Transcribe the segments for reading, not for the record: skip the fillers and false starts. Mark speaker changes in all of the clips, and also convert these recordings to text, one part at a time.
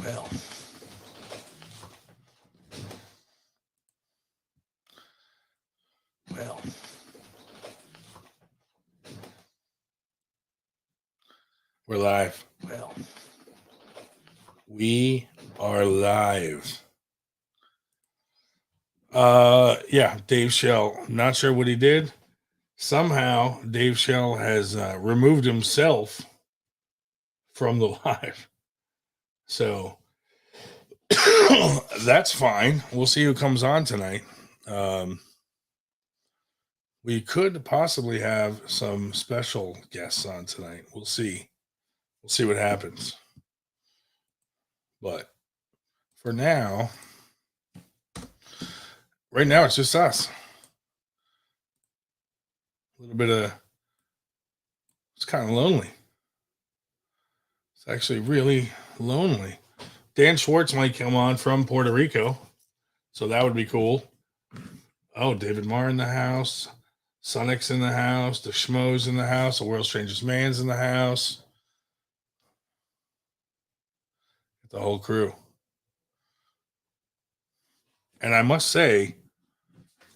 Speaker 1: Well. Well. We're live. Well. We are live. Yeah, Dave Shell. Not sure what he did. Somehow, Dave Shell has removed himself from the live. So that's fine. We'll see who comes on tonight. We could possibly have some special guests on tonight. We'll see. We'll see what happens. But for now, right now, it's just us. A little bit of, it's kind of lonely. It's actually really lonely. Dan Schwarz might come on from Puerto Rico, so that would be cool. Oh, David Marr in the house. Sonic's in the house. The Schmo's in the house. The World's Strangest Man's in the house. The whole crew. And I must say,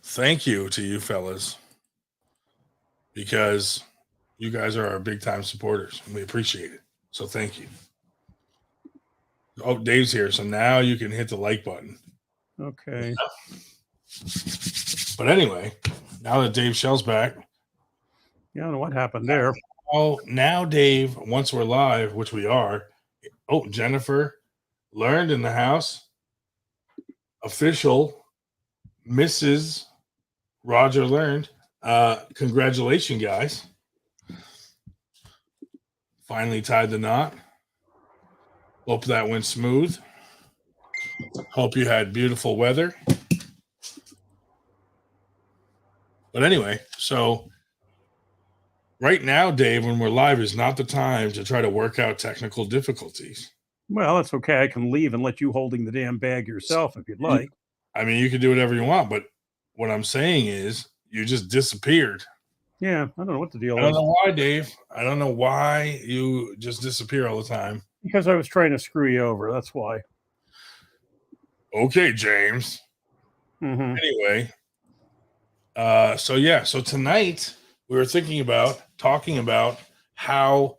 Speaker 1: thank you to you fellas, because you guys are our big time supporters and we appreciate it. So thank you. Oh, Dave's here. So now you can hit the like button.
Speaker 2: Okay.
Speaker 1: But anyway, now that Dave Shell's back.
Speaker 2: Yeah, I don't know what happened there.
Speaker 1: Oh, now Dave, once we're live, which we are. Oh, Jennifer Learned in the house. Official Mrs. Roger Learned. Congratulations, guys. Finally tied the knot. Hope that went smooth. Hope you had beautiful weather. But anyway, so right now, Dave, when we're live is not the time to try to work out technical difficulties.
Speaker 2: Well, that's okay. I can leave and let you holding the damn bag yourself if you'd like.
Speaker 1: I mean, you can do whatever you want, but what I'm saying is you just disappeared.
Speaker 2: Yeah, I don't know what the deal is.
Speaker 1: I don't know why, Dave. I don't know why you just disappear all the time.
Speaker 2: Because I was trying to screw you over. That's why.
Speaker 1: Okay, James.
Speaker 2: Mm-hmm.
Speaker 1: Anyway, so tonight we were talking about how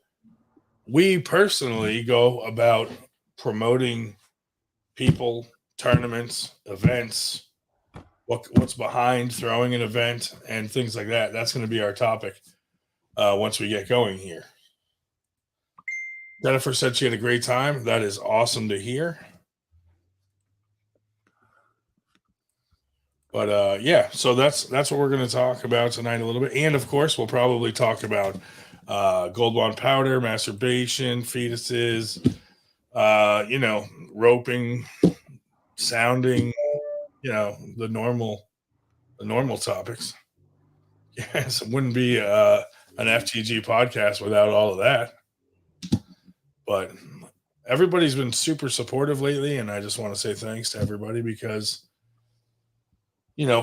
Speaker 1: we personally go about promoting people, tournaments, events, what's behind throwing an event, and things like that. That's going to be our topic once we get going here. Jennifer said she had a great time. That is awesome to hear. But yeah, so that's what we're going to talk about tonight a little bit. And of course, we'll probably talk about gold bond powder, masturbation, fetuses, roping, sounding, the normal topics. Yes, it wouldn't be an FTG podcast without all of that. But everybody's been super supportive lately, and I just want to say thanks to everybody because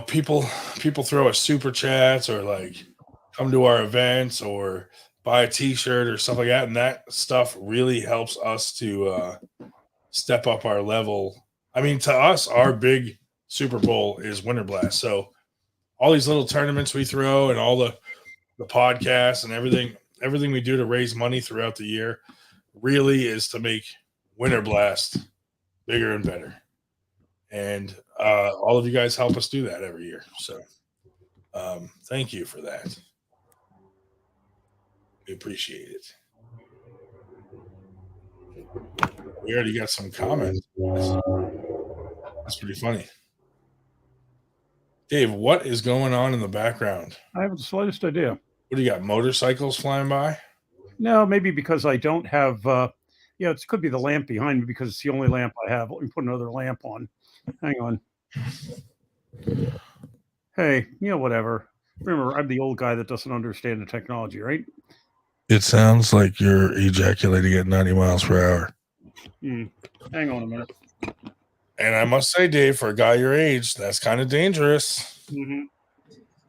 Speaker 1: people throw us super chats or like come to our events or buy a t-shirt or stuff like that, and that stuff really helps us to step up our level. I mean, to us, our big Super Bowl is Winter Blast. So all these little tournaments we throw and all the podcasts and everything we do to raise money throughout the year really is to make Winter Blast bigger and better. And all of you guys help us do that every year. So thank you for that. We appreciate it. We already got some comments. That's pretty funny. Dave, what is going on in the background?
Speaker 2: I have the slightest idea.
Speaker 1: What do you got? Motorcycles flying by?
Speaker 2: No, maybe because I don't have. It could be the lamp behind me because it's the only lamp I have. Let me put another lamp on. Hang on. Hey, whatever. Remember, I'm the old guy that doesn't understand the technology, right?
Speaker 1: It sounds like you're ejaculating at 90 miles per hour.
Speaker 2: Hang on a minute.
Speaker 1: And I must say, Dave, for a guy your age, that's kind of dangerous.
Speaker 2: Mm-hmm.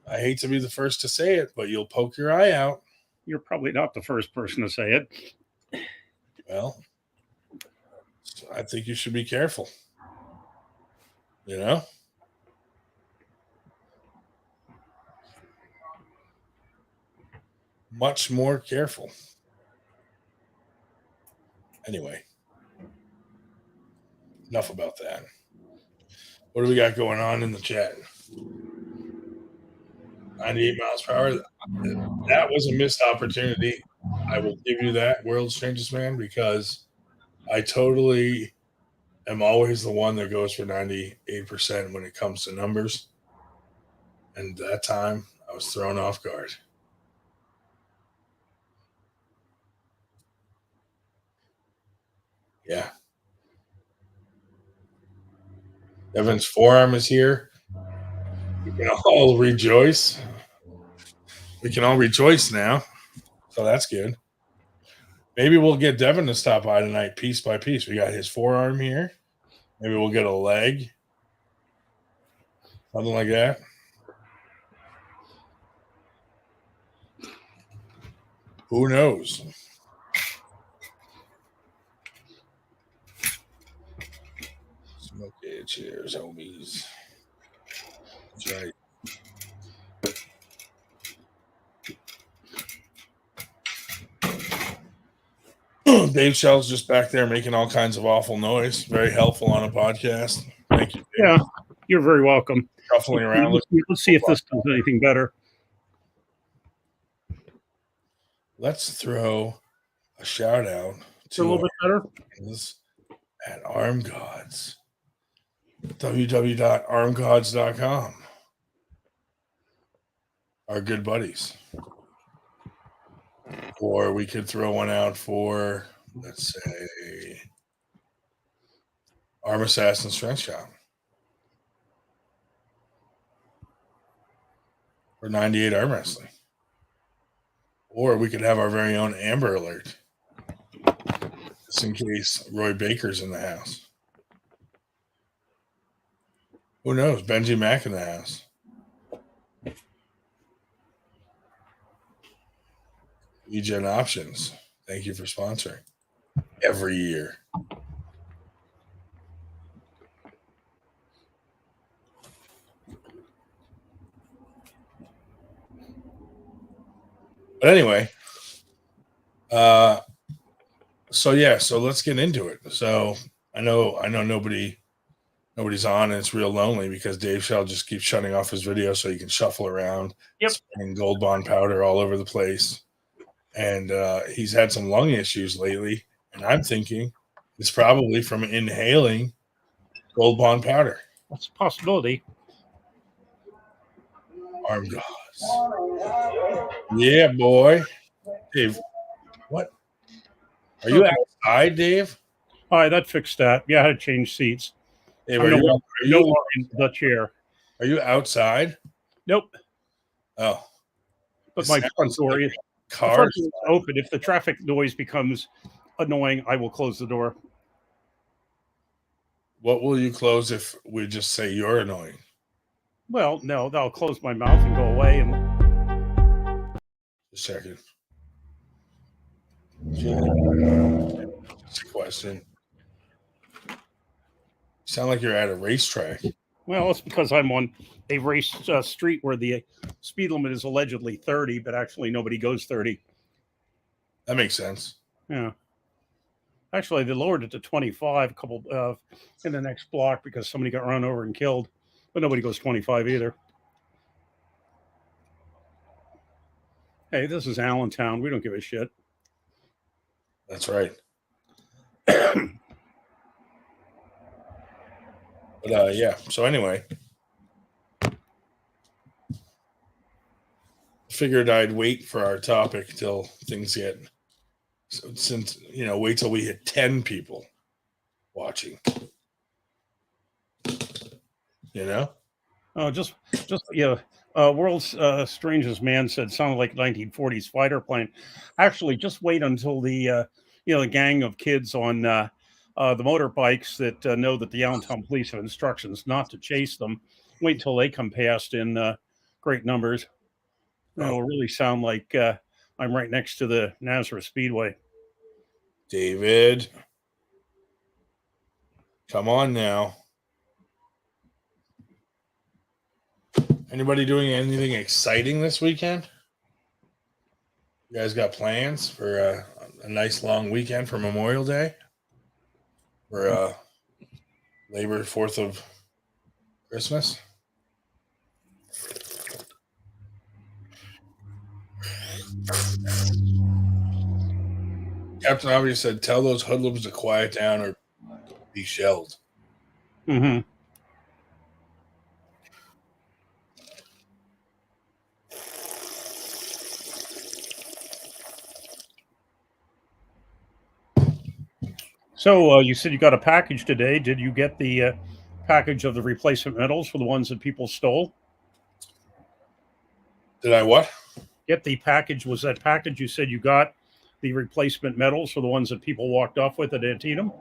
Speaker 1: I hate to be the first to say it, but you'll poke your eye out.
Speaker 2: You're probably not the first person to say it.
Speaker 1: Well, I think you should be careful. You know? Much more careful. Anyway, enough about that. What do we got going on in the chat? 98 miles per hour. That was a missed opportunity. I will give you that, World's Strangest Man, because I totally am always the one that goes for 98% when it comes to numbers. And that time, I was thrown off guard. Yeah. Evan's forearm is here. We can all rejoice. We can all rejoice now. So that's good. Maybe we'll get Devon to stop by tonight piece by piece. We got his forearm here. Maybe we'll get a leg. Something like that. Who knows? Smoky cheers, homies. That's right. Dave Shell's just back there making all kinds of awful noise. Very helpful on a podcast. Thank you, Dave.
Speaker 2: Yeah, you're very welcome.
Speaker 1: Shuffling around.
Speaker 2: Let's see if this does anything better.
Speaker 1: Let's throw a shout out to
Speaker 2: a little bit better
Speaker 1: at Arm Gods. www.armgods.com. Our good buddies. Or we could throw one out for, let's say, Arm Assassin Strength Shop. For 98 Arm Wrestling. Or we could have our very own Amber Alert. Just in case Roy Baker's in the house. Who knows? Benji Mack in the house. EGen Options. Thank you for sponsoring every year. But anyway, so let's get into it. So I know nobody's on, and it's real lonely because Dave Shell just keeps shutting off his video so he can shuffle around, spraying Gold Bond powder all over the place. And he's had some lung issues lately, and I'm thinking it's probably from inhaling Gold Bond powder.
Speaker 2: That's a possibility.
Speaker 1: Arm Gods. Yeah, boy. Dave, what? Are you outside, Dave?
Speaker 2: All right, that fixed that. Yeah, I had to change seats.
Speaker 1: Dave,
Speaker 2: are you in the chair?
Speaker 1: Are you outside?
Speaker 2: Nope.
Speaker 1: Oh.
Speaker 2: But my front door is open. If the traffic noise becomes annoying, I will close the door.
Speaker 1: What will you close if we just say you're annoying?
Speaker 2: Well, no, I'll close my mouth and go away. And
Speaker 1: just a second. Just a question. You sound like you're at a racetrack.
Speaker 2: Well, it's because I'm on a race street where the speed limit is allegedly 30, but actually nobody goes 30.
Speaker 1: That makes sense.
Speaker 2: Yeah. Actually, they lowered it to 25 in the next block because somebody got run over and killed, but nobody goes 25 either. Hey, this is Allentown. We don't give a shit.
Speaker 1: That's right. But yeah. So anyway, figured I'd wait for our topic till things get. Since wait till we hit 10 people watching.
Speaker 2: Oh, just World's Strangest Man said sounded like 1940s fighter plane. Actually, just wait until the the gang of kids on the motorbikes that know that the Allentown police have instructions not to chase them. Wait until they come past in great numbers. It'll really sound like I'm right next to the Nazareth Speedway.
Speaker 1: David. Come on now. Anybody doing anything exciting this weekend? You guys got plans for a nice long weekend for Memorial Day? For Labor 4th of Christmas? Captain Obvious said, tell those hoodlums to quiet down or be shelled.
Speaker 2: Mm-hmm. So you said you got a package today. Did you get the package of the replacement medals for the ones that people stole?
Speaker 1: Did I what?
Speaker 2: Get the package. Was that package you said you got the replacement medals for the ones that people walked off with at Antietam?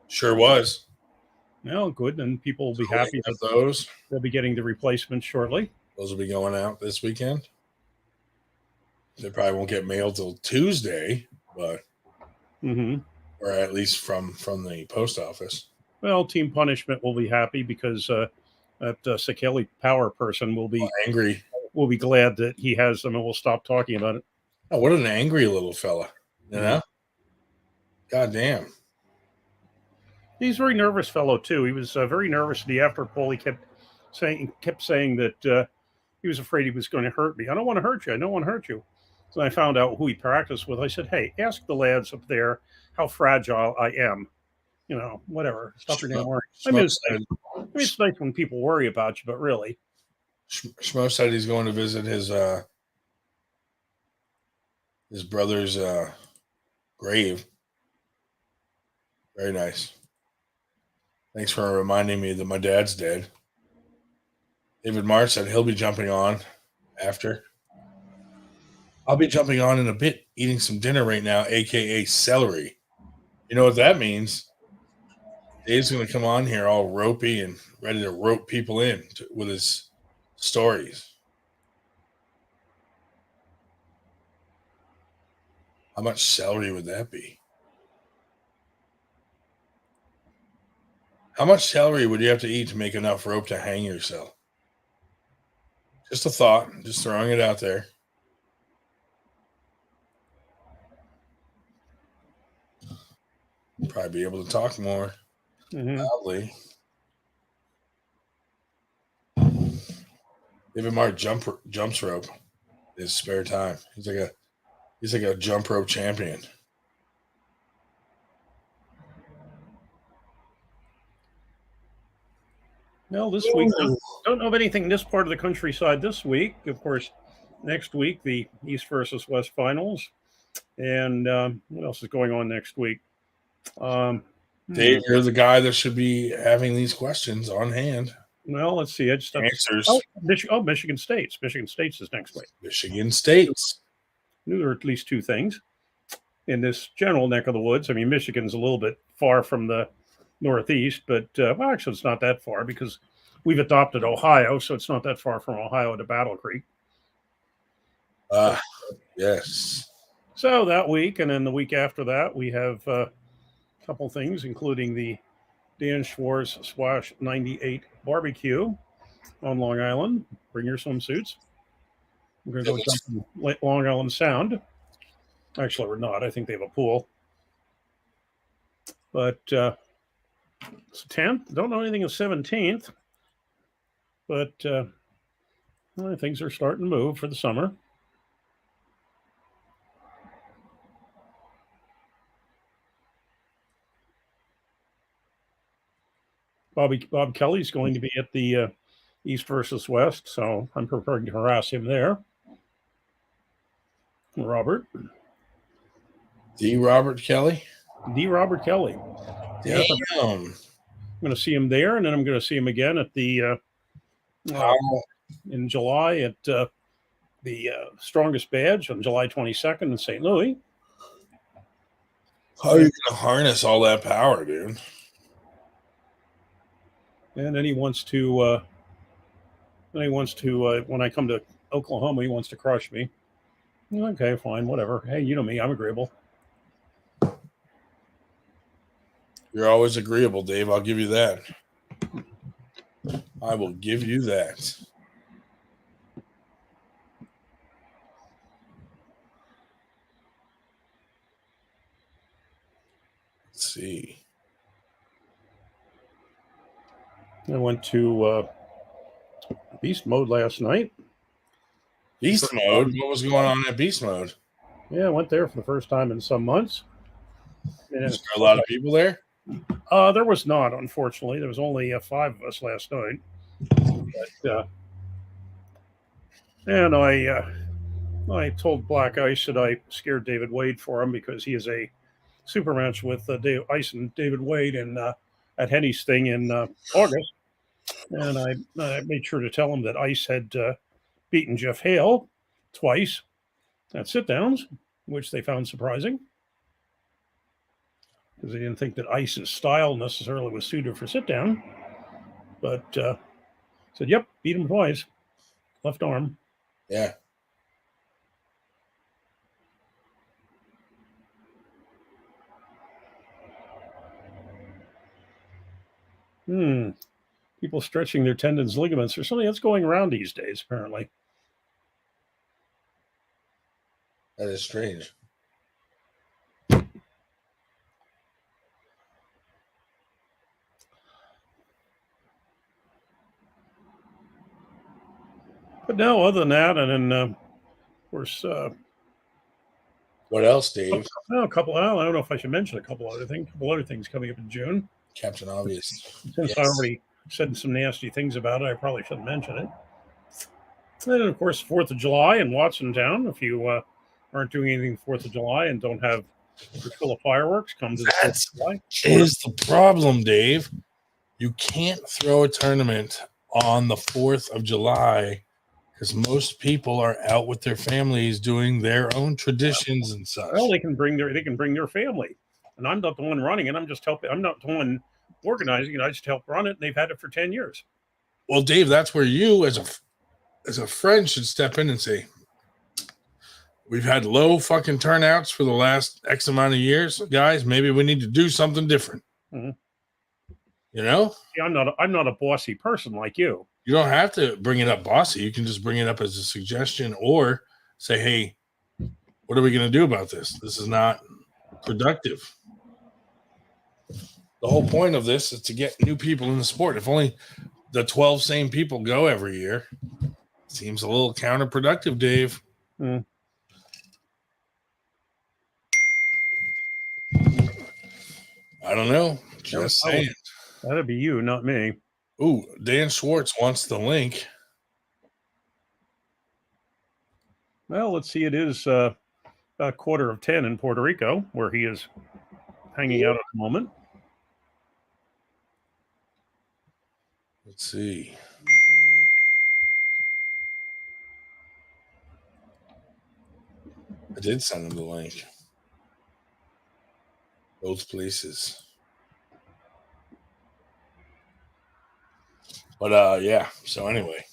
Speaker 1: Sure was.
Speaker 2: Well, good. Then people will be happy that
Speaker 1: those.
Speaker 2: They'll be getting the replacements shortly.
Speaker 1: Those will be going out this weekend. They probably won't get mailed till Tuesday, but or at least from the post office.
Speaker 2: Well, Team Punishment will be happy because that Sekeli Power person will be
Speaker 1: angry.
Speaker 2: Will be glad that he has them, and we'll stop talking about it.
Speaker 1: Oh, what an angry little fella! You know, God damn.
Speaker 2: He's a very nervous fellow too. He was very nervous at the after poll. He kept saying that he was afraid he was going to hurt me. I don't want to hurt you. I don't want to hurt you. So I found out who he practiced with. I said, hey, ask the lads up there how fragile I am. You know, whatever. Stop your damn worrying. I mean, it's nice when people worry about you, but really.
Speaker 1: Schmo said he's going to visit his brother's grave. Very nice. Thanks for reminding me that my dad's dead. David Marr said he'll be jumping on after. I'll be jumping on in a bit, eating some dinner right now, a.k.a. celery. You know what that means? Dave's going to come on here all ropey and ready to rope people in with his stories. How much celery would that be? How much celery would you have to eat to make enough rope to hang yourself? Just a thought. Just throwing it out there. Probably be able to talk more loudly. David Marr jumps rope in his spare time. He's like a jump rope champion.
Speaker 2: Well, this week, don't know of anything in this part of the countryside this week. Of course, next week, the East versus West finals. And what else is going on next week?
Speaker 1: Dave, you're the guy that should be having these questions on hand.
Speaker 2: Well, let's see. I just have
Speaker 1: answers.
Speaker 2: Michigan State's. Michigan State's is next week.
Speaker 1: Michigan State's.
Speaker 2: There are at least two things in this general neck of the woods. I mean, Michigan's a little bit far from the Northeast, but well, actually, it's not that far because we've adopted Ohio, so it's not that far from Ohio to Battle Creek.
Speaker 1: Yes.
Speaker 2: So that week, and then the week after that, we have a couple things, including the Dan Schwarz Swash 98 barbecue on Long Island. Bring your swimsuits. We're going to go jump in Long Island Sound. Actually, we're not. I think they have a pool. But it's 10th. Don't know anything of 17th. But well, things are starting to move for the summer. Bob Kelly's going to be at the East versus West, so I'm preparing to harass him there. Robert.
Speaker 1: D. Robert Kelly?
Speaker 2: D. Robert Kelly.
Speaker 1: Damn.
Speaker 2: I'm going to see him there, and then I'm going to see him again at the in July at the Strongest Badge on July 22nd in St. Louis.
Speaker 1: How are you going to harness all that power, dude?
Speaker 2: And then he wants to, when I come to Oklahoma, he wants to crush me. Okay, fine, whatever. Hey, you know me, I'm agreeable.
Speaker 1: You're always agreeable, Dave. I'll give you that. I will give you that. Let's see.
Speaker 2: I went to Beast Mode last night.
Speaker 1: Beast Mode? What was going on at Beast Mode?
Speaker 2: Yeah, I went there for the first time in some months. And
Speaker 1: Is there a lot of people there?
Speaker 2: There was not, unfortunately. There was only 5 of us last night. But, and I told Black Ice that I scared David Wade for him because he is a super match with Ice and David Wade at Henny's thing in August. And I made sure to tell him that Ice had beaten Jeff Hale twice at sit-downs, which they found surprising because they didn't think that Ice's style necessarily was suited for sit-down. But said, yep, beat him twice. Left arm.
Speaker 1: Yeah.
Speaker 2: People stretching their tendons, ligaments, or something that's going around these days, apparently.
Speaker 1: That is strange.
Speaker 2: But no, other than that, and then, of course,
Speaker 1: what else, Dave?
Speaker 2: A couple. I don't know if I should mention a couple other things coming up in June.
Speaker 1: Captain Obvious.
Speaker 2: Since I already said some nasty things about it, I probably shouldn't mention it. And then, of course, 4th of July in Watsontown. If you aren't doing anything 4th of July and don't have your fill of fireworks, come to the 4th of July.
Speaker 1: Is the problem, Dave. You can't throw a tournament on the 4th of July because most people are out with their families doing their own traditions and such.
Speaker 2: Well, they can bring their family, and I'm not the one running it. I'm just helping. I'm not the one organizing it. I just help run it. And they've had it for 10 years.
Speaker 1: Well, Dave, that's where you, as a friend, should step in and say, we've had low fucking turnouts for the last X amount of years, guys. Maybe we need to do something different.
Speaker 2: Mm-hmm.
Speaker 1: You know?
Speaker 2: See, I'm not a bossy person like you.
Speaker 1: You don't have to bring it up bossy. You can just bring it up as a suggestion or say, hey, what are we going to do about this? This is not productive. The whole point of this is to get new people in the sport. If only the 12 same people go every year, seems a little counterproductive, Dave.
Speaker 2: Mm.
Speaker 1: I don't know. Just saying.
Speaker 2: That'd be you, not me.
Speaker 1: Ooh, Dan Schwarz wants the link.
Speaker 2: Well, let's see. It is a 9:45 in Puerto Rico, where he is hanging out at the moment.
Speaker 1: Let's see. I did send him the link. Both places. But yeah, so anyway.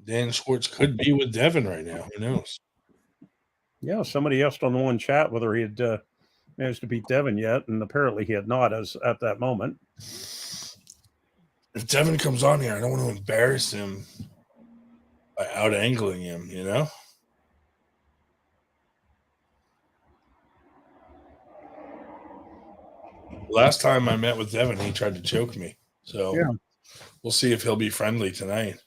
Speaker 1: Dan Schwarz could be with Devon right now. Who knows?
Speaker 2: Yeah, somebody asked on the one chat whether he had managed to beat Devon yet, and apparently he had not as at that moment.
Speaker 1: If Devon comes on here, I don't want to embarrass him by out-angling him, you know? Last time I met with Devon, he tried to choke me. So yeah. We'll see if he'll be friendly tonight.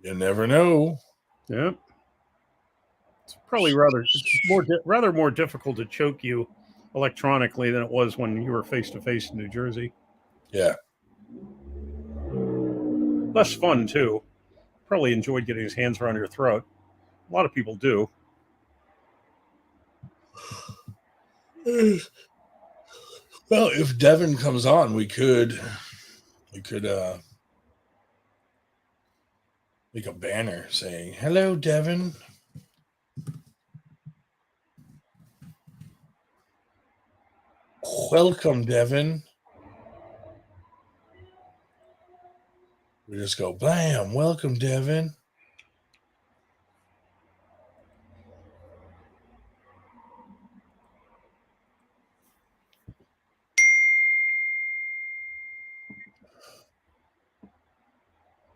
Speaker 1: You never know.
Speaker 2: Yeah. It's probably rather more difficult to choke you electronically than it was when you were face-to-face in New Jersey.
Speaker 1: Yeah.
Speaker 2: Less fun, too. Probably enjoyed getting his hands around your throat. A lot of people do.
Speaker 1: Well, if Devon comes on, we could make a banner saying, "Hello, Devon." Welcome, Devon. We just go, blam, welcome, Devon.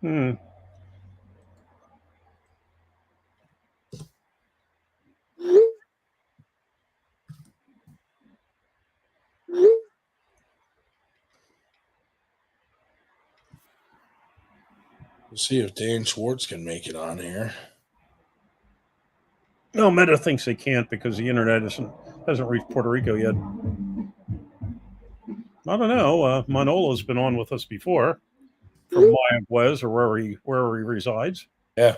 Speaker 2: Hmm.
Speaker 1: We'll see if Dan Schwarz can make it on here.
Speaker 2: No, Meta thinks they can't because the internet hasn't reached Puerto Rico yet. I don't know. Manolo's been on with us before from Mayaguez or wherever he resides.
Speaker 1: Yeah.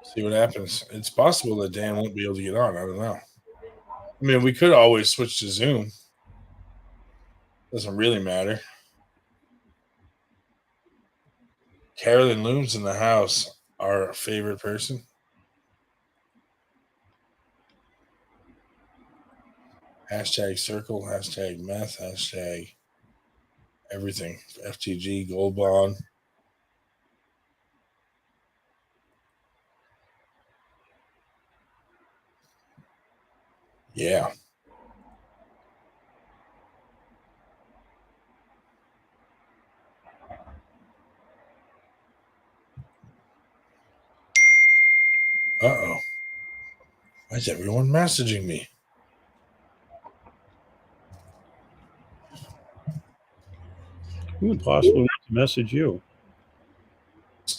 Speaker 1: See what happens. It's possible that Dan won't be able to get on. I don't know. I mean, we could always switch to Zoom. Doesn't really matter. Carolyn Looms in the house, our favorite person. Hashtag circle, hashtag meth, hashtag everything. FTG, gold bond. Yeah. Uh-oh. Why is everyone messaging me?
Speaker 2: Who would possibly want to message you?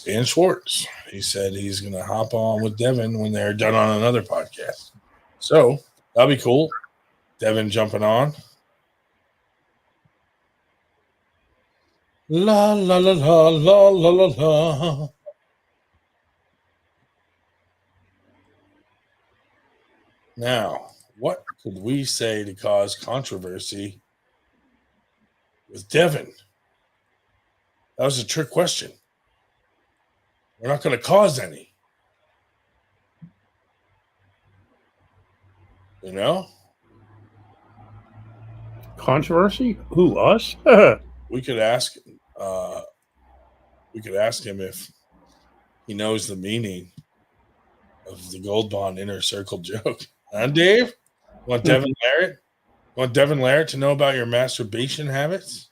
Speaker 1: Dan Schwarz. He said he's going to hop on with Devon when they're done on another podcast. So that'll be cool. Devon jumping on. La, la, la, la, la, la, la, la. Now, what could we say to cause controversy with Devon? That was a trick question. We're not going to cause any. You know?
Speaker 2: Controversy? Who, us?
Speaker 1: We could ask him if he knows the meaning of the gold bond inner circle joke. Huh, Dave? Want Devon Larratt? Want Devon Larratt to know about your masturbation habits?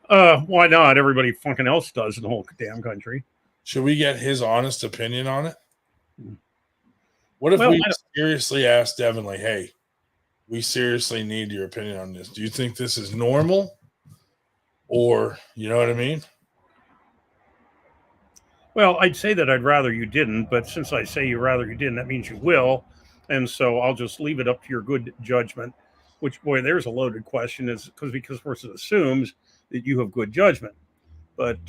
Speaker 2: Why not? Everybody fucking else does in the whole damn country.
Speaker 1: Should we get his honest opinion on it? What if we seriously asked Devon, like, hey, we seriously need your opinion on this. Do you think this is normal? Or, you know what I mean?
Speaker 2: Well, I'd say that I'd rather you didn't, but since I say you rather you didn't, that means you will. And so I'll just leave it up to your good judgment, which, boy, there's a loaded question is because person assumes that you have good judgment. But,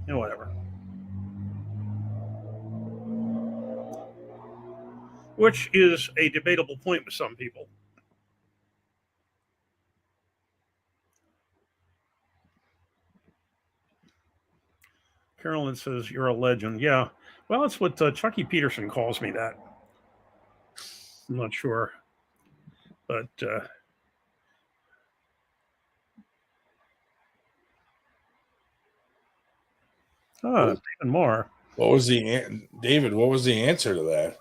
Speaker 2: whatever. Which is a debatable point with some people. Carolyn says, you're a legend. Yeah. Well, that's what Chucky Peterson calls me that. I'm not sure. But David Marr.
Speaker 1: What was David, what was the answer to that?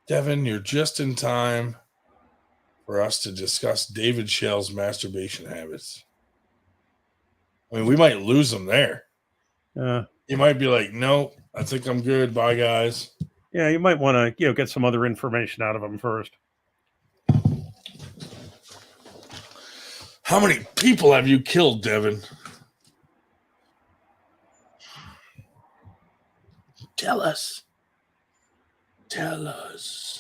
Speaker 1: Devon, you're just in time for us to discuss David Shell's masturbation habits. I mean, we might lose him there. He might be like, no, I think I'm good. Bye, guys.
Speaker 2: Yeah, you might want to, get some other information out of him first.
Speaker 1: How many people have you killed, Devon? Tell us. Tell us.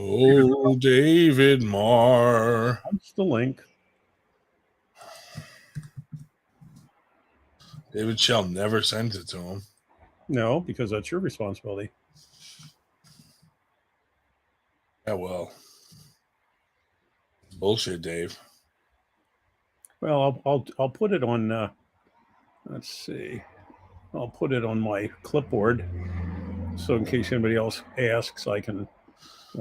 Speaker 1: Oh, David Marr.
Speaker 2: That's the link.
Speaker 1: David Shell never sent it to him.
Speaker 2: No, because that's your responsibility.
Speaker 1: Yeah, well. Bullshit, Dave.
Speaker 2: Well, I'll put it on. Let's see. I'll put it on my clipboard, so in case anybody else asks, I can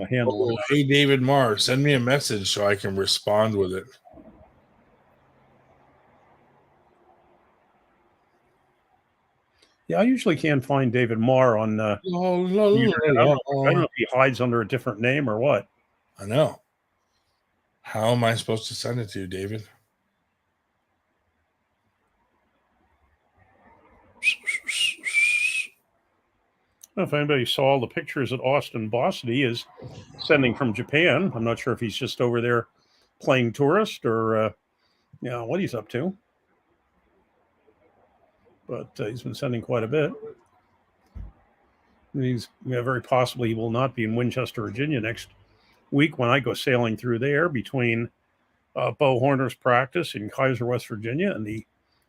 Speaker 2: handle
Speaker 1: Oh,
Speaker 2: it.
Speaker 1: hey, David Marr, send me a message so I can respond with it.
Speaker 2: Yeah, I usually can't find David Marr on the internet. I don't know if he hides under a different name or what.
Speaker 1: I know. How am I supposed to send it to you, David?
Speaker 2: I don't know if anybody saw the pictures that Austin Bossity is sending from Japan. I'm not sure if he's just over there playing tourist or what he's up to. But he's been sending quite a bit. He's very possibly he will not be in Winchester, Virginia next week when I go sailing through there between Bo Horner's practice in Kaiser, West Virginia, and the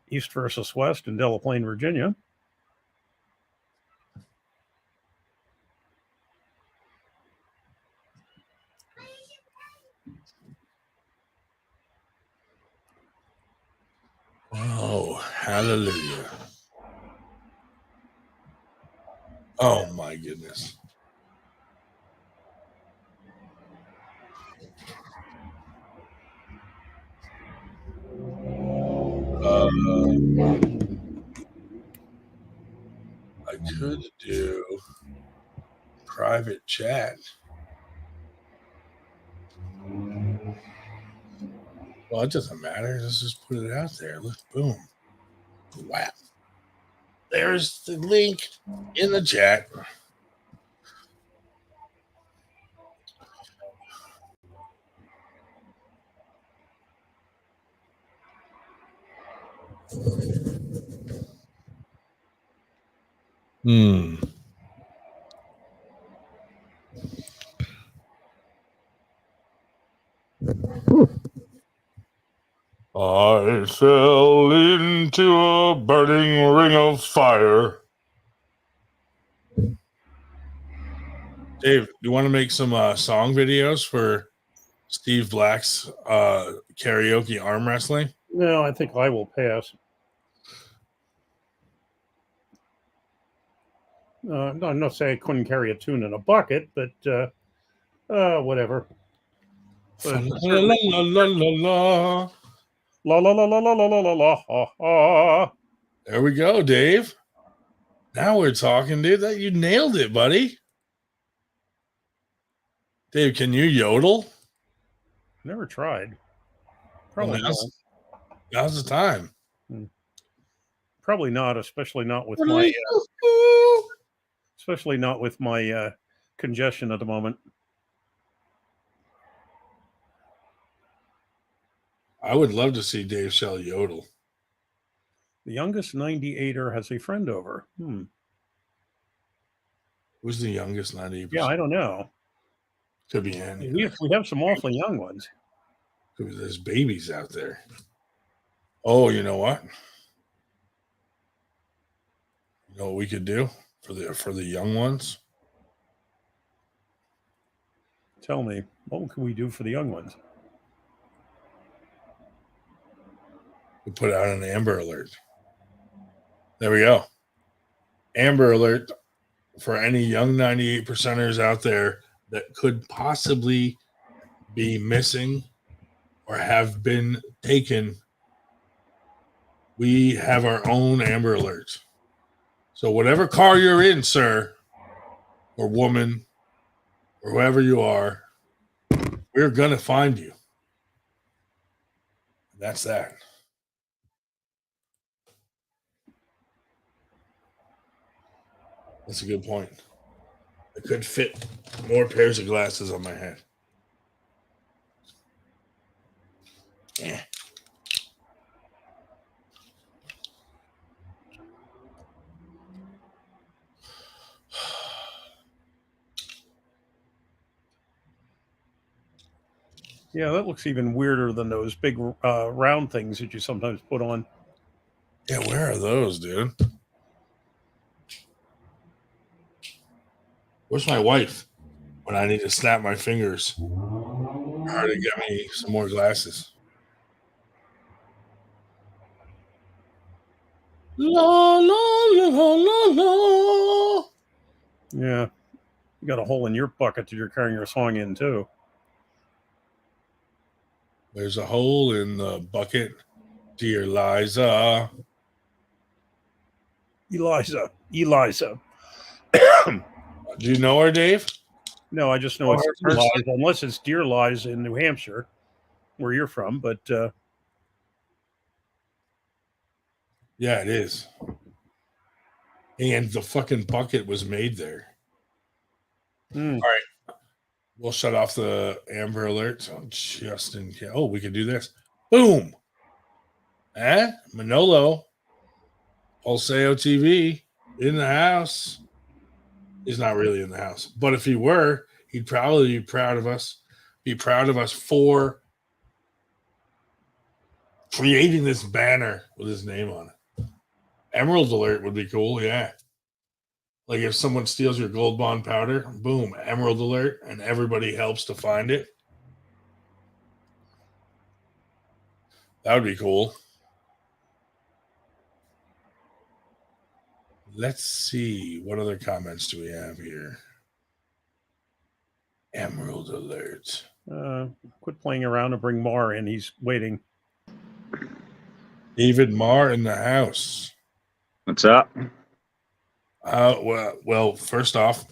Speaker 2: East versus West in Delaplane, Virginia.
Speaker 1: Oh, hallelujah. Oh, my goodness. I could do private chat. Well, it doesn't matter. Let's just put it out there. Look, boom. Wow. There's the link in the chat. I fell into a burning ring of fire. Dave, do you want to make some song videos for Steve Black's karaoke arm wrestling?
Speaker 2: No, I think I will pass. I'm not saying I couldn't carry a tune in a bucket, but whatever. But
Speaker 1: La la la la la.
Speaker 2: La la la la la la la la la ha ha.
Speaker 1: There we go, Dave. Now we're talking, dude. That you nailed it, buddy. Dave, can you yodel?
Speaker 2: Never tried. Probably
Speaker 1: well, now's the time.
Speaker 2: Probably not, especially not with my congestion at the moment.
Speaker 1: I would love to see Dave Shell yodel.
Speaker 2: The youngest 98er has a friend over.
Speaker 1: Who's the youngest 98%?
Speaker 2: Yeah, I don't know.
Speaker 1: Could be any.
Speaker 2: We have some awfully young ones.
Speaker 1: There's babies out there. Oh, you know what? You know what we could do for the young ones?
Speaker 2: Tell me, what can we do for the young ones?
Speaker 1: We put out an Amber Alert. There we go. Amber Alert for any young 98%ers out there that could possibly be missing or have been taken. We have our own Amber Alerts. So whatever car you're in, sir, or woman, or whoever you are, we're going to find you. That's that. That's a good point. I could fit more pairs of glasses on my head. Yeah.
Speaker 2: Yeah, that looks even weirder than those big round things that you sometimes put on.
Speaker 1: Yeah, where are those, dude? Where's my wife when I need to snap my fingers? Her to get me some more glasses. La, la, la, la, la.
Speaker 2: Yeah. You got a hole in your bucket that you're carrying your song in, too.
Speaker 1: There's a hole in the bucket, dear Liza.
Speaker 2: Eliza.
Speaker 1: Do you know her, Dave?
Speaker 2: No, I just know it's Deer Lies, unless it's Deer Lies in New Hampshire, where you're from. But
Speaker 1: yeah, it is. And the fucking bucket was made there. All right. We'll shut off the Amber Alert just in case. Oh, we can do this. Boom. Manolo, PulseoTV in the house. He's not really in the house. But if he were, he'd probably be proud of us. Be proud of us for creating this banner with his name on it. Emerald Alert would be cool, yeah. Like if someone steals your Gold Bond powder, boom, Emerald Alert, and everybody helps to find it. That would be cool. Let's see. What other comments do we have here? Emerald Alert.
Speaker 2: Quit playing around and bring Mar in. He's waiting.
Speaker 1: David Marr in the house.
Speaker 3: What's up?
Speaker 1: Well, first off,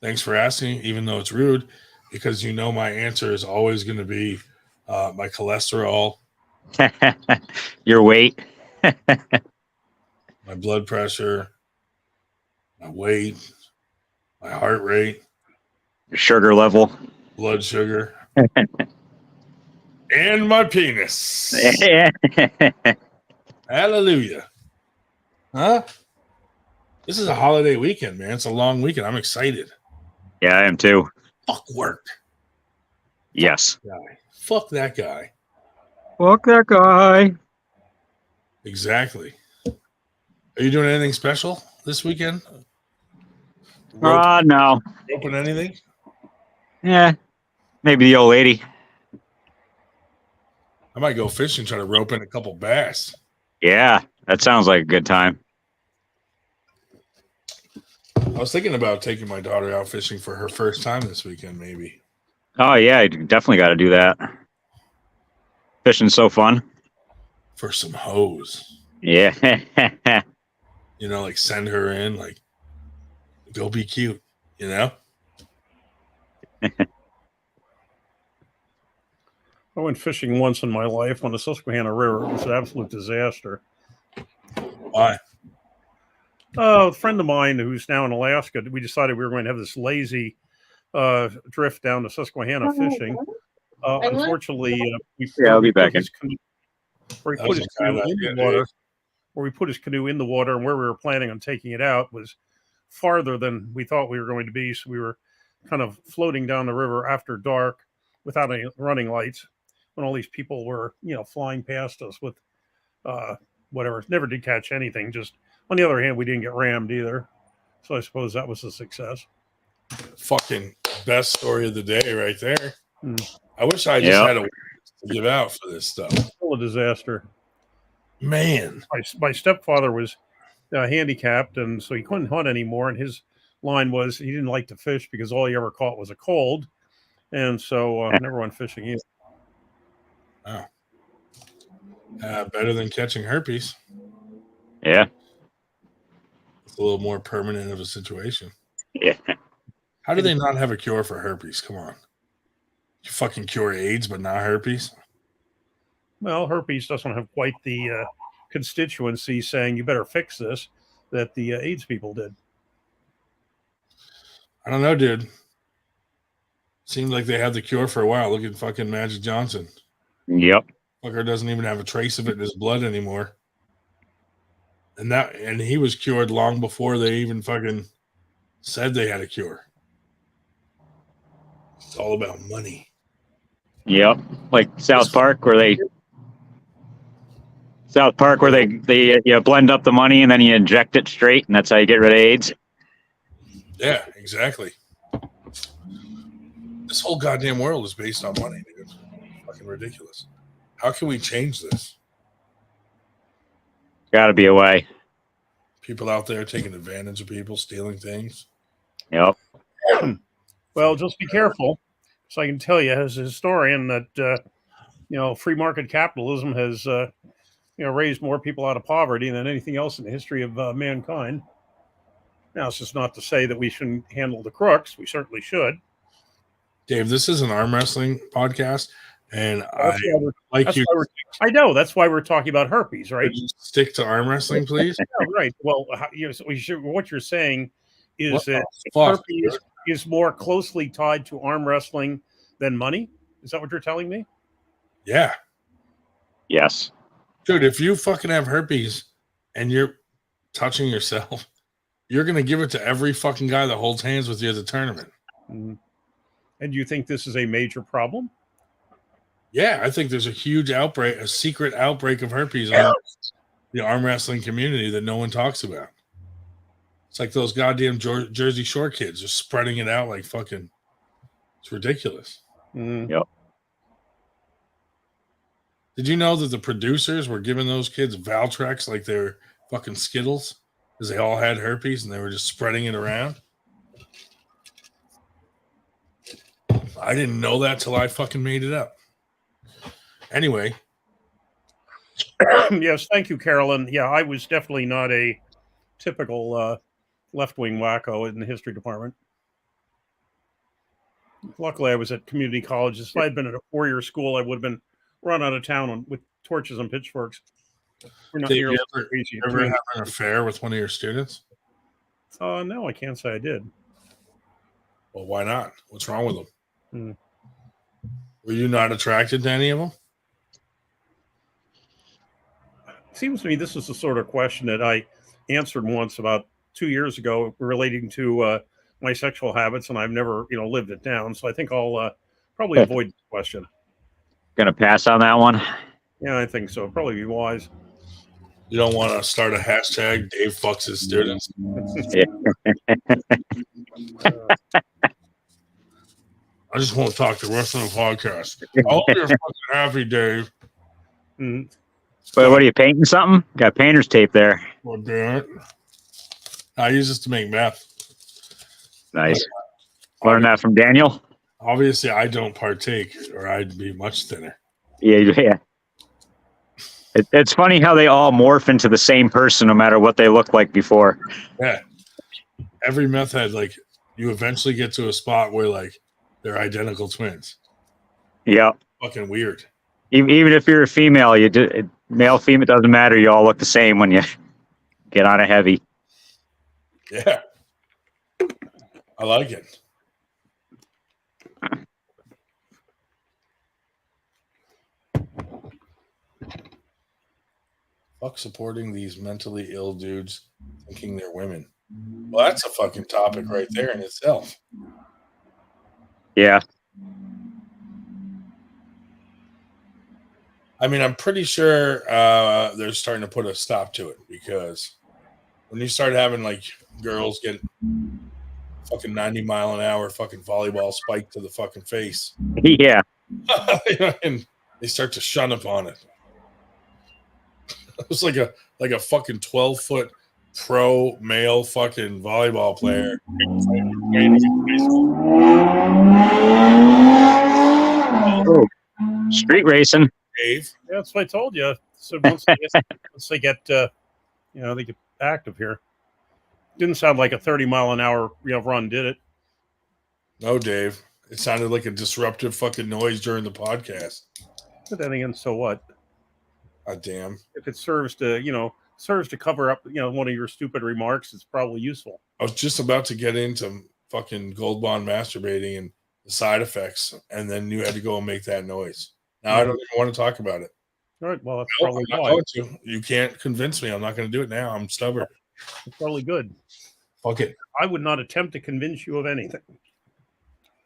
Speaker 1: thanks for asking, even though it's rude, because you know my answer is always going to be my cholesterol,
Speaker 3: Your weight.
Speaker 1: my blood pressure, my weight, my heart rate,
Speaker 3: Your sugar level.
Speaker 1: blood sugar, and my penis. Hallelujah. Huh? This is a holiday weekend, man. It's a long weekend. I'm excited.
Speaker 3: Yeah, I am too.
Speaker 1: Fuck work.
Speaker 3: Yes.
Speaker 1: Fuck that guy.
Speaker 3: Fuck that guy.
Speaker 1: Exactly. Are you doing anything special this weekend?
Speaker 3: No.
Speaker 1: Open anything?
Speaker 3: Yeah. Maybe the old lady.
Speaker 1: I might go fishing, try to rope in a couple bass.
Speaker 3: Yeah, that sounds like a good time.
Speaker 1: I was thinking about taking my daughter out fishing for her first time this weekend, maybe.
Speaker 3: Oh, yeah, you definitely got to do that. Fishing's so fun.
Speaker 1: For some hoes.
Speaker 3: Yeah.
Speaker 1: You know, like send her in, like, go be cute, you know?
Speaker 2: I went fishing once in my life on the Susquehanna River. It was an absolute disaster.
Speaker 1: Why?
Speaker 2: A friend of mine who's now in Alaska, we decided we were going to have this lazy drift down to Susquehanna fishing. Unfortunately,
Speaker 3: I'll be back in.
Speaker 2: Where he put his canoe in the water, where we put his canoe in the water, and where we were planning on taking it out was farther than we thought we were going to be. So we were kind of floating down the river after dark without any running lights, when all these people were, flying past us with whatever. Never did catch anything. Just on the other hand, we didn't get rammed either. So I suppose that was a success.
Speaker 1: Fucking best story of the day right there. I wish I just had a to give out for this stuff.
Speaker 2: Still a disaster.
Speaker 1: Man.
Speaker 2: My stepfather was handicapped, and so he couldn't hunt anymore. And his line was he didn't like to fish because all he ever caught was a cold. And so never went fishing either.
Speaker 1: Wow. Better than catching herpes.
Speaker 3: Yeah.
Speaker 1: It's a little more permanent of a situation.
Speaker 3: Yeah.
Speaker 1: How do they not have a cure for herpes? Come on. You fucking cure AIDS, but not herpes?
Speaker 2: Well, herpes doesn't have quite the constituency saying you better fix this that the AIDS people did.
Speaker 1: I don't know, dude. Seemed like they had the cure for a while. Look at fucking Magic Johnson.
Speaker 3: Yep.
Speaker 1: Fucker doesn't even have a trace of it in his blood anymore. And he was cured long before they even fucking said they had a cure. It's all about money.
Speaker 3: Yep. Like South Park where they blend up the money and then you inject it straight, and that's how you get rid of AIDS.
Speaker 1: Yeah, exactly. This whole goddamn world is based on money, dude. It's fucking ridiculous. How can we change this?
Speaker 3: Got to be a way.
Speaker 1: People out there taking advantage of people, stealing things.
Speaker 3: Yep.
Speaker 2: Well, just be careful. So I can tell you, as a historian, that free market capitalism has raised more people out of poverty than anything else in the history of mankind. Now, it's just not to say that we shouldn't handle the crooks. We certainly should.
Speaker 1: Dave, this is an arm wrestling podcast, and I
Speaker 2: know that's why we're talking about herpes, right?
Speaker 1: Stick to arm wrestling, please.
Speaker 2: Yeah, right. Well, what you're saying is that herpes is more closely tied to arm wrestling than money. Is that what you're telling me?
Speaker 1: Yeah.
Speaker 3: Yes.
Speaker 1: Dude, if you fucking have herpes and you're touching yourself, you're going to give it to every fucking guy that holds hands with you at the tournament.
Speaker 2: Mm-hmm. And do you think this is a major problem?
Speaker 1: Yeah, I think there's a huge outbreak, a secret outbreak of herpes in the arm wrestling community that no one talks about. It's like those goddamn Jersey Shore kids just spreading it out like fucking, it's ridiculous.
Speaker 2: Mm-hmm.
Speaker 3: Yep.
Speaker 1: Did you know that the producers were giving those kids Valtrex like they're fucking Skittles because they all had herpes and they were just spreading it around? I didn't know that till I fucking made it up. Anyway.
Speaker 2: Yes, thank you, Carolyn. Yeah, I was definitely not a typical left-wing wacko in the history department. Luckily, I was at community colleges. If I had been at a 4-year school, I would have been run out of town with torches and pitchforks. We're not
Speaker 1: nearly crazy. You ever have an affair with one of your students?
Speaker 2: No, I can't say I did.
Speaker 1: Well, why not? What's wrong with them? Were you not attracted to any of them?
Speaker 2: It seems to me this is the sort of question that I answered once about 2 years ago relating to my sexual habits, and I've never, lived it down. So I think I'll probably avoid the question.
Speaker 3: Gonna pass on that one?
Speaker 2: Yeah, I think so. Probably be wise.
Speaker 1: You don't want to start a hashtag Dave fucks his students. I just want to talk the rest of the podcast. I hope you're fucking happy, Dave.
Speaker 2: Mm-hmm.
Speaker 3: But what are you painting something? Got painter's tape there.
Speaker 1: Well, damn it. I use this to make meth.
Speaker 3: Nice. Learn that from Daniel?
Speaker 1: Obviously, I don't partake, or I'd be much thinner.
Speaker 3: Yeah. It's funny how they all morph into the same person no matter what they look like before.
Speaker 1: Yeah. Every meth head, like, you eventually get to a spot where, like, they're identical twins.
Speaker 3: Yeah.
Speaker 1: Fucking weird.
Speaker 3: Even if you're a female, male, female, it doesn't matter. You all look the same when you get on a heavy.
Speaker 1: Yeah. I like it. Fuck supporting these mentally ill dudes thinking they're women. Well, that's a fucking topic right there in itself.
Speaker 3: Yeah.
Speaker 1: I mean, I'm pretty sure they're starting to put a stop to it, because when you start having like girls get fucking 90-mile-an-hour fucking volleyball spike to the fucking face,
Speaker 3: Yeah.
Speaker 1: and they start to shun upon it. It's like a fucking 12-foot pro male fucking volleyball player.
Speaker 3: Oh, street racing.
Speaker 1: Dave.
Speaker 2: Yeah, that's what I told you. So once they get they get active here. Didn't sound like a 30-mile-an-hour run, did it?
Speaker 1: No, Dave. It sounded like a disruptive fucking noise during the podcast.
Speaker 2: But then again, so what?
Speaker 1: God damn.
Speaker 2: If it serves to cover up one of your stupid remarks, it's probably useful.
Speaker 1: I was just about to get into fucking Gold Bond masturbating and the side effects, and then you had to go and make that noise. Now I don't even want to talk about it.
Speaker 2: All right, well, that's probably
Speaker 1: I'm not
Speaker 2: why.
Speaker 1: going to. You can't convince me. I'm not going to do it now. I'm stubborn.
Speaker 2: It's probably good.
Speaker 1: Fuck it.
Speaker 2: I would not attempt to convince you of anything.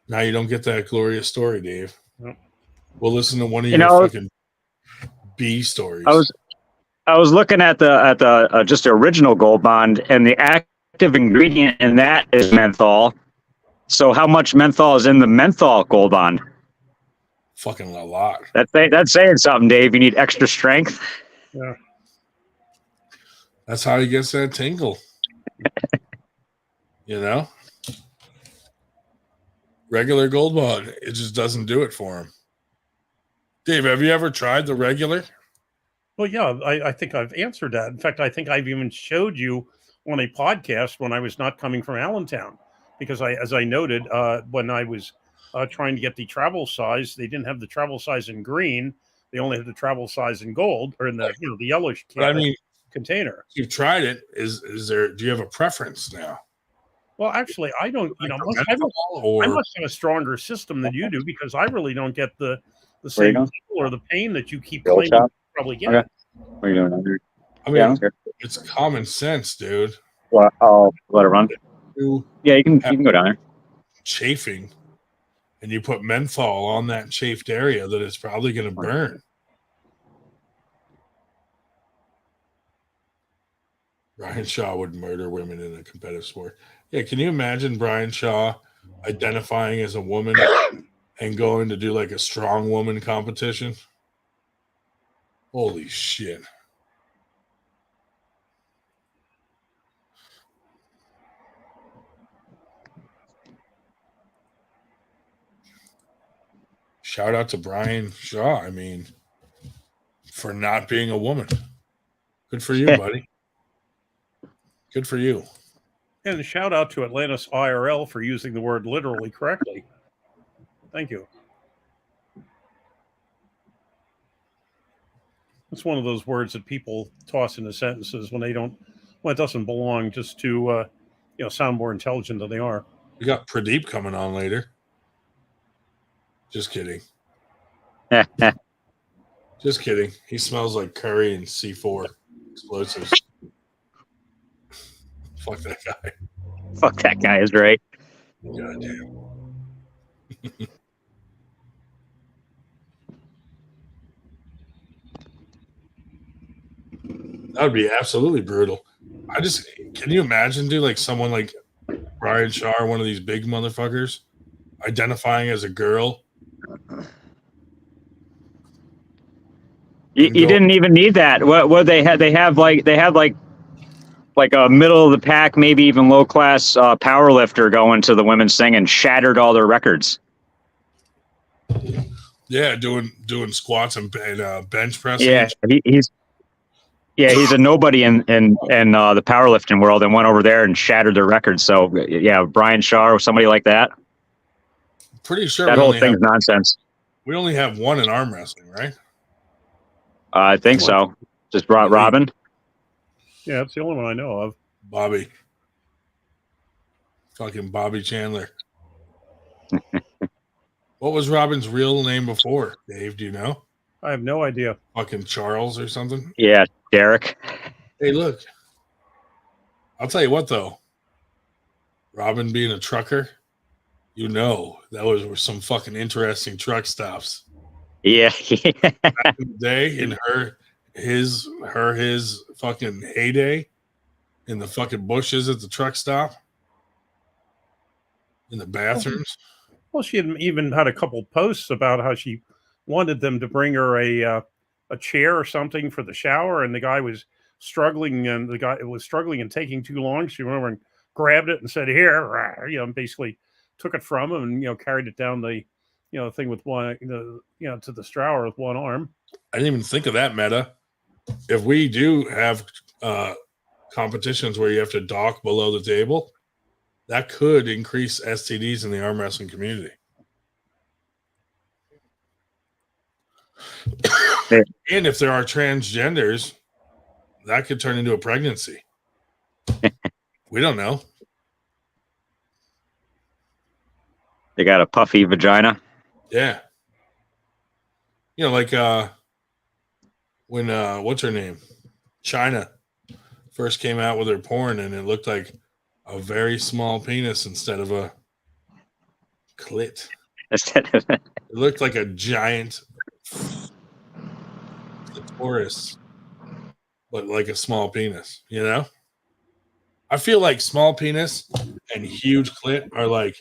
Speaker 1: Now you don't get that glorious story, Dave.
Speaker 2: Nope.
Speaker 1: We'll listen to one of your fucking B stories.
Speaker 3: I was looking at the just the original Gold Bond, and the active ingredient in that is menthol. So how much menthol is in the menthol Gold Bond?
Speaker 1: Fucking a lot.
Speaker 3: That's saying something, Dave. You need extra strength.
Speaker 2: Yeah.
Speaker 1: That's how he gets that tingle. You know? Regular Gold Bond, it just doesn't do it for him. Dave, have you ever tried the regular?
Speaker 2: Well, yeah, I think I've answered that. In fact, I think I've even showed you on a podcast when I was not coming from Allentown, because as I noted, when I was trying to get the travel size, they didn't have the travel size in green. They only had the travel size in gold, or in the the yellowish container.
Speaker 1: You've tried it. Is there? Do you have a preference now?
Speaker 2: Well, actually, I don't. I must have a stronger system than you do, because I really don't get the same tingle or the pain that you keep claiming you probably get.
Speaker 3: Okay. What are you doing under?
Speaker 1: I mean, it's common sense, dude.
Speaker 3: Well, I'll let it run. Yeah, you can go down there.
Speaker 1: Chafing, and you put menthol on that chafed area, that it's probably going to burn. Brian Shaw would murder women in a competitive sport. Yeah, can you imagine Brian Shaw identifying as a woman and going to do like a strong woman competition? Holy shit. Shout out to Brian Shaw, I mean, for not being a woman. Good for you, buddy. Good for you.
Speaker 2: And shout out to Atlantis IRL for using the word literally correctly. Thank you. It's one of those words that people toss into sentences when it doesn't belong, just to sound more intelligent than they are.
Speaker 1: We got Pradeep coming on later. Just kidding. Just kidding. He smells like curry and C4 explosives. Fuck that guy.
Speaker 3: Fuck that guy is right.
Speaker 1: Goddamn. That would be absolutely brutal. Can you imagine, dude, like someone like Brian Shaw, one of these big motherfuckers, identifying as a girl?
Speaker 3: You didn't even need that. What they had like a middle of the pack, maybe even low class power lifter going to the women's thing and shattered all their records.
Speaker 1: Yeah, doing squats and bench pressing.
Speaker 3: Yeah, he's a nobody in the powerlifting world, and went over there and shattered their records. So yeah, Brian Shaw or somebody like that.
Speaker 1: Pretty sure
Speaker 3: that whole thing's nonsense.
Speaker 1: We only have one in arm wrestling, right?
Speaker 3: I think so. Just brought Robin.
Speaker 2: Yeah, that's the only one I know of.
Speaker 1: Bobby. Fucking Bobby Chandler. What was Robin's real name before, Dave? Do you know?
Speaker 2: I have no idea.
Speaker 1: Fucking Charles or something?
Speaker 3: Yeah, Derek.
Speaker 1: Hey, look. I'll tell you what, though. Robin being a trucker, that was some fucking interesting truck stops.
Speaker 3: Yeah.
Speaker 1: Back in the day, in his fucking heyday, in the fucking bushes at the truck stop, in the bathrooms.
Speaker 2: Well, she had even had a couple posts about how she wanted them to bring her a chair or something for the shower, and the guy was struggling, and and taking too long. She went over and grabbed it and said, "Here," basically took it from him and carried it down the thing with one to the shower with one arm.
Speaker 1: I didn't even think of that meta. If we do have competitions where you have to dock below the table, that could increase STDs in the arm wrestling community. And if there are transgenders, that could turn into a pregnancy. We don't know.
Speaker 3: They got a puffy vagina.
Speaker 1: Yeah. Like when what's her name? China first came out with her porn, and it looked like a very small penis instead of a clit. It looked like a giant clitoris, but like a small penis, I feel like small penis and huge clit are like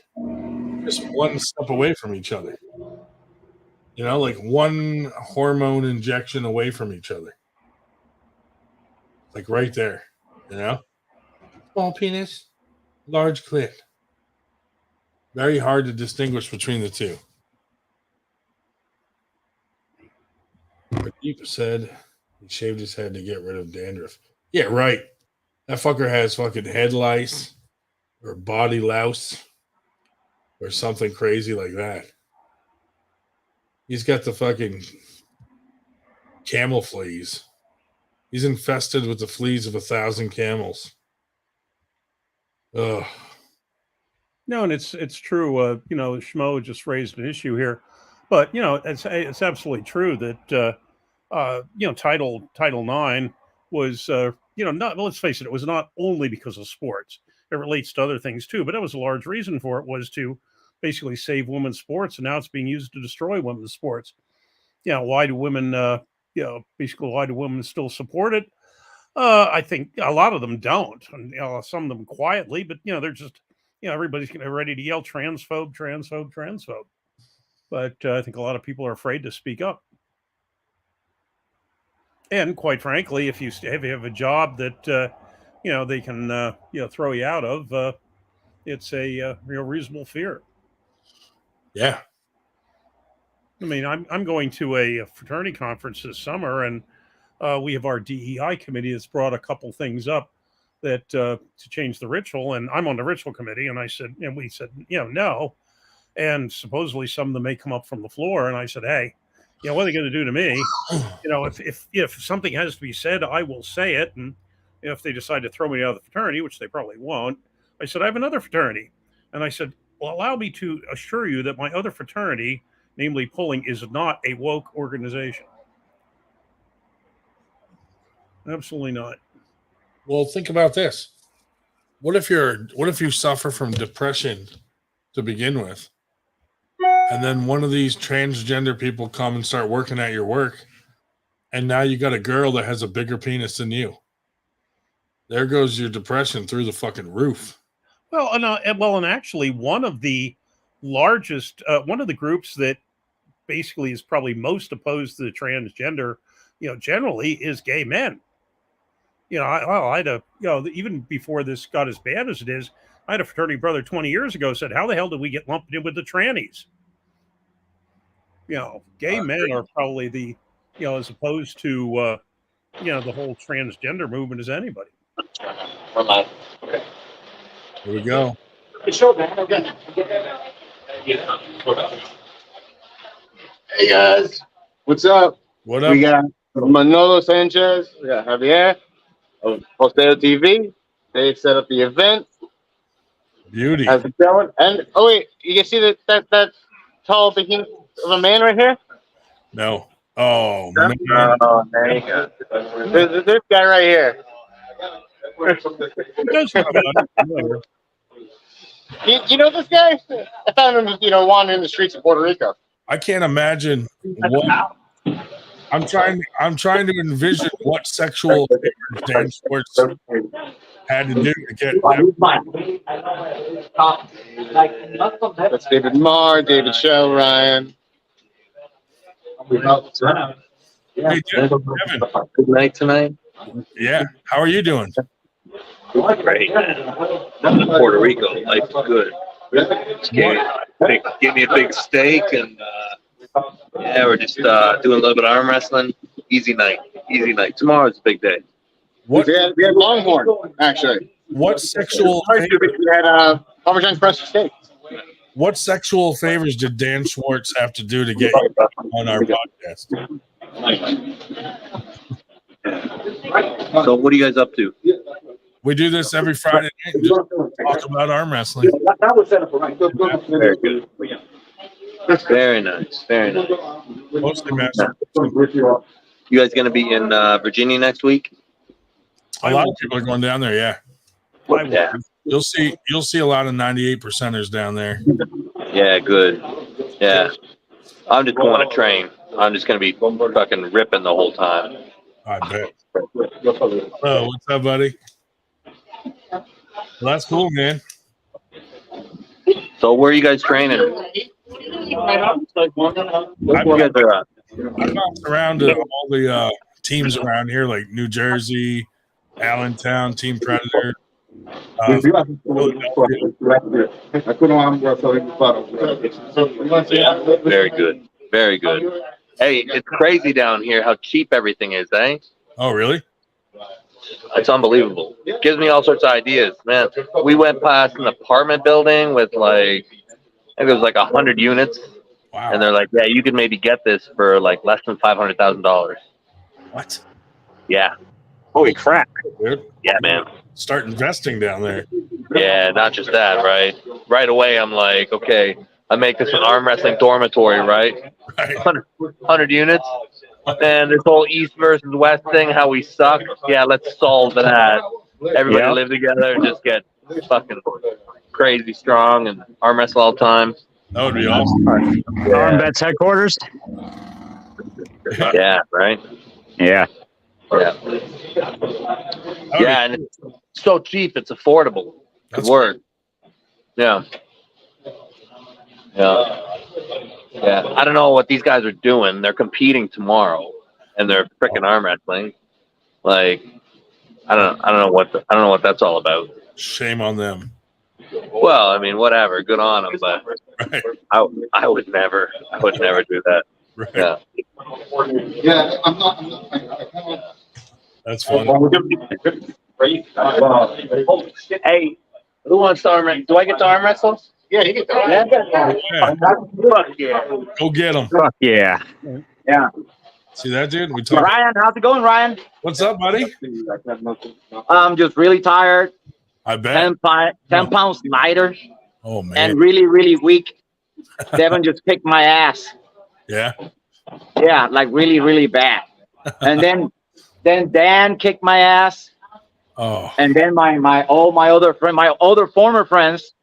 Speaker 1: just one step away from each other. Like one hormone injection away from each other. Like right there. You know, small penis, large clit. Very hard to distinguish between the two. Deep said he shaved his head to get rid of dandruff. Yeah, right. That fucker has fucking head lice or body louse or something crazy like that. He's got the fucking camel fleas. He's infested with the fleas of 1,000 camels. Ugh.
Speaker 2: No, and it's true. You know, Schmo just raised an issue here, but you know, it's absolutely true that you know, Title IX was you know, not, let's face it, it was not only because of sports. It relates to other things too, but that was a large reason for it, was to basically save women's sports, and now it's being used to destroy women's sports. You know, why do women you know, basically why do women still support it? I think a lot of them don't, and you know, some of them quietly, but you know, they're just, you know, everybody's ready to yell transphobe, transphobe, transphobe. But I think a lot of people are afraid to speak up. And quite frankly, if you have a job that you know, they can you know, throw you out of, it's a real reasonable fear.
Speaker 1: Yeah.
Speaker 2: I mean, I'm going to a fraternity conference this summer, and we have our DEI committee that's brought a couple things up that to change the ritual, and I'm on the ritual committee, and we said, you know, no, and supposedly some of them may come up from the floor, and I said, hey, you know, what are they going to do to me? You know, if something has to be said, I will say it, and if they decide to throw me out of the fraternity, which they probably won't, I said, I have another fraternity, and I said, well, allow me to assure you that my other fraternity, namely pulling, is not a woke organization. Absolutely not.
Speaker 1: Well, think about this. What if you suffer from depression to begin with, and then one of these transgender people come and start working at your work, and now you got a girl that has a bigger penis than you? There goes your depression through the fucking roof.
Speaker 2: Well, and actually, one of the largest, one of the groups that basically is probably most opposed to the transgender, you know, generally, is gay men. You know, I had a, you know, even before this got as bad as it is, I had a fraternity brother 20 years ago said, how the hell did we get lumped in with the trannies? You know, gay men are probably the, you know, as opposed to, you know, the whole transgender movement as anybody.
Speaker 1: Here we go.
Speaker 4: Hey guys, what's up?
Speaker 1: What up?
Speaker 4: We got Manolo Sanchez, we got Javier of PulseoTV. They set up the event.
Speaker 1: Beauty.
Speaker 4: How's it going? And oh wait, you can see that tall behemoth of a man right here?
Speaker 1: No. Oh man.
Speaker 4: Oh, there you go. There's this guy right here. You know this guy? I found him, you know, wandering the streets of Puerto Rico.
Speaker 1: I can't imagine what I'm trying to envision what sexual Dan Schwarz had to do to get
Speaker 4: That's David Marr, David Shell, Ryan.
Speaker 1: Hey, Devin.
Speaker 5: Good night tonight.
Speaker 1: Yeah. How are you doing?
Speaker 5: Great. Puerto Rico, life's good. Just gave me a big steak, and yeah, we're just doing a little bit of arm wrestling. Easy night. Tomorrow's a big day.
Speaker 1: What
Speaker 4: We had Longhorn, actually.
Speaker 1: what sexual
Speaker 4: We had Parmesan crusted steak.
Speaker 1: what sexual favors did Dan Schwarz have to do to get you on our podcast?
Speaker 5: So what are you guys up to?
Speaker 1: We do this every Friday night and just talk about arm wrestling.
Speaker 5: Very good. Very nice.
Speaker 1: Mostly master.
Speaker 5: You guys gonna be in Virginia next week?
Speaker 1: A lot of people are going down there, yeah.
Speaker 5: Yeah.
Speaker 1: You'll see a lot of 98%ers down there.
Speaker 5: Yeah, good. Yeah. I'm just going to train. I'm just gonna be fucking ripping the whole time.
Speaker 1: I bet. Oh, what's up, buddy? Well, that's cool, man.
Speaker 5: So where are you guys training?
Speaker 1: I bounce around to all the teams around here, like New Jersey, Allentown, Team Predator.
Speaker 5: Very good. Very good. Hey, it's crazy down here how cheap everything is, eh?
Speaker 1: Oh, really?
Speaker 5: It's unbelievable. It gives me all sorts of ideas, man. We went past an apartment building with like, I think it was like 100 units.
Speaker 1: Wow.
Speaker 5: And they're like, yeah, you could maybe get this for like less than $500,000.
Speaker 1: What?
Speaker 5: Yeah.
Speaker 3: Holy crap.
Speaker 1: Dude,
Speaker 5: Yeah, man.
Speaker 1: start investing down there.
Speaker 5: Yeah, not just that, right? Right away, I'm like, okay, I make this an arm wrestling dormitory, right?
Speaker 1: Right.
Speaker 5: 100 units. And this whole East versus West thing, how we suck. Yeah, let's solve that. Everybody
Speaker 3: Yep.
Speaker 5: live together and just get fucking crazy strong and arm wrestle all the time.
Speaker 1: That would be awesome.
Speaker 3: Arm Vets headquarters?
Speaker 5: Yeah, right?
Speaker 3: Yeah.
Speaker 5: Yeah. Yeah, and it's so cheap, it's affordable. Good
Speaker 1: That's
Speaker 5: word. Yeah. Yeah. Yeah. I don't know what these guys are doing. They're competing tomorrow and they're freaking arm wrestling. Like, I don't know what that's all about.
Speaker 1: Shame on them.
Speaker 5: Well, I mean, whatever. Good on them, but
Speaker 1: Right.
Speaker 5: I would never do that.
Speaker 1: Right.
Speaker 5: Yeah.
Speaker 4: Yeah, I'm not.
Speaker 1: That's fun.
Speaker 5: Hey, who wants to arm wrestle? Do I get to arm wrestle?
Speaker 4: Yeah, you get that.
Speaker 1: Yeah.
Speaker 5: Fuck yeah.
Speaker 1: Go get them.
Speaker 3: Fuck yeah.
Speaker 1: See that, dude? We talked.
Speaker 6: Ryan, how's it going, Ryan?
Speaker 1: What's up, buddy?
Speaker 6: I'm just really tired,
Speaker 1: I bet.
Speaker 6: 10 pounds lighter,
Speaker 1: Oh, man.
Speaker 6: and really, really weak. Devon just kicked my ass.
Speaker 1: Yeah.
Speaker 6: Yeah, like really, really bad. And then Dan kicked my ass,
Speaker 1: Oh,
Speaker 6: and then my other former friends,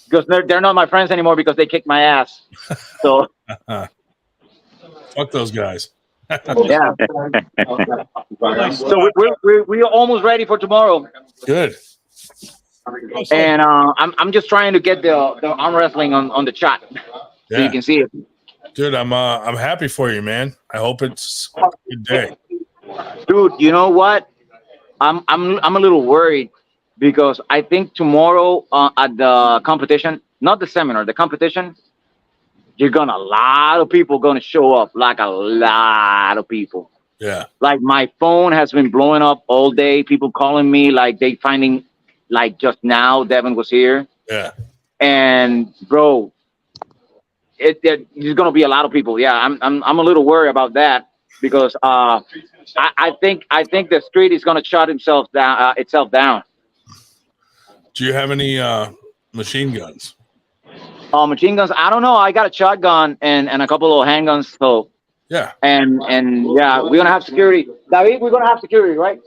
Speaker 6: because they're not my friends anymore because they kicked my ass. So
Speaker 1: fuck those guys.
Speaker 6: yeah. So we're almost ready for tomorrow.
Speaker 1: Good.
Speaker 6: And I'm just trying to get the arm wrestling on the chat so
Speaker 1: Yeah.
Speaker 6: you can see it.
Speaker 1: Dude, I'm happy for you, man. I hope it's a good day.
Speaker 6: Dude, you know what? I'm a little worried because I think tomorrow at the competition, not the seminar, the competition, a lot of people gonna show up, like a lot of people.
Speaker 1: Yeah.
Speaker 6: Like my phone has been blowing up all day. People calling me like they finding like just now Devon was here.
Speaker 1: Yeah.
Speaker 6: And bro, there's gonna be a lot of people. Yeah, I'm a little worried about that because I think the street is gonna shut itself down.
Speaker 1: Do you have any machine guns?
Speaker 6: Machine guns, I don't know. I got a shotgun and a couple of handguns. So
Speaker 1: Yeah.
Speaker 6: and yeah, we're gonna have security. David, we're gonna have security, right?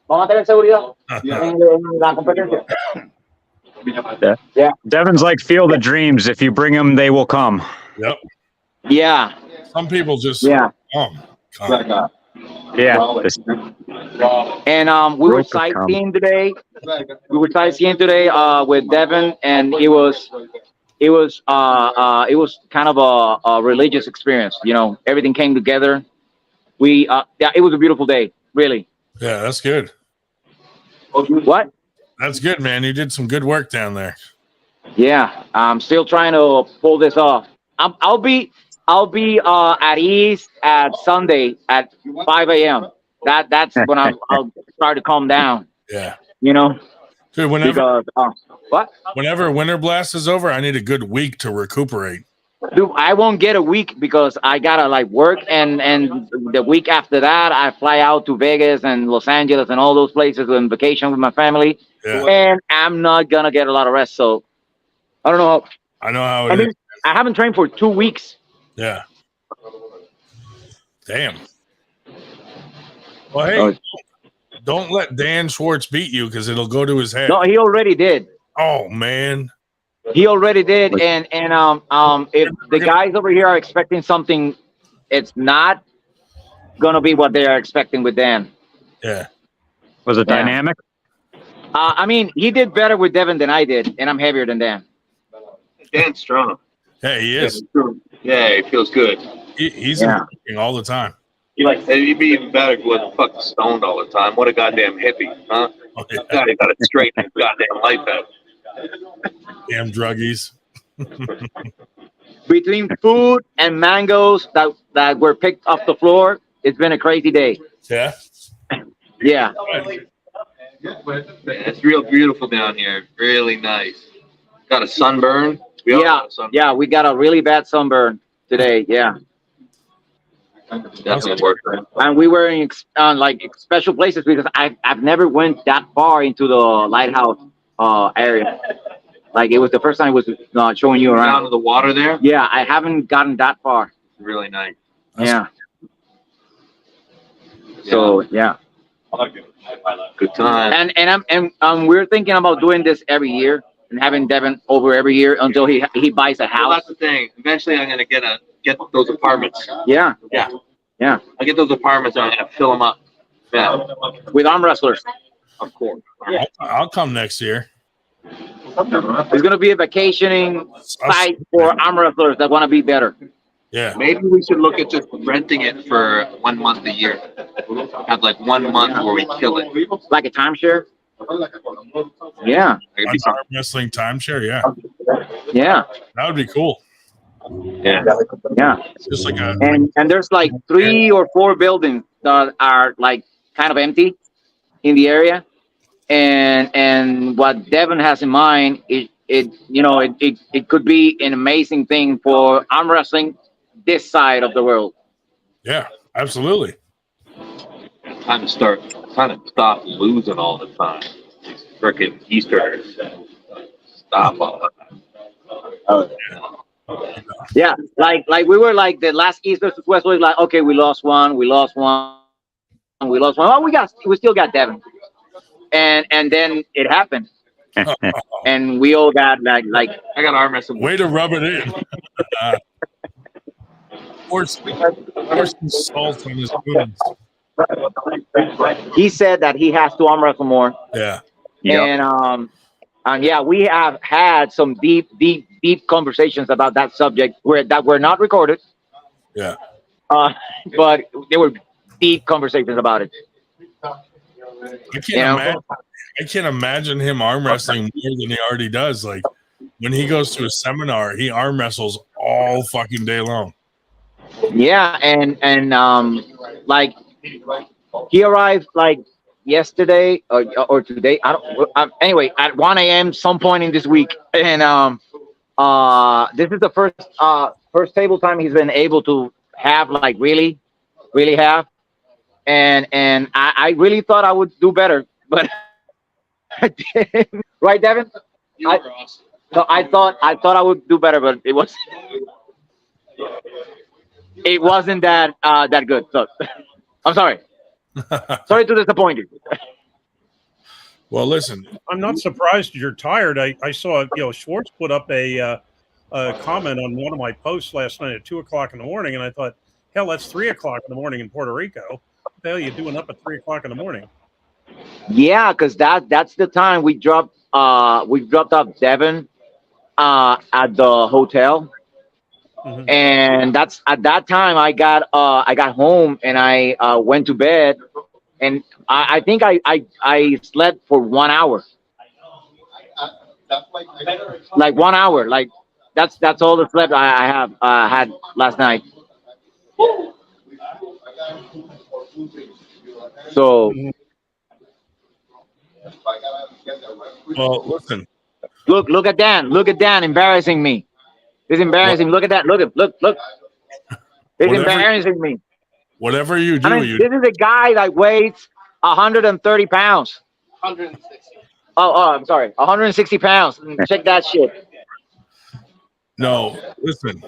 Speaker 6: Vamos a tener seguridad en la competencia. Yeah.
Speaker 3: Devon's like Field of Dreams. If you bring them, they will come.
Speaker 1: Yep.
Speaker 6: Yeah.
Speaker 1: Some people just
Speaker 6: Yeah.
Speaker 1: come.
Speaker 3: Yeah.
Speaker 6: And we were sightseeing today. With Devon, and it was kind of a religious experience. You know, everything came together. It was a beautiful day, really.
Speaker 1: Yeah, that's good.
Speaker 6: What?
Speaker 1: That's good, man. You did some good work down there.
Speaker 6: Yeah, I'm still trying to pull this off. I'll be at ease at Sunday at 5 a.m. That's when I'll start to calm down.
Speaker 1: Yeah.
Speaker 6: You know.
Speaker 1: Dude, whenever
Speaker 6: what?
Speaker 1: Whenever Winter Blast is over, I need a good week to recuperate.
Speaker 6: Dude, I won't get a week because I gotta like work, and the week after that I fly out to Vegas and Los Angeles and all those places on vacation with my family, and I'm not gonna get a lot of rest. So I don't know.
Speaker 1: I know how it is.
Speaker 6: I haven't trained for 2 weeks.
Speaker 1: Yeah. Damn. Well, hey, don't let Dan Schwarz beat you because it'll go to his head.
Speaker 6: No, he already did.
Speaker 1: Oh man.
Speaker 6: He already did, and if the guys over here are expecting something, it's not gonna be what they are expecting with Dan.
Speaker 1: Yeah.
Speaker 3: Was it dynamic?
Speaker 6: I mean, he did better with Devon than I did, and I'm heavier than Dan.
Speaker 5: Dan's strong.
Speaker 1: Hey, he is.
Speaker 5: Yeah, it feels good.
Speaker 1: He's working all the time.
Speaker 5: You'd be even better if you wasn't fucking stoned all the time. What a goddamn hippie, huh?
Speaker 1: Oh, yeah.
Speaker 5: God, he got to straighten his goddamn life out.
Speaker 1: Damn druggies.
Speaker 6: Between food and mangoes that were picked off the floor, it's been a crazy day.
Speaker 1: Yeah.
Speaker 6: Yeah.
Speaker 5: It's real beautiful down here. Really nice. Got a sunburn. We all got a sunburn.
Speaker 6: Yeah, we got a really bad sunburn today. Yeah.
Speaker 5: Definitely worth it.
Speaker 6: And we were in like special places because I've never went that far into the lighthouse area. Like it was the first time I was showing you around.
Speaker 5: Down to the water there?
Speaker 6: Yeah, I haven't gotten that far.
Speaker 5: Really nice.
Speaker 6: Yeah. So yeah.
Speaker 5: Good time.
Speaker 6: And we're thinking about doing this every year and having Devon over every year until he buys a
Speaker 5: Well,
Speaker 6: house.
Speaker 5: that's the thing. Eventually, I'm gonna get those apartments.
Speaker 6: Yeah.
Speaker 5: Yeah.
Speaker 6: Yeah.
Speaker 5: I get those apartments. I'm gonna fill them up. Yeah.
Speaker 6: With arm wrestlers.
Speaker 5: Of course.
Speaker 1: I'll come next year.
Speaker 6: There's gonna be a vacationing site for arm wrestlers that want to be better.
Speaker 1: Yeah.
Speaker 5: Maybe we should look at just renting it for 1 month a year. Have like 1 month where we kill it.
Speaker 6: Like a timeshare. Yeah.
Speaker 1: Arm wrestling timeshare. Yeah.
Speaker 6: Yeah.
Speaker 1: That would be cool.
Speaker 5: Yeah.
Speaker 6: Yeah.
Speaker 1: Just like a.
Speaker 6: And there's like 3 or 4 buildings that are like kind of empty in the area. And what Devon has in mind, it could be an amazing thing for arm wrestling this side of the world.
Speaker 1: Yeah, absolutely.
Speaker 5: Time to stop losing all the time. These frickin' Easterners. Stop all that.
Speaker 6: Yeah, like we were like the last East versus West was like, okay, we lost one. Oh, we still got Devon. And then it happened. And we all got like
Speaker 5: I got arm wrestling.
Speaker 1: Way to rub it in. Pour some salt on his wounds.
Speaker 6: he said that he has to arm wrestle more.
Speaker 1: Yeah.
Speaker 6: And yeah, we have had some deep conversations about that subject that were not recorded.
Speaker 1: Yeah.
Speaker 6: But there were deep conversations about it.
Speaker 1: I can't imagine him arm wrestling more than he already does. Like when he goes to a seminar, he arm wrestles all fucking day long.
Speaker 6: Yeah, and like he arrived like yesterday or today. Anyway, at 1 a.m. some point in this week, and this is the first table time he's been able to have, like really have. And I really thought I would do better, but I didn't. Right, Devon?
Speaker 5: You were awesome.
Speaker 6: No, I thought I would do better, but it wasn't that good. So I'm sorry. Sorry to disappoint you.
Speaker 1: Well, listen.
Speaker 2: I'm not surprised you're tired. I saw Schwarz put up a comment on one of my posts last night at 2:00 in the morning, and I thought, hell, that's 3:00 in the morning in Puerto Rico. What the hell are you doing up at 3:00 in the morning?
Speaker 6: Yeah, because that's the time we dropped off Devon at the hotel. Mm-hmm. And that's at that time I got home and I went to bed, and I think I slept for 1 hour. Like 1 hour. Like that's all the sleep I have had last night. So
Speaker 1: Well, listen.
Speaker 6: Look at Dan. Look at Dan embarrassing me. It's embarrassing. Look at that. Look. It's embarrassing me.
Speaker 1: Whatever you do,
Speaker 6: this is a guy that weighs 130 pounds. 160. Oh, I'm sorry. 160 pounds. Check that shit.
Speaker 1: No, listen.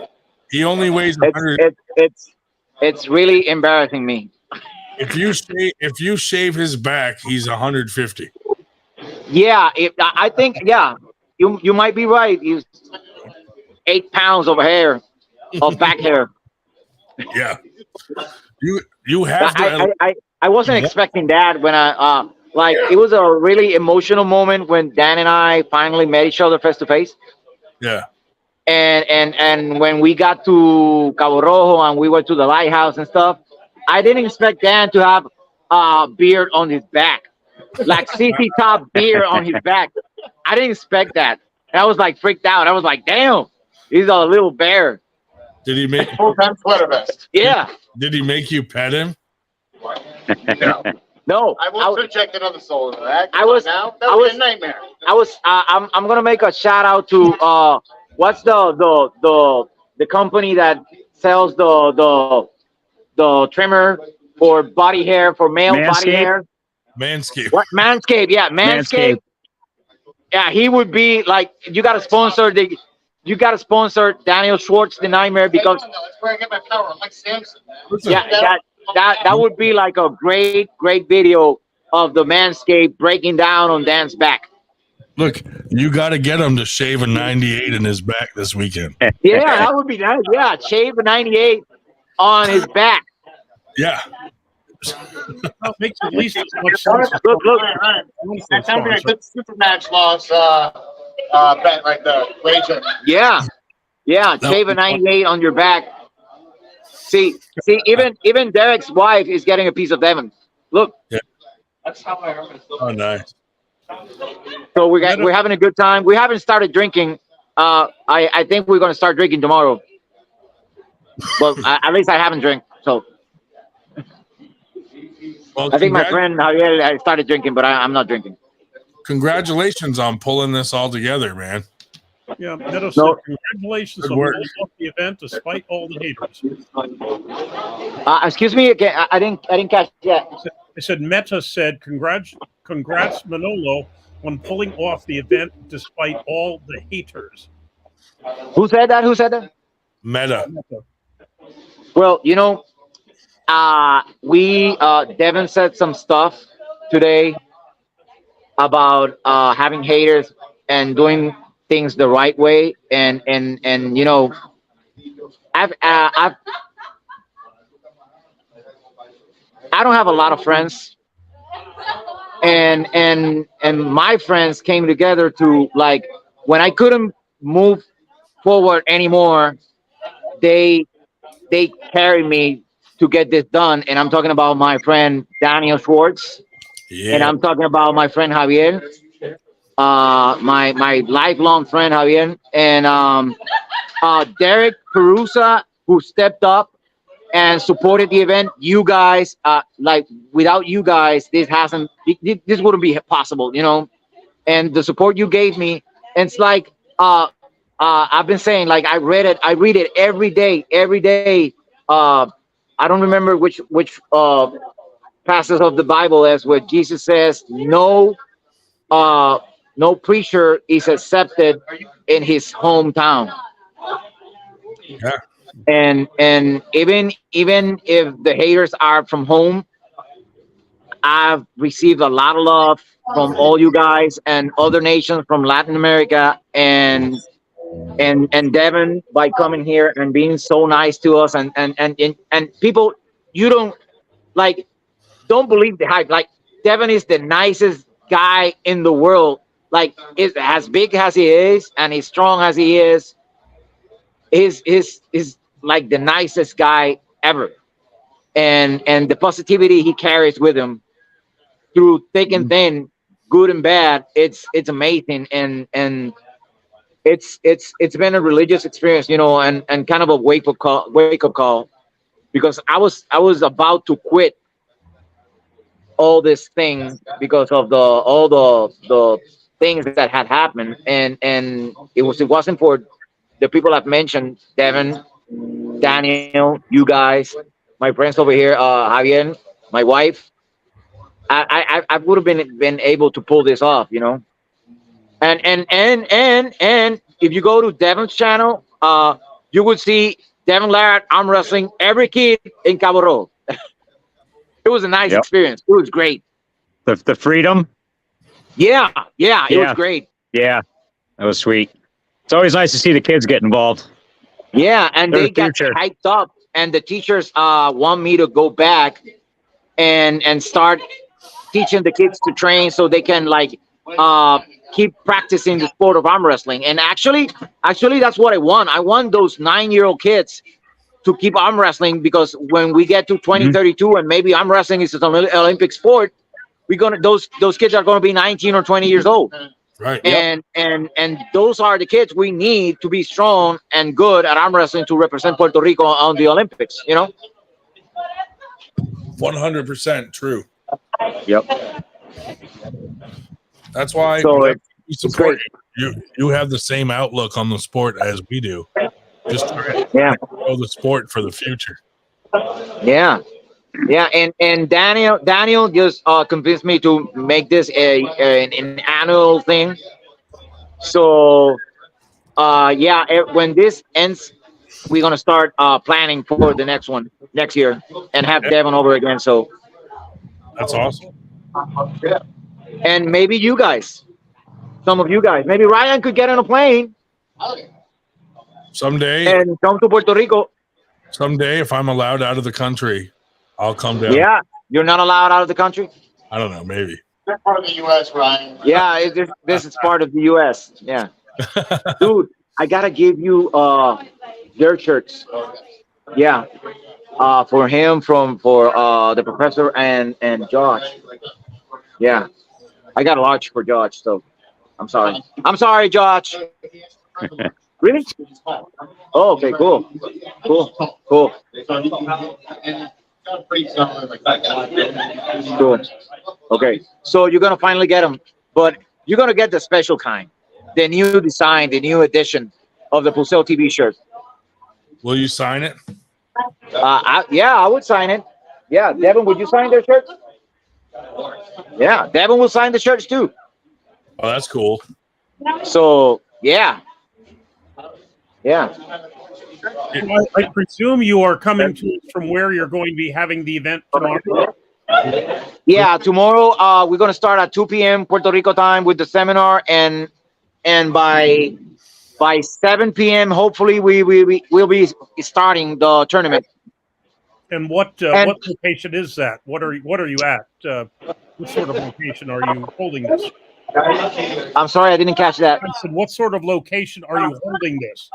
Speaker 1: He only weighs 100.
Speaker 6: It's really embarrassing me.
Speaker 1: If you shave his back, he's 150.
Speaker 6: Yeah, I think you might be right. He's 8 pounds of hair, of back hair.
Speaker 1: Yeah, you have to.
Speaker 6: I wasn't expecting that when it was a really emotional moment when Dan and I finally met each other face to face.
Speaker 1: Yeah.
Speaker 6: And when we got to Cabo Rojo and we went to the lighthouse and stuff, I didn't expect Dan to have a beard on his back, like CC Top beard on his back. I didn't expect that. And I was like freaked out. I was like, damn, he's a little bear.
Speaker 1: Did he make
Speaker 4: Full-time sweater vest.
Speaker 6: Yeah.
Speaker 1: Did he make you pet him?
Speaker 6: No.
Speaker 4: I will project another soul into that.
Speaker 6: I was
Speaker 4: now. That
Speaker 6: I
Speaker 4: was
Speaker 6: was
Speaker 4: a nightmare.
Speaker 6: I'm gonna make a shout out to what's the company that sells the trimmer for body hair, for male body
Speaker 3: Manscaped?
Speaker 6: hair.
Speaker 1: Manscaped.
Speaker 6: What? Manscaped, yeah, Manscaped. Yeah, he would be like, you gotta sponsor Daniel Schwarz, the Nightmare, because
Speaker 4: That's where I get my power. I'm like Samson.
Speaker 6: yeah, that would be like a great video of the Manscaped breaking down on Dan's back.
Speaker 1: Look, you got to get him to shave a 98 in his back this weekend.
Speaker 6: Yeah, that would be nice. Yeah, shave a 98 on his back.
Speaker 1: Yeah.
Speaker 2: Well, it makes at least as much sense.
Speaker 6: Look.
Speaker 4: That sounds like a good super match loss bet, like the wager.
Speaker 6: Yeah, shave a 98 on your back. See, even Derek's wife is getting a piece of Devon. Look.
Speaker 1: Yeah.
Speaker 5: That's how I heard it.
Speaker 1: Oh, nice.
Speaker 6: So we're having a good time. We haven't started drinking. I think we're gonna start drinking tomorrow. But at least I haven't drank. So
Speaker 1: Well,
Speaker 6: I think my friend Javier I started drinking, but I'm not drinking.
Speaker 1: Congratulations on pulling this all together, man.
Speaker 2: Yeah, Meadow said,
Speaker 6: No.
Speaker 2: congratulations
Speaker 1: Good
Speaker 2: on
Speaker 1: work.
Speaker 2: pulling off the event despite all the haters.
Speaker 6: Excuse me again. I didn't catch that.
Speaker 2: I said, Meta said, congrats Manolo on pulling off the event despite all the haters.
Speaker 6: Who said that?
Speaker 1: Meta.
Speaker 6: Well, Devon said some stuff today about having haters and doing things the right way, and I don't have a lot of friends, and my friends came together to, like, when I couldn't move forward anymore, they carried me to get this done. And I'm talking about my friend Daniel Schwarz, and I'm talking about my friend Javier, my lifelong friend Javier, and Derek Perusa, who stepped up and supported the event. You guys, like, without you guys, this wouldn't be possible, and the support you gave me. And it's like, I've been saying, like, I read it every day. I don't remember which passage of the Bible is where Jesus says, no preacher is accepted in his hometown.
Speaker 1: Yeah.
Speaker 6: And even if the haters are from home, I've received a lot of love from all you guys and other nations from Latin America, and Devon, by coming here and being so nice to us, and people, you don't believe the hype. Like, Devon is the nicest guy in the world. Like, as big as he is and as strong as he is like the nicest guy ever, and the positivity he carries with him through thick and thin, good and bad, it's amazing. And it's been a religious experience, and kind of a wake up call, because I was about to quit all this thing because of all the things that had happened, and it wasn't for the people I've mentioned, Devon, Daniel, you guys, my friends over here, Javier, my wife. I would have been able to pull this off, And if you go to Devon's channel, you would see Devon Larratt Armwrestling every kid in Cabo Rojo. It was a nice experience. It was great.
Speaker 3: The freedom.
Speaker 6: Yeah, it was great.
Speaker 3: Yeah, that was sweet. It's always nice to see the kids get involved.
Speaker 6: Yeah, and they got hyped up, and the teachers want me to go back and start teaching the kids to train so they can, like, keep practicing the sport of arm wrestling. And actually that's what I want. I want those 9-year-old kids to keep arm wrestling, because when we get to 2032 and maybe arm wrestling is an Olympic sport, those kids are gonna be 19 or 20 years old.
Speaker 1: Right.
Speaker 6: And those are the kids we need to be strong and good at arm wrestling to represent Puerto Rico on the Olympics.
Speaker 1: 100% true.
Speaker 6: Yep.
Speaker 1: That's why
Speaker 6: So
Speaker 1: we support you. You have the same outlook on the sport as we do. Just trying to grow the sport for the future.
Speaker 6: Yeah. And Daniel just convinced me to make this an annual thing. So when this ends, we're gonna start planning for the next one next year and have Devon over again. So
Speaker 1: that's awesome.
Speaker 6: And maybe you guys, some of you guys, maybe Ryan could get on a plane
Speaker 1: someday
Speaker 6: and come to Puerto Rico.
Speaker 1: Someday, if I'm allowed out of the country, I'll come down.
Speaker 6: Yeah, you're not allowed out of the country?
Speaker 1: I don't know, maybe.
Speaker 4: They're part of the U.S., Ryan.
Speaker 6: Yeah, this is part of the U.S. Yeah. Dude, I got to give you their shirts. Yeah. For him, for the professor and Josh. Yeah. I got a large for Josh, so I'm sorry. I'm sorry, Josh. Really? Oh, okay, cool. Cool. Okay, so you're gonna finally get them, but you're gonna get the special kind, the new design, the new edition of the PulseoTv shirt.
Speaker 1: Will you sign it?
Speaker 6: I would sign it. Yeah, Devon, would you sign their shirts? Yeah, Devon will sign the shirts too.
Speaker 1: Oh, that's cool.
Speaker 6: So yeah.
Speaker 2: I presume you are coming to us from where you're going to be having the event tomorrow.
Speaker 6: Yeah, tomorrow we're gonna start at 2 p.m. Puerto Rico time with the seminar, and by 7 p.m. hopefully we will be starting the tournament.
Speaker 2: And what location is that? What are you at? What sort of location are you holding this?
Speaker 6: I'm sorry, I didn't catch that.
Speaker 2: I said, what sort of location are you holding this?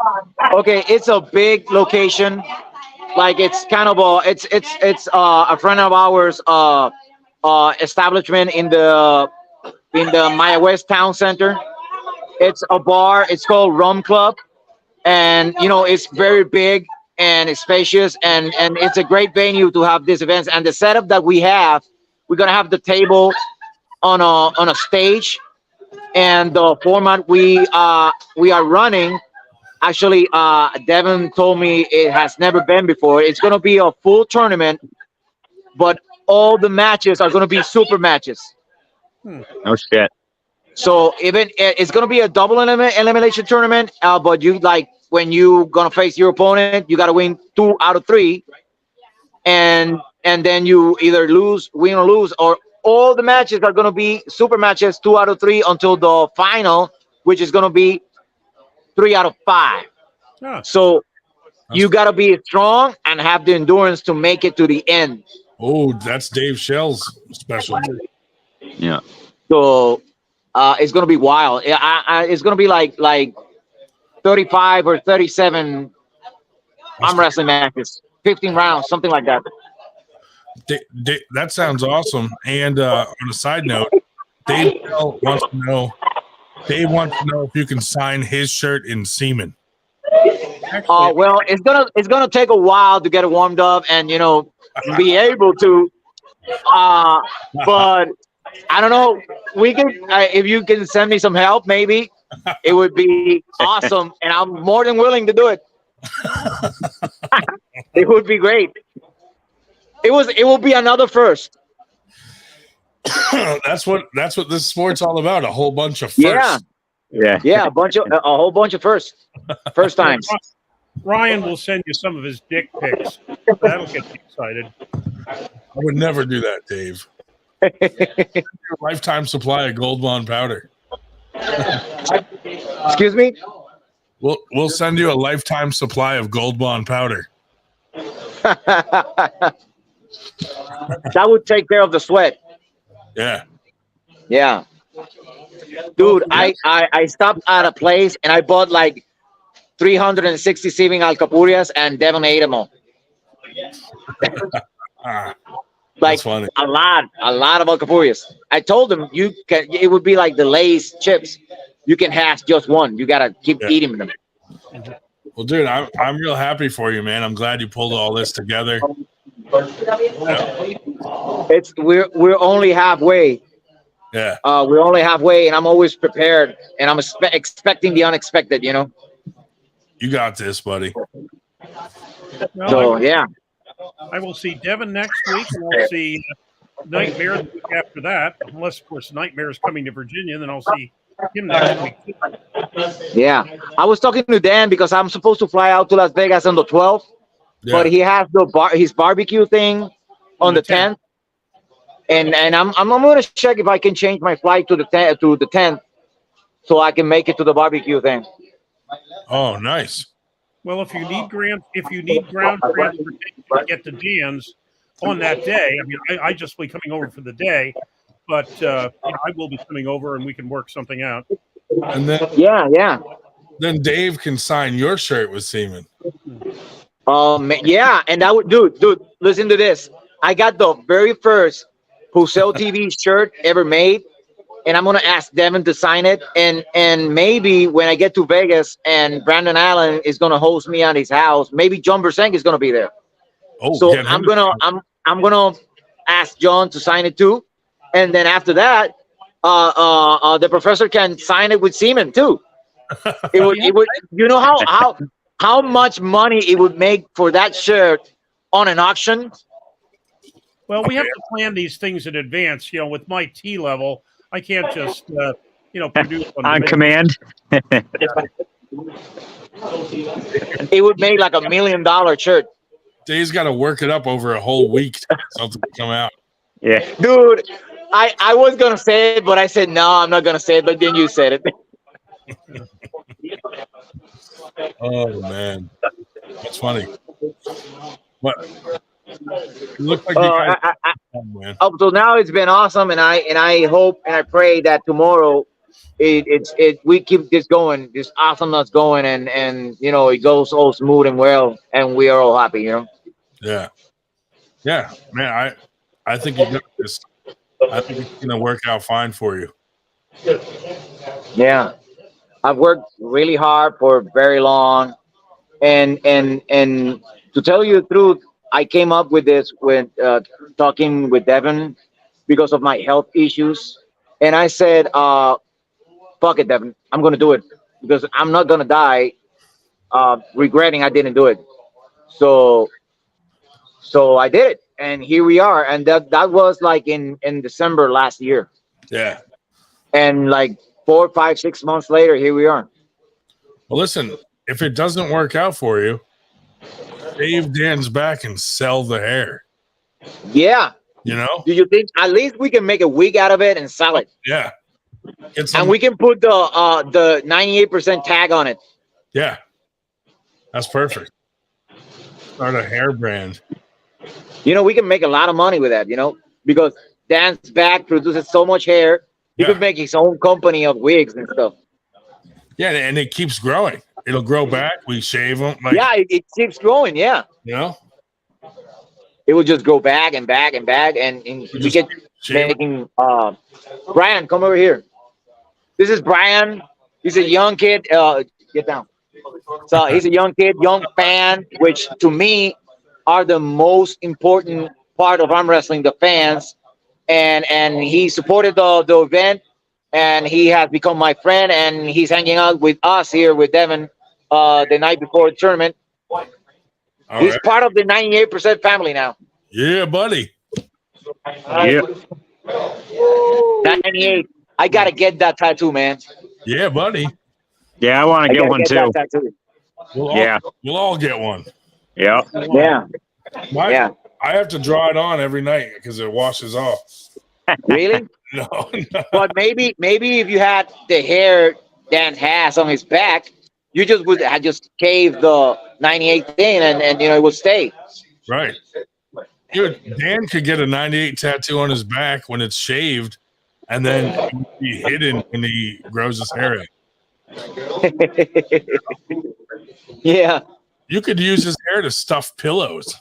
Speaker 6: Okay, it's a big location. Like it's kind of it's a friend of ours establishment in the Maya West Town Center. It's a bar. It's called Rum Club, and it's very big and it's spacious, and it's a great venue to have these events. And the setup that we have, we're gonna have the table on a stage, and the format we are running. Actually, Devon told me it has never been before. It's going to be a full tournament, but all the matches are going to be super matches.
Speaker 3: No shit.
Speaker 6: So it's going to be a double elimination tournament, but when you going to face your opponent, you got to win 2 out of 3, and then you either win or lose, or all the matches are going to be super matches, 2 out of 3 until the final, which is going to be 3 out of 5. So you got to be strong and have the endurance to make it to the end.
Speaker 1: Oh, that's Dave Shell's specialty.
Speaker 3: Yeah.
Speaker 6: So it's going to be wild. It's going to be like 35 or 37 arm wrestling matches, 15 rounds, something like that.
Speaker 1: That sounds awesome. And on a side note, Dave Shell wants to know if you can sign his shirt in semen.
Speaker 6: Well, it's gonna take a while to get it warmed up and be able to. But I don't know. We can if you can send me some help, maybe it would be awesome, and I'm more than willing to do it. It would be great. It will be another first.
Speaker 1: That's what this sport's all about. A whole bunch of firsts.
Speaker 6: Yeah. A whole bunch of first times.
Speaker 2: Ryan will send you some of his dick pics. That'll get you excited.
Speaker 1: I would never do that, Dave. A lifetime supply of Gold Bond powder.
Speaker 6: Excuse me?
Speaker 1: We'll send you a lifetime supply of Gold Bond powder.
Speaker 6: That would take care of the sweat. Yeah. Dude, I stopped at a place and I bought like 367 alcapurrias, and Devon ate them all.
Speaker 1: Ah,
Speaker 6: Like
Speaker 1: that's funny.
Speaker 6: a lot of alcapurrias. I told him it would be like the Lay's chips. You can have just one. You gotta keep eating them.
Speaker 1: Well, dude, I'm real happy for you, man. I'm glad you pulled all this together.
Speaker 6: We're only halfway.
Speaker 1: Yeah.
Speaker 6: We're only halfway, and I'm always prepared, and I'm expecting the unexpected. You know.
Speaker 1: You got this, buddy.
Speaker 2: Well,
Speaker 6: So yeah.
Speaker 2: I will see Devon next week, and I'll see Nightmare the week after that. Unless, of course, Nightmare is coming to Virginia, then I'll see him next week.
Speaker 6: Yeah, I was talking to Dan because I'm supposed to fly out to Las Vegas on the 12th, but he has his barbecue thing on the 10th, and I'm gonna check if I can change my flight to the 10th, so I can make it to the barbecue thing.
Speaker 1: Oh, nice.
Speaker 2: Well, if you need ground transportation to get to Dan's on that day, I mean, I just will be coming over for the day, but I will be coming over and we can work something out.
Speaker 1: And then then Dave can sign your shirt with Seaman.
Speaker 6: Yeah, and that would, dude, listen to this. I got the very first PulseoTv shirt ever made, and I'm gonna ask Devon to sign it, and maybe when I get to Vegas and Brandon Allen is gonna host me at his house, maybe John Bursank is gonna be there.
Speaker 1: Oh,
Speaker 6: so I'm gonna ask John to sign it too, and then after that, the professor can sign it with Seaman too. It would, you know how much money it would make for that shirt on an auction.
Speaker 2: Well, we have to plan these things in advance. You know, with my T level, I can't just produce
Speaker 3: on command.
Speaker 6: It would make like $1 million shirt.
Speaker 1: Dave's got to work it up over a whole week to something to come out.
Speaker 3: Yeah,
Speaker 6: dude, I was gonna say it, but I said no, I'm not gonna say it. But then you said it.
Speaker 1: Oh man, that's funny. What? It looks like you guys.
Speaker 6: Up till now, it's been awesome, and I hope and I pray that tomorrow, we keep this going, this awesomeness going, and it goes all smooth and well, and we are all happy,
Speaker 1: Yeah, man. I think you got this. I think it's gonna work out fine for you.
Speaker 6: Yeah, I've worked really hard for very long, and to tell you the truth, I came up with this when talking with Devon because of my health issues, and I said, "Fuck it, Devon, I'm gonna do it because I'm not gonna die regretting I didn't do it." So I did it, and here we are, and that was like in December last year.
Speaker 1: Yeah.
Speaker 6: And like 4, 5, 6 months later, here we are.
Speaker 1: Well, listen, if it doesn't work out for you, shave Dan's back and sell the hair.
Speaker 6: Yeah.
Speaker 1: You know?
Speaker 6: Do you think at least we can make a wig out of it and sell it?
Speaker 1: Yeah.
Speaker 6: And we can put the 98% tag on it.
Speaker 1: Yeah. That's perfect. Start a hair brand.
Speaker 6: We can make a lot of money with that, because Dan's back produces so much hair. He could make his own company of wigs and stuff.
Speaker 1: Yeah, and it keeps growing. It'll grow back. We shave them.
Speaker 6: It keeps growing. Yeah. It will just grow back and back and back, and we get making. Brian, come over here. This is Brian. He's a young kid. Get down. So he's a young kid, young fan, which to me are the most important part of arm wrestling, the fans. And he supported the event, and he has become my friend, and he's hanging out with us here with Devon the night before the tournament. He's part of the 98% family now.
Speaker 1: Yeah, buddy.
Speaker 3: Yeah.
Speaker 6: 98. I gotta get that tattoo, man.
Speaker 1: Yeah, buddy.
Speaker 3: Yeah, I want to get one too.
Speaker 1: We'll all get one.
Speaker 3: Yeah.
Speaker 6: Yeah.
Speaker 1: I have to draw it on every night because it washes off.
Speaker 6: Really?
Speaker 1: No.
Speaker 6: But maybe if you had the hair Dan has on his back, you just would have just caved the 98 thing, and it would stay.
Speaker 1: Right. Dude, Dan could get a 98 tattoo on his back when it's shaved, and then it would be hidden when he grows his hair in.
Speaker 6: Yeah.
Speaker 1: You could use his hair to stuff pillows.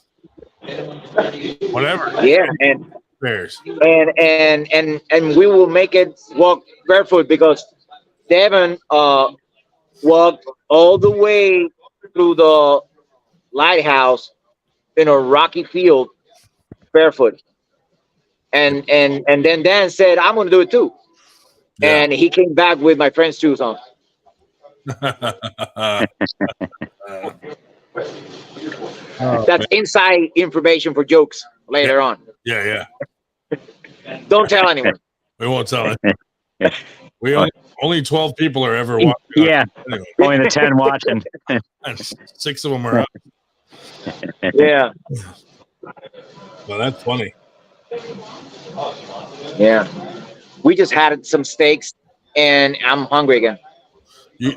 Speaker 1: Whatever.
Speaker 6: Yeah, and
Speaker 1: Bears.
Speaker 6: and we will make it walk barefoot because Devon walked all the way through the lighthouse in a rocky field barefoot. And then Dan said, I'm gonna do it too.
Speaker 1: Yeah.
Speaker 6: And he came back with my friend's shoes on. That's inside information for jokes later on.
Speaker 1: Yeah.
Speaker 6: Don't tell anyone.
Speaker 1: We won't tell it. We only 12 people are ever watching.
Speaker 3: Yeah,
Speaker 1: Anyway,
Speaker 3: only the 10 watching.
Speaker 1: and 6 of them are up.
Speaker 6: Yeah.
Speaker 1: Well, that's funny.
Speaker 6: Yeah. We just had some steaks and I'm hungry again.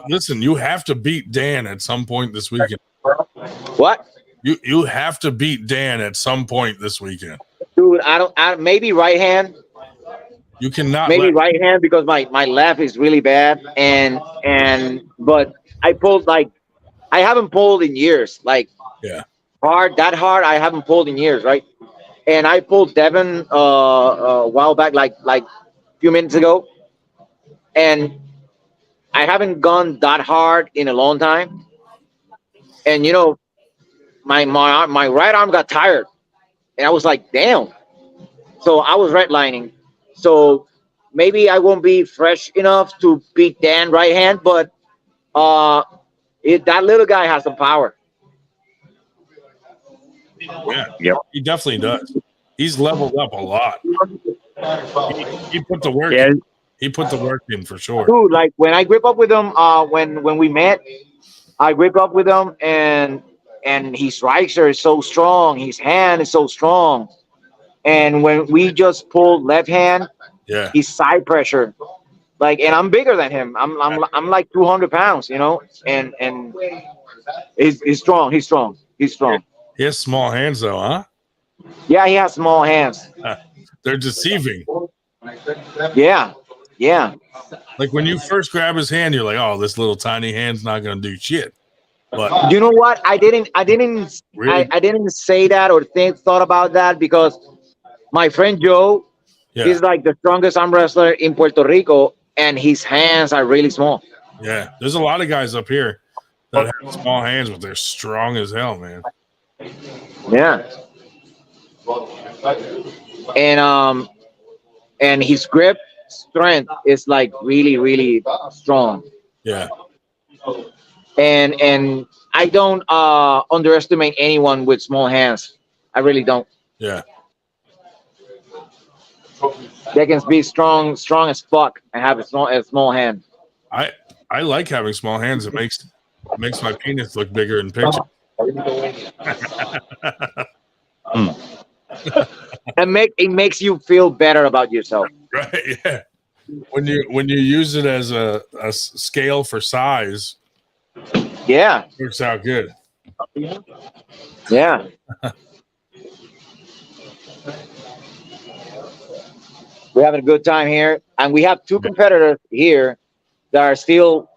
Speaker 1: Listen, you have to beat Dan at some point this weekend.
Speaker 6: What?
Speaker 1: You have to beat Dan at some point this weekend.
Speaker 6: Dude, maybe right hand.
Speaker 1: You cannot
Speaker 6: Maybe right hand because my left is really bad but I pulled I haven't pulled in years. Hard I haven't pulled in years, right? And I pulled Devon a while back, like a few minutes ago. And I haven't gone that hard in a long time. And you know, my right arm got tired. And I was like, damn. So I was redlining. So maybe I won't be fresh enough to beat Dan right hand, but that little guy has some power.
Speaker 1: Yeah,
Speaker 3: Yep.
Speaker 1: He definitely does. He's leveled up a lot. He put the work.
Speaker 3: Yeah.
Speaker 1: He put the work in for sure.
Speaker 6: Dude, like when I grip up with him, when we met, I grip up with him and his strikes are so strong. His hand is so strong. And when we just pulled left hand,
Speaker 1: Yeah,
Speaker 6: his side pressure, and I'm bigger than him. I'm like 200 pounds, you know, and he's strong. He's strong.
Speaker 1: he has small hands though, huh?
Speaker 6: Yeah, he has small hands.
Speaker 1: They're deceiving.
Speaker 6: Yeah.
Speaker 1: Like when you first grab his hand, you're like, "Oh, this little tiny hand's not gonna do shit." But
Speaker 6: You know what? I didn't
Speaker 1: Really?
Speaker 6: I didn't say that or thought about that because my friend Joe,
Speaker 1: yeah,
Speaker 6: he's like the strongest arm wrestler in Puerto Rico, and his hands are really small.
Speaker 1: yeah. There's a lot of guys up here that have small hands, but they're strong as hell, man.
Speaker 6: Yeah. And his grip strength is like really, really strong.
Speaker 1: Yeah,
Speaker 6: And I don't underestimate anyone with small hands. I really don't.
Speaker 1: yeah.
Speaker 6: They can be strong as fuck and have a small hand.
Speaker 1: I like having small hands. It makes my penis look bigger in pictures.
Speaker 6: And it makes you feel better about yourself.
Speaker 1: Right? Yeah. When you use it as a scale for size,
Speaker 6: Yeah.
Speaker 1: it works out good.
Speaker 6: Yeah. We're having a good time here, and we have 2 competitors here that are still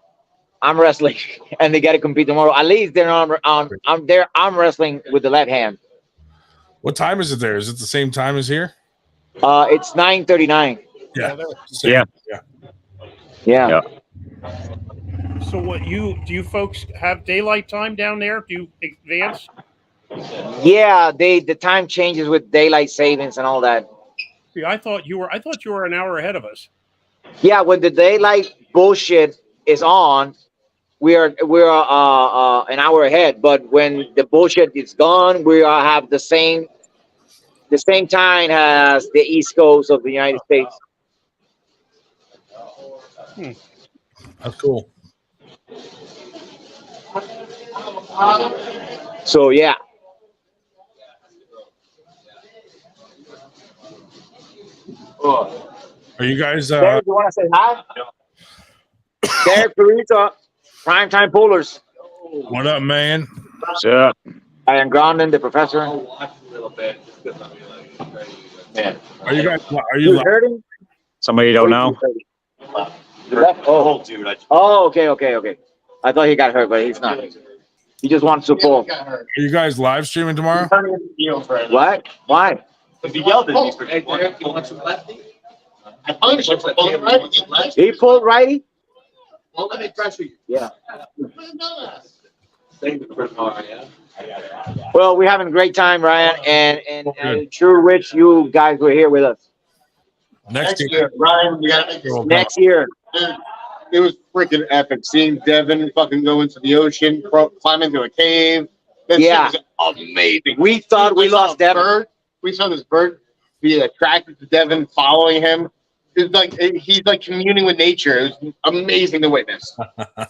Speaker 6: arm wrestling, and they got to compete tomorrow. At least they're they're arm wrestling with the left hand.
Speaker 1: What time is it there? Is it the same time as here?
Speaker 6: It's 9:39.
Speaker 1: Yeah.
Speaker 3: Yeah.
Speaker 6: Yeah.
Speaker 2: So do you folks have daylight time down there? Do you advance?
Speaker 6: Yeah. The time changes with daylight savings and all that.
Speaker 2: See, I thought you were an hour ahead of us.
Speaker 6: Yeah. When the daylight bullshit is on, we're an hour ahead. But when the bullshit is gone, we have the same time as the East Coast of the United States.
Speaker 1: That's cool.
Speaker 6: So yeah.
Speaker 1: Are you guys?
Speaker 6: Derek, you want to say hi? Derek Purita, Primetime Pullers.
Speaker 1: What up, man?
Speaker 3: So,
Speaker 6: I am Grondin, the professor.
Speaker 1: Are you guys? Are
Speaker 6: You
Speaker 1: you?
Speaker 6: heard him?
Speaker 3: somebody you don't know.
Speaker 6: Oh, okay. I thought he got hurt, but he's not. He just wants support.
Speaker 1: Are you guys live streaming tomorrow?
Speaker 6: What? Why?
Speaker 5: He yelled at me for you want some lefty?
Speaker 6: He pulled righty?
Speaker 5: Well, let me pressure you.
Speaker 6: Yeah.
Speaker 5: Save it for tomorrow, yeah?
Speaker 6: Well, we're having a great time, Ryan, and sure wish you guys were here with us.
Speaker 1: Next year.
Speaker 4: year, Ryan, you gotta make this
Speaker 6: Next year.
Speaker 4: Dude, it was freaking epic seeing Devon fucking go into the ocean, climb into a cave. That
Speaker 6: Yeah.
Speaker 4: shit was amazing.
Speaker 6: We thought we lost Devon.
Speaker 4: Bird. We saw this bird be attracted to Devon, following him. It's like he's like communing with nature. It was amazing to witness.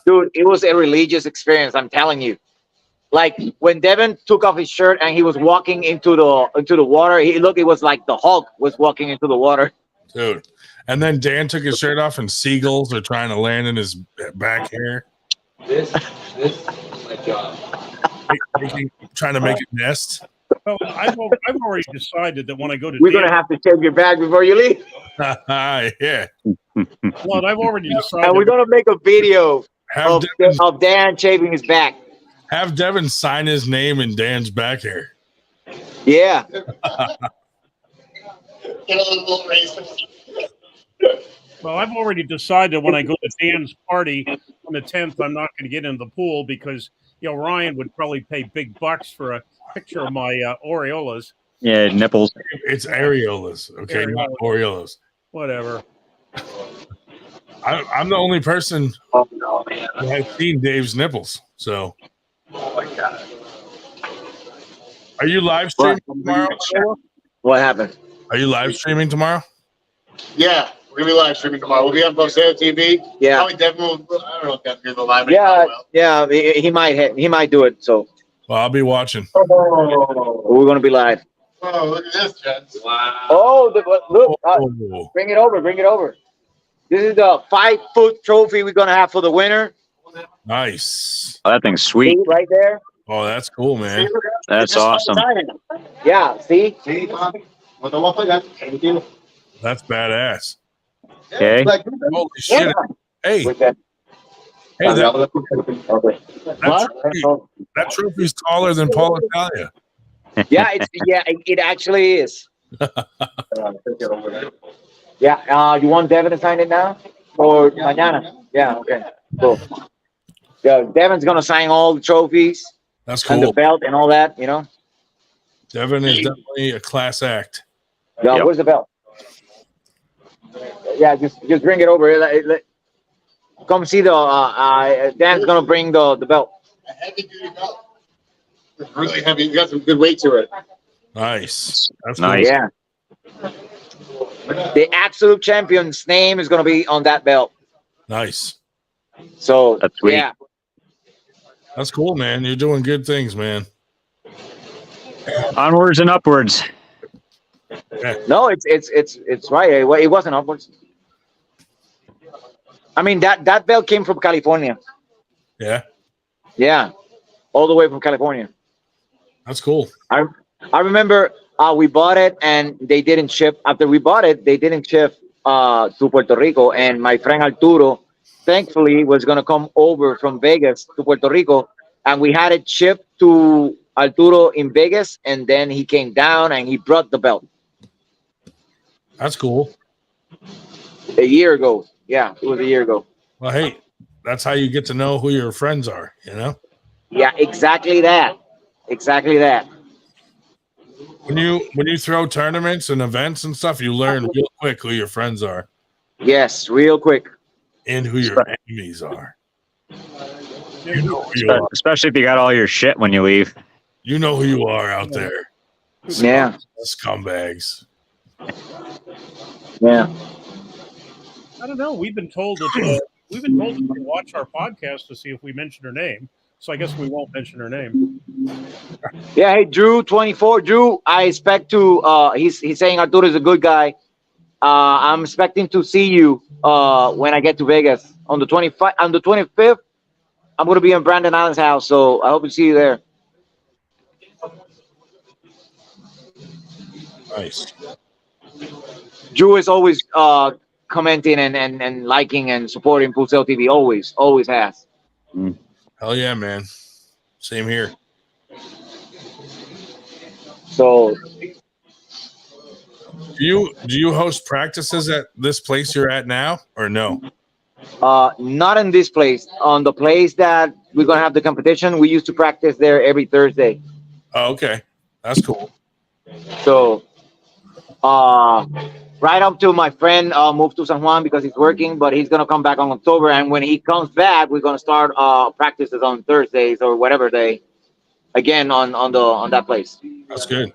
Speaker 6: Dude, it was a religious experience, I'm telling you. Like when Devon took off his shirt and he was walking into the water, it was like the Hulk was walking into the water.
Speaker 1: Dude. And then Dan took his shirt off and seagulls are trying to land in his back hair.
Speaker 5: This is my job.
Speaker 1: Trying to make a nest.
Speaker 2: Well, I've already decided that when I go to
Speaker 6: We're gonna have to check your bag before you leave.
Speaker 1: Yeah.
Speaker 2: Well, I've already decided.
Speaker 6: And we're gonna make a video
Speaker 1: Have
Speaker 6: of Dan shaving his back.
Speaker 1: Have Devon sign his name in Dan's back hair.
Speaker 6: Yeah.
Speaker 2: Well, I've already decided when I go to Dan's party on the 10th, I'm not going to get in the pool because Ryan would probably pay big bucks for a picture of my aureolas.
Speaker 3: Yeah, nipples.
Speaker 1: It's areolas, okay, not aureolas.
Speaker 2: Whatever.
Speaker 1: I'm the only person
Speaker 5: Oh, no, man.
Speaker 1: who has seen Dave's nipples. So,
Speaker 5: Oh, my God.
Speaker 1: are you live streaming tomorrow?
Speaker 6: What happened?
Speaker 1: Are you live streaming tomorrow?
Speaker 4: Yeah, we're gonna be live streaming tomorrow. We'll be on PulseoTV.
Speaker 6: Yeah.
Speaker 4: Probably Devon will. I don't know if Devon will be live.
Speaker 6: Yeah, he might do it. So
Speaker 1: Well, I'll be watching.
Speaker 6: we're gonna be live.
Speaker 4: Oh, look at this, gents.
Speaker 5: Wow.
Speaker 6: Oh, look!
Speaker 1: Oh,
Speaker 6: Bring it over. Bring it over. This is the 5-foot trophy we're gonna have for the winner.
Speaker 1: nice.
Speaker 3: Oh, that thing's sweet.
Speaker 6: See, right there.
Speaker 1: Oh, that's cool, man.
Speaker 3: That's awesome.
Speaker 6: Yeah. See.
Speaker 1: That's badass.
Speaker 3: Okay.
Speaker 1: Holy shit. Hey,
Speaker 6: With that.
Speaker 1: hey, that
Speaker 6: What?
Speaker 1: that trophy's taller than Paul Italia.
Speaker 6: Yeah, it actually is. Yeah, you want Devon to sign it now or mañana? Yeah, okay, cool. Yeah, Devon's gonna sign all the trophies
Speaker 1: That's
Speaker 6: and the
Speaker 1: cool.
Speaker 6: belt and all that. You know.
Speaker 1: Devon is definitely a class act.
Speaker 6: Yeah,
Speaker 3: Yep.
Speaker 6: where's the belt? Yeah, just bring it over. Come see the. Dan's gonna bring the belt.
Speaker 4: A heavy-duty belt. It's really heavy. You got some good weight to it.
Speaker 1: Nice. That's
Speaker 3: Nice.
Speaker 6: Yeah. The absolute champion's name is gonna be on that belt.
Speaker 1: Nice.
Speaker 6: So
Speaker 3: That's sweet.
Speaker 6: yeah,
Speaker 1: That's cool, man. You're doing good things, man.
Speaker 3: Onwards and upwards.
Speaker 6: no, it's right. It wasn't upwards. I mean that belt came from California.
Speaker 1: Yeah,
Speaker 6: Yeah, all the way from California.
Speaker 1: that's cool.
Speaker 6: I remember we bought it and they didn't ship. After we bought it, they didn't ship to Puerto Rico. And my friend Arturo, thankfully, was gonna come over from Vegas to Puerto Rico, and we had it shipped to Arturo in Vegas, and then he came down and he brought the belt
Speaker 1: That's cool.
Speaker 6: a year ago. Yeah, it was a year ago.
Speaker 1: Well, hey, that's how you get to know who your friends are, you know?
Speaker 6: Yeah, exactly that. Exactly that.
Speaker 1: When you throw tournaments and events and stuff, you learn real quick who your friends are
Speaker 6: Yes, real quick.
Speaker 1: and who your enemies are. You know who you are.
Speaker 3: Especially if you got all your shit when you leave.
Speaker 1: You know who you are out there.
Speaker 6: Yeah,
Speaker 1: Scumbags.
Speaker 6: yeah.
Speaker 2: I don't know. We've been told that to watch our podcast to see if we mention her name. So I guess we won't mention her name.
Speaker 6: Yeah, hey, Drew, 24. Drew, I expect to, he's saying Arturo is a good guy. I'm expecting to see you when I get to Vegas on the 25th. I'm going to be in Brandon Allen's house, so I hope to see you there.
Speaker 1: Nice.
Speaker 6: Drew is always commenting and liking and supporting PulseoTV. Always has.
Speaker 1: Hell yeah, man. Same here.
Speaker 6: So
Speaker 1: Do you host practices at this place you're at now, or no?
Speaker 6: not in this place. On the place that we're gonna have the competition, we used to practice there every Thursday.
Speaker 1: Oh, okay, that's cool.
Speaker 6: So right up to my friend moved to San Juan because he's working, but he's gonna come back on October. And when he comes back, we're gonna start practices on Thursdays or whatever day. Again on that place.
Speaker 1: That's good.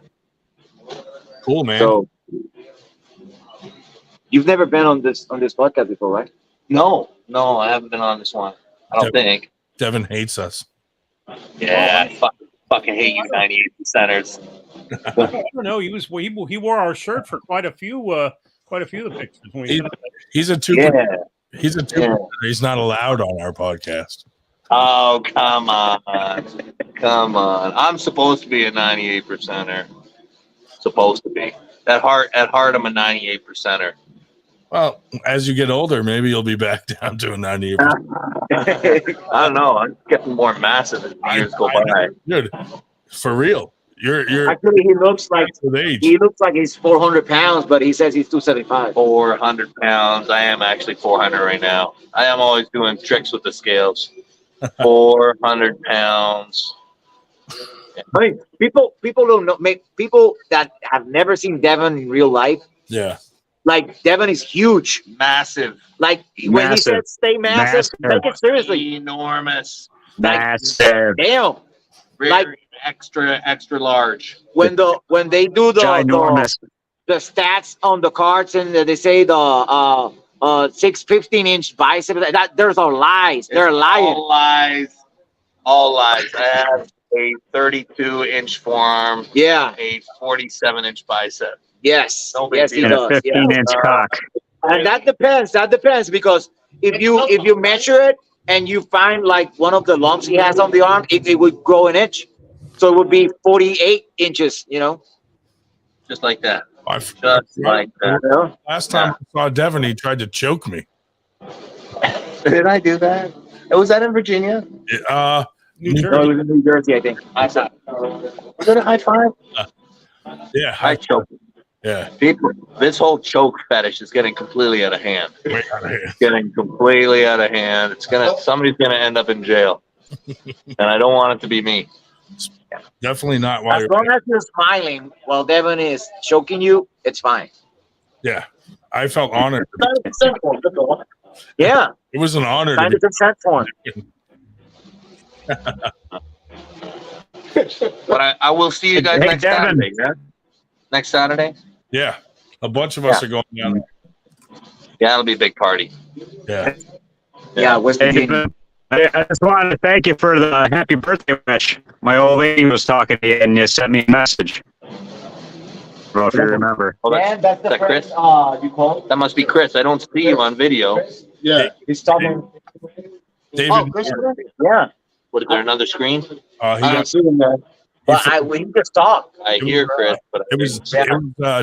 Speaker 1: Cool, man.
Speaker 6: So you've never been on this podcast before, right?
Speaker 5: No, I haven't been on this one. I don't think.
Speaker 1: Devon hates us.
Speaker 5: Yeah, I fucking hate you 98 percenters.
Speaker 2: I don't know. He wore our shirt for quite a few of the pictures.
Speaker 1: He's a two.
Speaker 6: Yeah.
Speaker 1: He's a two. He's not allowed on our podcast.
Speaker 5: Oh, come on. Come on. I'm supposed to be a 98 percenter. Supposed to be. At heart, I'm a 98 percenter.
Speaker 1: Well, as you get older, maybe you'll be back down to a 98%.
Speaker 5: I don't know. I'm getting more massive as the years go by.
Speaker 1: Dude, for real. You're
Speaker 6: Actually, he looks like
Speaker 1: with age.
Speaker 6: he's 400 pounds, but he says he's 275.
Speaker 5: 400 pounds. I am actually 400 right now. I am always doing tricks with the scales. 400 pounds.
Speaker 6: I mean, people don't know. People that have never seen Devon in real life,
Speaker 1: Yeah.
Speaker 6: like Devon is huge.
Speaker 5: Massive.
Speaker 6: Like when he said stay massive, take it seriously.
Speaker 5: Enormous.
Speaker 3: Massive.
Speaker 6: Damn.
Speaker 5: Very
Speaker 6: Like-
Speaker 5: extra large.
Speaker 6: When they do
Speaker 3: Ginormous.
Speaker 6: the stats on the cards and they say the 15-inch bicep, that there's all lies. They're lying.
Speaker 5: All lies. All lies. I have a 32-inch forearm,
Speaker 6: Yeah.
Speaker 5: a 47-inch bicep.
Speaker 6: Yes.
Speaker 5: No big
Speaker 6: Yes, he
Speaker 5: deal.
Speaker 3: And a
Speaker 6: does. Yeah.
Speaker 3: 15-inch cock.
Speaker 6: And that depends because if you measure it and you find like one of the lumps he has on the arm, it would grow an inch. So it would be 48 inches,
Speaker 5: Just like that.
Speaker 1: I've-
Speaker 5: Just like that.
Speaker 1: Last time I saw Devon, he tried to choke me.
Speaker 5: Did I do that? Was that in Virginia?
Speaker 1: New
Speaker 6: No, it was in New Jersey, I think.
Speaker 5: I thought. Was it a high five?
Speaker 1: Yeah.
Speaker 5: I choked.
Speaker 1: Yeah.
Speaker 5: People, this whole choke fetish is getting completely out of hand.
Speaker 1: Way out of here.
Speaker 5: Getting completely out of hand. Somebody's gonna end up in jail, and I don't want it to be me.
Speaker 1: Definitely not while
Speaker 6: As
Speaker 1: you're.
Speaker 6: long as you're smiling while Devon is choking you, it's fine.
Speaker 1: Yeah. I felt honored.
Speaker 6: Yeah,
Speaker 1: It was an honor to
Speaker 6: sign
Speaker 1: be.
Speaker 6: the consent form.
Speaker 5: But I will see you guys
Speaker 3: Hey,
Speaker 5: next
Speaker 3: Devon.
Speaker 5: Saturday. Yeah? Next Saturday?
Speaker 1: Yeah. A bunch of us are going down there.
Speaker 5: Yeah, it'll be a big party.
Speaker 1: Yeah.
Speaker 6: Yeah, West Virginia.
Speaker 3: David, I just wanted to thank you for the happy birthday wish. My old lady was talking to you and you sent me a message. I don't know if you remember.
Speaker 5: Oh,
Speaker 6: That's the
Speaker 5: that Chris?
Speaker 6: first, you call
Speaker 5: That must be Chris. I don't see you on video.
Speaker 4: Yeah.
Speaker 6: He's talking.
Speaker 1: David.
Speaker 6: Oh, Chris, yeah.
Speaker 5: What, is there another screen?
Speaker 1: He
Speaker 6: I
Speaker 1: got,
Speaker 6: don't see him there. But we just talked.
Speaker 5: I hear Chris, but
Speaker 1: it was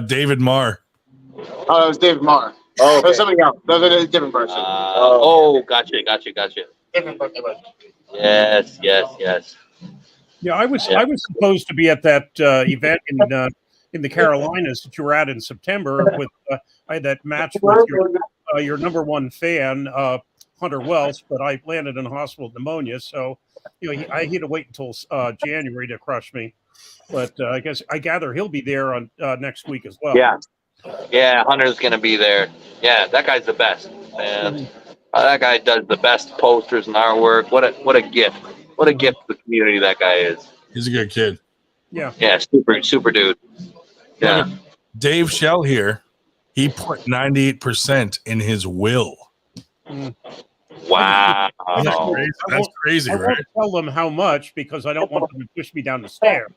Speaker 1: David Marr.
Speaker 4: Oh, it was David Marr.
Speaker 6: Oh,
Speaker 4: It was somebody else. That was a different person.
Speaker 5: Gotcha.
Speaker 4: Different person.
Speaker 5: Yes.
Speaker 2: Yeah, I was supposed to be at that event in the Carolinas that you were at in September with I had that match with your number one fan Hunter Wells, but I landed in hospital with pneumonia, so I had to wait until January to crush me. But I gather he'll be there on next week as well.
Speaker 5: Yeah, Hunter's gonna be there. Yeah, that guy's the best, man. That guy does the best posters and artwork. What a gift! What a gift to the community that guy is.
Speaker 1: He's a good kid.
Speaker 2: Yeah.
Speaker 5: Yeah, super dude. Yeah.
Speaker 1: Dave Shell here. He put 98% in his will.
Speaker 5: Wow.
Speaker 1: That's crazy,
Speaker 2: I
Speaker 1: right?
Speaker 2: won't tell them how much because I don't want them to push me down the stairs.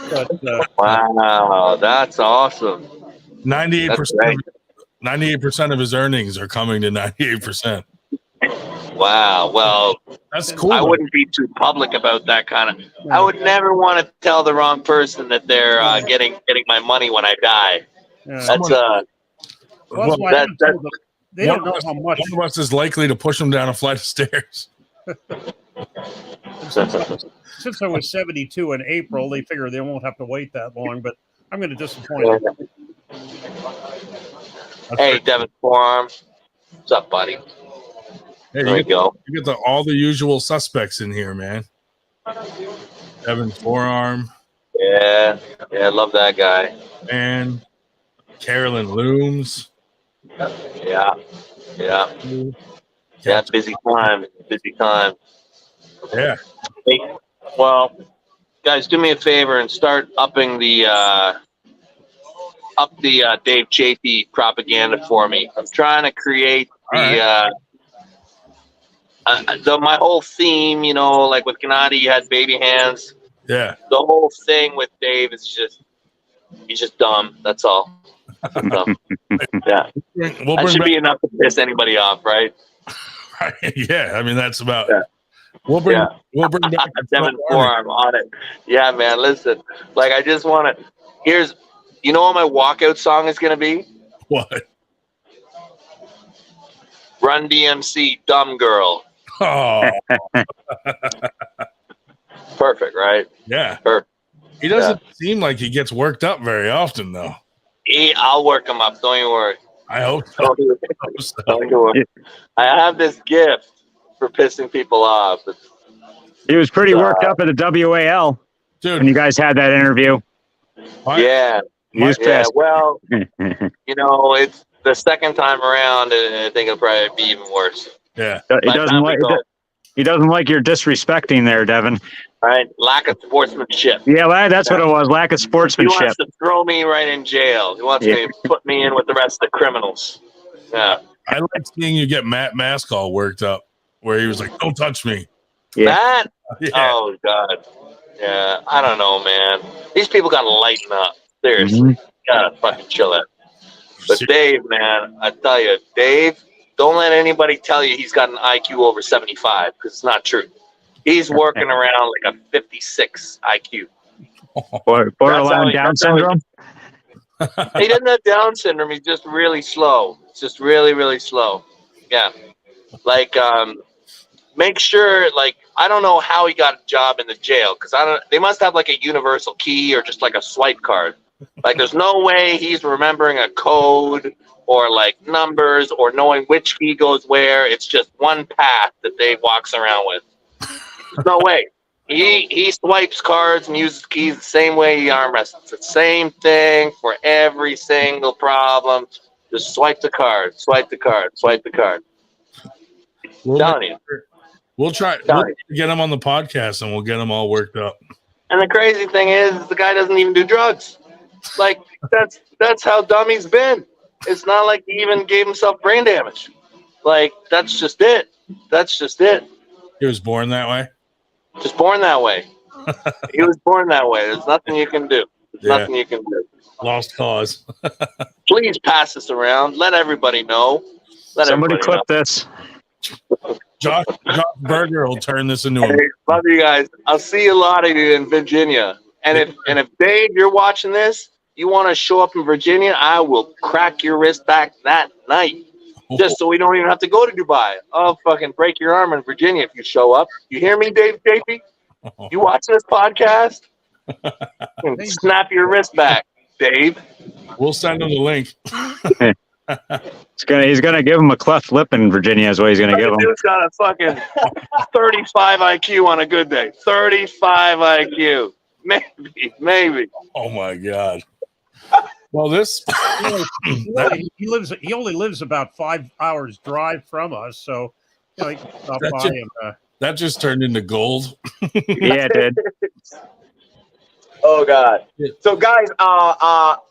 Speaker 2: But
Speaker 5: Wow, that's awesome.
Speaker 1: 98%. 98% of his earnings are coming to 98%.
Speaker 5: Wow. Well,
Speaker 1: That's cool.
Speaker 5: I wouldn't be too public about that kind of. I would never want to tell the wrong person that they're getting my money when I die.
Speaker 2: yeah.
Speaker 5: That's
Speaker 2: That's why I haven't told them. They don't know how much.
Speaker 1: One of us is likely to push him down a flight of stairs.
Speaker 2: Since I was 72 in April, they figure they won't have to wait that long, but I'm going to disappoint them.
Speaker 5: Hey, Devon Forearm. What's up, buddy?
Speaker 1: Hey,
Speaker 5: There you go.
Speaker 1: You get all the usual suspects in here, man. Devon Forearm.
Speaker 5: Yeah, love that guy.
Speaker 1: And Carolyn Looms.
Speaker 5: Yeah. Busy time.
Speaker 1: Yeah.
Speaker 5: Hey, well, guys, do me a favor and start upping the Dave Chaffee propaganda for me. I'm trying to create my whole theme. You know, like with Gennady, you had baby hands.
Speaker 1: Yeah.
Speaker 5: The whole thing with Dave is he's just dumb. That's all. Dumb. Yeah. That should be enough to piss anybody off, right?
Speaker 1: Yeah. I mean, that's about.
Speaker 5: Yeah.
Speaker 1: We'll bring back
Speaker 5: Devon Forearm on it. Yeah, man. Listen, like I just want to. You know what my walkout song is gonna be?
Speaker 1: What?
Speaker 5: Run DMC, Dumb Girl.
Speaker 1: Oh.
Speaker 5: Perfect, right?
Speaker 1: Yeah.
Speaker 5: Perfect.
Speaker 1: He doesn't seem like he gets worked up very often, though.
Speaker 5: I'll work him up. Don't you worry.
Speaker 1: I hope so.
Speaker 5: Don't you worry. I have this gift for pissing people off.
Speaker 3: He was pretty worked up at the WAL.
Speaker 1: Dude.
Speaker 3: When you guys had that interview.
Speaker 5: Yeah.
Speaker 3: He was pissed.
Speaker 5: Well, you know, it's the second time around, and I think it'll probably be even worse.
Speaker 1: Yeah.
Speaker 3: He doesn't like your disrespecting there, Devon.
Speaker 5: Right? Lack of sportsmanship.
Speaker 3: Yeah, that's what it was. Lack of
Speaker 5: He
Speaker 3: sportsmanship.
Speaker 5: wants to throw me right in jail. He wants to put me in with the rest of the criminals. Yeah.
Speaker 1: I like seeing you get Matt Mask all worked up, where he was like, "Don't touch me."
Speaker 3: Yeah.
Speaker 5: Matt?
Speaker 1: Yeah.
Speaker 5: Oh, God. Yeah, I don't know, man. These people got to lighten up. Seriously.
Speaker 3: Mm-hmm.
Speaker 5: Gotta fucking chill out. But Dave, man, I tell you, Dave, don't let anybody tell you he's got an IQ over 75, because it's not true. He's working around like a 56 IQ.
Speaker 3: Borderline Down syndrome?
Speaker 5: He doesn't have Down syndrome. He's just really slow. It's just really, really slow. Yeah. Like, make sure, like, I don't know how he got a job in the jail, because they must have like a universal key or just like a swipe card. Like, there's no way he's remembering a code or like numbers or knowing which key goes where. It's just one path that Dave walks around with. There's no way. He swipes cards and uses keys the same way he arm wrestles. It's the same thing for every single problem. Just swipe the card, swipe the card, swipe the card.
Speaker 1: We'll try to get him on the podcast and we'll get him all worked up.
Speaker 5: And the crazy thing is the guy doesn't even do drugs. Like, that's how dumb he's been. It's not like he even gave himself brain damage. Like, that's just it. That's just it.
Speaker 1: He was born that way?
Speaker 5: Just born that way. He was born that way. There's nothing you can do. Nothing you can do.
Speaker 1: Lost cause.
Speaker 5: Please pass this around. Let everybody know.
Speaker 3: Somebody clip this.
Speaker 1: Josh Berger will turn this into a...
Speaker 5: Love you guys. I'll see a lot of you in Virginia. And if Dave, you're watching this, you want to show up in Virginia, I will crack your wrist back that night. Just so we don't even have to go to Dubai. I'll fucking break your arm in Virginia if you show up. You hear me, Dave Chaffee? You watching this podcast? Snap your wrist back, Dave.
Speaker 1: We'll send him the link.
Speaker 3: He's gonna give him a cleft lip in Virginia is what he's gonna give him.
Speaker 5: Dude's got a fucking 35 IQ on a good day. 35 IQ. Maybe.
Speaker 1: Oh my God. Well, this
Speaker 2: he only lives about 5 hours drive from us, so he can stop by and
Speaker 1: that just turned into gold.
Speaker 3: Yeah, it did.
Speaker 6: Oh God. So guys,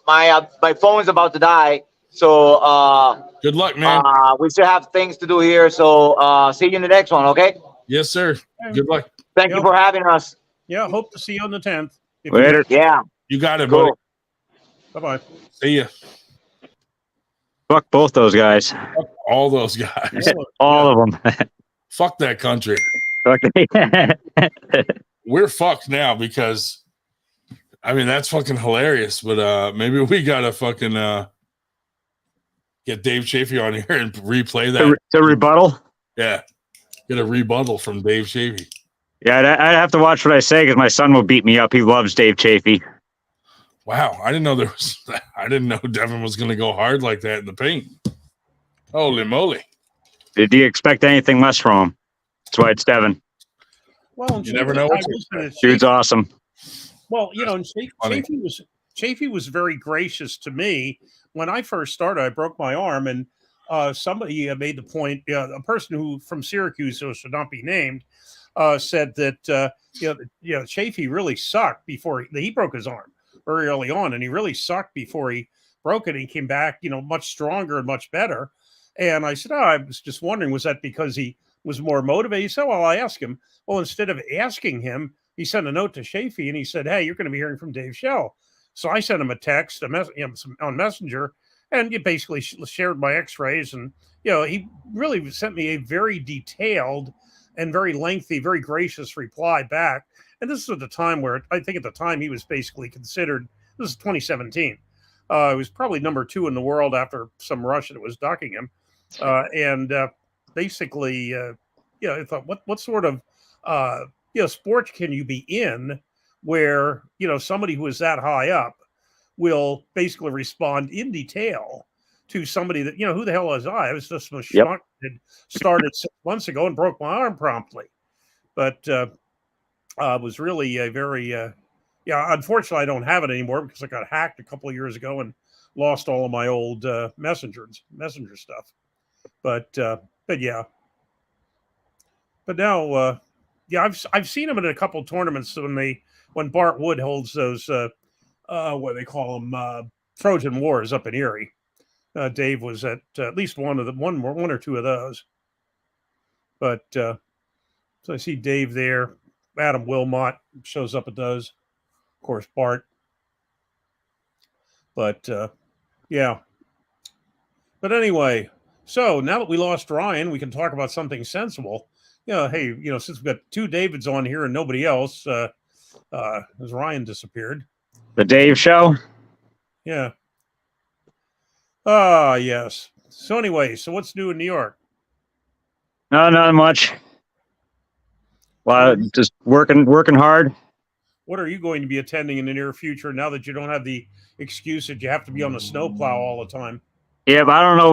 Speaker 6: my phone's about to die. So
Speaker 1: good luck, man.
Speaker 6: We still have things to do here. So see you in the next one, okay?
Speaker 1: Yes, sir. Good luck.
Speaker 6: Thank you for having us.
Speaker 2: Yeah, hope to see you on the 10th.
Speaker 3: Later.
Speaker 6: Yeah.
Speaker 1: You got it,
Speaker 6: Cool.
Speaker 1: buddy.
Speaker 2: Bye-bye.
Speaker 1: See ya.
Speaker 3: Fuck both those guys.
Speaker 1: Fuck all those guys.
Speaker 3: All of them.
Speaker 1: Fuck that country.
Speaker 3: Okay.
Speaker 1: We're fucked now because, I mean, that's fucking hilarious. But maybe we gotta fucking get Dave Chaffee on here and replay that.
Speaker 3: To rebuttal?
Speaker 1: Yeah. get a rebuttal from Dave Chaffee.
Speaker 3: Yeah, I'd have to watch what I say because my son will beat me up. He loves Dave Chaffee.
Speaker 1: Wow, I didn't know there was. I didn't know Devon was going to go hard like that in the paint. Holy moly!
Speaker 3: Did you expect anything less from him? That's why it's Devon.
Speaker 2: Well, and
Speaker 1: You never know what to
Speaker 2: expect.
Speaker 3: Dude's awesome.
Speaker 2: Well, and Chaffee was very gracious to me when I first started. I broke my arm, and somebody made the point. A person who from Syracuse, who should not be named, said that Chaffee really sucked before he broke his arm very early on, and he really sucked before he broke it. He came back, much stronger and much better. And I said, I was just wondering, was that because he was more motivated? He said, well, I asked him. Well, instead of asking him, he sent a note to Chaffee and he said, hey, you're going to be hearing from Dave Shell. So I sent him a text on Messenger, and he basically shared my x-rays. And, he really sent me a very detailed and very lengthy, very gracious reply back. And this is at the time where I think at the time he was basically considered, this is 2017. It was probably number 2 in the world after some Russian that was ducking him. Basically, I thought, what sort of, sport can you be in where, somebody who is that high up will basically respond in detail to somebody that, who the hell was I? I was just a schmuck that started 6 months ago and broke my arm promptly. But it was really a very, unfortunately, I don't have it anymore because I got hacked a couple of years ago and lost all of my old messenger stuff. But yeah. But now, I've seen him in a couple of tournaments when Bart Wood holds those what they call them Trojan Wars up in Erie. Dave was at least one or two of those. But so I see Dave there. Adam Wilmot shows up at those. Of course, Bart. But yeah. But anyway, so now that we lost Ryan, we can talk about something sensible. Hey, since we've got 2 Davids on here and nobody else, has Ryan disappeared?
Speaker 3: The Dave Show?
Speaker 2: Yeah. Ah, yes. So anyway, what's new in New York?
Speaker 3: No, not much. Well, just working hard.
Speaker 2: What are you going to be attending in the near future now that you don't have the excuse that you have to be on the snowplow all the time?
Speaker 3: Yeah, but I don't know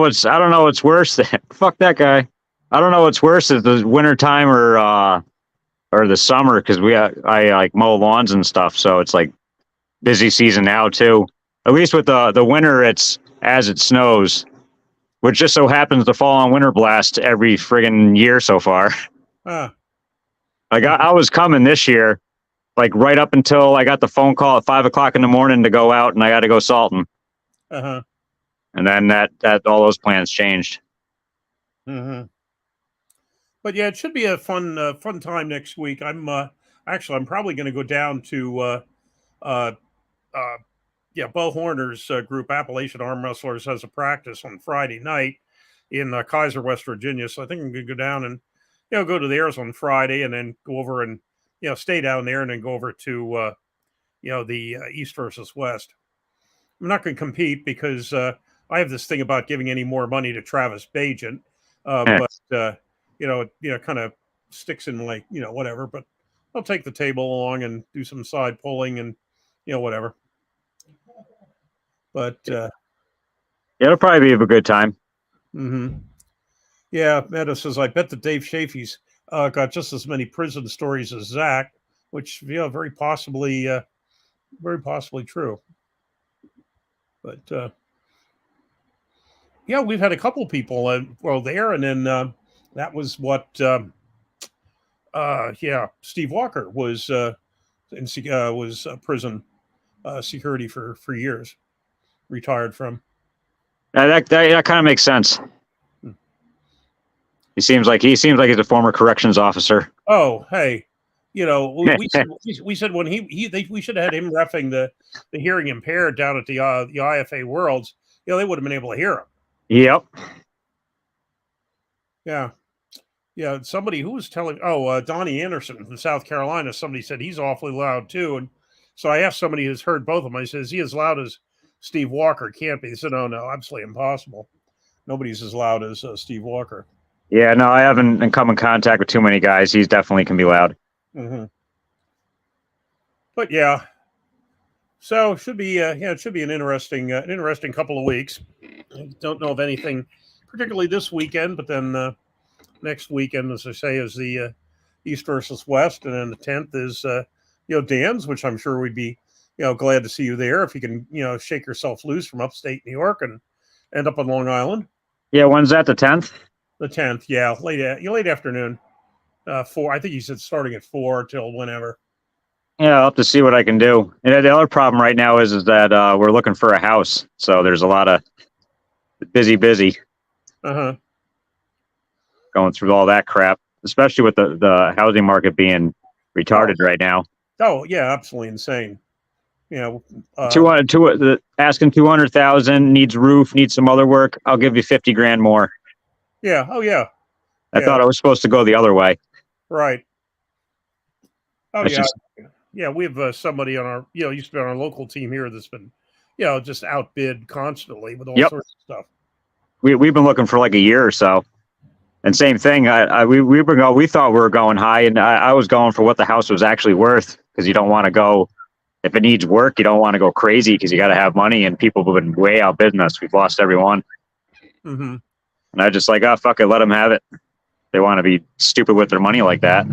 Speaker 3: what's worse than fuck that guy. I don't know what's worse is the winter time or the summer because I like mow lawns and stuff, so it's like busy season now too. At least with the winter, it's as it snows, which just so happens to fall on winter blast every friggin' year so far. Like I was coming this year, like right up until I got the phone call at 5 o'clock in the morning to go out, and I got to go salting. And then that all those plans changed.
Speaker 2: But yeah, it should be a fun time next week. I'm probably going to go down to Bo Horner's group, Appalachian Arm Wrestlers, has a practice on Friday night in Kaiser, West Virginia. So I think I'm going to go down and go to theirs on Friday, and then go over and stay down there, and then go over to the East versus West. I'm not going to compete because I have this thing about giving any more money to Travis Bagent, but it kind of sticks in like whatever. But I'll take the table along and do some side pulling and whatever. But
Speaker 3: it'll probably be a good time.
Speaker 2: Yeah, Meta says, I bet that Dave Chaffee's got just as many prison stories as Zach, which very possibly true. But we've had a couple people there, and then that was what Steve Walker was prison security for years, retired from.
Speaker 3: That kind of makes sense. He seems like he's a former corrections officer.
Speaker 2: Oh, hey, we said when we should have had him reffing the hearing impaired down at the IFA Worlds. They would have been able to hear him.
Speaker 3: Yep.
Speaker 2: Yeah. Somebody who was telling, Donnie Anderson from South Carolina. Somebody said he's awfully loud too, and so I asked somebody who's heard both of them. I said, "Is he as loud as Steve Walker?" Can't be. He said, "Oh no, absolutely impossible. Nobody's as loud as Steve Walker."
Speaker 3: Yeah, no, I haven't come in contact with too many guys. He's definitely can be loud.
Speaker 2: Mm-hmm. But yeah, so it should be it should be an interesting couple of weeks. I don't know of anything particularly this weekend, but then next weekend, as I say, is the East versus West, and then the 10th is Dan's, which I'm sure we'd be glad to see you there if you can shake yourself loose from upstate New York and end up on Long Island.
Speaker 3: Yeah, when's that? The 10th?
Speaker 2: The 10th, yeah, late afternoon. 4. I think you said starting at 4 till whenever.
Speaker 3: Yeah, I'll have to see what I can do. And the other problem right now is that we're looking for a house, so there's a lot of busy.
Speaker 2: Uh-huh.
Speaker 3: Going through all that crap, especially with the housing market being retarded right now.
Speaker 2: Oh yeah, absolutely insane.
Speaker 3: 200, asking 200,000, needs roof, needs some other work. I'll give you 50 grand more.
Speaker 2: Yeah. Oh yeah.
Speaker 3: I thought I was supposed to go the other way.
Speaker 2: Right. Oh
Speaker 3: That's
Speaker 2: yeah. Yeah, we have somebody on our used to be on our local team here that's been just outbid constantly with all sorts of stuff.
Speaker 3: We've been looking for like a year or so. And same thing. We thought we were going high, and I was going for what the house was actually worth, because you don't want to go, if it needs work, you don't want to go crazy because you got to have money, and people have been way outbidding us. We've lost everyone.
Speaker 2: Mm-hmm.
Speaker 3: And I just like, oh fuck it, let them have it. They want to be stupid with their money like that.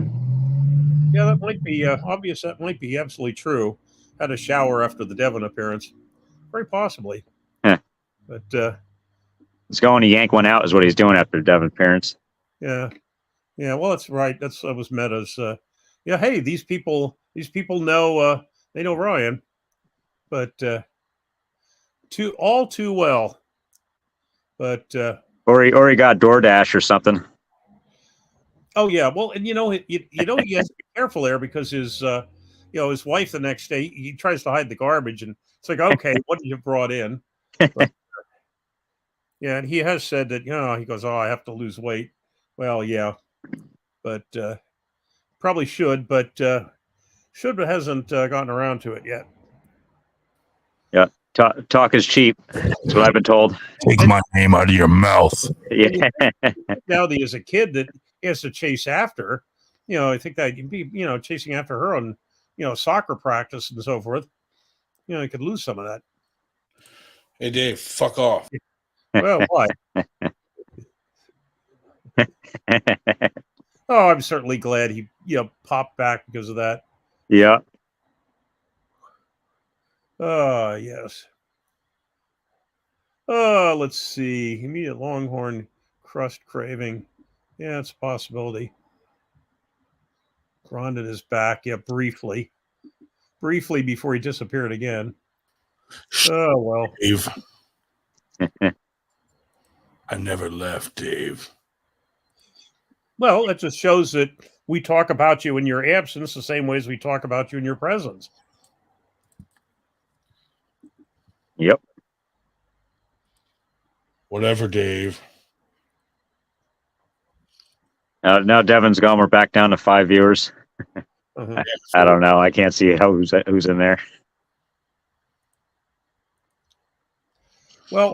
Speaker 2: Yeah, that might be obvious. That might be absolutely true. Had a shower after the Devon appearance, very possibly.
Speaker 3: Yeah.
Speaker 2: But
Speaker 3: he's going to yank one out, is what he's doing after the Devon appearance.
Speaker 2: Yeah. Well, that's right. That was Meta's. Hey, these people know. They know Ryan, but all too well. But
Speaker 3: or he got DoorDash or something.
Speaker 2: Oh yeah, well, and he has to be careful there, because his his wife the next day, he tries to hide the garbage, and it's like, okay, what did you brought in? But, yeah, and he has said that he goes, oh, I have to lose weight. Well, yeah, but probably should, but hasn't gotten around to it yet.
Speaker 3: Yeah, talk is cheap. That's what I've been told.
Speaker 1: Take my name out of your mouth.
Speaker 3: Yeah.
Speaker 2: Now that he is a kid that he has to chase after, I think that he'd be, chasing after her on, soccer practice and so forth. He could lose some of that.
Speaker 1: Hey, Dave, fuck off.
Speaker 2: Well, why? Oh, I'm certainly glad he, popped back because of that.
Speaker 3: Yeah.
Speaker 2: Oh, yes. Oh, let's see. Immediate Longhorn crust craving. Yeah, it's a possibility. Grondin is back. Yeah, briefly before he disappeared again. Oh, well.
Speaker 1: Dave. I never left, Dave.
Speaker 2: Well, that just shows that we talk about you in your absence the same way as we talk about you in your presence.
Speaker 3: Yep.
Speaker 1: Whatever, Dave.
Speaker 3: Now Devon's gone. We're back down to 5 viewers.
Speaker 2: Uh-huh.
Speaker 3: I don't know. I can't see who's in there.
Speaker 2: Well,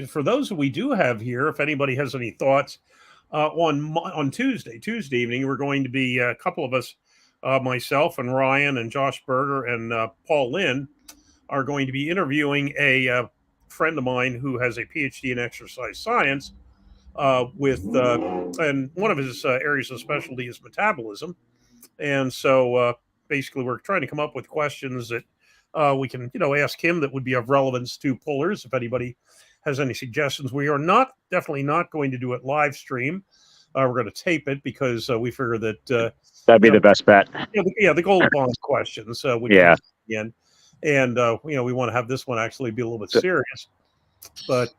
Speaker 2: for those who we do have here, if anybody has any thoughts, on Tuesday evening, we're going to be a couple of us, myself and Ryan and Josh Berger and Paul Lynn, are going to be interviewing a friend of mine who has a PhD in exercise science, and one of his areas of specialty is metabolism. And so basically we're trying to come up with questions that we can, ask him that would be of relevance to pullers. If anybody has any suggestions, we are definitely not going to do it live stream. We're going to tape it because we figure that
Speaker 3: that'd be the best bet.
Speaker 2: The gold bond questions. Again. And we want to have this one actually be a little bit serious. But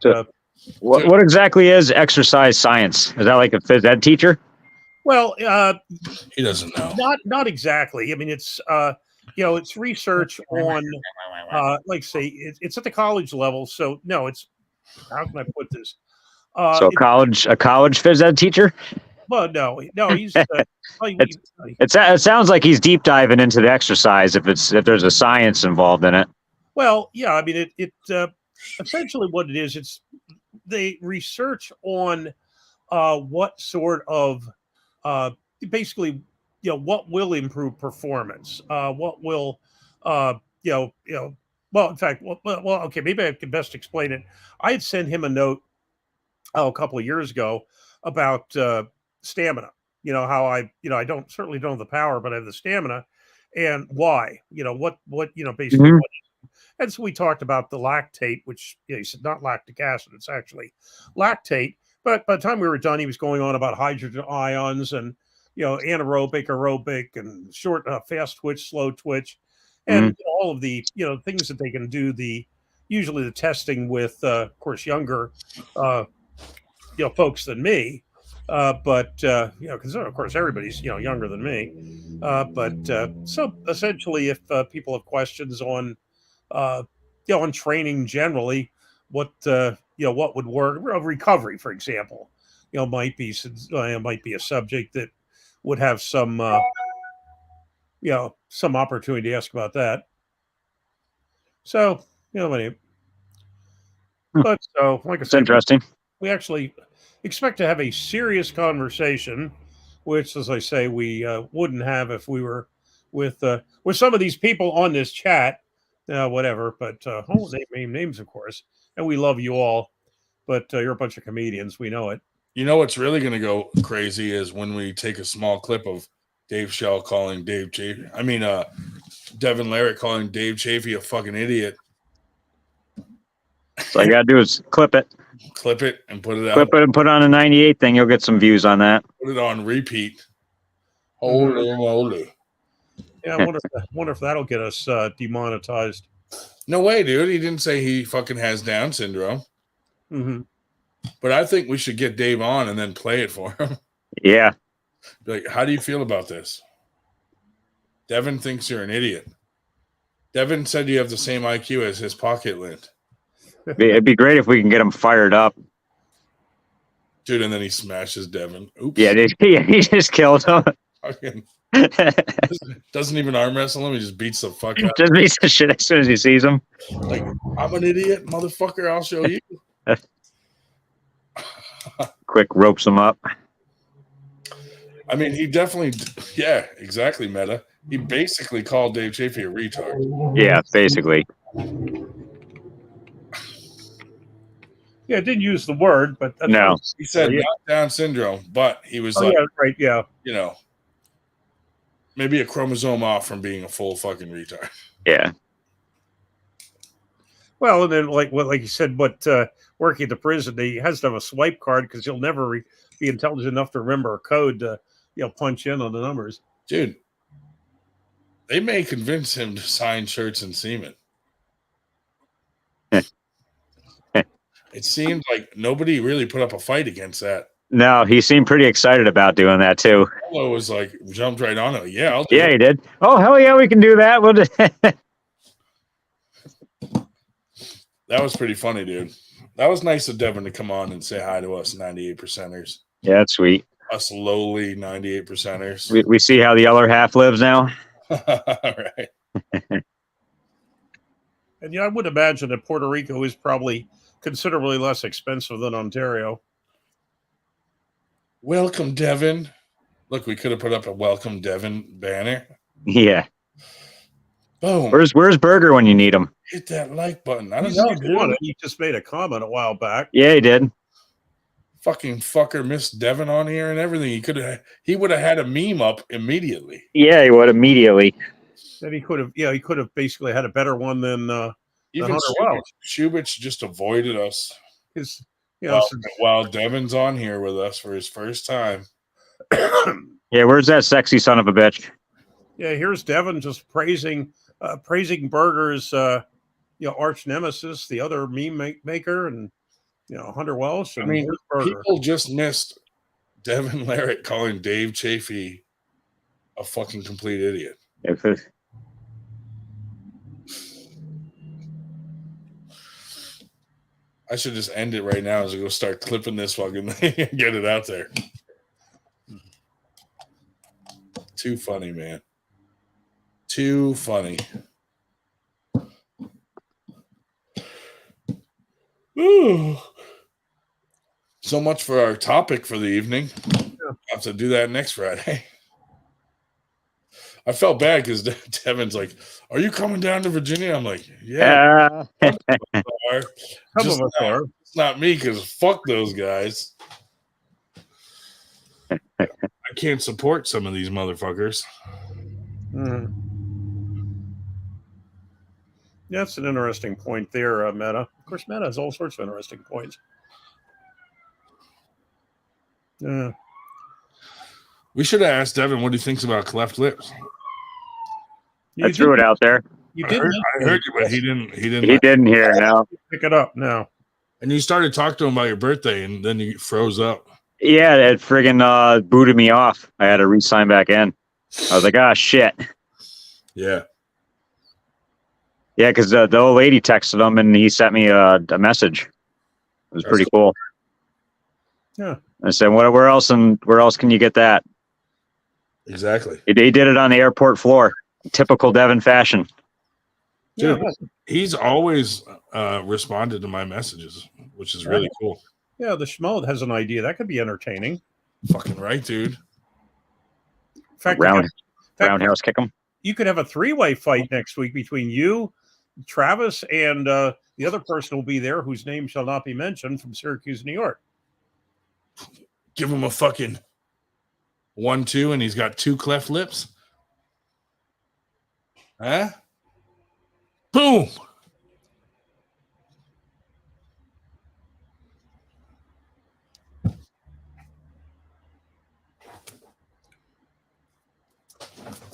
Speaker 3: what exactly is exercise science? Is that like a phys ed teacher?
Speaker 2: Well,
Speaker 1: he doesn't know.
Speaker 2: Not exactly. I mean, it's it's research on, like say, it's at the college level. So no, it's, how can I put this?
Speaker 3: So a college phys ed teacher?
Speaker 2: Well, no, he's.
Speaker 3: It sounds like he's deep diving into the exercise if there's a science involved in it.
Speaker 2: Well, yeah, I mean, it essentially what it is. It's they research on what sort of basically, what will improve performance? What will, well, in fact, okay, maybe I can best explain it. I had sent him a note a couple of years ago about stamina. How I certainly don't have the power, but I have the stamina, and why? Basically
Speaker 3: Mhm.
Speaker 2: what. And so we talked about the lactate, which he said not lactic acid, it's actually lactate. But by the time we were done, he was going on about hydrogen ions and anaerobic, aerobic, and short, fast twitch, slow twitch, and all of the things that they can do. Usually the testing with, of course, younger folks than me, but because of course everybody's younger than me, but so essentially, if people have questions on uh, on training generally, what would work, recovery, for example, might be a subject that would have some opportunity to ask about that. So anyway, but so like I
Speaker 3: It's
Speaker 2: said,
Speaker 3: interesting.
Speaker 2: we actually expect to have a serious conversation, which, as I say, we wouldn't have if we were with some of these people on this chat, whatever. But name names, of course, and we love you all. But you're a bunch of comedians. We know it.
Speaker 1: You know what's really going to go crazy is when we take a small clip of Dave Shell calling Dave Chaffee. I mean, Devon Larratt calling Dave Chaffee a fucking idiot.
Speaker 3: So all you gotta do is clip it
Speaker 1: and put it out.
Speaker 3: Clip it and put on a 98 thing. You'll get some views on that.
Speaker 1: Put it on repeat. Holy moly.
Speaker 2: Yeah, I wonder if that'll get us demonetized.
Speaker 1: No way, dude. He didn't say he fucking has Down syndrome.
Speaker 2: Mm-hmm.
Speaker 1: But I think we should get Dave on and then play it for him.
Speaker 3: Yeah.
Speaker 1: Be like, how do you feel about this? Devon thinks you're an idiot. Devon said you have the same IQ as his pocket lint.
Speaker 3: It'd be great if we can get him fired up.
Speaker 1: Dude, and then he smashes Devon. Oops.
Speaker 3: Yeah, he just killed him.
Speaker 1: Fucking doesn't even arm wrestle him. He just beats the fuck out.
Speaker 3: Just beats the shit as soon as he sees him.
Speaker 1: Like, I'm an idiot, motherfucker. I'll show you.
Speaker 3: Quick ropes him up.
Speaker 1: I mean, he definitely, yeah, exactly, Meta. He basically called Dave Chaffee a retard.
Speaker 3: Yeah, basically.
Speaker 2: Yeah, I didn't use the word, but that's
Speaker 3: No.
Speaker 1: He said not Down syndrome, but he was
Speaker 2: yeah, right, yeah.
Speaker 1: Maybe a chromosome off from being a full fucking retard.
Speaker 3: Yeah.
Speaker 2: Well, and then like you said, working at the prison, he has to have a swipe card because he'll never be intelligent enough to remember a code to punch in on the numbers.
Speaker 1: Dude, they may convince him to sign shirts and semen. It seemed like nobody really put up a fight against that.
Speaker 3: No, he seemed pretty excited about doing that too.
Speaker 1: Polo was like, jumped right on it. Yeah, I'll do
Speaker 3: Yeah,
Speaker 1: it.
Speaker 3: he did. Oh, hell yeah, we can do that.
Speaker 1: That was pretty funny, dude. That was nice of Devon to come on and say hi to us 98%ers.
Speaker 3: Yeah, that's sweet.
Speaker 1: Us lowly 98%ers.
Speaker 3: We see how the other half lives now.
Speaker 1: Right.
Speaker 2: And I would imagine that Puerto Rico is probably considerably less expensive than Ontario.
Speaker 1: Welcome, Devon. Look, we could have put up a welcome Devon banner.
Speaker 3: Yeah.
Speaker 1: Boom.
Speaker 3: Where's Burger when you need him?
Speaker 1: Hit that like button. I don't know, dude.
Speaker 2: He just made a comment a while back.
Speaker 3: Yeah, he did.
Speaker 1: Fucking fucker missed Devon on here and everything. He would have had a meme up immediately.
Speaker 3: Yeah, he would immediately.
Speaker 2: Then he could have basically had a better one than
Speaker 1: even Shubich just avoided us. While Devon's on here with us for his first time.
Speaker 3: Yeah, where's that sexy son of a bitch?
Speaker 2: Yeah, here's Devon just praising Burger's arch nemesis, the other meme maker, and Hunter Welsh. And
Speaker 1: I mean, people just missed Devon Larratt calling Dave Chaffee a fucking complete idiot. I should just end it right now as I go start clipping this fucking thing and get it out there. Too funny, man. Too funny. Ooh. So much for our topic for the evening. I'll have to do that next Friday. I felt bad because Devin's like, "Are you coming down to Virginia?" I'm like, "Yeah."
Speaker 2: Some
Speaker 1: Just
Speaker 2: of us are.
Speaker 1: It's not me because fuck those guys. I can't support some of these motherfuckers.
Speaker 2: Mhm. That's an interesting point there, Meta. Of course, Meta has all sorts of interesting points. Yeah.
Speaker 1: We should have asked Devin what he thinks about cleft lips.
Speaker 3: I threw it out there.
Speaker 2: You
Speaker 1: I
Speaker 2: did.
Speaker 1: heard you, but he didn't. He didn't.
Speaker 3: He didn't hear it now.
Speaker 2: Pick it up now.
Speaker 1: And you started talking to him about your birthday, and then you froze up.
Speaker 3: Yeah, it friggin' booted me off. I had to re-sign back in. I was like, ah, shit.
Speaker 1: Yeah.
Speaker 3: Yeah, because the old lady texted him and he sent me a message. It was pretty cool.
Speaker 2: Yeah.
Speaker 3: I said, where else can you get that?
Speaker 1: Exactly.
Speaker 3: He did it on the airport floor. Typical Devon fashion.
Speaker 1: Dude,
Speaker 2: Yeah.
Speaker 1: he's always responded to my messages, which is really cool.
Speaker 2: Yeah, the Schmo has an idea. That could be entertaining.
Speaker 1: Fucking right, dude.
Speaker 2: In fact,
Speaker 3: Roundhouse kick him.
Speaker 2: you could have a three-way fight next week between you, Travis, and the other person will be there whose name shall not be mentioned from Syracuse, New York.
Speaker 1: Give him a fucking 1-2, and he's got 2 cleft lips. Huh? Boom.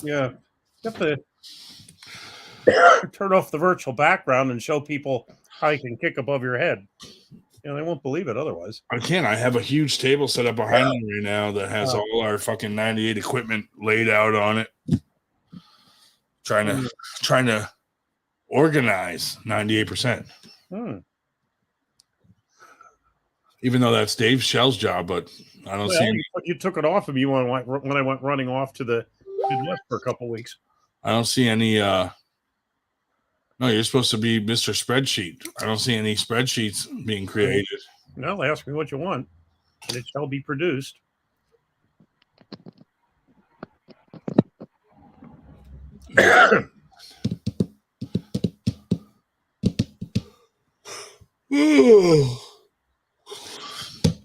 Speaker 2: Yeah. You have to turn off the virtual background and show people how you can kick above your head. You know, they won't believe it otherwise.
Speaker 1: I can. I have a huge table set up behind me right now that has all our fucking 98 equipment laid out on it. Trying to organize 98%. Even though that's Dave Shell's job, but I don't see any,
Speaker 2: you took it off of me when I went running off to the Midwest for a couple of weeks.
Speaker 1: I don't see any no, you're supposed to be Mr. Spreadsheet. I don't see any spreadsheets being created.
Speaker 2: Well, ask me what you want, and it shall be produced.
Speaker 1: I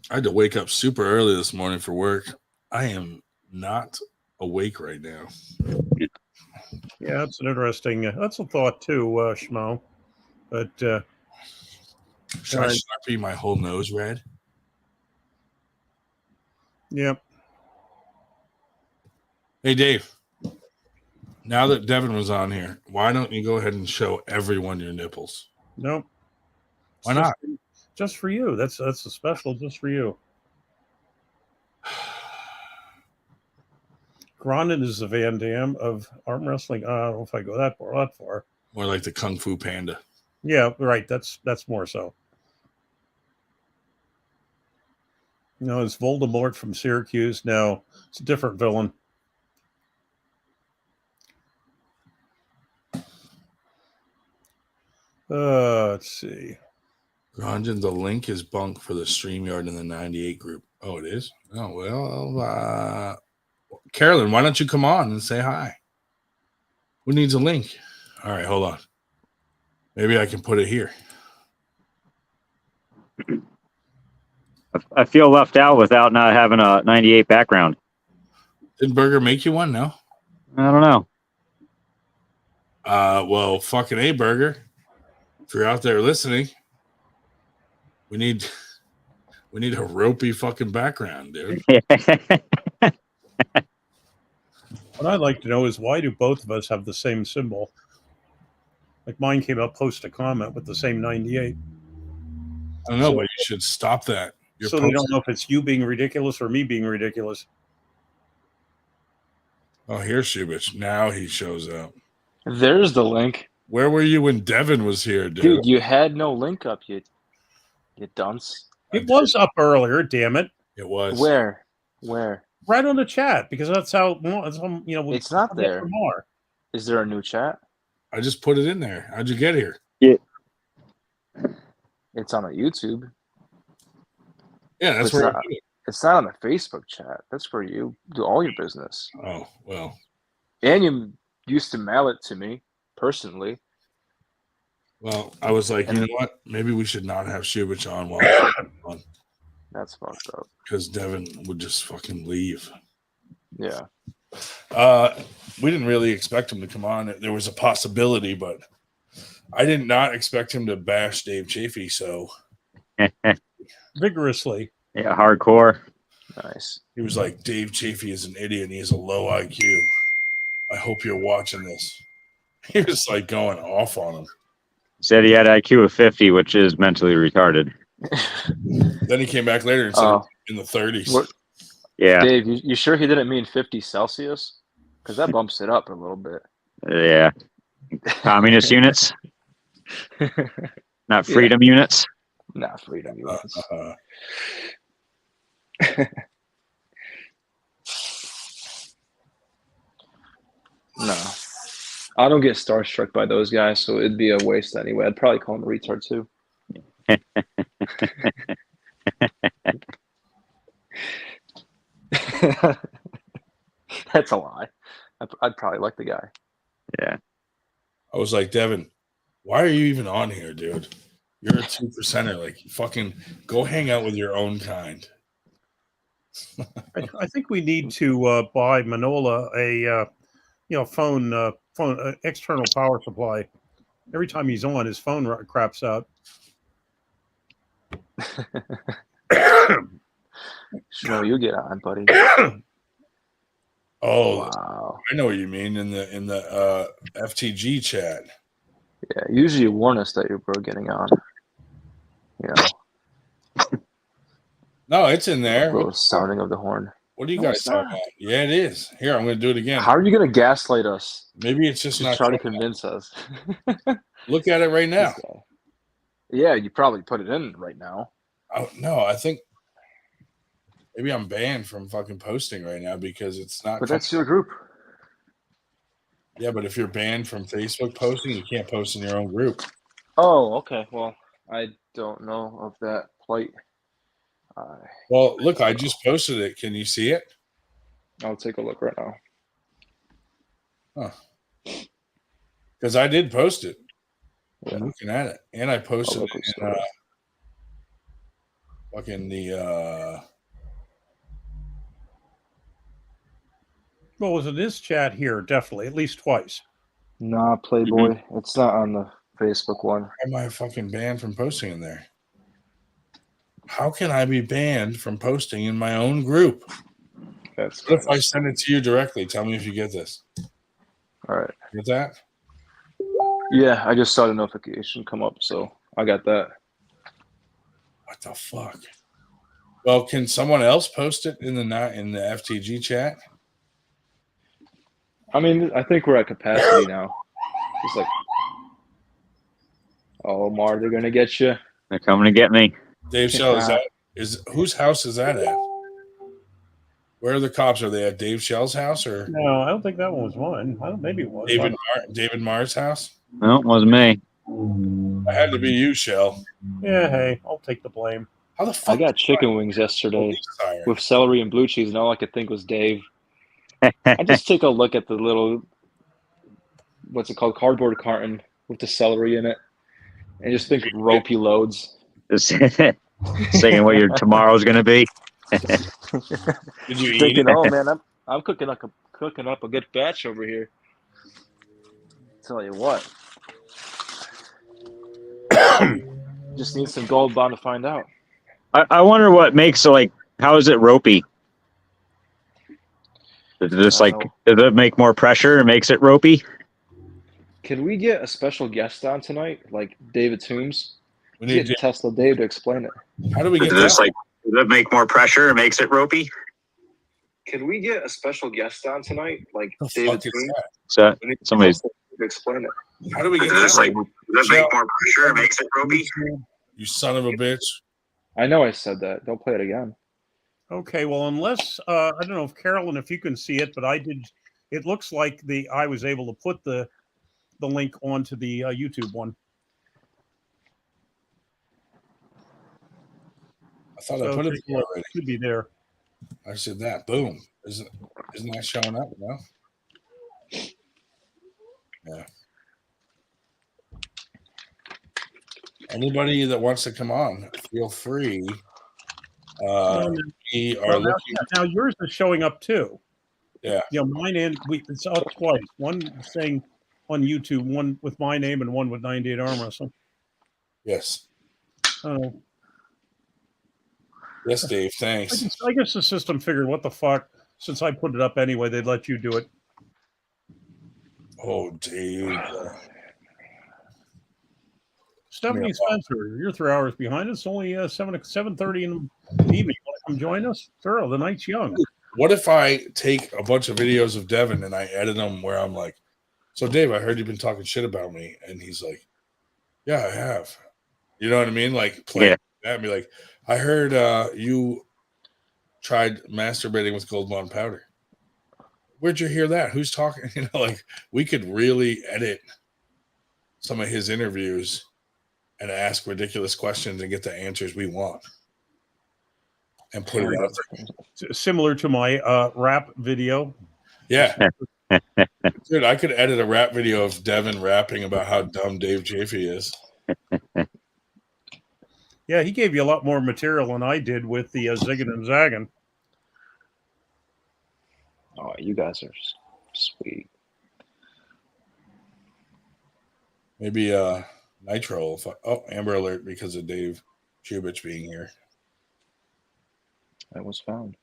Speaker 1: had to wake up super early this morning for work. I am not awake right now.
Speaker 2: Yeah, that's an interesting. That's a thought too, Schmo. But
Speaker 1: should I Sharpie my whole nose red?
Speaker 2: Yep.
Speaker 1: Hey, Dave. Now that Devin was on here, why don't you go ahead and show everyone your nipples?
Speaker 2: Nope.
Speaker 1: Why not?
Speaker 2: Just for you. That's a special just for you. Grondin is the Van Damme of arm wrestling. I don't know if I go that far.
Speaker 1: More like the Kung Fu Panda.
Speaker 2: Yeah, right. That's more so. No, it's Voldemort from Syracuse. No, it's a different villain. Let's see.
Speaker 1: Grondin, the link is bunk for the StreamYard in the 98 group. Oh, it is? Oh, well, Carolyn, why don't you come on and say hi? Who needs a link? All right, hold on. Maybe I can put it here.
Speaker 3: I feel left out without not having a 98 background.
Speaker 1: Did Burger make you one? No?
Speaker 3: I don't know.
Speaker 1: Well, fucking A, Burger. If you're out there listening, we need a ropey fucking background, dude.
Speaker 2: What I'd like to know is why do both of us have the same symbol? Like mine came up post a comment with the same 98.
Speaker 1: I don't know, but you should stop that.
Speaker 2: So they don't know if it's you being ridiculous or me being ridiculous.
Speaker 1: Oh, here's Shubich. Now he shows up.
Speaker 7: There's the link.
Speaker 1: Where were you when Devin was here, dude?
Speaker 7: Dude, you had no link up, you dunce.
Speaker 2: It was up earlier, damn it.
Speaker 1: It was.
Speaker 7: Where?
Speaker 2: Right on the chat, because that's how you know.
Speaker 7: It's not there. Is there a new chat?
Speaker 1: I just put it in there. How'd you get here?
Speaker 3: Yeah.
Speaker 7: It's on a YouTube.
Speaker 1: Yeah, that's
Speaker 7: It's
Speaker 1: where.
Speaker 7: not, it's not on the Facebook chat. That's where you do all your business.
Speaker 1: Oh well.
Speaker 7: And you used to mail it to me personally.
Speaker 1: Well, I was like,
Speaker 7: And
Speaker 1: you know what? Maybe we should not have Shubich on while on
Speaker 7: that's fucked up.
Speaker 1: because Devon would just fucking leave.
Speaker 7: Yeah.
Speaker 1: We didn't really expect him to come on. There was a possibility, but I did not expect him to bash Dave Chaffee. So
Speaker 2: Vigorously.
Speaker 3: Yeah, hardcore.
Speaker 7: Nice.
Speaker 1: he was like, Dave Chaffee is an idiot and he has a low IQ. I hope you're watching this. He was like going off on him.
Speaker 3: Said he had IQ of 50, which is mentally retarded.
Speaker 1: Then he came back later and said in the 30s.
Speaker 7: What,
Speaker 3: Yeah.
Speaker 7: Dave, you sure he didn't mean 50 Celsius? Because that bumps it up a little bit.
Speaker 3: Yeah. Communist units, not freedom units.
Speaker 7: Not freedom units. No. I don't get starstruck by those guys, so it'd be a waste anyway. I'd probably call him a retard too. That's a lie. I'd probably like the guy.
Speaker 3: Yeah.
Speaker 1: I was like, Devon, why are you even on here, dude? You're a 2%er. Like, fucking go hang out with your own kind.
Speaker 2: I think we need to buy Manola a phone external power supply. Every time he's on, his phone craps out.
Speaker 7: No, you get on, buddy.
Speaker 1: Oh,
Speaker 7: Wow.
Speaker 1: I know what you mean in the FTG chat.
Speaker 7: Yeah, usually you warn us that we're getting on. You know,
Speaker 1: No, it's in there.
Speaker 7: little sounding of the horn.
Speaker 1: What are you
Speaker 7: No,
Speaker 1: guys
Speaker 7: it's
Speaker 1: talking
Speaker 7: not.
Speaker 1: about? Yeah, it is. Here, I'm going to do it again.
Speaker 7: How are you going to gaslight us?
Speaker 1: Maybe it's just not
Speaker 7: Try to
Speaker 1: showing up.
Speaker 7: convince us.
Speaker 1: Look at it right now.
Speaker 7: This guy. Yeah, you probably put it in right now.
Speaker 1: Oh, no, I think maybe I'm banned from fucking posting right now because it's not.
Speaker 7: But that's your group.
Speaker 1: Yeah, but if you're banned from Facebook posting, you can't post in your own group.
Speaker 7: Oh, okay. Well, I don't know of that plight.
Speaker 1: Well, look, I just posted it. Can you see it?
Speaker 7: I'll take a look right now.
Speaker 1: Huh. Because I did post it.
Speaker 7: Yeah.
Speaker 1: I'm looking at it. And I posted
Speaker 7: look
Speaker 1: it
Speaker 7: what's
Speaker 1: in
Speaker 7: there.
Speaker 1: fucking the
Speaker 2: Well, it was in this chat here, definitely, at least twice.
Speaker 7: Nah, Playboy. It's not on the Facebook one.
Speaker 1: why am I fucking banned from posting in there? How can I be banned from posting in my own group?
Speaker 7: That's
Speaker 1: What if I send it to you directly? Tell me if you get this.
Speaker 7: all right.
Speaker 1: Get that?
Speaker 7: Yeah, I just saw the notification come up, so I got that.
Speaker 1: What the fuck? Well, can someone else post it in the FTG chat?
Speaker 7: I mean, I think we're at capacity now. It's like, oh, Mar, they're gonna get you.
Speaker 3: They're coming to get me.
Speaker 1: Dave Shell, is whose house is that at? Where are the cops? Are they at Dave Shell's house or
Speaker 2: No, I don't think that one was mine. Maybe it was.
Speaker 1: David Marr's house?
Speaker 3: No, it wasn't me.
Speaker 1: It had to be you, Shell.
Speaker 2: Yeah, hey, I'll take the blame.
Speaker 1: How the fuck?
Speaker 7: I got chicken wings yesterday with celery and blue cheese, and all I could think was Dave. I just take a look at the little, what's it called, cardboard carton with the celery in it, and just think ropey loads.
Speaker 3: Just saying what your tomorrow's going to be.
Speaker 1: Did you eat
Speaker 7: Thinking,
Speaker 1: it?
Speaker 7: oh man, I'm cooking up a good batch over here. Tell you what, just need some gold bond to find out.
Speaker 3: I wonder what makes how is it ropey? Is it just does it make more pressure and makes it ropey?
Speaker 7: Can we get a special guest on tonight, like David Toombs?
Speaker 1: We need
Speaker 7: Get Tesla Dave to explain it.
Speaker 1: How do we get
Speaker 3: Does
Speaker 1: that?
Speaker 3: it make more pressure and makes it ropey?
Speaker 7: Can we get a special guest on tonight, like
Speaker 1: The
Speaker 7: David
Speaker 1: fuck is
Speaker 7: Toombs?
Speaker 1: that?
Speaker 3: So
Speaker 7: We need
Speaker 3: somebody's
Speaker 7: Tesla Dave to explain it.
Speaker 1: How do we get
Speaker 3: does
Speaker 1: that?
Speaker 3: it make more pressure and makes it ropey?
Speaker 1: You son of a bitch.
Speaker 7: I know I said that. Don't play it again.
Speaker 2: Okay, well, unless I don't know if Carolyn, if you can see it, but I did. It looks like I was able to put the link onto the YouTube one.
Speaker 1: I thought I put it there already.
Speaker 2: Should be there.
Speaker 1: I said that. Boom. Isn't that showing up now? Yeah. Anybody that wants to come on, feel free. We are looking.
Speaker 2: Now yours is showing up too.
Speaker 1: Yeah.
Speaker 2: Mine and it's up twice. One saying on YouTube, one with my name and one with 98 Arm Wrestling.
Speaker 1: Yes.
Speaker 2: Oh.
Speaker 1: Yes, Dave. Thanks.
Speaker 2: I guess the system figured, what the fuck? Since I put it up anyway, they'd let you do it.
Speaker 1: Oh, Dave.
Speaker 2: Stephanie Spencer, you're 3 hours behind us. Only 7:30 in the evening. Want to come join us? Girl, the night's young.
Speaker 1: What if I take a bunch of videos of Devon and I edit them where I'm like, so Dave, I heard you've been talking shit about me. And he's like, yeah, I have. You know what I mean? Like, play at me like, I heard you tried masturbating with Gold Bond powder. Where'd you hear that? Who's talking? You know, like, we could really edit some of his interviews and ask ridiculous questions and get the answers we want and put it out there.
Speaker 2: Similar to my rap video.
Speaker 1: Yeah. Dude, I could edit a rap video of Devon rapping about how dumb Dave Chaffee is.
Speaker 2: Yeah, he gave you a lot more material than I did with the Ziggin and Zaggin.
Speaker 7: Oh, you guys are sweet.
Speaker 1: Maybe Nitro. Amber Alert because of Dave Chubich being here.
Speaker 7: That was found.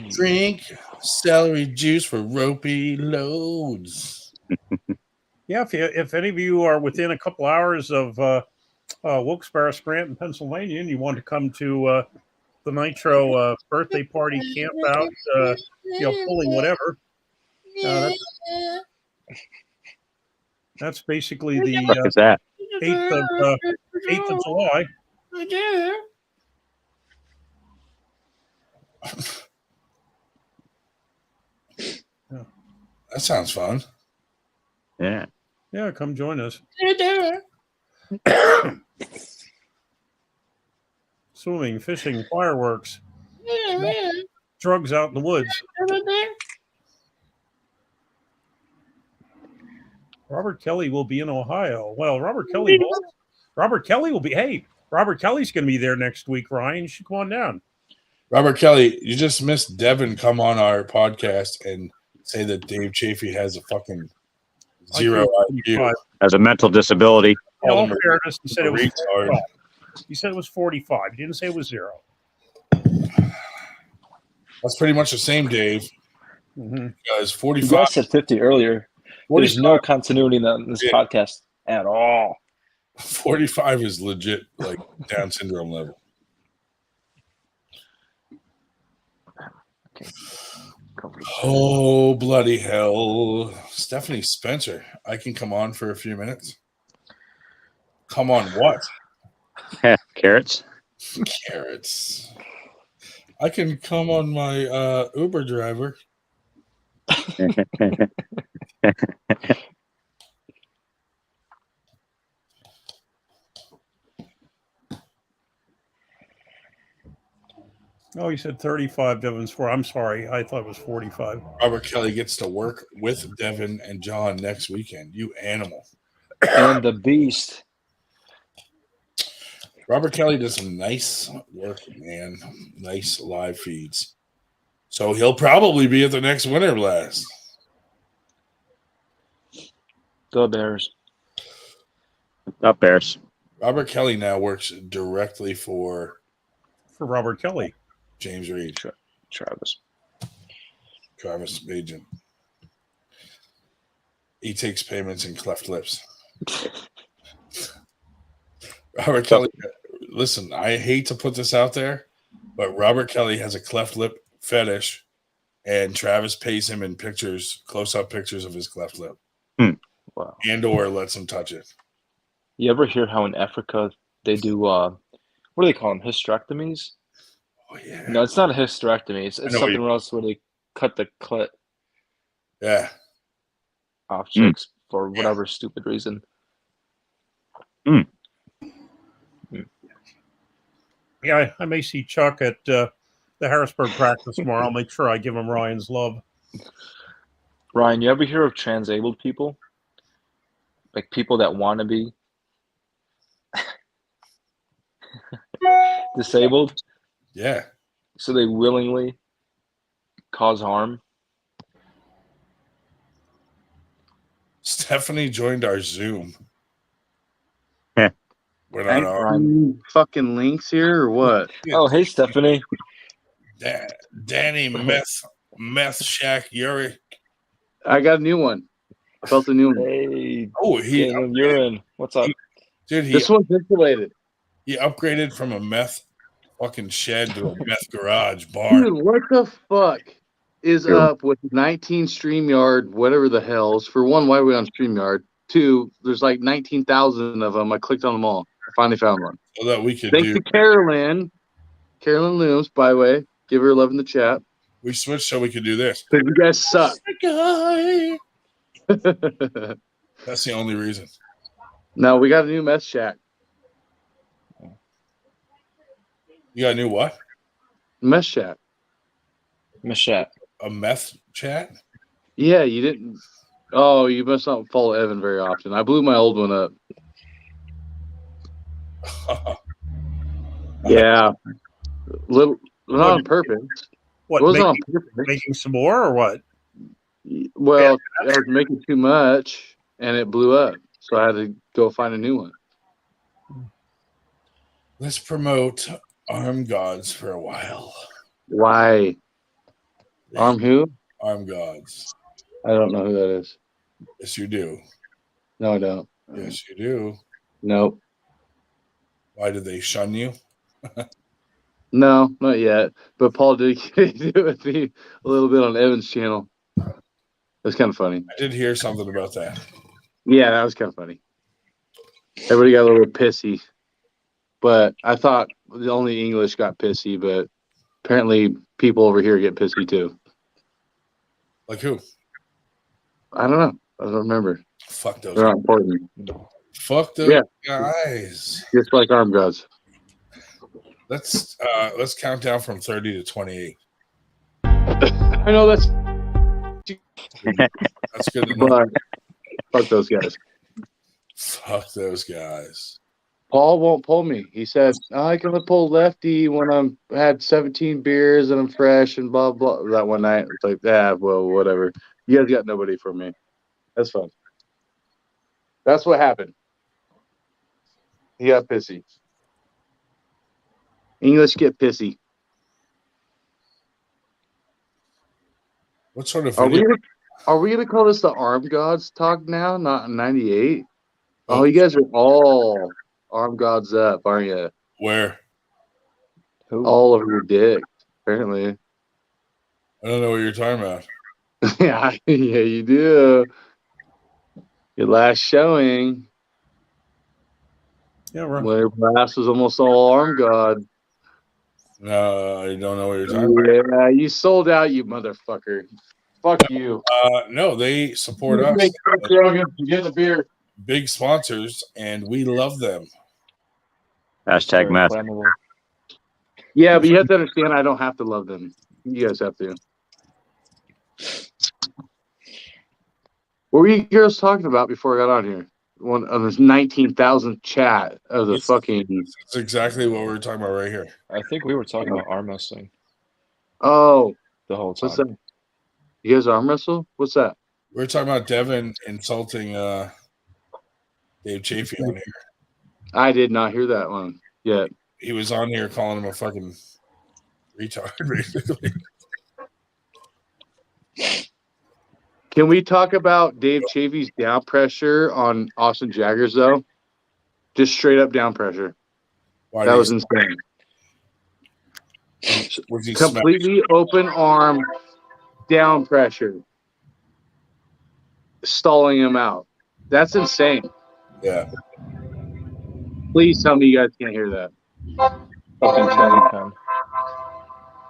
Speaker 1: Drink celery juice for ropey loads.
Speaker 2: Yeah, if any of you are within a couple hours of Wilkes-Barre, Scranton, Pennsylvania, and you want to come to the Nitro birthday party camp out, pulling whatever, that's basically the 8th of July.
Speaker 1: That sounds fun.
Speaker 3: Yeah.
Speaker 2: Yeah, come join us. Swimming, fishing, fireworks, drugs out in the woods. Robert Kelly will be in Ohio. Well, Robert Kelly will be. Hey, Robert Kelly's going to be there next week. Ryan, you should come on down.
Speaker 1: Robert Kelly, you just missed Devon come on our podcast and say that Dave Chaffee has a fucking 0 IQ.
Speaker 3: Has a mental disability.
Speaker 2: In all fairness, he said it was 45. He said it was 45. He didn't say it was 0.
Speaker 1: That's pretty much the same, Dave.
Speaker 2: Mm-hmm.
Speaker 1: Because 45.
Speaker 7: You guys said 50 earlier. There's no continuity in this podcast at all.
Speaker 1: 45 is legit, like Down syndrome level.
Speaker 7: Okay.
Speaker 1: Oh, bloody hell. Stephanie Spencer, I can come on for a few minutes. Come on what?
Speaker 3: Carrots.
Speaker 1: Carrots. I can come on my Uber driver.
Speaker 2: Oh, you said 35, Devon's 4. I'm sorry. I thought it was 45.
Speaker 1: Robert Kelly gets to work with Devon and John next weekend. You animal.
Speaker 7: And the Beast.
Speaker 1: Robert Kelly does some nice work, man. Nice live feeds. So he'll probably be at the next Winter Blast.
Speaker 7: The Bears.
Speaker 3: Up Bears.
Speaker 1: Robert Kelly now works directly for
Speaker 2: Robert Kelly.
Speaker 1: James Reed.
Speaker 7: Travis
Speaker 1: Agent. He takes payments in cleft lips. Robert Kelly, listen, I hate to put this out there, but Robert Kelly has a cleft lip fetish, and Travis pays him in pictures, close-up pictures of his cleft lip.
Speaker 7: Wow.
Speaker 1: And or lets him touch it.
Speaker 7: You ever hear how in Africa they do, what do they call them, hysterectomies?
Speaker 1: Oh, yeah.
Speaker 7: No, it's not a hysterectomy. It's something else where they cut the clit off chicks for whatever stupid reason.
Speaker 2: Yeah, I may see Chuck at the Harrisburg practice tomorrow. I'll make sure I give him Ryan's love.
Speaker 7: Ryan, you ever hear of transabled people? Like people that want to be disabled,
Speaker 1: Yeah.
Speaker 7: so they willingly cause harm.
Speaker 1: Stephanie joined our Zoom.
Speaker 3: Yeah.
Speaker 1: We're not on.
Speaker 8: Ryan. Fucking links here or what?
Speaker 7: Oh, hey, Stephanie.
Speaker 1: Danny Meth Shack Yuri.
Speaker 8: I got a new one. I built a new one.
Speaker 7: Hey,
Speaker 1: Oh, he
Speaker 7: Daniel Urine. What's up?
Speaker 1: dude.
Speaker 8: This one's insulated.
Speaker 1: He upgraded from a meth fucking shed to a meth garage barn.
Speaker 8: Dude, what the fuck is up with 19 StreamYard, whatever the hell's? For one, why are we on StreamYard? Two, there's like 19,000 of them. I clicked on them all. I finally found one.
Speaker 1: So that we could
Speaker 8: Thanks
Speaker 1: do.
Speaker 8: to Carolyn Looms, by the way. Give her love in the chat.
Speaker 1: We switched so we could do this.
Speaker 8: Because you guys suck.
Speaker 1: Guy. That's the only reason.
Speaker 8: No, we got a new mess shack.
Speaker 1: You got a new what?
Speaker 8: Mess shack.
Speaker 7: Michette.
Speaker 1: A meth chat?
Speaker 8: Yeah, you didn't. Oh, you must not follow Evan very often. I blew my old one up. Yeah. Little, not on purpose.
Speaker 2: What,
Speaker 8: It wasn't on
Speaker 2: making,
Speaker 8: purpose.
Speaker 2: making some more or what?
Speaker 8: Well, I was making too much, and it blew up. So I had to go find a new one.
Speaker 1: Let's promote Arm Gods for a while.
Speaker 8: Why? Arm who?
Speaker 1: Arm Gods.
Speaker 8: I don't know who that is.
Speaker 1: Yes, you do.
Speaker 8: No, I don't.
Speaker 1: Yes, you do.
Speaker 8: Nope.
Speaker 1: Why did they shun you?
Speaker 8: No, not yet. But Paul did do it with me a little bit on Evan's channel. It was kind of funny.
Speaker 1: I did hear something about that.
Speaker 8: Yeah, that was kind of funny. Everybody got a little pissy. But I thought the only English got pissy, but apparently people over here get pissy too.
Speaker 1: Like who?
Speaker 8: I don't know. I don't remember.
Speaker 1: Fuck those
Speaker 8: They're not
Speaker 1: guys.
Speaker 8: important.
Speaker 1: Fuck those guys.
Speaker 8: Just like arm gods.
Speaker 1: Let's count down from 30 to 28.
Speaker 8: I know that's
Speaker 1: That's good enough.
Speaker 8: but fuck those guys.
Speaker 1: Fuck those guys.
Speaker 8: Paul won't pull me. He said, I can only pull lefty when I'm had 17 beers and I'm fresh and blah, blah. That one night, it's like, well, whatever. You guys got nobody for me. That's fun. That's what happened. He got pissy. English get pissy.
Speaker 1: What sort of
Speaker 8: Are
Speaker 1: video?
Speaker 8: we gonna call this the Arm Gods talk now? Not 98. Oh, you guys are all Arm Gods up, aren't you?
Speaker 1: Where?
Speaker 7: Who?
Speaker 8: All over your dick, apparently.
Speaker 1: I don't know what you're talking about.
Speaker 8: Yeah, you do. Your last showing,
Speaker 2: Yeah, right.
Speaker 8: where last was almost all Arm God.
Speaker 1: No, I don't know what you're talking about.
Speaker 8: Yeah, you sold out, you motherfucker. Fuck you.
Speaker 1: No, they support us.
Speaker 8: Get the beer.
Speaker 1: Big sponsors, and we love them.
Speaker 3: Hashtag
Speaker 7: Very
Speaker 3: meth.
Speaker 7: flammable.
Speaker 8: Yeah, but you have to understand, I don't have to love them. You guys have to. What were you girls talking about before I got on here? One of this 19,000 chat of the fucking.
Speaker 1: That's exactly what we're talking about right here.
Speaker 7: I think we were talking about arm wrestling
Speaker 8: Oh,
Speaker 7: the whole time.
Speaker 8: what's that? You guys arm wrestle? What's that?
Speaker 1: We're talking about Devon insulting Dave Chaffee on here.
Speaker 8: I did not hear that one yet.
Speaker 1: He was on here calling him a fucking retard, basically.
Speaker 8: Can we talk about Dave Chaffee's down pressure on Austin Jaggers, though? Just straight up down pressure.
Speaker 1: Why
Speaker 8: That
Speaker 1: did
Speaker 8: was
Speaker 1: he-
Speaker 8: insane.
Speaker 1: was he
Speaker 8: Completely open arm down pressure. Stalling him out. That's insane.
Speaker 1: Yeah.
Speaker 8: Please tell me you guys can't hear that.
Speaker 7: Fucking train pen.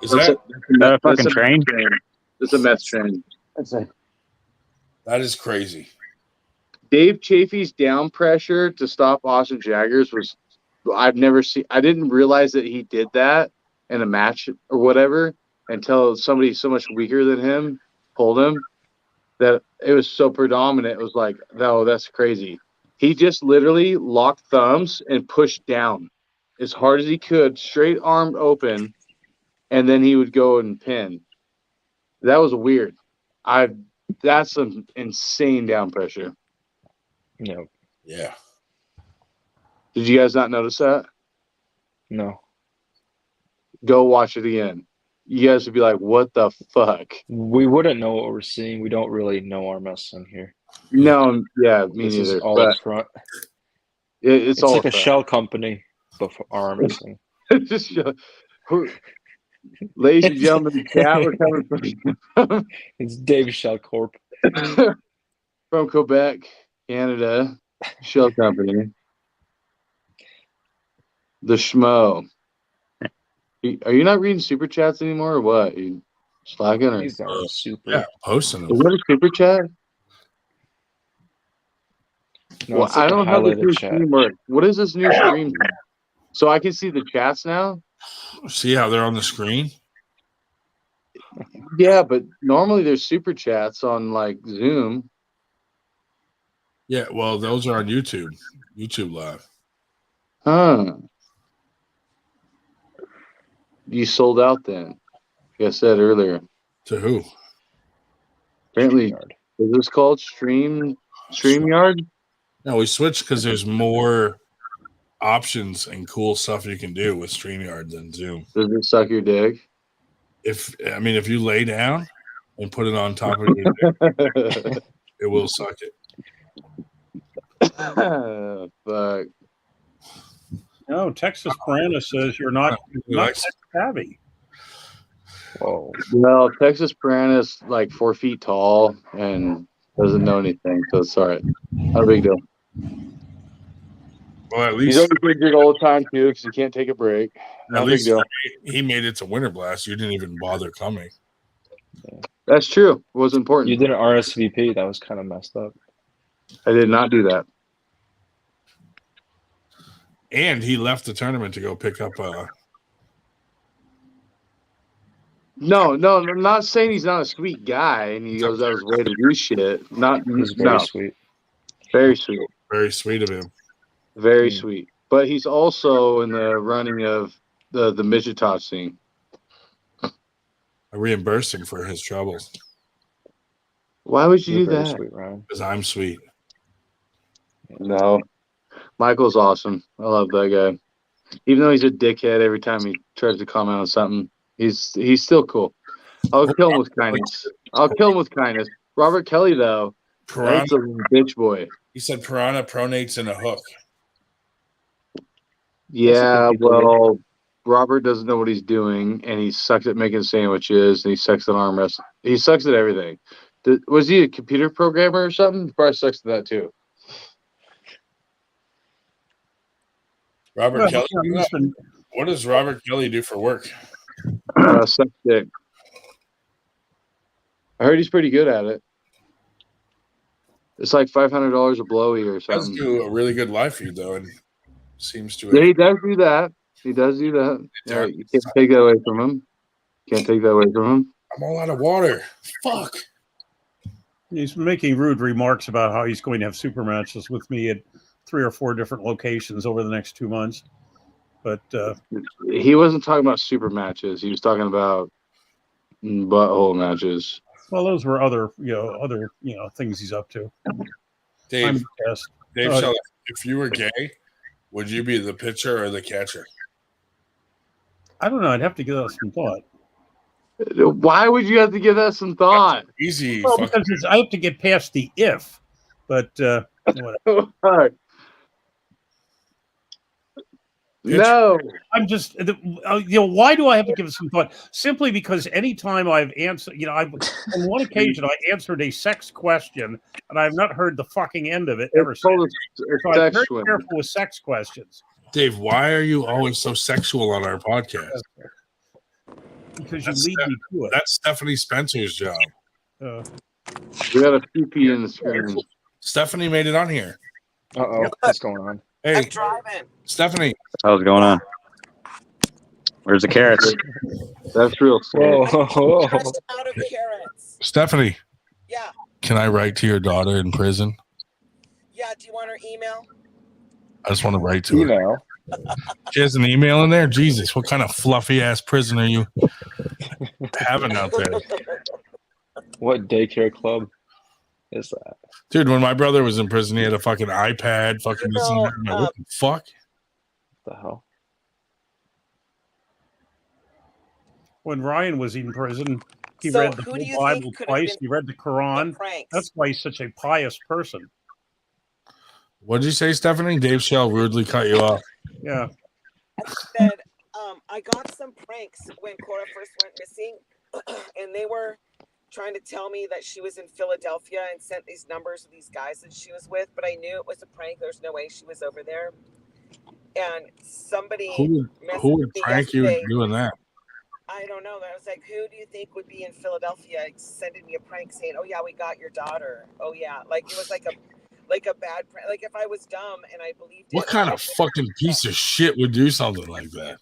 Speaker 1: Is
Speaker 8: That's
Speaker 1: that
Speaker 3: that a fucking
Speaker 8: that's
Speaker 3: train?
Speaker 8: It's a Mets train.
Speaker 1: that is crazy.
Speaker 8: Dave Chaffee's down pressure to stop Austin Jaggers was I've never seen. I didn't realize that he did that in a match or whatever until somebody so much weaker than him pulled him. That it was so predominant. It was like, no, that's crazy. He just literally locked thumbs and pushed down as hard as he could, straight armed open, and then he would go and pin. That was weird. That's some insane down pressure.
Speaker 7: No.
Speaker 1: Yeah.
Speaker 8: Did you guys not notice that?
Speaker 7: No.
Speaker 8: Go watch it again. You guys would be like, what the fuck?
Speaker 7: We wouldn't know what we're seeing. We don't really know arm wrestling here.
Speaker 8: No, yeah, me
Speaker 7: This
Speaker 8: neither.
Speaker 7: is all
Speaker 8: But
Speaker 7: up front.
Speaker 8: it's all
Speaker 7: like a
Speaker 8: front.
Speaker 7: shell company, but for arm wrestling.
Speaker 8: Just ladies and gentlemen, the chat we're coming from
Speaker 7: It's Dave Shell Corp.
Speaker 8: from Quebec, Canada, Shell Company. The Schmo. Are you not reading super chats anymore, or what? You slacking, or
Speaker 7: These are super.
Speaker 1: Yeah, posting
Speaker 8: is
Speaker 1: them.
Speaker 8: that a super chat?
Speaker 7: No,
Speaker 8: Well,
Speaker 7: it's like
Speaker 8: I don't have this
Speaker 7: highlighted
Speaker 8: new
Speaker 7: chat.
Speaker 8: stream work. What is this new stream? So I can see the chats now?
Speaker 1: See how they're on the screen?
Speaker 8: Yeah, but normally there's super chats on like Zoom.
Speaker 1: Yeah, well, those are on YouTube. YouTube Live.
Speaker 8: Huh. You sold out then. Like I said earlier.
Speaker 1: To who?
Speaker 8: Apparently, is this called StreamYard?
Speaker 1: No, we switched because there's more options and cool stuff you can do with StreamYard than Zoom.
Speaker 8: Does it suck your dick?
Speaker 1: If you lay down and put it on top of your dick, it will suck it.
Speaker 8: Fuck.
Speaker 2: No, Texas Piranha says you're not savvy.
Speaker 7: Whoa.
Speaker 8: Well, Texas Piranha's like 4 feet tall and doesn't know anything, so it's all right. Not a big deal.
Speaker 1: Well, at
Speaker 8: He's
Speaker 1: least
Speaker 8: always injured all the time too because he can't take a break. Not a big deal.
Speaker 1: he made it to Winter Blast. You didn't even bother coming.
Speaker 8: That's true. It was important.
Speaker 7: You did an RSVP. That was kind of messed up.
Speaker 8: I did not do that.
Speaker 1: And he left the tournament to go pick up
Speaker 8: No, I'm not saying he's not a sweet guy and he goes out his way to do shit.
Speaker 7: He's very sweet.
Speaker 8: Very sweet.
Speaker 1: Very sweet of him.
Speaker 8: Very sweet. But he's also in the running of the midget top scene.
Speaker 1: I reimbursed him for his troubles.
Speaker 8: Why would you do
Speaker 7: Very
Speaker 8: that?
Speaker 7: sweet, Ryan.
Speaker 1: Because I'm sweet.
Speaker 8: No. Michael's awesome. I love that guy. Even though he's a dickhead every time he tries to comment on something, he's still cool. I'll kill him with kindness. Robert Kelly, though, that's a bitch boy.
Speaker 1: He said Piranha pronates in a hook.
Speaker 8: Yeah, well, Robert doesn't know what he's doing, and he sucks at making sandwiches, and he sucks at arm wrestling. He sucks at everything. Was he a computer programmer or something? He probably sucks at that, too.
Speaker 1: Robert Kelly. What does Robert Kelly do for work?
Speaker 8: Suck dick. I heard he's pretty good at it. It's like $500 a blowy or
Speaker 1: He does
Speaker 8: something.
Speaker 1: do a really good live feed, though, and seems to.
Speaker 8: Yeah, he does do that. Yeah, you can't take that away from him.
Speaker 1: I'm all out of water. Fuck.
Speaker 2: He's making rude remarks about how he's going to have super matches with me at 3 or 4 different locations over the next 2 months. But
Speaker 8: he wasn't talking about super matches. He was talking about butthole matches.
Speaker 2: Well, those were other things he's up to.
Speaker 1: Dave, Shelley, if you were gay, would you be the pitcher or the catcher?
Speaker 2: I don't know. I'd have to give that some thought.
Speaker 8: Why would you have to give that some thought?
Speaker 1: Easy.
Speaker 2: Well, because I have to get past the if. But
Speaker 8: no,
Speaker 2: I'm just, why do I have to give it some thought? Simply because anytime I've answered, on one occasion I answered a sex question and I've not heard the fucking end of it ever since. So I'm very careful with sex questions.
Speaker 1: Dave, why are you always so sexual on our podcast?
Speaker 2: Because you lead me to it.
Speaker 1: That's Stephanie Spencer's job.
Speaker 8: We got a PP in the screen.
Speaker 1: Stephanie made it on here.
Speaker 7: Uh-oh, what's going on?
Speaker 1: Hey,
Speaker 9: I'm driving.
Speaker 1: Stephanie.
Speaker 3: How's going on? Where's the carrots?
Speaker 8: That's real
Speaker 7: Whoa.
Speaker 9: I'm just out of carrots.
Speaker 1: Stephanie,
Speaker 9: Yeah.
Speaker 1: can I write to your daughter in prison?
Speaker 9: Yeah. Do you want her email?
Speaker 1: I just want to write to her.
Speaker 7: Email.
Speaker 1: She has an email in there? Jesus, what kind of fluffy ass prison are you having out there?
Speaker 7: What daycare club is that?
Speaker 1: Dude, when my brother was in prison, he had a fucking iPad, fucking this and that. I'm like, what the fuck?
Speaker 7: What the hell?
Speaker 2: When Ryan was in prison, he
Speaker 9: So
Speaker 2: read the
Speaker 9: who do you
Speaker 2: whole
Speaker 9: think
Speaker 2: Bible
Speaker 9: could have
Speaker 2: twice.
Speaker 9: been
Speaker 2: He read the Quran.
Speaker 9: pranks?
Speaker 2: That's why he's such a pious person.
Speaker 1: What did you say, Stephanie? Dave Shell rudely cut you off.
Speaker 2: Yeah.
Speaker 9: I said, I got some pranks when Cora first went missing, and they were trying to tell me that she was in Philadelphia and sent these numbers of these guys that she was with, but I knew it was a prank. There's no way she was over there. And somebody
Speaker 1: Who would prank you into doing that?
Speaker 9: I don't know. I was like, who do you think would be in Philadelphia sending me a prank saying, oh, yeah, we got your daughter. Oh, yeah. Like, it was like a bad prank. Like, if I was dumb and I believed
Speaker 1: What kind of fucking piece of shit would do something like that?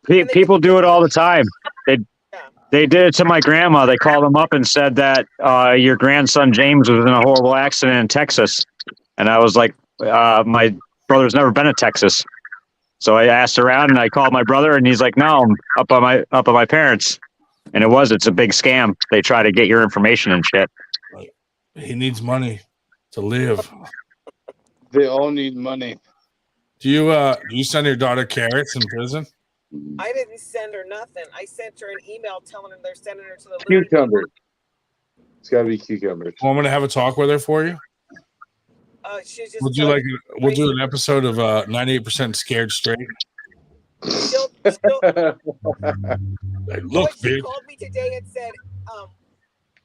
Speaker 3: People do it all the time. They did it to my grandma. They called them up and said that your grandson James was in a horrible accident in Texas. And I was like, my brother's never been to Texas. So I asked around and I called my brother and he's like, no, I'm up at my parents. And it's a big scam. They try to get your information and shit.
Speaker 1: He needs money to live.
Speaker 8: They all need money.
Speaker 1: Do you send your daughter carrots in prison?
Speaker 9: I didn't send her nothing. I sent her an email telling her they're sending her to the
Speaker 8: Cucumbers. It's got to be cucumbers.
Speaker 1: Well, I'm gonna have a talk with her for you.
Speaker 9: She's just
Speaker 1: We'll do an episode of 98% Scared Straight.
Speaker 9: Like,
Speaker 1: look,
Speaker 9: she
Speaker 1: bitch.
Speaker 9: called me today and said,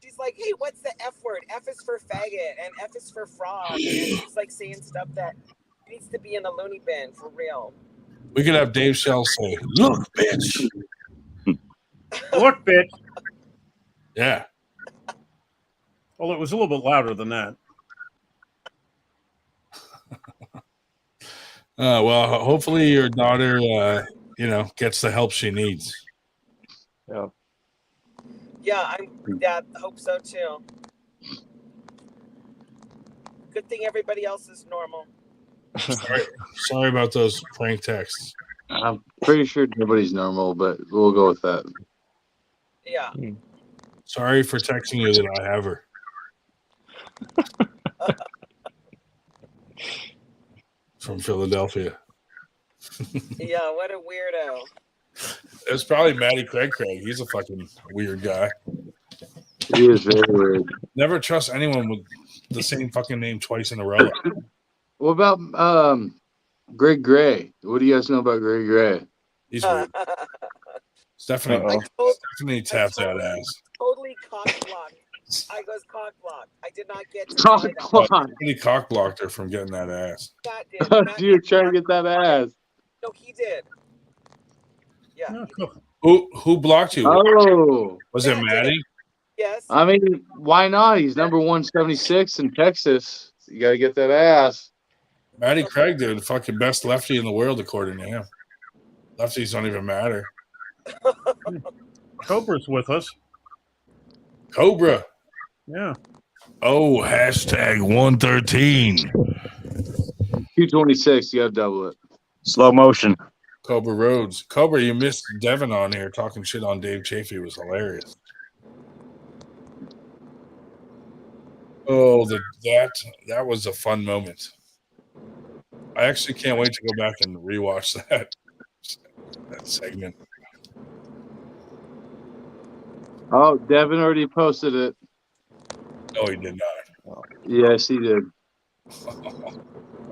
Speaker 9: she's like, hey, what's the F word? F is for faggot and F is for frog. And she's like saying stuff that needs to be in the loony bin for real.
Speaker 1: We could have Dave Shell say, look, bitch.
Speaker 2: Look, bitch.
Speaker 1: Yeah.
Speaker 2: Well, it was a little bit louder than that.
Speaker 1: Well, hopefully your daughter, gets the help she needs.
Speaker 7: Yeah.
Speaker 9: Yeah, I hope so too. Good thing everybody else is normal.
Speaker 1: Sorry about those prank texts.
Speaker 8: I'm pretty sure nobody's normal, but we'll go with that.
Speaker 9: Yeah.
Speaker 1: Sorry for texting you that I have her. From Philadelphia.
Speaker 9: Yeah, what a weirdo.
Speaker 1: It's probably Matty Craig. He's a fucking weird guy.
Speaker 8: He is very weird.
Speaker 1: Never trust anyone with the same fucking name twice in a row.
Speaker 8: What about Greg Gray? What do you guys know about Greg Gray?
Speaker 1: He's weird. Stephanie taps that ass.
Speaker 9: Totally cock blocked. I goes cock blocked. I did not get to
Speaker 8: cock blocked.
Speaker 1: Somebody cock blocked her from getting that ass.
Speaker 9: Matt did.
Speaker 8: Dude, trying to get that ass.
Speaker 9: No, he did. Yeah.
Speaker 1: Who blocked you?
Speaker 8: Oh,
Speaker 1: was it Maddie?
Speaker 9: Yes.
Speaker 8: I mean, why not? He's number 176 in Texas. You got to get that ass.
Speaker 1: Matty Craig did the fucking best lefty in the world, according to him. Lefties don't even matter.
Speaker 2: Cobra's with us.
Speaker 1: Cobra.
Speaker 2: Yeah.
Speaker 1: Oh, hashtag 113.
Speaker 8: 226. You got to double it.
Speaker 3: Slow motion.
Speaker 1: Cobra Rhodes. Cobra, you missed Devon on here talking shit on Dave Chaffee. It was hilarious. Oh, that was a fun moment. I actually can't wait to go back and rewatch that segment.
Speaker 8: Oh, Devin already posted it.
Speaker 1: No, he did not.
Speaker 8: Yes, he did.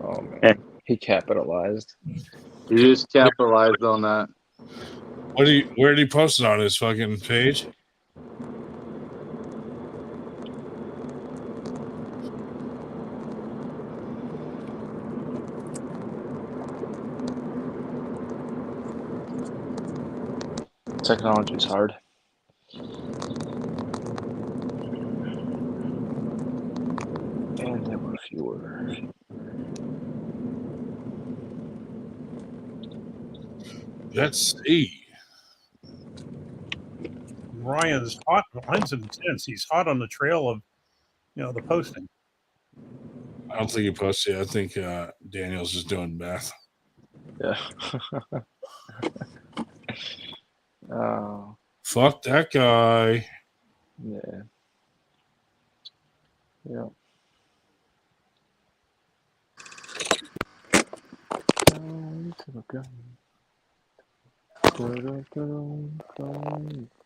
Speaker 7: Oh man, he capitalized.
Speaker 8: He just capitalized on that.
Speaker 1: Where did he post it on his fucking page?
Speaker 7: Technology is hard. And there were fewer.
Speaker 1: Let's see.
Speaker 2: Ryan's hot. Ryan's intense. He's hot on the trail of, the posting.
Speaker 1: I don't think he posted it. I think Daniel's just doing math.
Speaker 7: Yeah. Oh.
Speaker 1: Fuck that guy.
Speaker 7: Yeah. Yeah.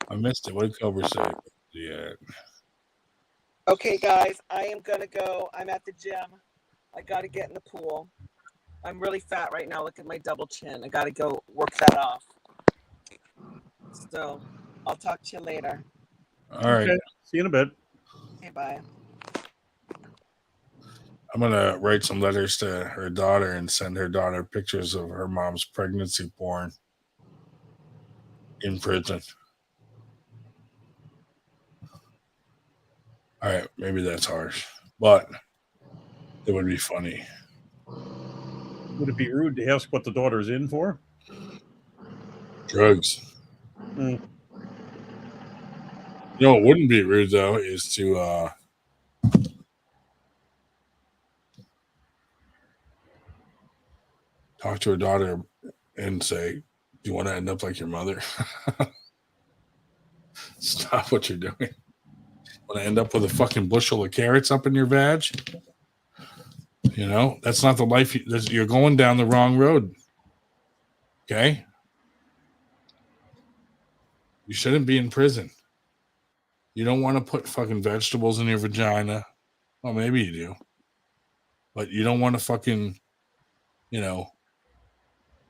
Speaker 1: I missed it. What did Cobra say? Yeah.
Speaker 9: Okay, guys, I am gonna go. I'm at the gym. I gotta get in the pool. I'm really fat right now. Look at my double chin. I gotta go work that off. So I'll talk to you later.
Speaker 1: All right.
Speaker 2: Okay. See you in a bit.
Speaker 9: Okay, bye.
Speaker 1: I'm gonna write some letters to her daughter and send her daughter pictures of her mom's pregnancy porn in prison. All right, maybe that's harsh, but it would be funny.
Speaker 2: Would it be rude to ask what the daughter's in for?
Speaker 1: Drugs.
Speaker 2: Mm.
Speaker 1: You know, what wouldn't be rude though is to talk to her daughter and say, "Do you want to end up like your mother?" Stop what you're doing. Want to end up with a fucking bushel of carrots up in your vag? You know, that's not the life. You're going down the wrong road. Okay? You shouldn't be in prison. You don't want to put fucking vegetables in your vagina. Well, maybe you do. But you don't want to fucking,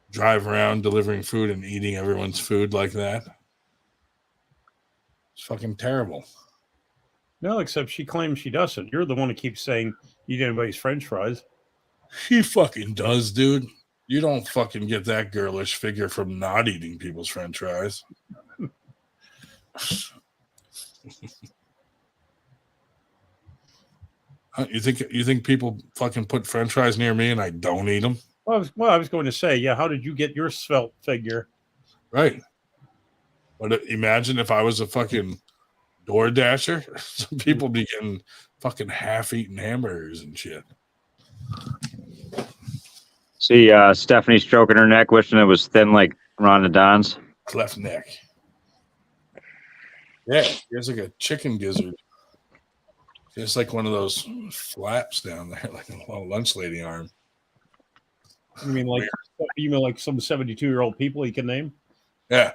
Speaker 1: drive around delivering food and eating everyone's food like that. It's fucking terrible.
Speaker 2: No, except she claims she doesn't. You're the one who keeps saying you eat anybody's French fries.
Speaker 1: She fucking does, dude. You don't fucking get that girlish figure from not eating people's French fries. You think people fucking put French fries near me and I don't eat them?
Speaker 2: Well, I was going to say, yeah. How did you get your svelte figure?
Speaker 1: Right. But imagine if I was a fucking door dasher. Some people be getting fucking half-eaten hamburgers and shit.
Speaker 3: See, Stephanie stroking her neck, wishing it was thin like Rhonda Don's.
Speaker 1: Cleft neck. Yeah, there's like a chicken gizzard. It's like one of those flaps down there, like a little lunch lady arm.
Speaker 2: You mean like some 72-year-old people you can name?
Speaker 1: Yeah.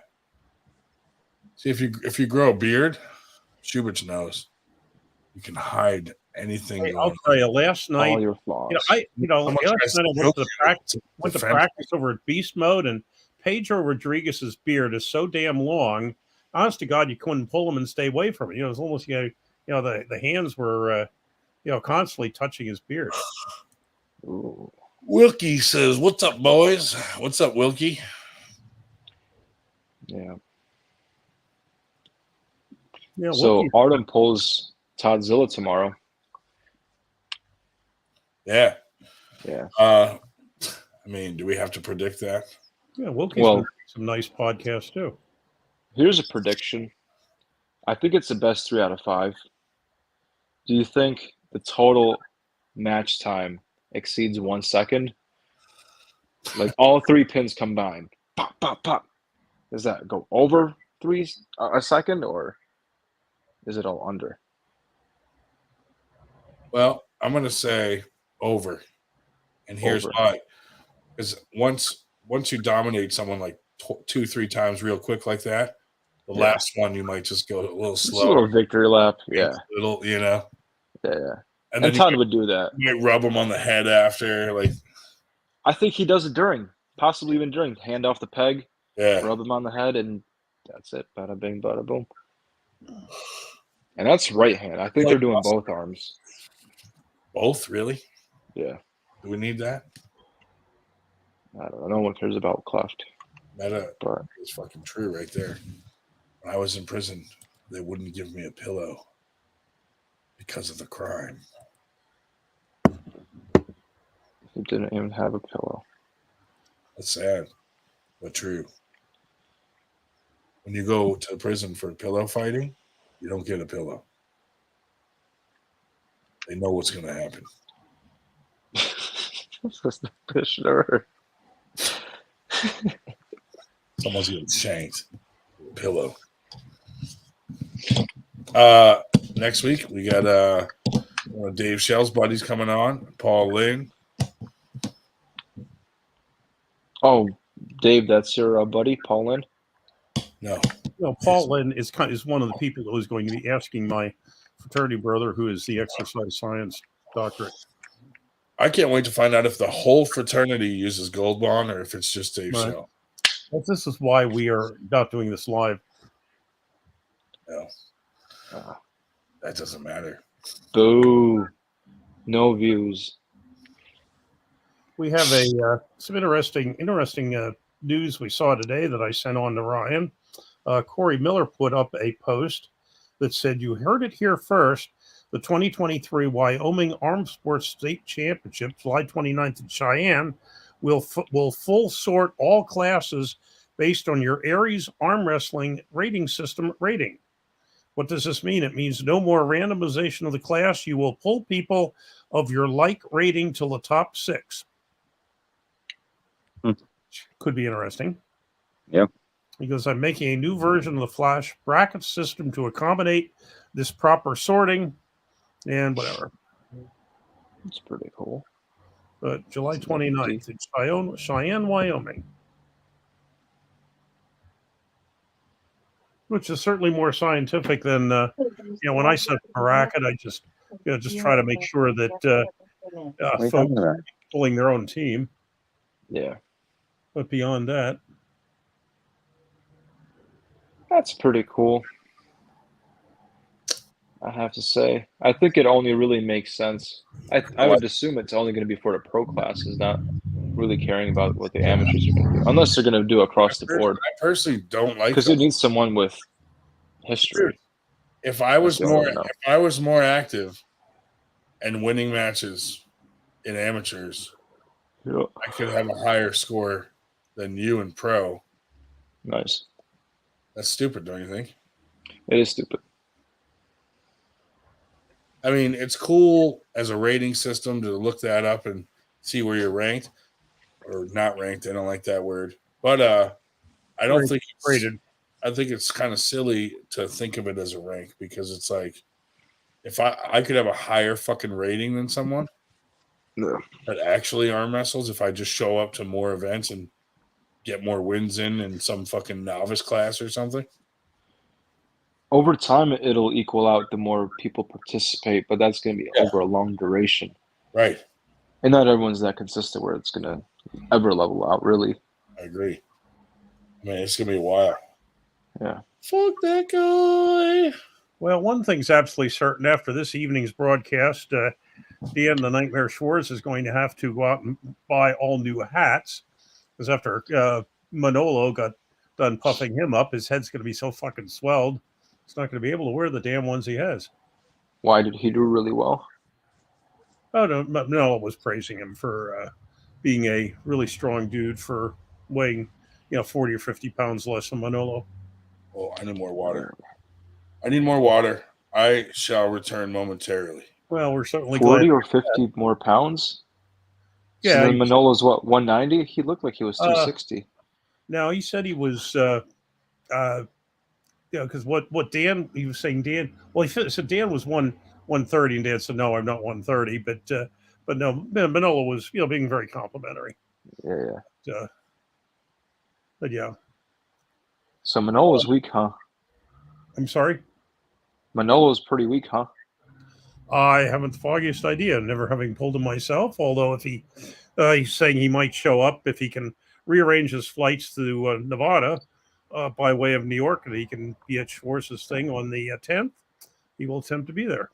Speaker 1: See, if you grow a beard, Schubert's knows you can hide anything.
Speaker 2: Hey, I'll tell you, last night,
Speaker 7: all your flaws.
Speaker 2: last night I went to practice over at Beast Mode, and Pedro Rodriguez's beard is so damn long. Honest to God, you couldn't pull him and stay away from it. It was almost the hands were constantly touching his beard.
Speaker 7: Ooh.
Speaker 1: Wilkie says, "What's up, boys? What's up, Wilkie?"
Speaker 7: Yeah.
Speaker 2: Yeah.
Speaker 7: So
Speaker 2: Wilkie,
Speaker 7: Artem pulls Toddzilla tomorrow.
Speaker 1: Yeah.
Speaker 7: Yeah.
Speaker 1: I mean, do we have to predict that?
Speaker 2: yeah, Wilkie's been doing some nice podcasts too.
Speaker 7: Here's a prediction. I think it's the best 3 out of 5. Do you think the total match time exceeds 1 second? Like all 3 pins combined. Pop, pop, pop. Does that go over a second, or is it all under?
Speaker 1: Well, I'm going to say over. And here's why. Because once you dominate someone like 2-3 times real quick like that, the last one you might just go a little slow.
Speaker 7: Just a little victory lap. Yeah.
Speaker 1: Little,
Speaker 7: Yeah.
Speaker 1: And then
Speaker 7: Todd would do that.
Speaker 1: You might rub him on the head after. Like,
Speaker 7: I think he does it during. Possibly even during. Hand off the peg.
Speaker 1: Yeah.
Speaker 7: Rub him on the head, and that's it. Bada bing, bada boom. And that's right hand. I think they're doing both arms.
Speaker 1: Both, really?
Speaker 7: Yeah.
Speaker 1: Do we need that?
Speaker 7: I don't know. No one cares about cleft.
Speaker 1: That is fucking true right there. When I was in prison, they wouldn't give me a pillow because of the crime.
Speaker 7: He didn't even have a pillow.
Speaker 1: That's sad, but true. When you go to prison for pillow fighting, you don't get a pillow. They know what's going to happen.
Speaker 7: Sure.
Speaker 1: Someone's getting shanked with a pillow. Next week, we got Dave Shell's buddies coming on, Paul Lynn.
Speaker 7: Oh, Dave, that's your buddy, Paul Lynn?
Speaker 1: No.
Speaker 2: No, Paul Lynn is one of the people who's going to be asking my fraternity brother, who is the exercise science doctorate.
Speaker 1: I can't wait to find out if the whole fraternity uses Gold Bond or if it's just Dave Shell.
Speaker 2: Well, this is why we are not doing this live.
Speaker 1: No. That doesn't matter.
Speaker 7: Boo. No views.
Speaker 2: We have some interesting news we saw today that I sent on to Ryan. Corey Miller put up a post that said, "You heard it here first. The 2023 Wyoming Armed Sports State Championship, July 29th in Cheyenne, will full sort all classes based on your Aries arm wrestling rating system rating." What does this mean? It means no more randomization of the class. You will pull people of your like rating till the top 6. Could be interesting.
Speaker 3: Yep.
Speaker 2: Because I'm making a new version of the Flash bracket system to accommodate this proper sorting and whatever.
Speaker 7: It's pretty cool.
Speaker 2: But July 29th in Cheyenne, Wyoming. Which is certainly more scientific than, when I set the bracket, I just try to make sure that folks are pulling their own team.
Speaker 7: Yeah.
Speaker 2: But beyond that,
Speaker 7: that's pretty cool. I have to say, I think it only really makes sense. I would assume it's only going to be for the pro classes, not really caring about what the amateurs are going to do, unless they're going to do across the board.
Speaker 1: I personally don't like
Speaker 7: because you need someone with history.
Speaker 1: If I was more active and winning matches in amateurs, I could have a higher score than you in pro.
Speaker 7: Nice.
Speaker 1: That's stupid, don't you think?
Speaker 7: It is stupid.
Speaker 1: I mean, it's cool as a rating system to look that up and see where you're ranked or not ranked. I don't like that word, but I don't think it's rated. I think it's kind of silly to think of it as a rank because it's like if I could have a higher fucking rating than someone that actually arm wrestles if I just show up to more events and get more wins in some fucking novice class or something.
Speaker 7: Over time, it'll equal out the more people participate, but that's going to be over a long duration.
Speaker 1: Right.
Speaker 7: And not everyone's that consistent where it's going to ever level out, really.
Speaker 1: I agree. I mean, it's going to be a while.
Speaker 7: Yeah.
Speaker 2: Fuck that guy. Well, one thing's absolutely certain. After this evening's broadcast, Dan the Nightmare Schwarz is going to have to go out and buy all new hats because after Manolo got done puffing him up, his head's going to be so fucking swelled. He's not going to be able to wear the damn ones he has.
Speaker 7: Why did he do really well?
Speaker 2: Oh, no, Manolo was praising him for being a really strong dude for weighing, 40 or 50 pounds less than Manolo.
Speaker 1: Oh, I need more water. I shall return momentarily.
Speaker 2: Well, we're certainly
Speaker 7: 40 or 50 more pounds?
Speaker 2: Yeah.
Speaker 7: So then Manolo's what, 190? He looked like he was 260.
Speaker 2: No, he said he was because what Dan, he was saying Dan, well, he said Dan was 130, and Dan said, no, I'm not 130, but no, Manolo was, being very complimentary.
Speaker 7: Yeah.
Speaker 2: But yeah.
Speaker 7: So Manolo's weak, huh?
Speaker 2: I'm sorry?
Speaker 7: Manolo's pretty weak, huh?
Speaker 2: I haven't the foggiest idea, never having pulled him myself, although if he's saying he might show up if he can rearrange his flights to Nevada by way of New York, and he can be at Schwarz's thing on the 10th. He will attempt to be there.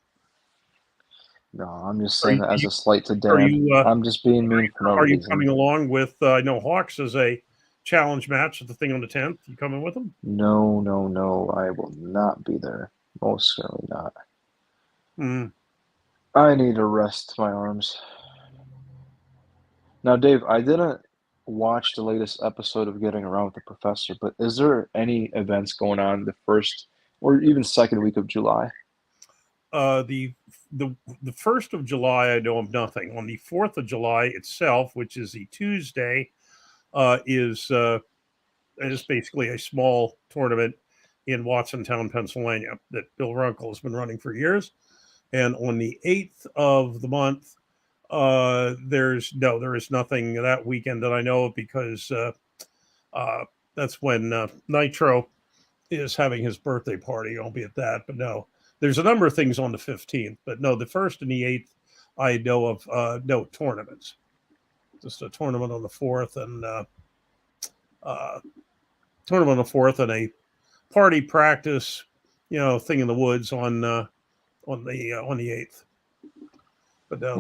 Speaker 7: No, I'm just saying that as a slight to Dan. I'm just being mean for no reason.
Speaker 2: Are you coming along with, I know Hawks as a challenge match at the thing on the 10th? You coming with him?
Speaker 7: No. I will not be there. Most certainly not. I need to rest my arms. Now, Dave, I didn't watch the latest episode of Getting Around with the Professor, but is there any events going on the first or even second week of July?
Speaker 2: The 1st of July, I know of nothing. On the 4th of July itself, which is the Tuesday, is basically a small tournament in Watsontown, Pennsylvania, that Bill Runkle has been running for years. And on the 8th of the month, there is nothing that weekend that I know of, because that's when Nitro is having his birthday party. I'll be at that, but no, there's a number of things on the 15th, but no, the 1st and the 8th, I know of no tournaments. Just a tournament on the 4th and a party practice, thing in the woods on the 8th. But now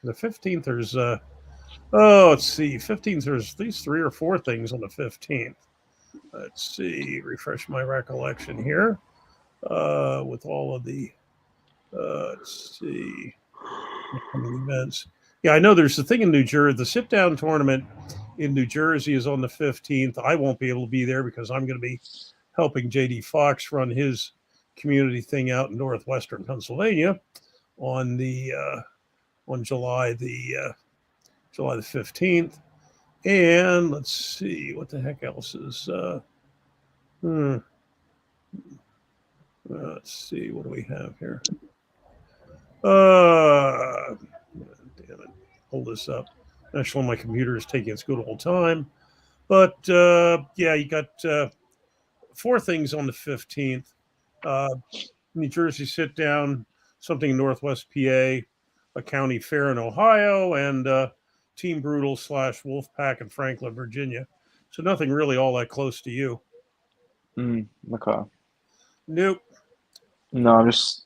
Speaker 2: the 15th, there's let's see, 15th, there's at least 3 or 4 things on the 15th. Let's see, refresh my recollection here with all of the let's see, events. Yeah, I know there's the thing in New Jersey. The sit down tournament in New Jersey is on the 15th. I won't be able to be there because I'm going to be helping JD Fox run his community thing out in northwestern Pennsylvania on July the 15th. And let's see what the heck else is. Let's see, what do we have here? Damn it! Hold this up. Actually, my computer is taking its good old time. But yeah, you got 4 things on the 15th. New Jersey sit down, something in Northwest PA, a county fair in Ohio, and Team Brutal / Wolfpack in Franklin, Virginia. So nothing really all that close to you.
Speaker 7: Okay.
Speaker 2: Nope.
Speaker 7: No, I'm just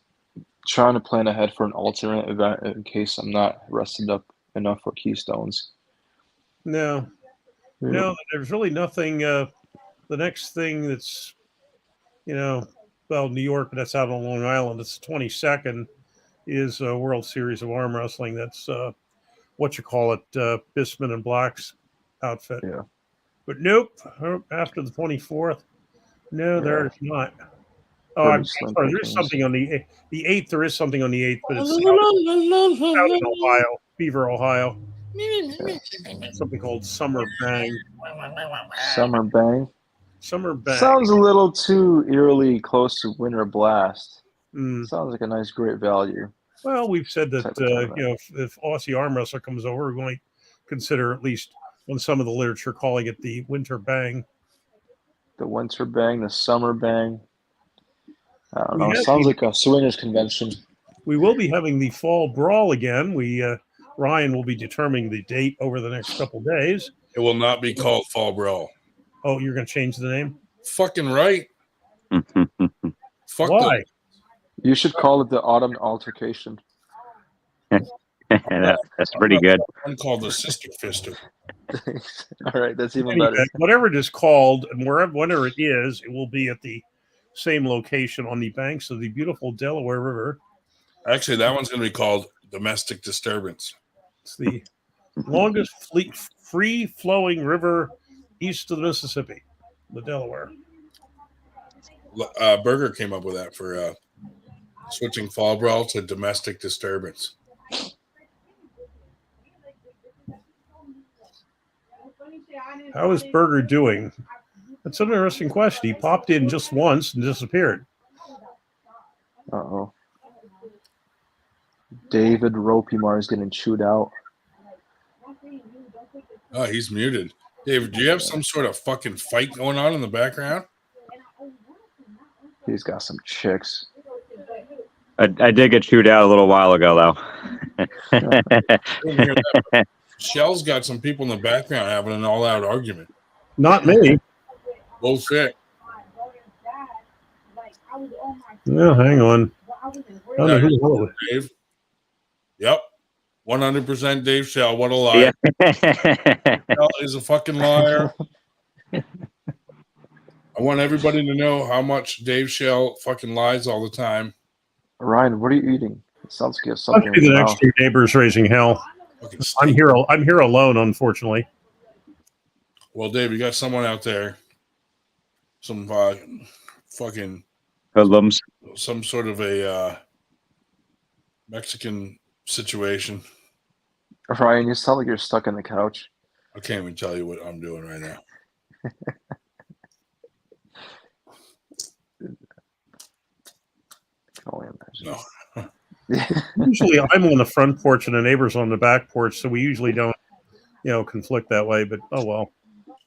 Speaker 7: trying to plan ahead for an alternate event in case I'm not rested up enough for Keystones.
Speaker 2: No, there's really nothing. The next thing that's, New York, but that's out on Long Island. It's the 22nd is a World Series of Arm Wrestling. That's Bisman and Black's outfit.
Speaker 7: Yeah.
Speaker 2: But nope, after the 24th, no, there's not. Oh, I'm sorry. There's something on the 8th. There is something on the 8th, but it's out in Ohio, Beaver, Ohio. Something called Summer Bang.
Speaker 7: Summer Bang.
Speaker 2: Summer Bang.
Speaker 7: Sounds a little too eerily close to Winter Blast. Sounds like a nice, great value.
Speaker 2: Well, we've said that if Aussie Arm Wrestler comes over, we're going to consider, at least on some of the literature, calling it the Winter Bang.
Speaker 7: The Winter Bang, the Summer Bang. I don't know. It sounds like a swingers convention.
Speaker 2: We will be having the Fall Brawl again. Ryan will be determining the date over the next couple days.
Speaker 1: It will not be called Fall Brawl.
Speaker 2: Oh, you're going to change the name?
Speaker 1: Fucking right. Fuck
Speaker 2: Why?
Speaker 7: You should call it the Autumn Altercation.
Speaker 3: That's pretty good.
Speaker 1: One called the Sister Fister.
Speaker 7: All right, that's even better.
Speaker 2: Whatever it is called, and whenever it is, it will be at the same location on the banks of the beautiful Delaware River.
Speaker 1: Actually, that one's going to be called Domestic Disturbance.
Speaker 2: It's the longest free-flowing river east of the Mississippi, the Delaware.
Speaker 1: Berger came up with that for switching Fall Brawl to Domestic Disturbance.
Speaker 2: How is Berger doing? That's an interesting question. He popped in just once and disappeared.
Speaker 7: Uh-oh. David Ropimar is getting chewed out.
Speaker 1: Oh, he's muted. David, do you have some sort of fucking fight going on in the background?
Speaker 7: He's got some chicks.
Speaker 3: I did get chewed out a little while ago, though.
Speaker 1: Shell's got some people in the background having an all-out argument.
Speaker 2: Not me.
Speaker 1: Bullshit.
Speaker 2: No, hang on.
Speaker 1: Dave. Yep. 100% Dave Shell. What a liar.
Speaker 3: Yeah.
Speaker 1: Shell is a fucking liar. I want everybody to know how much Dave Shell fucking lies all the time.
Speaker 7: Ryan, what are you eating? It sounds like you have something.
Speaker 2: Must be the next 2 neighbors raising hell. I'm here alone, unfortunately.
Speaker 1: Well, Dave, you got someone out there, some fucking
Speaker 3: hoodlums,
Speaker 1: some sort of a Mexican situation.
Speaker 7: Ryan, you sound like you're stuck on the couch.
Speaker 1: I can't even tell you what I'm doing right now. No.
Speaker 2: Usually I'm on the front porch and the neighbor's on the back porch, so we usually don't, conflict that way, but oh well.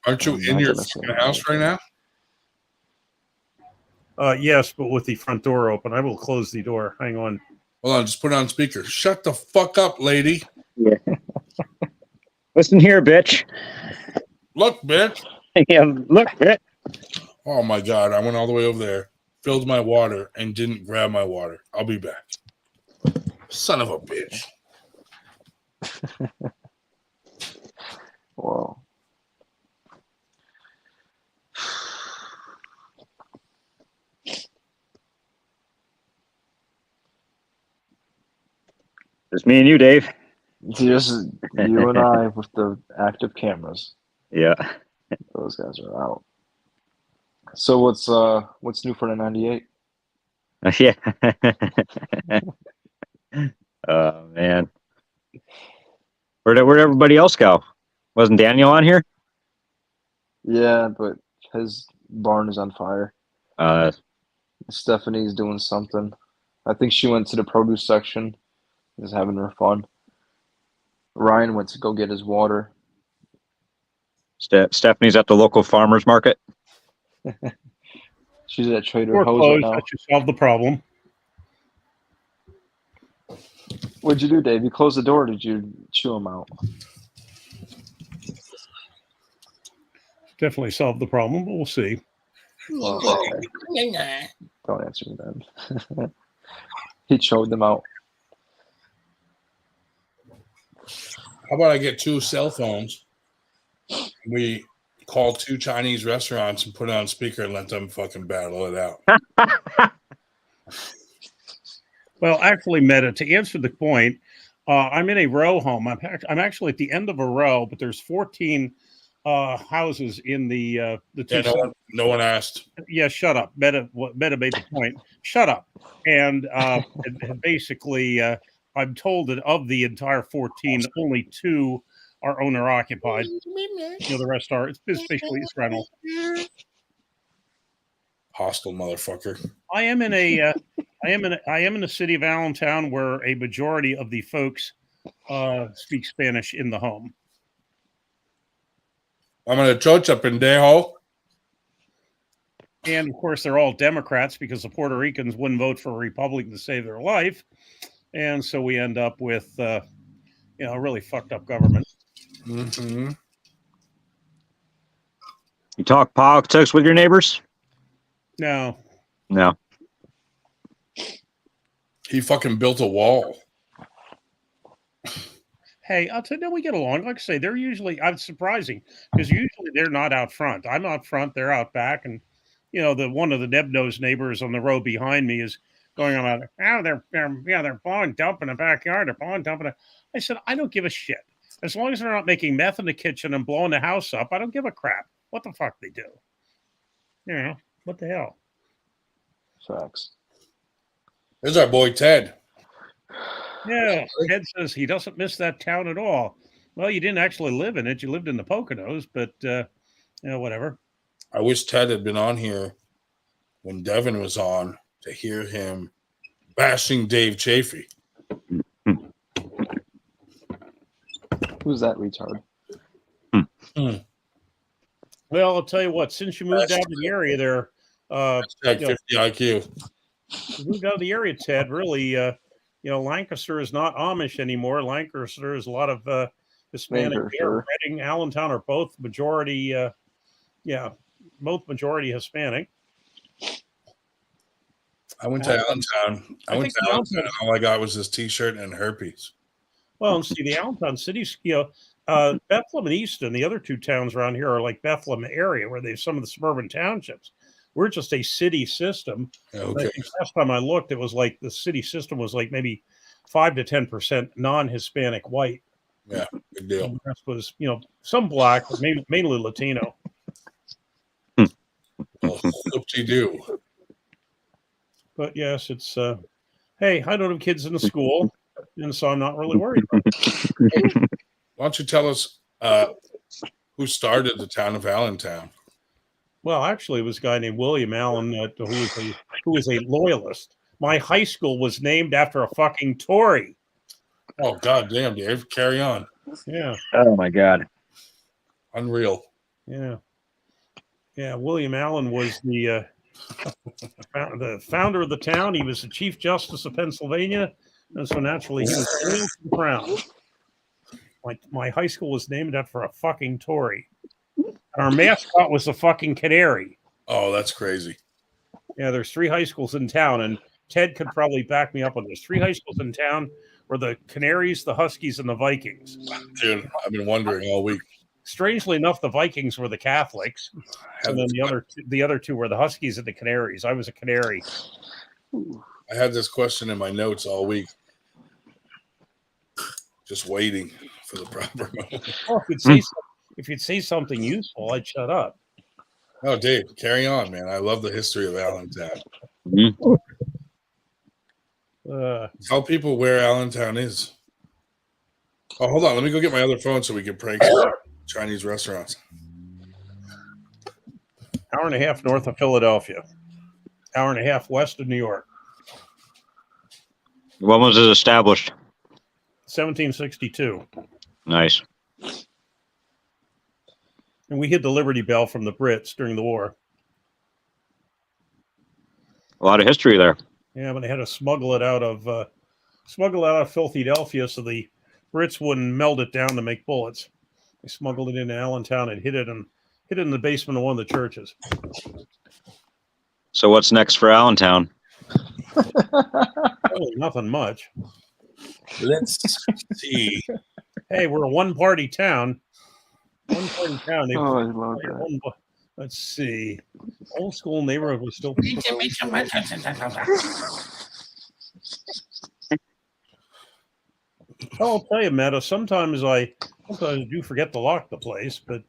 Speaker 1: Aren't you in your house right now?
Speaker 2: Yes, but with the front door open. I will close the door. Hang on.
Speaker 1: Hold on, just put it on speaker. Shut the fuck up, lady.
Speaker 3: Yeah. Listen here, bitch.
Speaker 1: Look, bitch.
Speaker 3: Yeah, look, bitch.
Speaker 1: Oh my God, I went all the way over there, filled my water, and didn't grab my water. I'll be back. Son of a bitch.
Speaker 7: Whoa.
Speaker 3: Just me and you, Dave.
Speaker 7: Just you and I with the active cameras.
Speaker 3: Yeah.
Speaker 7: Those guys are out. So what's new for the 98?
Speaker 3: Yeah. Oh man. Where'd everybody else go? Wasn't Daniel on here?
Speaker 7: Yeah, but his barn is on fire. Stephanie's doing something. I think she went to the produce section. Is having her fun. Ryan went to go get his water.
Speaker 3: Stephanie's at the local farmers market.
Speaker 7: She's at Trader
Speaker 2: Door
Speaker 7: Joe's
Speaker 2: closed.
Speaker 7: right now.
Speaker 2: That should solve the problem.
Speaker 7: What'd you do, Dave? You closed the door, or did you chew him out?
Speaker 2: Definitely solved the problem, but we'll see.
Speaker 7: Well, don't answer me then. He chewed them out.
Speaker 1: How about I get 2 cell phones? We call 2 Chinese restaurants and put it on speaker and let them fucking battle it out.
Speaker 2: Well, actually, Meta, to answer the point, I'm in a row home. I'm actually at the end of a row, but there's 14 houses in the two.
Speaker 1: Yeah, no one asked.
Speaker 2: Yeah, shut up. Meta made the point. Shut up. And basically, I'm told that of the entire 14, only 2 are owner occupied. The rest are. It's basically it's rental.
Speaker 1: Hostile motherfucker.
Speaker 2: I am in the city of Allentown, where a majority of the folks speak Spanish in the home.
Speaker 1: I'm in a church up in Dejo.
Speaker 2: And of course, they're all Democrats because the Puerto Ricans wouldn't vote for a Republican to save their life, and so we end up with a really fucked up government.
Speaker 1: Mm-hmm.
Speaker 3: You talk politics with your neighbors?
Speaker 2: No.
Speaker 1: He fucking built a wall.
Speaker 2: Hey, I'll tell you, we get along. Like I say, they're usually, I'm surprising because usually they're not out front. I'm out front, they're out back, and one of the neb-nosed neighbors on the row behind me is going on about, they're blowing dump in the backyard. They're blowing dump in the. I said, I don't give a shit. As long as they're not making meth in the kitchen and blowing the house up, I don't give a crap what the fuck they do. What the hell?
Speaker 7: Facts.
Speaker 1: There's our boy Ted.
Speaker 2: Yeah, Ted says he doesn't miss that town at all. Well, you didn't actually live in it. You lived in the Poconos, but whatever.
Speaker 1: I wish Ted had been on here when Devon was on to hear him bashing Dave Chaffee.
Speaker 7: Who's that retard?
Speaker 2: Well, I'll tell you what. Since you moved out of the area there,
Speaker 1: 50 IQ.
Speaker 2: You moved out of the area, Ted. Really, Lancaster is not Amish anymore. Lancaster is a lot of Hispanic. Reading, Allentown are both majority. Both majority Hispanic.
Speaker 1: I went to Allentown. All I got was this T-shirt and herpes.
Speaker 2: Well, and see, the Allentown cities, Bethlehem and Easton, the other 2 towns around here are like Bethlehem area, where they have some of the suburban townships. We're just a city system.
Speaker 1: Okay.
Speaker 2: Last time I looked, it was like the city system was like maybe 5 to 10% non-Hispanic white.
Speaker 1: Yeah, good deal.
Speaker 2: The rest was, some black, but mainly Latino.
Speaker 1: Well, whoop-de-doo.
Speaker 2: But yes, it's hey, I don't have kids in the school, and so I'm not really worried about it.
Speaker 1: Why don't you tell us who started the town of Allentown?
Speaker 2: Well, actually, it was a guy named William Allen who was a loyalist. My high school was named after a fucking Tory.
Speaker 1: Oh, God damn, Dave. Carry on.
Speaker 2: Yeah.
Speaker 3: Oh my God.
Speaker 1: Unreal.
Speaker 2: Yeah. Yeah. William Allen was the founder of the town. He was the Chief Justice of Pennsylvania. And so naturally, he was loyal to the crown. My high school was named after a fucking Tory. Our mascot was a fucking canary.
Speaker 1: Oh, that's crazy.
Speaker 2: Yeah, there's 3 high schools in town, and Ted could probably back me up on this. 3 high schools in town were the Canaries, the Huskies, and the Vikings.
Speaker 1: Dude, I've been wondering all week.
Speaker 2: Strangely enough, the Vikings were the Catholics, and then the other 2 were the Huskies and the Canaries. I was a Canary.
Speaker 1: I had this question in my notes all week. Just waiting for the proper moment.
Speaker 2: Oh, if you'd say something useful, I'd shut up.
Speaker 1: Oh, Dave, carry on, man. I love the history of Allentown. Tell people where Allentown is. Oh, hold on. Let me go get my other phone so we can prank some Chinese restaurants.
Speaker 2: Hour and a half north of Philadelphia. Hour and a half west of New York.
Speaker 3: When was it established?
Speaker 2: 1762.
Speaker 3: Nice.
Speaker 2: And we hid the Liberty Bell from the Brits during the war.
Speaker 3: A lot of history there.
Speaker 2: Yeah, but they had to smuggle it out of Philadelphia so the Brits wouldn't melt it down to make bullets. They smuggled it into Allentown and hid it in the basement of one of the churches.
Speaker 3: So what's next for Allentown?
Speaker 2: Really, nothing much.
Speaker 1: Let's see.
Speaker 2: Hey, we're a one-party town. One-party town.
Speaker 7: Oh, I love that.
Speaker 2: Let's see. Old school neighborhood was still. I'll tell you, Meta. Sometimes I do forget to lock the place, but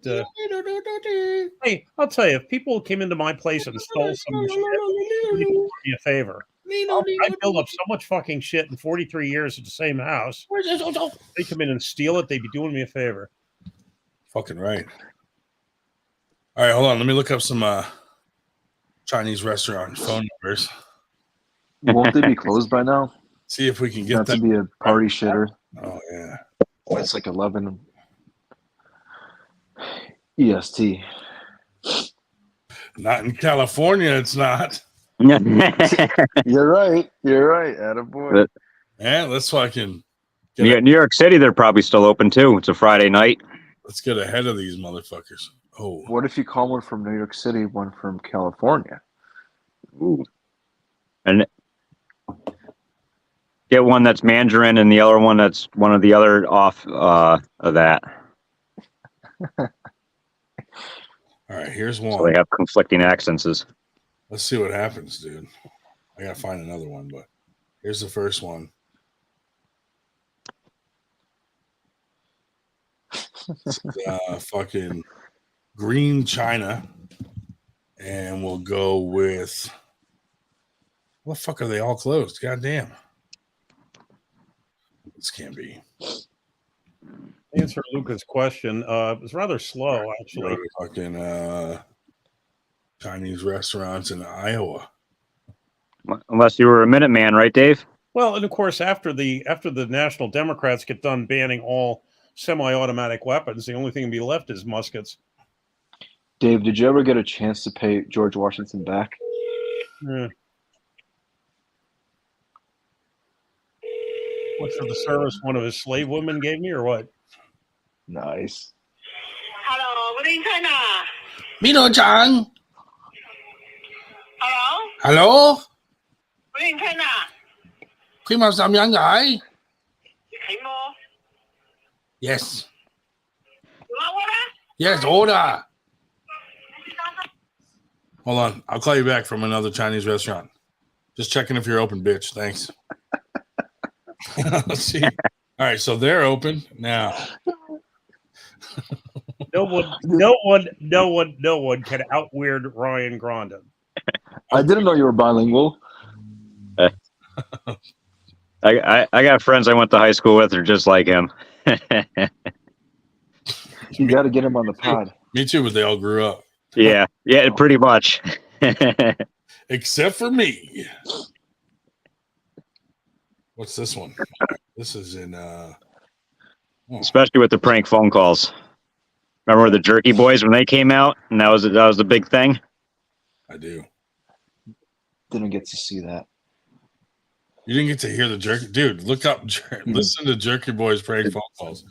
Speaker 2: hey, I'll tell you, if people came into my place and stole some shit, they do me a favor. I built up so much fucking shit in 43 years at the same house. They come in and steal it, they'd be doing me a favor.
Speaker 1: Fucking right. All right, hold on. Let me look up some Chinese restaurant phone numbers.
Speaker 7: Won't they be closed by now?
Speaker 1: See if we can get
Speaker 7: Not
Speaker 1: that
Speaker 7: to be a party shitter.
Speaker 1: Oh, yeah.
Speaker 7: It's like 11 EST.
Speaker 1: Not in California, it's not.
Speaker 7: You're right. Attaboy.
Speaker 1: Yeah, let's fucking
Speaker 3: New York City, they're probably still open too. It's a Friday night.
Speaker 1: Let's get ahead of these motherfuckers. Oh.
Speaker 7: What if you call one from New York City, one from California?
Speaker 3: Ooh. And get one that's Mandarin and the other one that's one of the other off of that.
Speaker 1: All right, here's one.
Speaker 3: So they have conflicting accents.
Speaker 1: Let's see what happens, dude. I gotta find another one, but here's the first one. Fucking Green China, and we'll go with. What the fuck are they all closed? God damn. This can't be.
Speaker 2: Answer Luca's question. It was rather slow, actually.
Speaker 1: Fucking Chinese restaurants in Iowa.
Speaker 3: Unless you were a Minuteman, right, Dave?
Speaker 2: Well, and of course, after the National Democrats get done banning all semi-automatic weapons, the only thing to be left is muskets.
Speaker 7: Dave, did you ever get a chance to pay George Washington back?
Speaker 2: Yeah. What, for the service one of his slave women gave me, or what?
Speaker 7: Nice.
Speaker 10: Hello, good evening, China.
Speaker 1: Mino-chan.
Speaker 10: Hello,
Speaker 1: Hello?
Speaker 10: good evening, China.
Speaker 1: 佢問什麼嘢?
Speaker 10: 請我
Speaker 1: Yes.
Speaker 10: 攞我啦。
Speaker 1: Yes, order. Hold on. I'll call you back from another Chinese restaurant. Just checking if you're open, bitch. Thanks. Let's see. All right, so they're open now.
Speaker 2: No one can out-weird Ryan Grondin.
Speaker 7: I didn't know you were bilingual.
Speaker 3: I got friends I went to high school with who are just like him.
Speaker 7: You got to get him on the pod.
Speaker 1: Me too, but they all grew up.
Speaker 3: Yeah, pretty much.
Speaker 1: Except for me. What's this one? This is in
Speaker 3: Especially with the prank phone calls. Remember the Jerky Boys when they came out, and that was the big thing.
Speaker 1: I do.
Speaker 7: Didn't get to see that.
Speaker 1: You didn't get to hear the Jerky, dude. Look up, listen to Jerky Boys prank phone calls.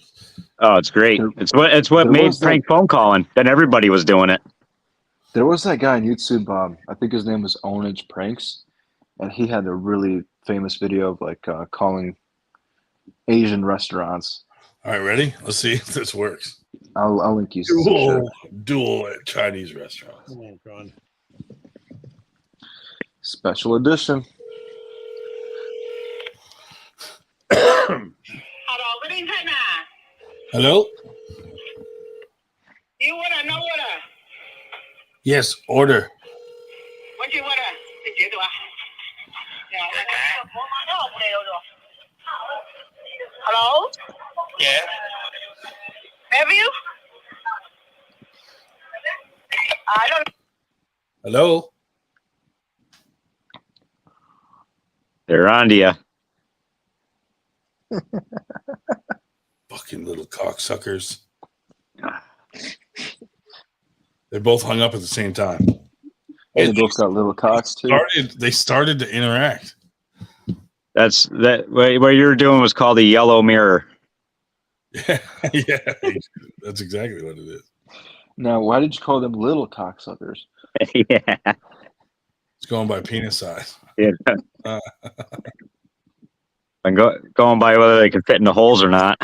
Speaker 3: Oh, it's great. It's what made prank phone calling. Then everybody was doing it.
Speaker 7: There was that guy on YouTube. I think his name was Ownage Pranks, and he had a really famous video of like calling Asian restaurants.
Speaker 1: All right, ready? Let's see if this works.
Speaker 7: I'll link you some shit.
Speaker 1: Duel at Chinese restaurants.
Speaker 2: Oh God.
Speaker 7: Special edition.
Speaker 1: Hello?
Speaker 10: You wanna know what?
Speaker 1: Yes, order.
Speaker 10: What you wanna? Hello?
Speaker 5: Yeah.
Speaker 10: Have you? I don't.
Speaker 1: Hello?
Speaker 3: They're on to you.
Speaker 1: Fucking little cocksuckers. They both hung up at the same time.
Speaker 7: They both got little cocks too.
Speaker 1: They started to interact.
Speaker 3: What you were doing was called a yellow mirror.
Speaker 1: Yeah, that's exactly what it is.
Speaker 7: Now, why did you call them little cocksuckers?
Speaker 3: Yeah.
Speaker 1: It's going by penis size.
Speaker 3: Yeah. And going by whether they can fit in the holes or not.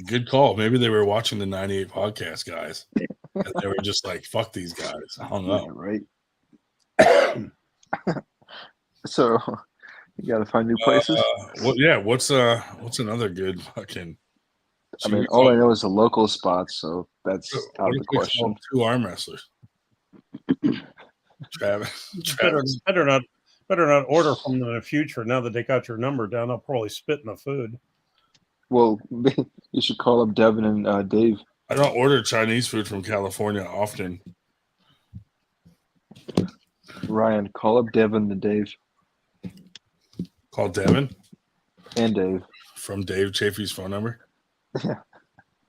Speaker 1: Good call. Maybe they were watching the 98 podcast guys. And they were just like, fuck these guys. Hung up.
Speaker 7: Right. So you got to find new places.
Speaker 1: What's another good fucking?
Speaker 7: I mean, all I know is the local spots, so that's out of the question.
Speaker 1: 2 arm wrestlers. Travis.
Speaker 2: Better not order from them in the future. Now that they got your number down, they'll probably spit in the food.
Speaker 7: Well, you should call up Devon and Dave.
Speaker 1: I don't order Chinese food from California often.
Speaker 7: Ryan, call up Devon and Dave.
Speaker 1: Call Devon
Speaker 7: and Dave
Speaker 1: from Dave Chaffee's phone number.
Speaker 7: Yeah.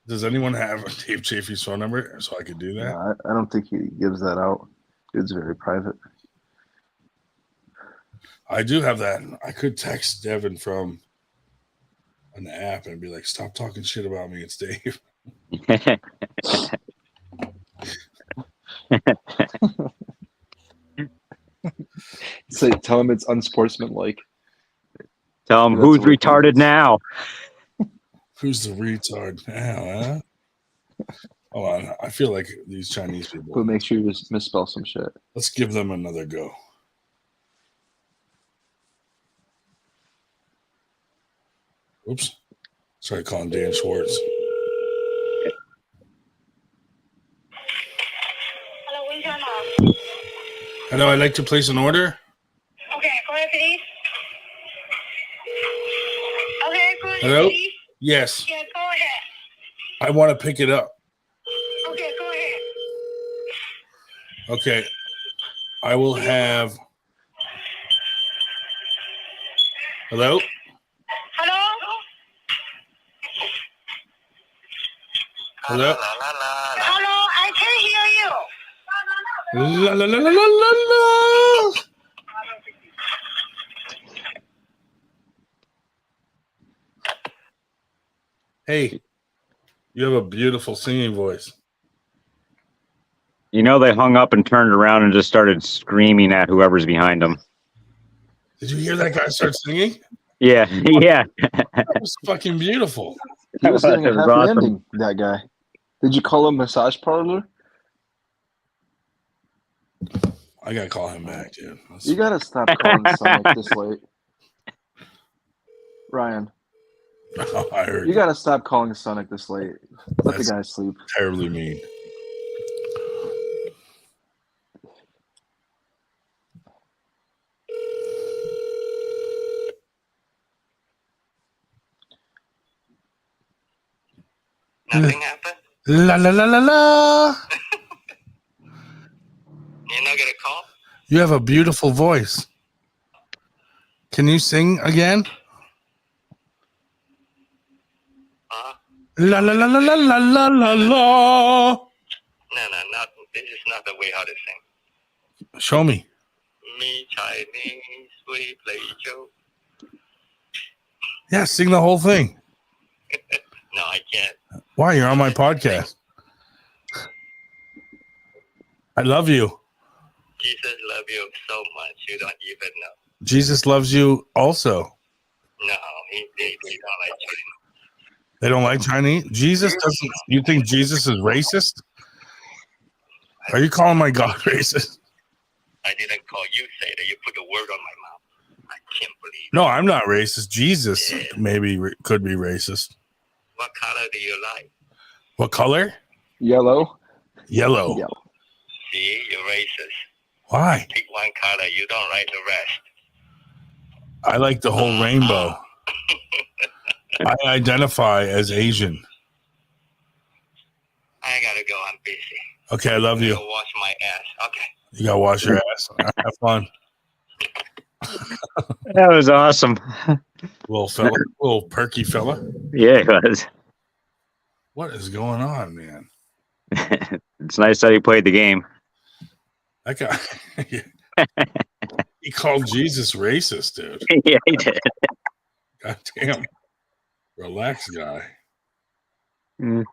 Speaker 1: Does anyone have Dave Chaffee's phone number so I could do that?
Speaker 7: No, I don't think he gives that out. It's very private.
Speaker 1: I do have that. I could text Devon from an app and be like, "Stop talking shit about me. It's Dave."
Speaker 7: Tell him it's unsportsmanlike.
Speaker 3: Tell him who's retarded now.
Speaker 1: Who's the retard now, huh? Hold on. I feel like these Chinese people.
Speaker 7: But make sure you just misspell some shit.
Speaker 1: Let's give them another go. Oops. Sorry, calling Dan Schwarz. Hello, I'd like to place an order.
Speaker 10: Okay, go ahead, please. Okay, go ahead.
Speaker 1: Hello?
Speaker 10: Please.
Speaker 1: Yes.
Speaker 10: Yeah, go ahead.
Speaker 1: I want to pick it up.
Speaker 10: Okay, go ahead.
Speaker 1: Okay. I will have. Hello?
Speaker 10: Hello?
Speaker 1: Hello?
Speaker 10: Hello, I can hear you.
Speaker 1: La la la la la la la. Hey, you have a beautiful singing voice.
Speaker 3: You know, they hung up and turned around and just started screaming at whoever's behind them.
Speaker 1: Did you hear that guy start singing?
Speaker 3: Yeah, yeah.
Speaker 1: That was fucking beautiful.
Speaker 7: He was getting a happy
Speaker 3: awesome.
Speaker 7: ending, that guy. Did you call him massage parlor?
Speaker 1: I gotta call him back, dude.
Speaker 7: You gotta stop calling son like this late. Ryan,
Speaker 1: Oh, I heard
Speaker 7: you got to stop calling Sonic this late. Let
Speaker 1: That's
Speaker 7: the guy sleep.
Speaker 1: terribly mean.
Speaker 10: Nothing happened?
Speaker 1: La la la la la.
Speaker 10: You're not gonna call?
Speaker 1: You have a beautiful voice. Can you sing again? La la la la la la la la la.
Speaker 10: No, not this is not the way how to sing.
Speaker 1: Show me.
Speaker 10: Me Chinese, we play joke.
Speaker 1: Yeah, sing the whole thing.
Speaker 10: No, I can't.
Speaker 1: Why? You're on my podcast. I love you.
Speaker 10: Jesus love you so much, you don't even know.
Speaker 1: Jesus loves you also.
Speaker 10: No, they don't like Chinese.
Speaker 1: They don't like Chinese? Jesus doesn't. You think Jesus is racist? Are you calling my God racist?
Speaker 10: I didn't call you, say that. You put a word on my mouth. I can't believe.
Speaker 1: No, I'm not racist. Jesus maybe could be racist.
Speaker 10: What color do you like?
Speaker 1: What color?
Speaker 7: Yellow.
Speaker 1: Yellow.
Speaker 7: Yellow.
Speaker 10: See, you're racist.
Speaker 1: Why?
Speaker 10: Pick one color. You don't like the rest.
Speaker 1: I like the whole rainbow. I identify as Asian.
Speaker 10: I gotta go. I'm busy.
Speaker 1: Okay, I love you.
Speaker 10: Go wash my ass. Okay.
Speaker 1: You gotta wash your ass. Have fun.
Speaker 3: That was awesome.
Speaker 1: Little fella, little perky fella.
Speaker 3: Yeah, it was.
Speaker 1: What is going on, man?
Speaker 3: It's nice that he played the game.
Speaker 1: That guy, he called Jesus racist, dude.
Speaker 3: Yeah, he did.
Speaker 1: God damn. Relax, guy.
Speaker 3: Mm.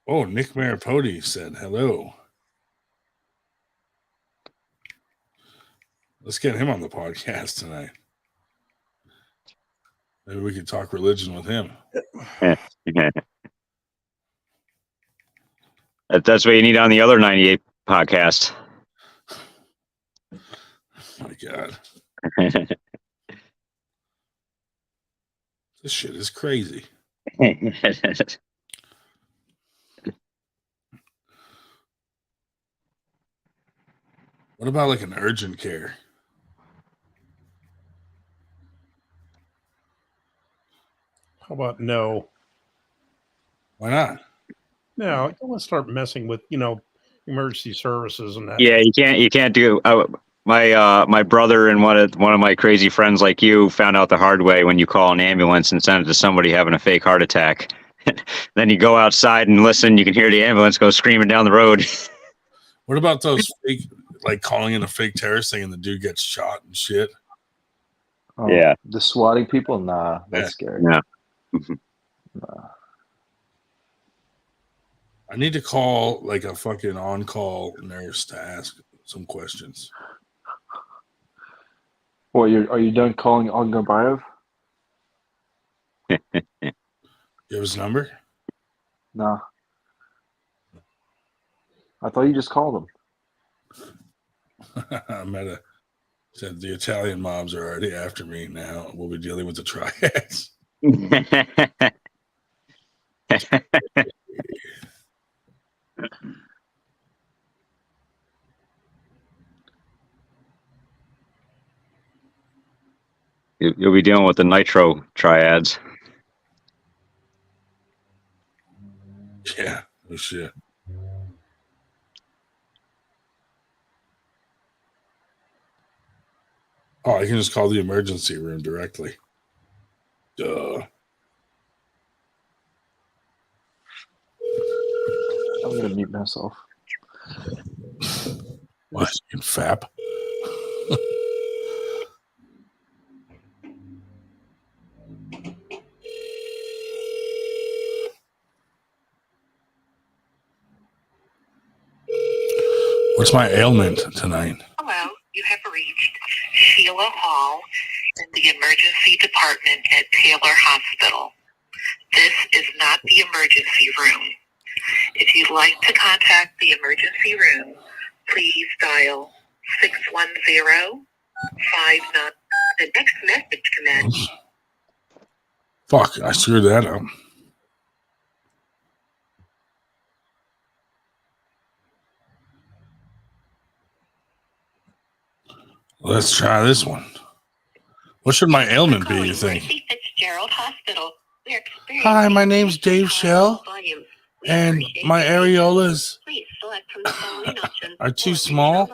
Speaker 1: Oh, Nick Maripodi said hello. Let's get him on the podcast tonight. Maybe we could talk religion with him.
Speaker 3: That's what you need on the other 98 podcast.
Speaker 1: Oh my God. This shit is crazy. What about like an urgent care?
Speaker 2: How about no?
Speaker 1: Why not?
Speaker 2: No, I don't want to start messing with, emergency services and that.
Speaker 3: Yeah, you can't do. My brother and one of my crazy friends like you found out the hard way when you call an ambulance and send it to somebody having a fake heart attack. Then you go outside and listen. You can hear the ambulance go screaming down the road.
Speaker 1: What about those fake, like calling in a fake terrorist thing and the dude gets shot and shit?
Speaker 7: Oh,
Speaker 3: Yeah.
Speaker 7: The swatting people? Nah, that's scary.
Speaker 3: Yeah.
Speaker 7: Nah.
Speaker 1: I need to call like a fucking on-call nurse to ask some questions.
Speaker 7: What, are you done calling Algabayev?
Speaker 1: You have his number?
Speaker 7: Nah. I thought you just called him.
Speaker 1: I said the Italian mobs are already after me now. We'll be dealing with the triads.
Speaker 3: You'll be dealing with the nitro triads.
Speaker 1: Yeah, oh shit. Oh, I can just call the emergency room directly. Duh.
Speaker 7: I'm gonna mute myself.
Speaker 1: What? You fap? What's my ailment tonight?
Speaker 10: Hello, you have reached Sheila Hall in the emergency department at Taylor Hospital. This is not the emergency room. If you'd like to contact the emergency room, please dial 610-59. The next message commenced
Speaker 1: Fuck, I screwed that up. Let's try this one. What should my ailment be, you think? Hi, my name's Dave Shell, and my areolas are too small.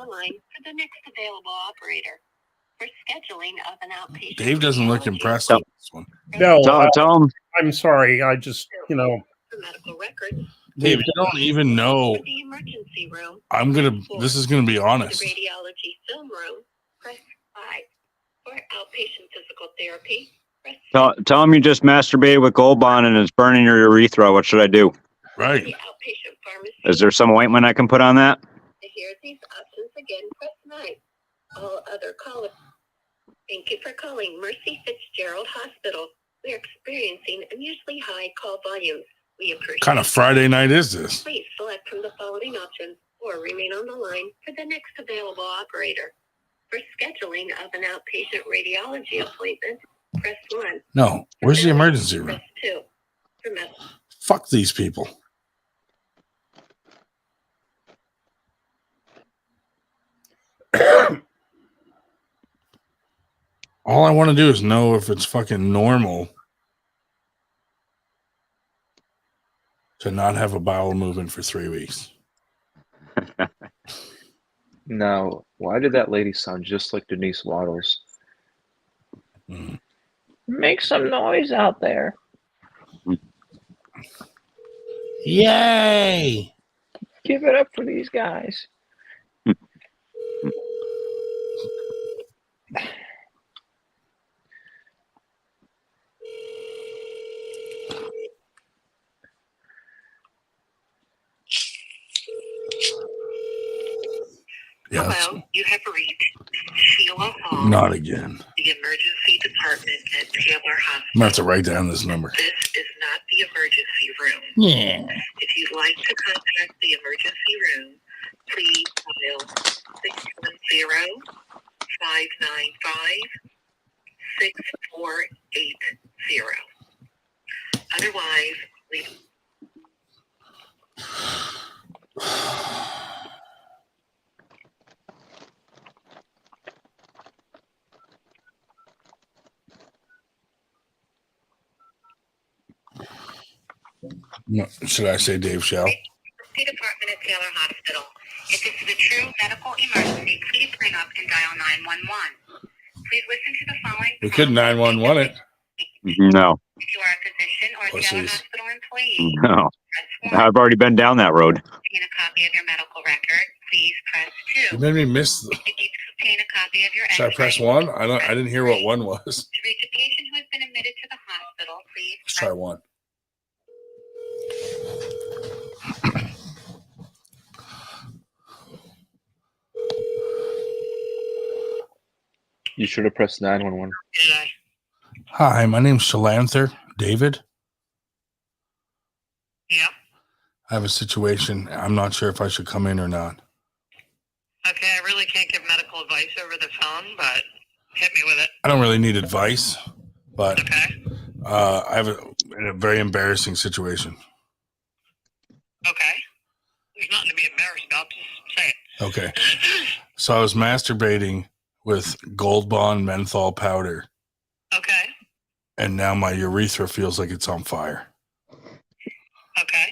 Speaker 1: Dave doesn't look impressed with this one.
Speaker 2: No,
Speaker 3: Tell him.
Speaker 2: I'm sorry. I just,
Speaker 1: Dave, you don't even know. This is gonna be honest.
Speaker 10: Radiology film room, press 5. For outpatient physical therapy, press
Speaker 3: Tell him you just masturbated with Gold Bond and it's burning your urethra. What should I do?
Speaker 1: Right.
Speaker 10: the outpatient pharmacy.
Speaker 3: Is there some ointment I can put on that?
Speaker 10: To hear these options again, press 9. All other callers. Thank you for calling Mercy Fitzgerald Hospital. We are experiencing unusually high call volumes. We appreciate.
Speaker 1: What kind of Friday night is this?
Speaker 10: Please select from the following options or remain on the line for the next available operator. For scheduling of an outpatient radiology appointment, press 1.
Speaker 1: No. Where's the emergency room?
Speaker 10: Press 2. For med-
Speaker 1: Fuck these people. All I want to do is know if it's fucking normal to not have a bowel movement for 3 weeks.
Speaker 7: Now, why did that lady sound just like Denise Waddles?
Speaker 1: Mm.
Speaker 7: Make some noise out there.
Speaker 1: Yay!
Speaker 7: Give it up for these guys.
Speaker 1: Yes.
Speaker 10: Hello, you have reached Sheila Hall.
Speaker 1: Not again.
Speaker 10: The emergency department at Taylor Hospital.
Speaker 1: I'm going to have to write down this number.
Speaker 10: This is not the emergency room.
Speaker 1: Yeah.
Speaker 10: If you'd like to contact the emergency room, please dial 610-595-6480. Otherwise, leave.
Speaker 1: No, should I say Dave Shell?
Speaker 10: Emergency department at Taylor Hospital. If this is a true medical emergency, please hang up and dial 911. Please listen to the following.
Speaker 1: We could 911 it.
Speaker 3: No.
Speaker 10: If you are a physician or a Taylor
Speaker 1: Pussies.
Speaker 10: Hospital employee,
Speaker 3: No.
Speaker 10: press 1.
Speaker 3: I've already been down that road.
Speaker 10: To obtain a copy of your medical record, please press 2.
Speaker 1: You made me miss.
Speaker 10: If you need to obtain a copy of your
Speaker 1: Should I
Speaker 10: X-ray,
Speaker 1: press 1? I didn't hear what 1 was.
Speaker 10: To reach a patient who has been admitted to the hospital, please
Speaker 1: Let's try 1.
Speaker 7: You should have pressed 911.
Speaker 1: Hi, my name's Shalanther David.
Speaker 10: Yeah.
Speaker 1: I have a situation. I'm not sure if I should come in or not.
Speaker 10: Okay, I really can't give medical advice over the phone, but hit me with it.
Speaker 1: I don't really need advice, but
Speaker 10: Okay.
Speaker 1: I have a very embarrassing situation.
Speaker 10: Okay. There's nothing to be embarrassed about. Just say it.
Speaker 1: Okay. So I was masturbating with Gold Bond menthol powder,
Speaker 10: Okay.
Speaker 1: and now my urethra feels like it's on fire.
Speaker 10: Okay.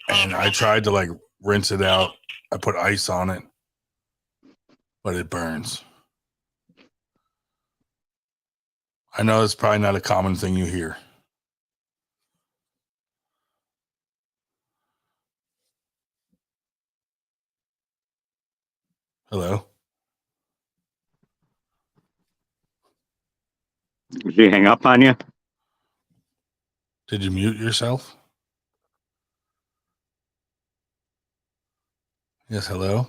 Speaker 1: And I tried to like rinse it out. I put ice on it, but it burns. I know it's probably not a common thing you hear. Hello?
Speaker 3: Did she hang up on you?
Speaker 1: Did you mute yourself? Yes, hello?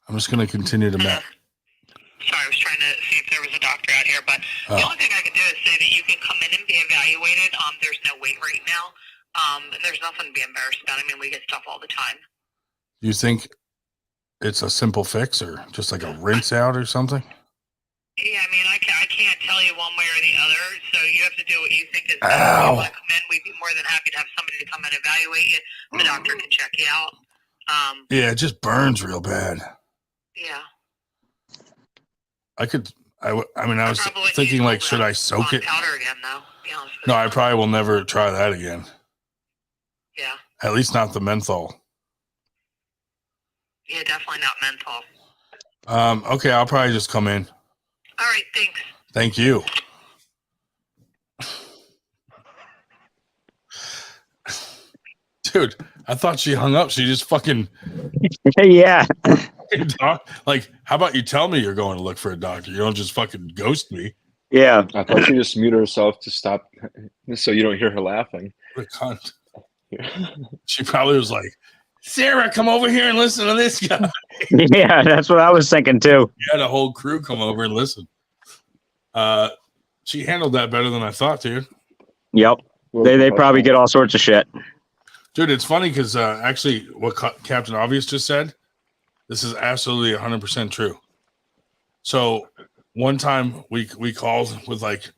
Speaker 1: I'm just going to continue to
Speaker 10: Sorry, I was trying to see if there was a doctor out here, but the only thing I can do is say that you can come in and be evaluated. There's no wait right now. And there's nothing to be embarrassed about. I mean, we get stuff all the time.
Speaker 1: Do you think it's a simple fix or just like a rinse out or something?
Speaker 10: Yeah, I mean, I can't tell you one way or the other, so you have to do what you think is best. If
Speaker 1: Ow.
Speaker 10: you want to come in, we'd be more than happy to have somebody to come and evaluate you. The doctor can check you out.
Speaker 1: Yeah, it just burns real bad.
Speaker 10: Yeah.
Speaker 1: I was thinking, like, should I soak it?
Speaker 10: Powder again, though. Be honest with
Speaker 1: No,
Speaker 10: you.
Speaker 1: I probably will never try that again.
Speaker 10: Yeah.
Speaker 1: At least not the menthol.
Speaker 10: Yeah, definitely not menthol.
Speaker 1: Okay, I'll probably just come in.
Speaker 10: All right, thanks.
Speaker 1: Thank you. Dude, I thought she hung up. She just fucking
Speaker 3: Yeah.
Speaker 1: like, how about you tell me you're going to look for a doctor? You don't just fucking ghost me.
Speaker 3: Yeah.
Speaker 7: I thought she just muted herself to stop, so you don't hear her laughing.
Speaker 1: What a cunt. She probably was like, Sarah, come over here and listen to this guy.
Speaker 3: Yeah, that's what I was thinking too.
Speaker 1: You had a whole crew come over and listen. She handled that better than I thought, dude.
Speaker 3: Yep. They probably get all sorts of shit.
Speaker 1: Dude, it's funny because actually what Captain Obvious just said, this is absolutely 100% true. So one time we called with like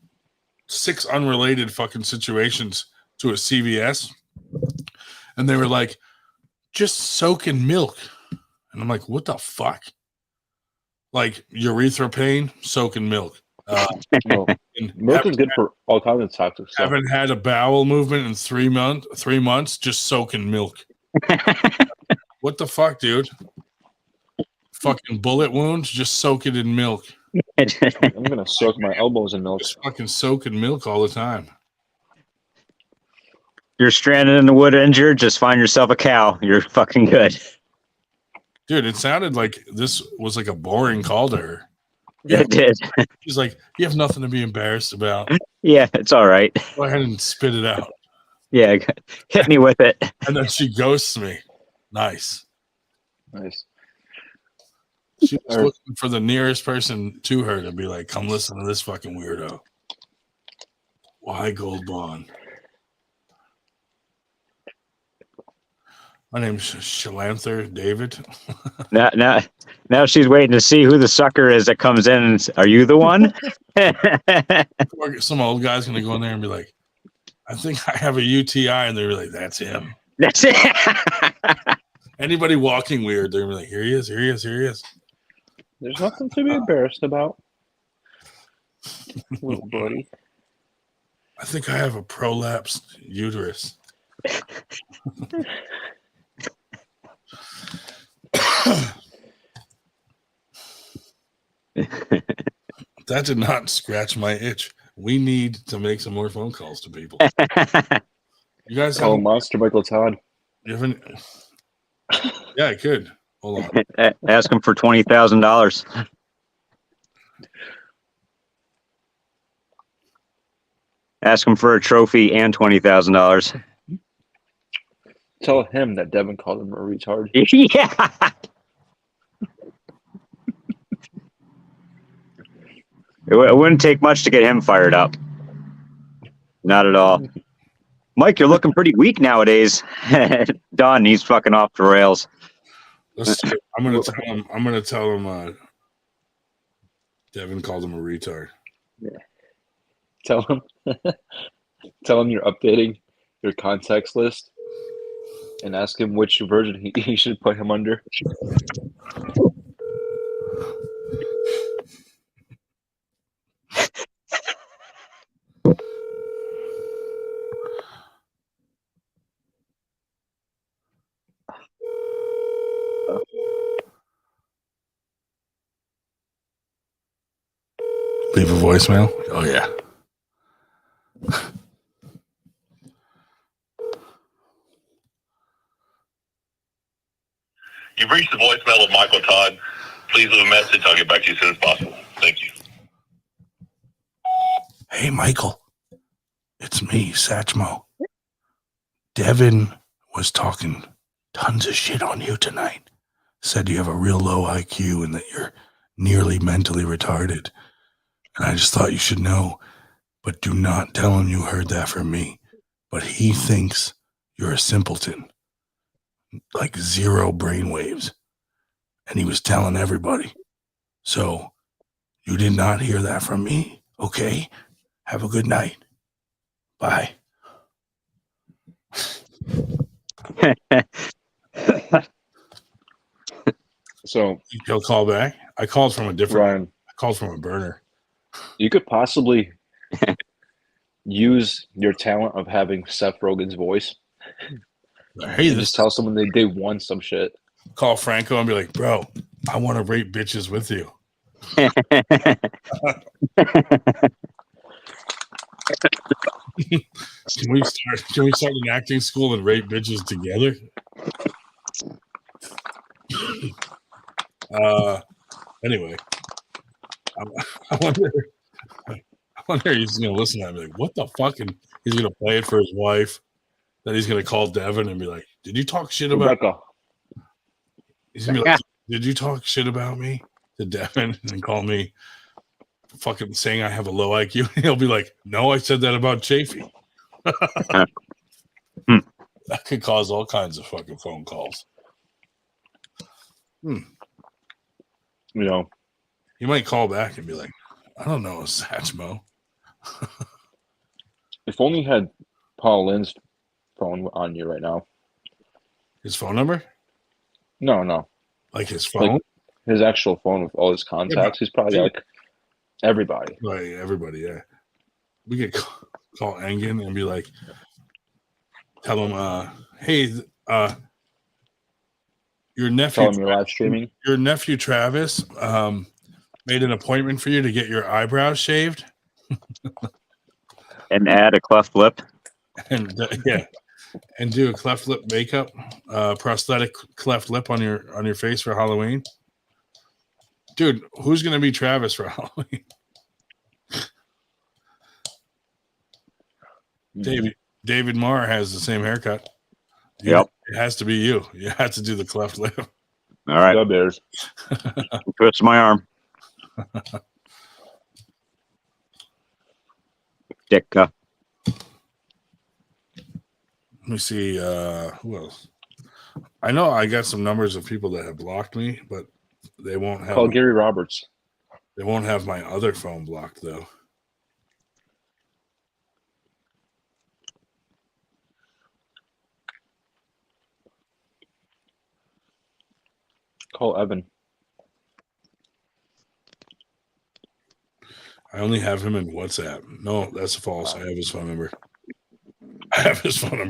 Speaker 1: 6 unrelated fucking situations to a CVS, and they were like, just soak in milk. And I'm like, what the fuck? Like urethra pain, soak in milk.
Speaker 7: Milk is good for all kinds of toxic stuff.
Speaker 1: Haven't had a bowel movement in 3 months, just soak in milk. What the fuck, dude? Fucking bullet wounds, just soak it in milk.
Speaker 7: I'm gonna soak my elbows in milk.
Speaker 1: Just fucking soak in milk all the time.
Speaker 3: You're stranded in the wood injured, just find yourself a cow. You're fucking good.
Speaker 1: Dude, it sounded like this was like a boring call to her.
Speaker 3: Yeah, it did.
Speaker 1: She's like, you have nothing to be embarrassed about.
Speaker 3: Yeah, it's all right.
Speaker 1: Go ahead and spit it out.
Speaker 3: Yeah, hit me with it.
Speaker 1: And then she ghosts me. Nice.
Speaker 7: Nice.
Speaker 1: She was looking for the nearest person to her to be like, come listen to this fucking weirdo. Why Gold Bond? My name's Shalanther David.
Speaker 3: Now she's waiting to see who the sucker is that comes in. And, are you the one?
Speaker 1: Some old guy's gonna go in there and be like, I think I have a UTI, and they're like, that's him.
Speaker 3: That's it.
Speaker 1: Anybody walking weird, they're like, here he is, here he is, here he is.
Speaker 7: There's nothing to be embarrassed about, little buddy.
Speaker 1: I think I have a prolapsed uterus. That did not scratch my itch. We need to make some more phone calls to people. You guys
Speaker 7: call Monster Michael Todd.
Speaker 1: You haven't? Yeah, I could. Hold on.
Speaker 3: Ask him for $20,000. Ask him for a trophy and $20,000.
Speaker 7: Tell him that Devon called him a retard.
Speaker 3: Yeah. It wouldn't take much to get him fired up. Not at all. Mike, you're looking pretty weak nowadays. Don, he's fucking off the rails.
Speaker 1: I'm gonna tell him. Devon called him a retard.
Speaker 7: Yeah. Tell him. Tell him you're updating your contacts list, and ask him which version he should put him under.
Speaker 1: Leave a voicemail. Oh yeah.
Speaker 11: You've reached the voicemail of Michael Todd. Please leave a message. I'll get back to you as soon as possible. Thank you.
Speaker 1: Hey, Michael. It's me, Satchmo. Devon was talking tons of shit on you tonight. Said you have a real low IQ and that you're nearly mentally retarded. And I just thought you should know, but do not tell him you heard that from me. But he thinks you're a simpleton. Like 0 brainwaves. And he was telling everybody. So You did not hear that from me. Okay? Have a good night. Bye.
Speaker 7: So
Speaker 1: He'll call back. I called from a different.
Speaker 7: Ryan,
Speaker 1: I called from a burner.
Speaker 7: you could possibly use your talent of having Seth Rogen's voice.
Speaker 1: Hey,
Speaker 7: and just tell someone they won some shit.
Speaker 1: Call Franco and be like, bro, I want to rate bitches with you. Can we start an acting school and rate bitches together? Anyway, I wonder if he's gonna listen to that and be like, what the fuck? And he's gonna play it for his wife. Then he's gonna call Devon and be like, did you talk shit about
Speaker 7: Rebecca?
Speaker 1: He's gonna be like, did you talk shit about me to Devon and then call me fucking saying I have a low IQ? He'll be like, no, I said that about Chaffee. That could cause all kinds of fucking phone calls.
Speaker 7: You know,
Speaker 1: he might call back and be like, I don't know, Satchmo.
Speaker 7: If only you had Paul Lynn's phone on you right now.
Speaker 1: His phone number?
Speaker 7: No.
Speaker 1: Like his phone?
Speaker 7: Like his actual phone with all his contacts. He's probably like everybody.
Speaker 1: Right, everybody, yeah. We could call Engen and be like, tell him, hey, your nephew.
Speaker 7: Tell him you're live streaming.
Speaker 1: Your nephew Travis made an appointment for you to get your eyebrows shaved.
Speaker 3: And add a cleft lip.
Speaker 1: And and do a cleft lip makeup, prosthetic cleft lip on your face for Halloween. Dude, who's gonna be Travis for Halloween? David Marr has the same haircut.
Speaker 3: Yep.
Speaker 1: It has to be you. You have to do the cleft lip.
Speaker 3: All right.
Speaker 7: Go Bears.
Speaker 3: Twist my arm. Dick.
Speaker 1: Let me see. Who else? I know I got some numbers of people that have blocked me, but they won't have.
Speaker 7: Call Gary Roberts.
Speaker 1: They won't have my other phone blocked though.
Speaker 7: Call Evan.
Speaker 1: I only have him in WhatsApp. No, that's false. I have his phone number.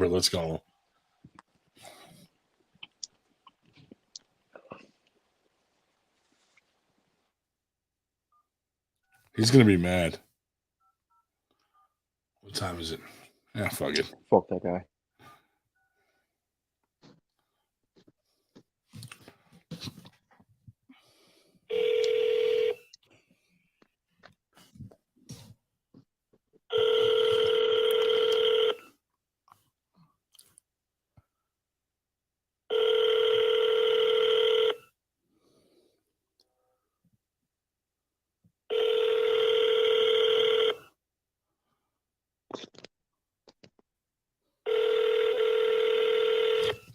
Speaker 1: Let's call him. He's gonna be mad. What time is it? Yeah, fuck it.
Speaker 7: Fuck that guy.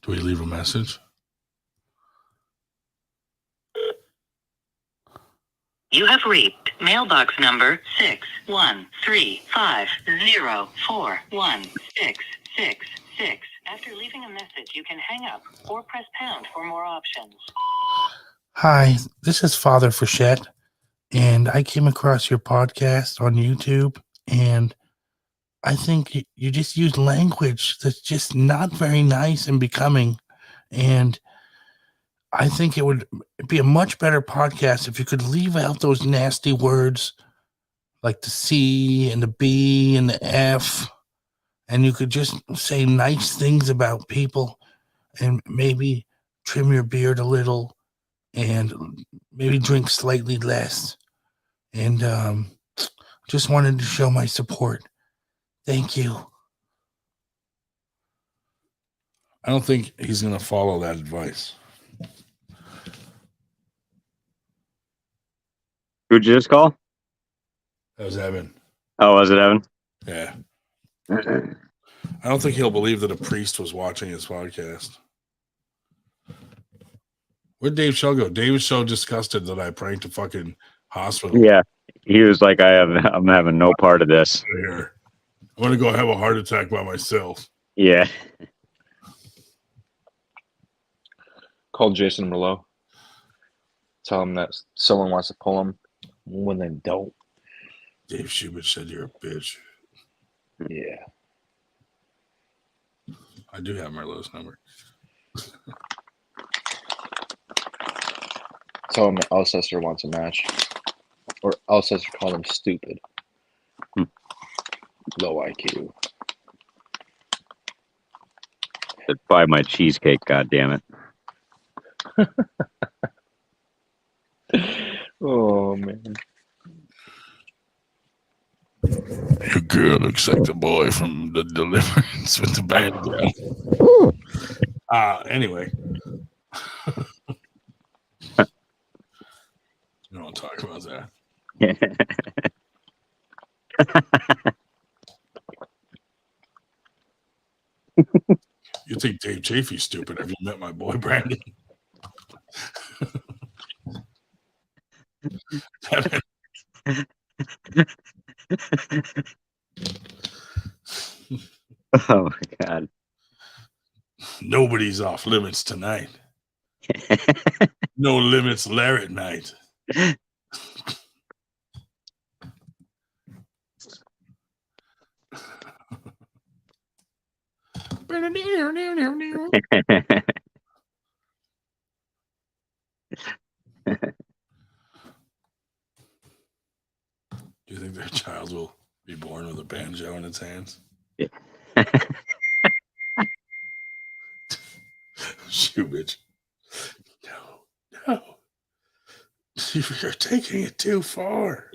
Speaker 1: Do we leave a message?
Speaker 12: You have reached mailbox number 61350416666. After leaving a message, you can hang up or press pound for more options.
Speaker 1: Hi, this is Father Frechette, and I came across your podcast on YouTube, and I think you just use language that's just not very nice and becoming, and I think it would be a much better podcast if you could leave out those nasty words like the C and the B and the F, and you could just say nice things about people and maybe trim your beard a little and maybe drink slightly less. And just wanted to show my support. Thank you. I don't think he's going to follow that advice.
Speaker 3: Who'd you just call?
Speaker 1: That was Evan.
Speaker 3: Oh, was it Evan?
Speaker 1: Yeah. I don't think he'll believe that a priest was watching his podcast. Where'd Dave Show go? Dave was so disgusted that I pranked a fucking hospital.
Speaker 3: Yeah, he was like, I'm having no part of this.
Speaker 1: Here. I want to go have a heart attack by myself.
Speaker 3: Yeah.
Speaker 7: Call Jason Merlot. Tell him that someone wants to pull him when they don't.
Speaker 1: Dave Schubert said you're a bitch.
Speaker 7: Yeah.
Speaker 1: I do have Merlot's number.
Speaker 7: Tell him that Alcester wants a match. Or Alcester called him stupid. Low IQ.
Speaker 3: Buy my cheesecake, goddammit.
Speaker 7: Oh, man.
Speaker 1: Your girl looks like the boy from the Deliverance with the band. Anyway. You don't want to talk about that. You think Dave Chaffee's stupid? Have you met my boy Brandon?
Speaker 3: Oh my God.
Speaker 1: Nobody's off limits tonight. No limits Larratt night. Do you think their child will be born with a banjo in its hands?
Speaker 3: Yeah.
Speaker 1: Shoot, bitch. No. You're taking it too far.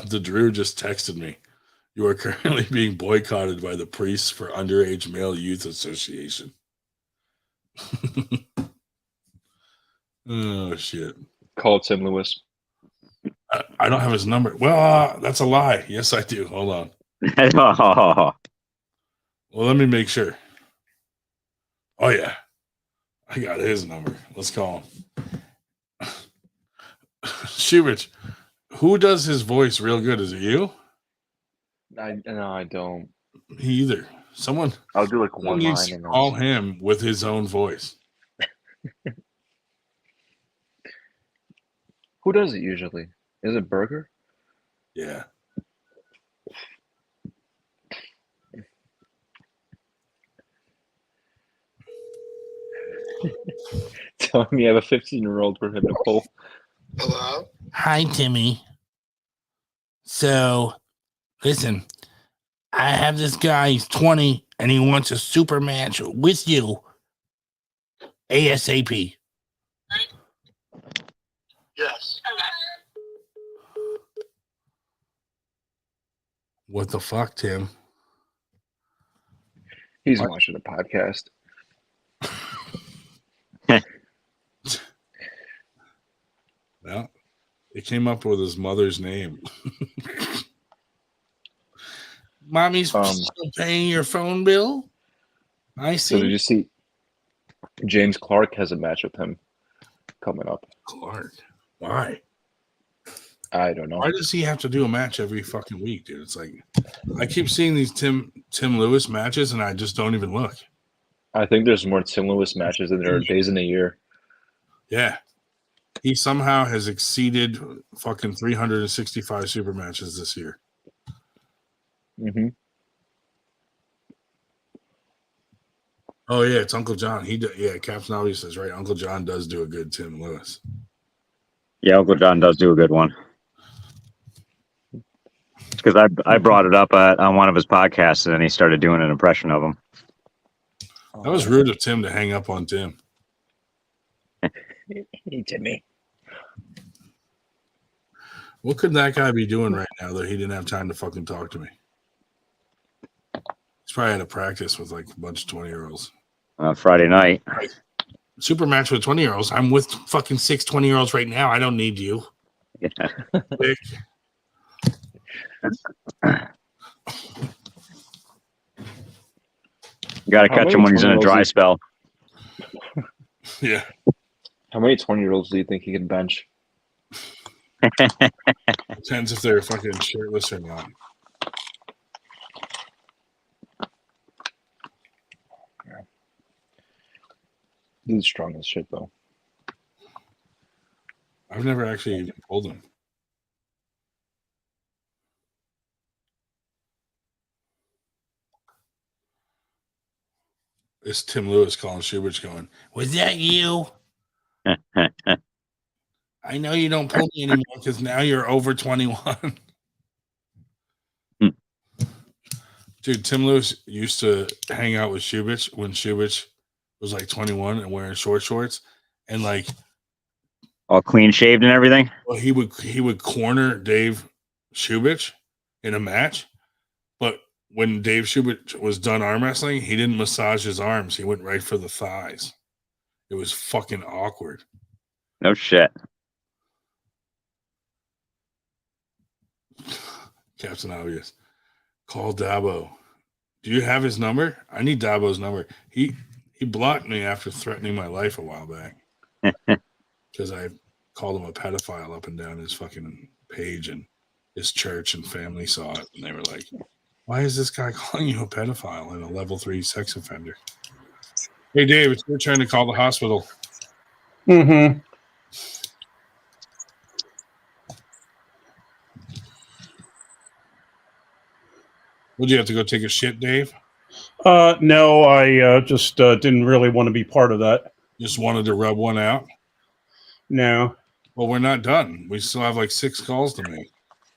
Speaker 1: The Drew just texted me. You are currently being boycotted by the Priests for Underage Male Youth Association. Oh, shit.
Speaker 7: Call Tim Lewis.
Speaker 1: I don't have his number. Well, that's a lie. Yes, I do. Hold on. Well, let me make sure. Oh, yeah. I got his number. Let's call him. Schubert, who does his voice real good? Is it you?
Speaker 7: No, I don't.
Speaker 1: Me either. Someone.
Speaker 7: I'll do like one
Speaker 1: needs
Speaker 7: line.
Speaker 1: to call him with his own voice.
Speaker 7: Who does it usually? Is it Burger?
Speaker 1: Yeah.
Speaker 7: Telling me I have a 15-year-old for him to pull.
Speaker 4: Hello?
Speaker 13: Hi, Timmy. So, listen, I have this guy, he's 20, and he wants a super match with you ASAP.
Speaker 4: Yes.
Speaker 1: What the fuck, Tim?
Speaker 7: He's watching a podcast.
Speaker 1: Well, it came up with his mother's name.
Speaker 13: Mommy's still paying your phone bill? I see.
Speaker 7: So did you see James Clark has a match with him coming up?
Speaker 1: Clark? Why?
Speaker 7: I don't know.
Speaker 1: Why does he have to do a match every fucking week, dude? It's like I keep seeing these Tim Lewis matches and I just don't even look.
Speaker 7: I think there's more Tim Lewis matches than there are days in a year.
Speaker 1: Yeah. He somehow has exceeded fucking 365 super matches this year.
Speaker 7: Mm-hmm.
Speaker 1: Oh yeah, it's Uncle John. Captain Obvious is right. Uncle John does do a good Tim Lewis.
Speaker 3: Yeah, Uncle John does do a good one. Because I brought it up on one of his podcasts, and then he started doing an impression of him.
Speaker 1: That was rude of Tim to hang up on Tim.
Speaker 7: Hey, Timmy.
Speaker 1: What could that guy be doing right now that he didn't have time to fucking talk to me? He's probably had a practice with like a bunch of 20-year-olds.
Speaker 3: Friday night.
Speaker 1: Super match with 20-year-olds. I'm with fucking 6 20-year-olds right now. I don't need you.
Speaker 3: Yeah. Got to catch him when he's in a dry spell.
Speaker 1: Yeah.
Speaker 7: How many 20-year-olds do you think he can bench?
Speaker 1: Depends if they're fucking shirtless or not.
Speaker 7: He's strong as shit, though.
Speaker 1: I've never actually even pulled him. It's Tim Lewis calling Schubert going, was that you? I know you don't pull me anymore because now you're over 21. Dude, Tim Lewis used to hang out with Schubert when Schubert was like 21 and wearing short shorts and like
Speaker 3: all clean shaved and everything.
Speaker 1: Well, he would corner Dave Schubert in a match, but when Dave Schubert was done arm wrestling, he didn't massage his arms. He went right for the thighs. It was fucking awkward.
Speaker 3: No shit.
Speaker 1: Captain Obvious. Call Dabo. Do you have his number? I need Dabo's number. He blocked me after threatening my life a while back because I called him a pedophile up and down his fucking page, and his church and family saw it, and they were like, why is this guy calling you a pedophile and a level 3 sex offender? Hey, Dave, it's your turn to call the hospital.
Speaker 2: Mm-hmm.
Speaker 1: Would you have to go take a shit, Dave?
Speaker 2: No, I just didn't really want to be part of that.
Speaker 1: Just wanted to rub one out?
Speaker 2: No.
Speaker 1: Well, we're not done. We still have like 6 calls to make.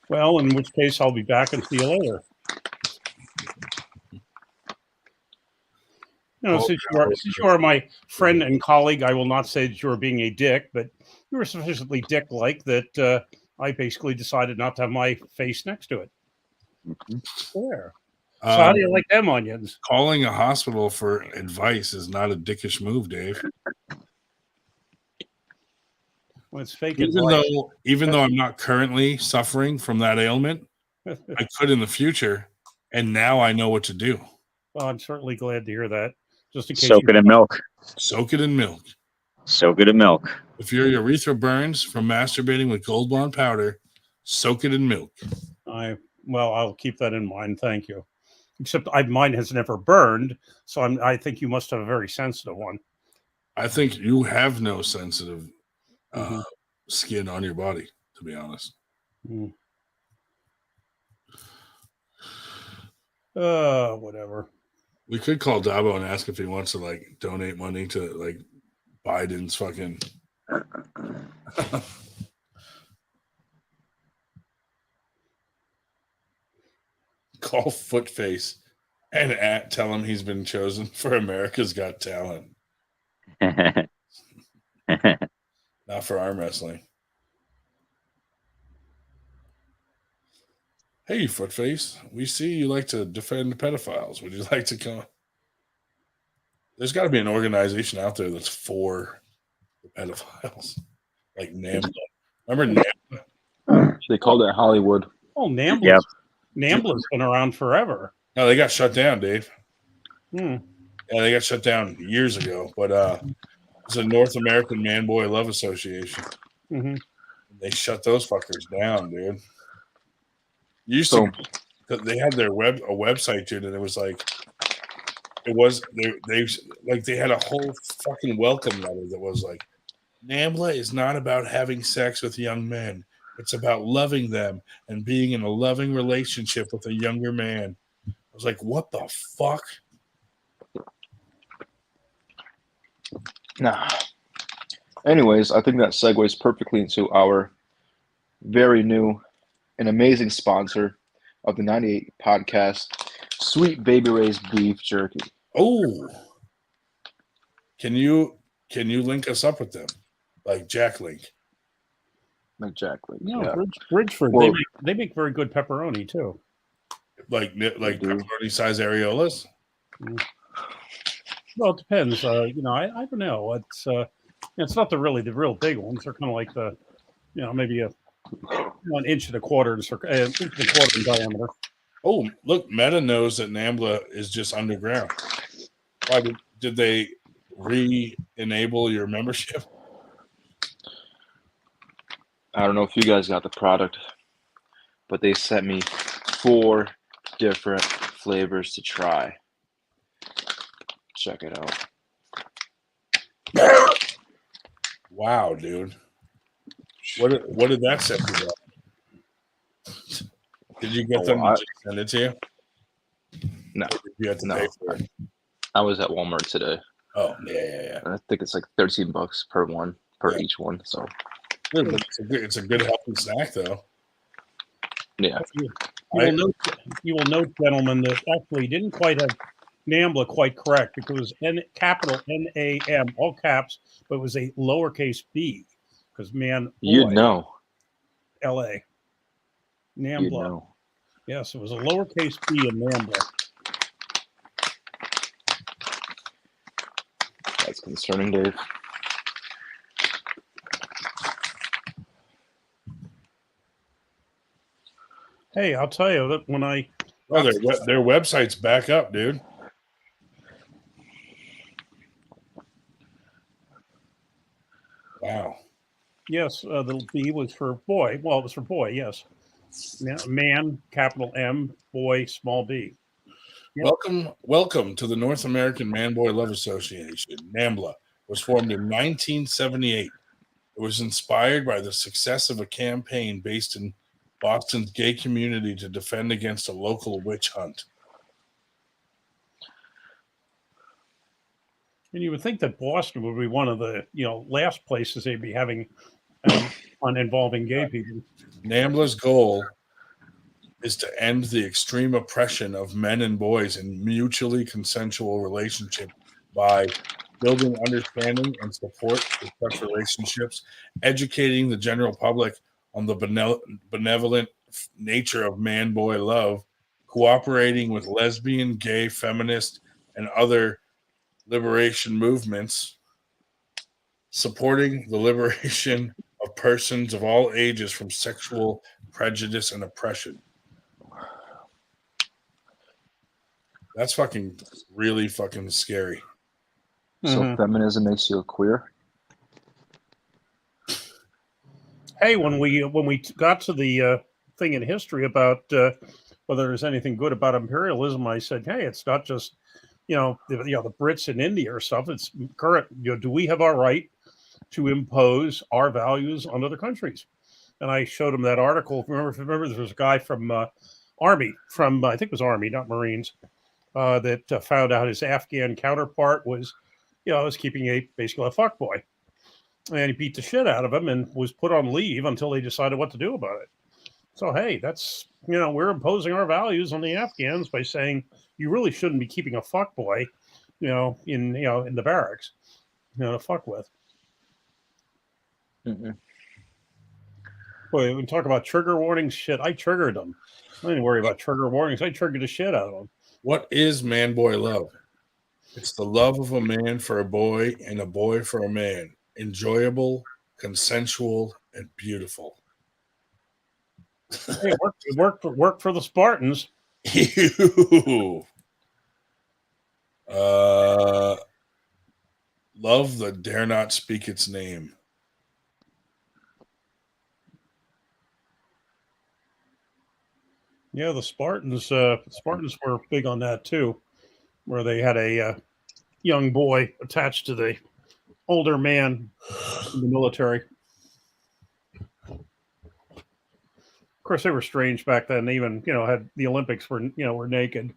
Speaker 2: Well, in which case I'll be back and see you later. No, since you are my friend and colleague, I will not say that you're being a dick, but you were sufficiently dick-like that I basically decided not to have my face next to it. There. So how do you like them onions?
Speaker 1: Calling a hospital for advice is not a dickish move, Dave.
Speaker 2: Well, it's fake
Speaker 1: even though I'm not currently suffering from that ailment, I could in the future, and now I know what to do.
Speaker 2: Well, I'm certainly glad to hear that. Just in case
Speaker 3: Soak it in milk.
Speaker 1: Soak it in milk.
Speaker 3: Soak it in milk.
Speaker 1: If your urethra burns from masturbating with Gold Bond powder, soak it in milk.
Speaker 2: Well, I'll keep that in mind. Thank you. Except mine has never burned, so I think you must have a very sensitive one.
Speaker 1: I think you have no sensitive skin on your body, to be honest.
Speaker 2: Whatever.
Speaker 1: We could call Dabo and ask if he wants to like donate money to like Biden's fucking. Call Footface and tell him he's been chosen for America's Got Talent. Not for arm wrestling. Hey, Footface, we see you like to defend pedophiles. Would you like to come? There's got to be an organization out there that's for the pedophiles. Like NAMBLA. Remember NAMBLA?
Speaker 7: They called it Hollywood.
Speaker 2: Oh, NAMBLA.
Speaker 3: Yep.
Speaker 2: NAMBLA's been around forever.
Speaker 1: No, they got shut down, Dave.
Speaker 2: Yeah,
Speaker 1: they got shut down years ago. But it's a North American Man Boy Love Association.
Speaker 2: Mm-hmm.
Speaker 1: They shut those fuckers down, dude. They had their website, dude, and it was like they had a whole fucking welcome letter that was like, NAMBLA is not about having sex with young men. It's about loving them and being in a loving relationship with a younger man. I was like, what the fuck?
Speaker 7: Nah. Anyways, I think that segues perfectly into our very new and amazing sponsor of the 98 podcast, Sweet Baby Ray's Beef Jerky.
Speaker 1: Oh. Can you link us up with them? Like Jack Link.
Speaker 7: Like Jack Link.
Speaker 2: No,
Speaker 7: yeah.
Speaker 2: Bridgeford.
Speaker 7: Well,
Speaker 2: they make very good pepperoni too.
Speaker 1: Like pepperoni size areolas?
Speaker 2: Well, it depends. I don't know. It's not the real big ones. They're kind of like the, maybe an inch and a quarter in diameter.
Speaker 1: Oh, look, Meta knows that NAMBLA is just underground. Why did they re-enable your membership?
Speaker 7: I don't know if you guys got the product, but they sent me 4 different flavors to try. Check it out.
Speaker 1: Wow, dude. What did that set you up? Did you get them to just send it to you?
Speaker 7: No.
Speaker 1: Or did you have to pay for it?
Speaker 7: I was at Walmart today.
Speaker 1: Oh, yeah.
Speaker 7: I think it's like $13 per one, each one. So
Speaker 1: it's a good healthy snack, though.
Speaker 7: Yeah.
Speaker 2: You will note, gentlemen, that actually didn't quite have NAMBLA quite correct, because it was capital NAM, all caps, but it was a lowercase b, because
Speaker 7: you'd know.
Speaker 2: LA. NAMBLA.
Speaker 7: You'd know.
Speaker 2: Yes, it was a lowercase b in NAMBLA.
Speaker 7: That's concerning, Dave.
Speaker 2: Hey, I'll tell you that when I...
Speaker 1: Oh, their website's back up, dude. Wow.
Speaker 2: Yes, the B was for boy. Well, it was for boy, yes. Man, capital M, boy, small b. Yep.
Speaker 1: Welcome to the North American Man Boy Love Association. NAMBLA was formed in 1978. It was inspired by the success of a campaign based in Boston's gay community to defend against a local witch hunt.
Speaker 2: And you would think that Boston would be one of the last places they'd be having on involving gay people.
Speaker 1: NAMBLA's goal is to end the extreme oppression of men and boys in mutually consensual relationship by building understanding and support for such relationships, educating the general public on the benevolent nature of man-boy love, cooperating with lesbian, gay, feminist, and other liberation movements, supporting the liberation of persons of all ages from sexual prejudice and oppression. That's really fucking scary.
Speaker 7: So feminism makes you a queer?
Speaker 2: Hey, when we got to the thing in history about whether there's anything good about imperialism, I said, hey, it's not just the Brits in India or stuff. It's current. Do we have our right to impose our values on other countries? And I showed him that article. Remember, there was a guy from Army, I think it was Army, not Marines, that found out his Afghan counterpart was keeping basically a fuckboy. And he beat the shit out of him and was put on leave until they decided what to do about it. So, hey, that's, we're imposing our values on the Afghans by saying you really shouldn't be keeping a fuckboy, in the barracks, to fuck with.
Speaker 7: Mm-hmm.
Speaker 2: Boy, we talk about trigger warnings. Shit, I triggered them. I didn't worry about trigger warnings. I triggered the shit out of them.
Speaker 1: What is man-boy love? It's the love of a man for a boy and a boy for a man. Enjoyable, consensual, and beautiful.
Speaker 2: Hey, work for the Spartans.
Speaker 1: Love that dare not speak its name.
Speaker 2: Yeah, the Spartans were big on that too, where they had a young boy attached to the older man in the military. Of course, they were strange back then. They even, had the Olympics were naked.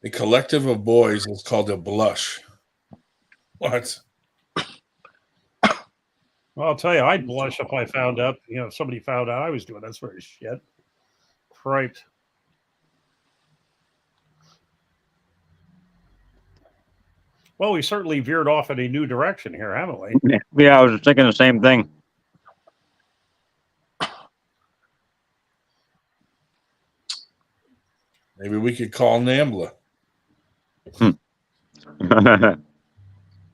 Speaker 1: A collective of boys is called a blush. What?
Speaker 2: Well, I'll tell you, I'd blush if I found out, if somebody found out I was doing that sort of shit. Right. Well, we certainly veered off in a new direction here, haven't we?
Speaker 3: Yeah, I was thinking the same thing.
Speaker 1: Maybe we could call NAMBLA.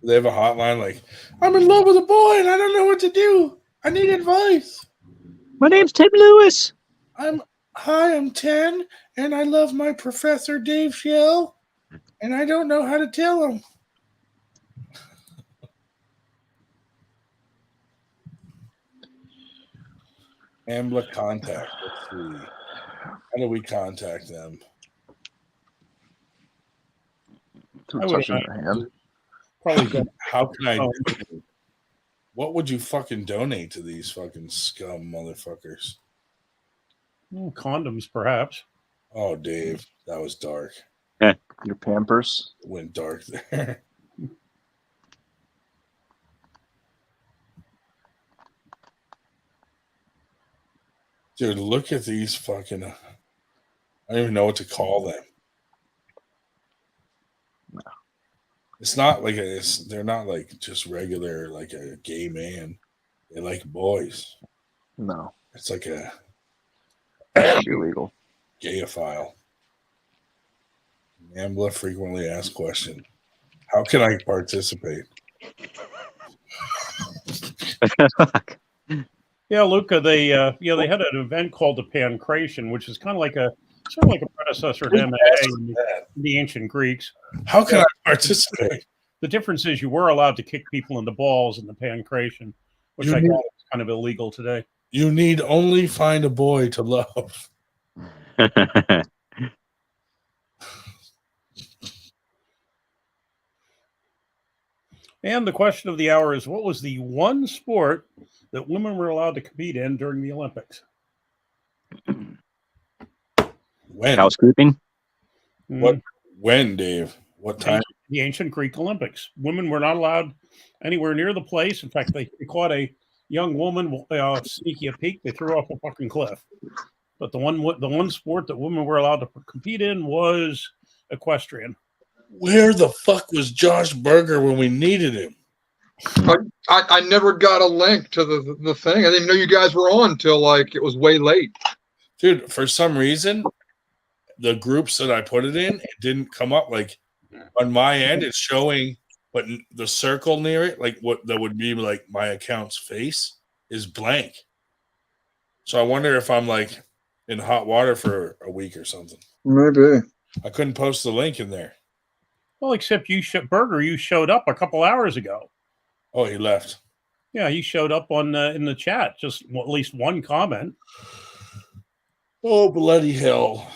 Speaker 1: They have a hotline like, I'm in love with a boy and I don't know what to do. I need advice.
Speaker 3: My name's Tim Lewis.
Speaker 1: I'm 10 and I love my Professor Dave Shell. And I don't know how to tell them. Ambler contact. Let's see. How do we contact them?
Speaker 7: Through touching their hand.
Speaker 2: Probably.
Speaker 1: How can I? What would you fucking donate to these fucking scum motherfuckers?
Speaker 2: Condoms, perhaps.
Speaker 1: Oh, Dave, that was dark.
Speaker 7: Your Pampers
Speaker 1: went dark there. Dude, look at these fucking. I don't even know what to call them.
Speaker 7: No.
Speaker 1: It's not like they're not like just regular, like a gay man. They like boys.
Speaker 7: No.
Speaker 1: It's like a
Speaker 7: illegal.
Speaker 1: Gayophile. Ambler frequently asked question. How can I participate?
Speaker 2: Yeah, Luca, they had an event called the Pancration, which is kind of like a predecessor to MMA in the ancient Greeks.
Speaker 1: How can I participate?
Speaker 2: The difference is you were allowed to kick people in the balls in the Pancration, which I guess is kind of illegal today.
Speaker 1: You need only find a boy to love.
Speaker 2: And the question of the hour is, what was the one sport that women were allowed to compete in during the Olympics?
Speaker 1: When?
Speaker 3: Housekeeping?
Speaker 1: What? When, Dave? What time?
Speaker 2: The ancient Greek Olympics. Women were not allowed anywhere near the place. In fact, they caught a young woman sneaking a peek. They threw her off a fucking cliff. But the one sport that women were allowed to compete in was equestrian.
Speaker 1: Where the fuck was Josh Berger when we needed him?
Speaker 14: I never got a link to the thing. I didn't know you guys were on till like it was way late.
Speaker 1: Dude, for some reason, the groups that I put it in, it didn't come up. Like on my end, it's showing, but the circle near it, like what that would be like my account's face, is blank. So I wonder if I'm like in hot water for a week or something.
Speaker 14: Maybe.
Speaker 1: I couldn't post the link in there.
Speaker 2: Well, except Berger, you showed up a couple hours ago.
Speaker 1: Oh, he left.
Speaker 2: Yeah, he showed up on in the chat. Just at least one comment.
Speaker 1: Oh, bloody hell.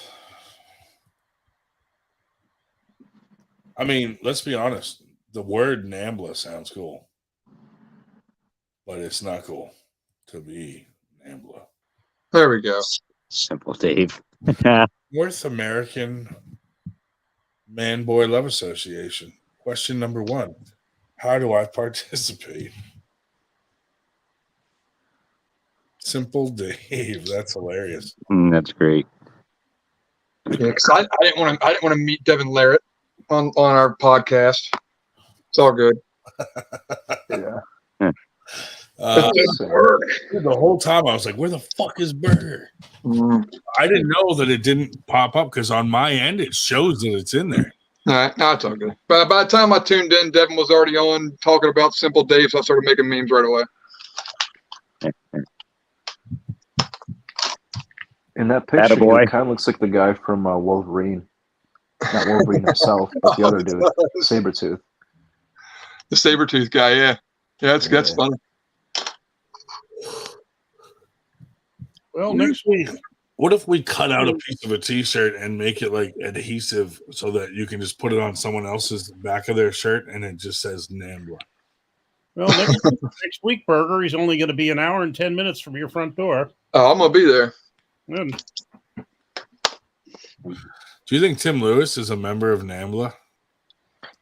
Speaker 1: I mean, let's be honest. The word NAMBLA sounds cool. But it's not cool to be NAMBLA.
Speaker 14: There we go.
Speaker 3: Simple Dave.
Speaker 1: North American Man-Boy Love Association. Question number 1. How do I participate? Simple Dave. That's hilarious.
Speaker 3: That's great.
Speaker 14: Yeah, because I didn't want to meet Devon Larratt on our podcast. It's all good.
Speaker 7: Yeah.
Speaker 1: The whole time I was like, where the fuck is Burger? I didn't know that it didn't pop up because on my end it shows that it's in there.
Speaker 14: All right, no, it's all good. But by the time I tuned in, Devon was already on talking about Simple Dave, so I started making memes right away.
Speaker 7: In that picture, he kind of looks like the guy from Wolverine. Not Wolverine himself, but the other dude, Sabretooth.
Speaker 14: The Sabretooth guy, yeah. Yeah, that's funny.
Speaker 2: Well, next week.
Speaker 1: What if we cut out a piece of a t-shirt and make it like adhesive so that you can just put it on someone else's back of their shirt and it just says NAMBLA?
Speaker 2: Well, next week, Burger, he's only going to be an hour and 10 minutes from your front door.
Speaker 14: Oh, I'm going to be there.
Speaker 2: Good.
Speaker 1: Do you think Tim Lewis is a member of NAMBLA?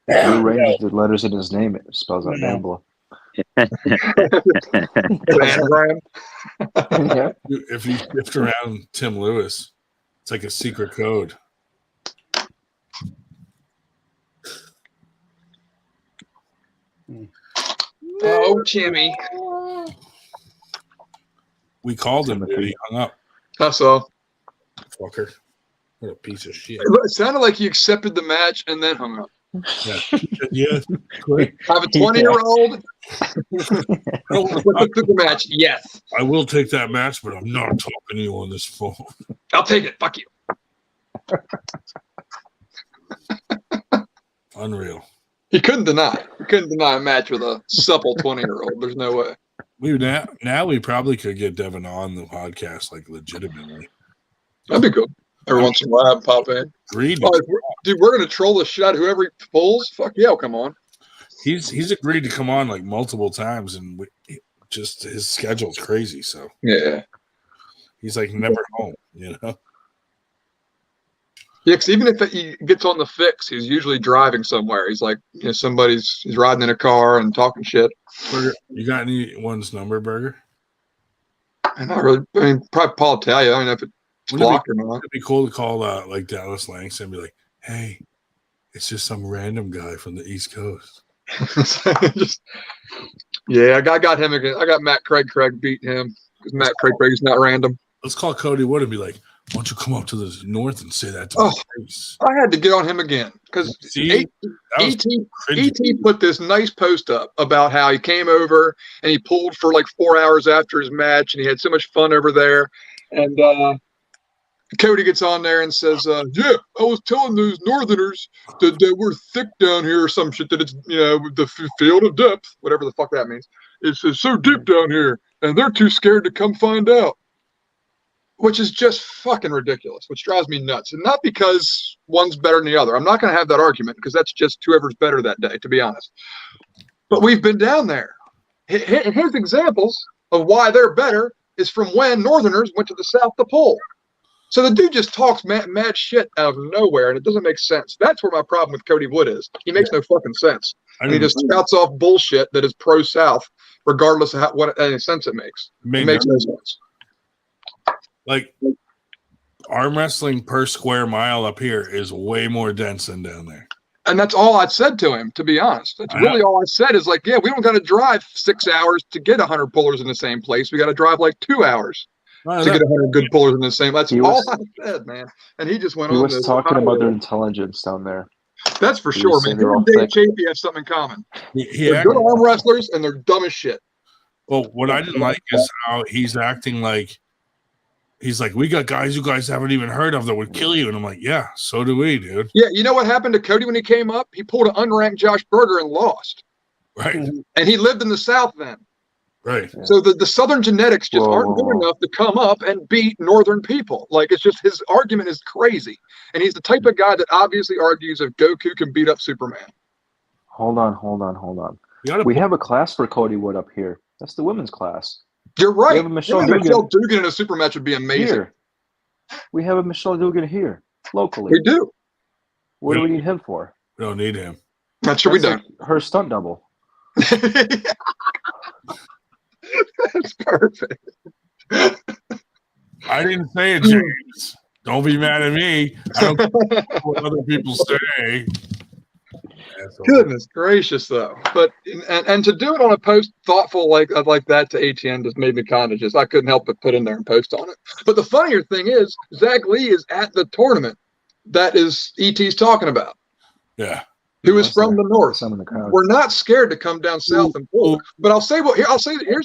Speaker 7: He arranged the letters in his name. It spells out NAMBLA.
Speaker 1: If you shift around Tim Lewis, it's like a secret code.
Speaker 14: Oh, Timmy.
Speaker 1: We called him, dude. He hung up.
Speaker 14: That's all.
Speaker 1: Fucker. What a piece of shit.
Speaker 14: It sounded like he accepted the match and then hung up.
Speaker 1: Yeah. Quick.
Speaker 14: I have a 20-year-old. Took the match. Yes.
Speaker 1: I will take that match, but I'm not talking to you on this phone.
Speaker 14: I'll take it. Fuck you.
Speaker 1: Unreal.
Speaker 14: He couldn't deny. He couldn't deny a match with a supple 20-year-old. There's no way.
Speaker 1: Now we probably could get Devon on the podcast, like legitimately.
Speaker 14: That'd be cool. Every once in a while, have him pop in.
Speaker 1: Agreed.
Speaker 14: Dude, we're gonna troll the shit out of whoever he pulls. Fuck yeah, come on.
Speaker 1: He's agreed to come on like multiple times, and just his schedule's crazy. So
Speaker 14: yeah,
Speaker 1: he's like never home. You know.
Speaker 14: Yeah, because even if he gets on the fix, he's usually driving somewhere. He's like, he's riding in a car and talking shit.
Speaker 1: Burger, you got anyone's number, Burger?
Speaker 14: Not really. I mean, probably Paul Talia. I don't know if it's blocked or not.
Speaker 1: It'd be cool to call like Dallas Langston and be like, "Hey, it's just some random guy from the East Coast."
Speaker 14: Yeah, I got him again. I got Matt Craig. Craig beat him because Matt Craig is not random.
Speaker 1: Let's call Cody Wood and be like, "Why don't you come up to the north and say that to my face?"
Speaker 14: I had to get on him again because ET put this nice post up about how he came over and he pulled for like 4 hours after his match and he had so much fun over there. And Cody gets on there and says, "Yeah, I was telling those Northerners that we're thick down here or some shit, that it's, the field of depth," whatever the fuck that means. It's so deep down here and they're too scared to come find out. Which is just fucking ridiculous, which drives me nuts. And not because one's better than the other. I'm not going to have that argument because that's just whoever's better that day, to be honest. But we've been down there. His examples of why they're better is from when Northerners went to the South to pull. So the dude just talks mad shit out of nowhere, and it doesn't make sense. That's where my problem with Cody Wood is. He makes no fucking sense. And he just spouts off bullshit that is pro-South, regardless of what any sense it makes. It makes no sense.
Speaker 1: Like, arm wrestling per square mile up here is way more dense than down there.
Speaker 14: And that's all I said to him, to be honest. That's really all I said is like, yeah, we don't got to drive 6 hours to get 100 pullers in the same place. We got to drive like 2 hours to get 100 good pullers in the same. That's all I said, man. And he just went on.
Speaker 7: He was talking about their intelligence down there.
Speaker 14: That's for sure, man. Him and Dave Chaffee have something in common. They're good arm wrestlers, and they're dumb as shit.
Speaker 1: Well, what I didn't like is how he's acting like, he's like, we got guys you guys haven't even heard of that would kill you. And I'm like, yeah, so do we, dude.
Speaker 14: Yeah, you know what happened to Cody when he came up? He pulled an unranked Josh Berger and lost.
Speaker 1: Right.
Speaker 14: And he lived in the South then.
Speaker 1: Right.
Speaker 14: So the Southern genetics just aren't good enough to come up and beat Northern people. Like, it's just, his argument is crazy. And he's the type of guy that obviously argues if Goku can beat up Superman.
Speaker 7: Hold on. We have a class for Cody Wood up here. That's the women's class.
Speaker 14: You're right.
Speaker 7: We have a Michelle
Speaker 14: Dugan in a super match would be amazing.
Speaker 7: Here. We have a Michelle Dugan here, locally.
Speaker 14: We do.
Speaker 7: What do we need him for?
Speaker 1: We don't need him.
Speaker 14: Not sure we don't.
Speaker 7: Like her stunt double.
Speaker 14: That's perfect.
Speaker 1: I didn't say it, James. Don't be mad at me. I don't care what other people say.
Speaker 14: Goodness gracious, though. But and to do it on a post thoughtful like that to ATN just made me kind of I couldn't help but put in there and post on it. But the funnier thing is, Zach Lee is at the tournament that is ET's talking about.
Speaker 1: Yeah.
Speaker 14: Who is from the north.
Speaker 7: Some in the crowd.
Speaker 14: We're not scared to come down south and pull. But here's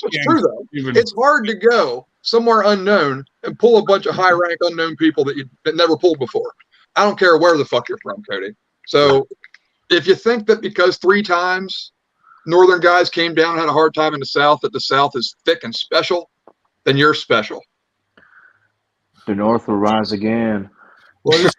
Speaker 14: what's true though. It's hard to go somewhere unknown and pull a bunch of high rank unknown people that never pulled before. I don't care where the fuck you're from, Cody. So if you think that because 3 times Northern guys came down and had a hard time in the South, that the South is thick and special, then you're special.
Speaker 7: The North will rise again.
Speaker 1: Well,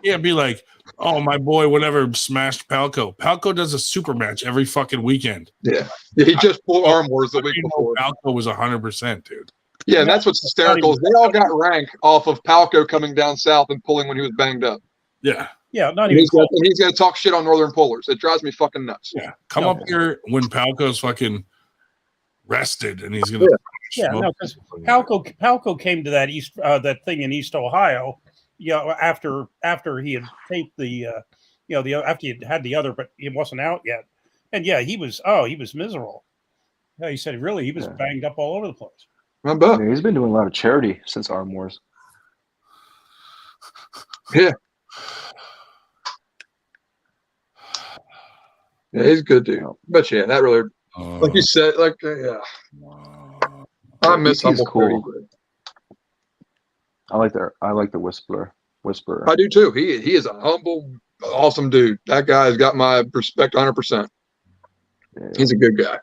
Speaker 1: yeah, be like, oh, my boy, whatever, smashed Palco. Palco does a super match every fucking weekend.
Speaker 14: Yeah, he just pulled Arm Wars the week before.
Speaker 1: Palco was 100%, dude.
Speaker 14: Yeah, and that's what's hysterical is they all got rank off of Palco coming down south and pulling when he was banged up.
Speaker 1: Yeah.
Speaker 2: Yeah, not even.
Speaker 14: He's going to talk shit on Northern pullers. It drives me fucking nuts.
Speaker 1: Yeah, come up here when Palco's fucking rested, and he's going to.
Speaker 2: Yeah, no, because Palco came to that that thing in East Ohio. After he had taped the after he had the other, but he wasn't out yet. And yeah, he was miserable. Yeah, he said he was banged up all over the place.
Speaker 7: Yeah, he's been doing a lot of charity since Arm Wars.
Speaker 14: Yeah. Yeah, he's good, dude. But yeah, that really, like you said, yeah. I miss Humble
Speaker 7: cool. I like the Whisperer.
Speaker 14: I do too. He is a humble awesome dude. That guy's got my respect 100%. He's a good guy.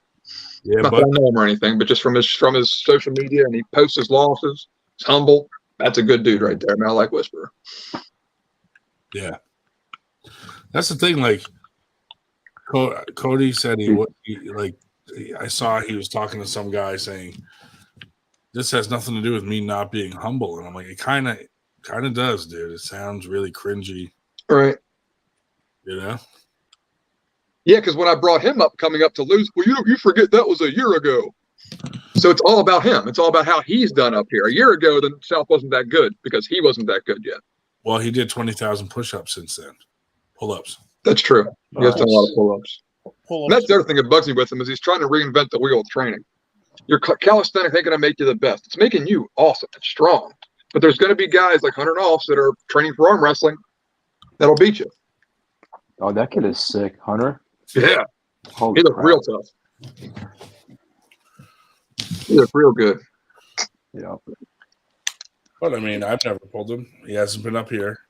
Speaker 1: Yeah,
Speaker 14: Not that I know him or anything, but just from his social media, and he posts his losses. He's humble. That's a good dude right there, man. I like Whisperer.
Speaker 1: Yeah, that's the thing. Like Cody said, I saw he was talking to some guy saying, "This has nothing to do with me not being humble," and I'm like, it kind of does, dude. It sounds really cringy,
Speaker 14: right?
Speaker 1: You know.
Speaker 14: Yeah, because when I brought him up, coming up to lose, well, you forget that was a year ago. So it's all about him. It's all about how he's done up here. A year ago, the South wasn't that good because he wasn't that good yet.
Speaker 1: Well, he did 20,000 push-ups since then. Pull-ups.
Speaker 14: That's true. He has done a lot of pull-ups. And that's the other thing that bugs me with him is he's trying to reinvent the wheel of training. Your calisthenics ain't going to make you the best. It's making you awesome and strong. But there's going to be guys like Hunter Knopfs that are training for arm wrestling that'll beat you.
Speaker 7: Oh, that kid is sick. Hunter?
Speaker 14: Yeah.
Speaker 7: Holy
Speaker 14: He looks
Speaker 7: crap.
Speaker 14: real tough. He looks real good.
Speaker 7: Yeah.
Speaker 1: But I mean, I've never pulled him. He hasn't been up here.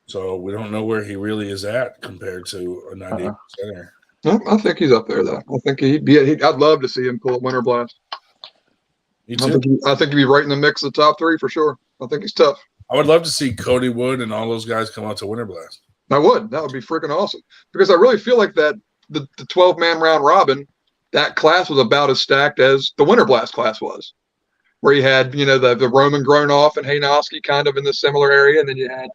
Speaker 1: So we don't know where he really is at compared to a 98 center.
Speaker 14: No, I think he's up there, though. I think I'd love to see him pull a Winter Blast.
Speaker 1: Me too.
Speaker 14: I think he'd be right in the mix of the top 3 for sure. I think he's tough.
Speaker 1: I would love to see Cody Wood and all those guys come out to Winter Blast.
Speaker 14: I would. That would be freaking awesome. Because I really feel like that the 12-man round robin, that class was about as stacked as the Winter Blast class was. Where you had, the Roman Gronoff and Haynoski kind of in the similar area, and then you had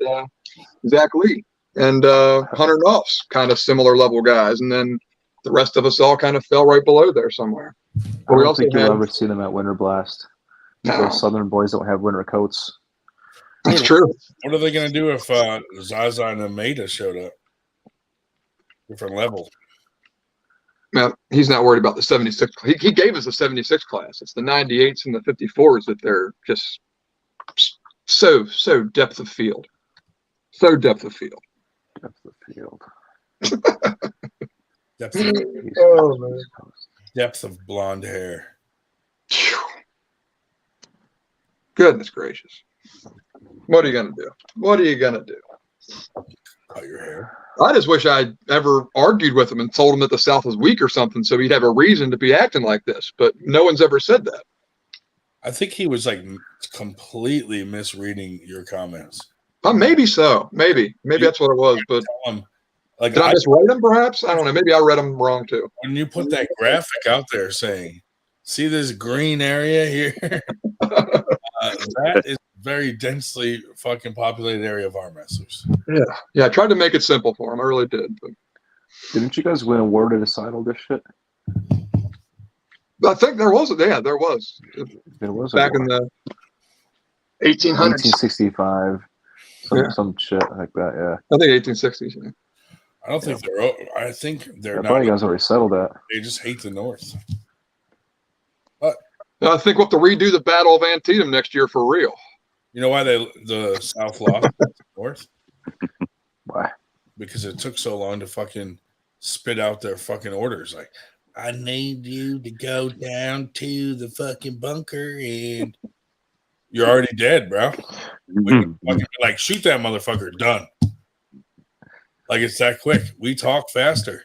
Speaker 14: Zach Lee and Hunter Knopfs, kind of similar level guys, and then the rest of us all kind of fell right below there somewhere.
Speaker 7: I don't think you'll ever see them at Winter Blast.
Speaker 14: No.
Speaker 7: Those Southern boys don't have winter coats.
Speaker 14: That's true.
Speaker 1: What are they going to do if Zaza and Ameda showed up? Different level.
Speaker 14: Now, he's not worried about the 76. He gave us the 76 class. It's the 98s and the 54s that they're just so depth of field. So depth of field.
Speaker 7: Depth of field.
Speaker 1: Depth of,
Speaker 14: oh, man.
Speaker 1: Depth of blonde hair.
Speaker 14: Goodness gracious. What are you going to do? What are you going to do?
Speaker 1: Cut your hair.
Speaker 14: I just wish I'd ever argued with him and told him that the South was weak or something so he'd have a reason to be acting like this. But no one's ever said that.
Speaker 1: I think he was like completely misreading your comments.
Speaker 14: Maybe so. Maybe that's what it was. But did I miswrite them perhaps? I don't know. Maybe I read them wrong too.
Speaker 1: When you put that graphic out there saying, see this green area here? That is very densely fucking populated area of arm wrestlers.
Speaker 14: Yeah. I tried to make it simple for him. I really did. But
Speaker 7: didn't you guys win a war to decide all this shit?
Speaker 14: I think there was. Yeah, there was.
Speaker 7: There was
Speaker 14: back in the 1800s,
Speaker 7: 1865, some shit like that. Yeah,
Speaker 14: I think 1860s. Yeah.
Speaker 1: I don't think they're. I think they're not.
Speaker 7: Probably guys already settled that.
Speaker 1: They just hate the North.
Speaker 14: But I think we'll have to redo the Battle of Antietam next year for real.
Speaker 1: You know why the South lost the North?
Speaker 7: Why?
Speaker 1: Because it took so long to fucking spit out their fucking orders. Like, I need you to go down to the fucking bunker, and you're already dead, bro. We would fucking be like, shoot that motherfucker. Done. Like, it's that quick. We talk faster.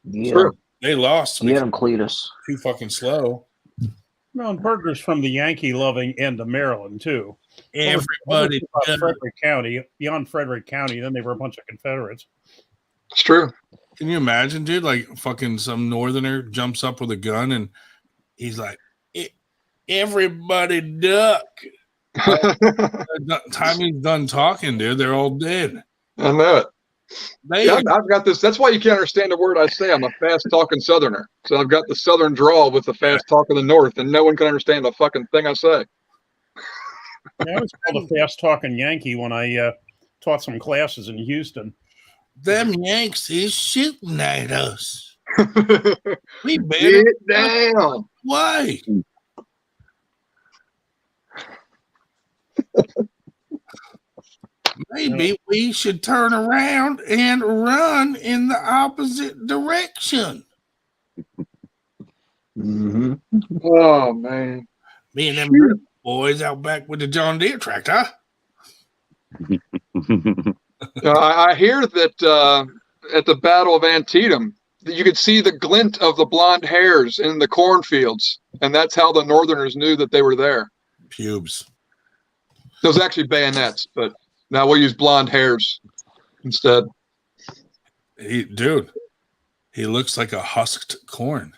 Speaker 7: Yeah.
Speaker 14: True.
Speaker 1: They lost.
Speaker 7: Get him, Cletus.
Speaker 1: Too fucking slow.
Speaker 2: Well, and Berger's from the Yankee-loving end of Maryland, too.
Speaker 1: Everybody.
Speaker 2: Frederick County, beyond Frederick County, then they were a bunch of Confederates.
Speaker 14: It's true.
Speaker 1: Can you imagine, dude? Like, fucking some northerner jumps up with a gun and he's like, everybody duck. Time he's done talking, dude. They're all dead.
Speaker 14: I know it. I've got this. That's why you can't understand a word I say. I'm a fast-talking Southerner. So I've got the Southern drawl with the fast talk of the North, and no one can understand a fucking thing I say.
Speaker 2: Yeah, I was called a fast-talking Yankee when I taught some classes in Houston.
Speaker 13: Them Yanks is shooting at us.
Speaker 14: We better get down.
Speaker 13: Why? Maybe we should turn around and run in the opposite direction.
Speaker 14: Mm-hmm. Oh, man.
Speaker 13: Me and them boys out back with the John Deere tractor.
Speaker 14: I hear that at the Battle of Antietam, that you could see the glint of the blonde hairs in the cornfields, and that's how the Northerners knew that they were there.
Speaker 1: Pubes.
Speaker 14: Those actually bayonets, but now we'll use blonde hairs instead.
Speaker 1: Dude, he looks like a husked corn.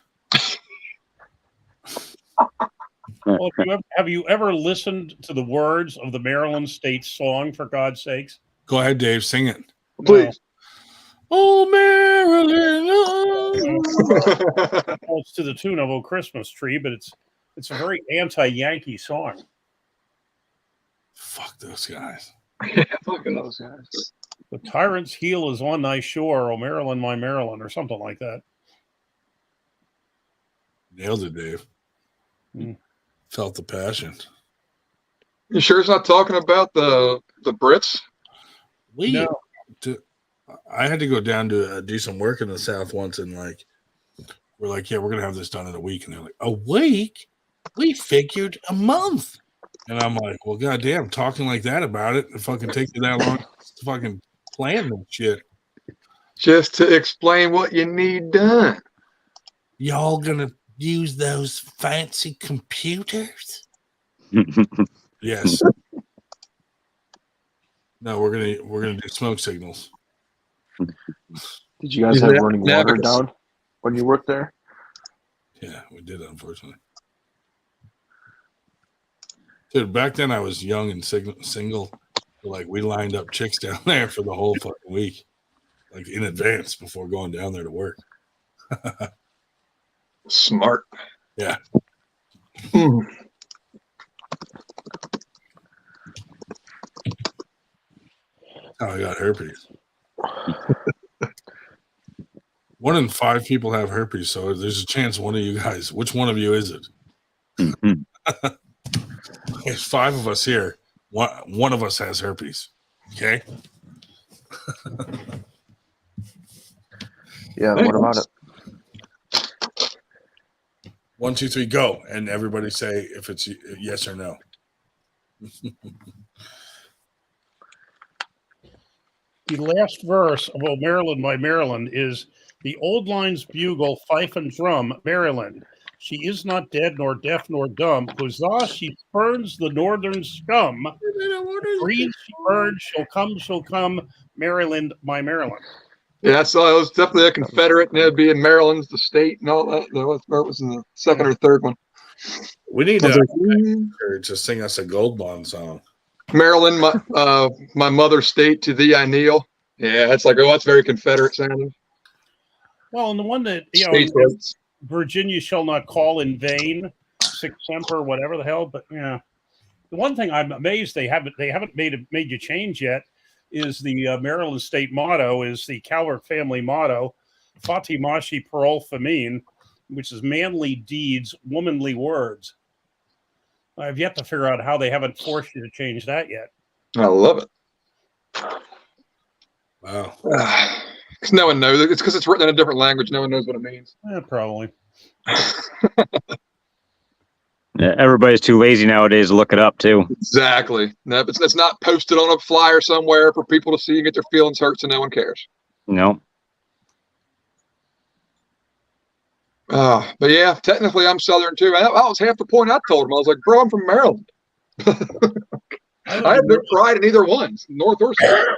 Speaker 2: Well, have you ever listened to the words of the Maryland State song, for God's sakes?
Speaker 1: Go ahead, Dave. Sing it.
Speaker 14: Please.
Speaker 1: Oh, Maryland.
Speaker 2: Well, it's to the tune of "Oh Christmas Tree," but it's a very anti-Yankee song.
Speaker 1: Fuck those guys.
Speaker 14: Yeah, fucking those guys.
Speaker 2: The tyrant's heel is on thy shore, oh Maryland, my Maryland, or something like that.
Speaker 1: Nailed it, Dave. Felt the passion.
Speaker 14: You sure it's not talking about the Brits?
Speaker 1: I had to go down to do some work in the South once, and we're like, yeah, we're gonna have this done in a week, and they're like, a week? We figured a month. And I'm like, well, goddamn, talking like that about it, it fucking takes you that long to fucking plan that shit.
Speaker 14: Just to explain what you need done.
Speaker 1: Y'all gonna use those fancy computers? Yes. No, we're gonna do smoke signals.
Speaker 7: Did you guys have running water down when you worked there?
Speaker 1: Yeah, we did, unfortunately. Dude, back then I was young and single. Like, we lined up chicks down there for the whole fucking week, like in advance before going down there to work.
Speaker 14: Smart.
Speaker 1: Yeah. Oh, I got herpes. 1 in 5 people have herpes, so there's a chance one of you guys. Which one of you is it? There's 5 of us here. One of us has herpes. Okay.
Speaker 7: Yeah. What about it?
Speaker 1: 1, 2, 3, go, and everybody say if it's yes or no.
Speaker 2: The last verse of "Oh Maryland, my Maryland" is the old lines bugle, fife and drum, Maryland. She is not dead, nor deaf, nor dumb. Huzzah, she spurns the northern scum. Breathe, she burns, she'll come, Maryland, my Maryland.
Speaker 14: Yeah, so it was definitely a Confederate, and it'd be in Maryland's the state and all that. That was in the second or third one.
Speaker 1: We need to sing us a Gold Bond song.
Speaker 14: Maryland, my mother state, to thee I kneel. Yeah, it's like, oh, that's very Confederate sounding.
Speaker 2: Well, and the one that, Virginia shall not call in vain, sic semper, whatever the hell. But yeah, the one thing I'm amazed they haven't made you change yet is the Maryland state motto is the Calvert family motto, Fatimashi Parole Famine, which is manly deeds, womanly words. I've yet to figure out how they haven't forced you to change that yet.
Speaker 14: I love it.
Speaker 1: Wow.
Speaker 14: Because no one knows. It's because it's written in a different language. No one knows what it means.
Speaker 2: Probably.
Speaker 3: Yeah, everybody's too lazy nowadays to look it up, too.
Speaker 14: Exactly. No, it's not posted on a flyer somewhere for people to see and get their feelings hurt, so no one cares.
Speaker 3: No.
Speaker 14: But yeah, technically I'm Southern too. That was half the point I told him. I was like, bro, I'm from Maryland. I have no pride in either one, North or South.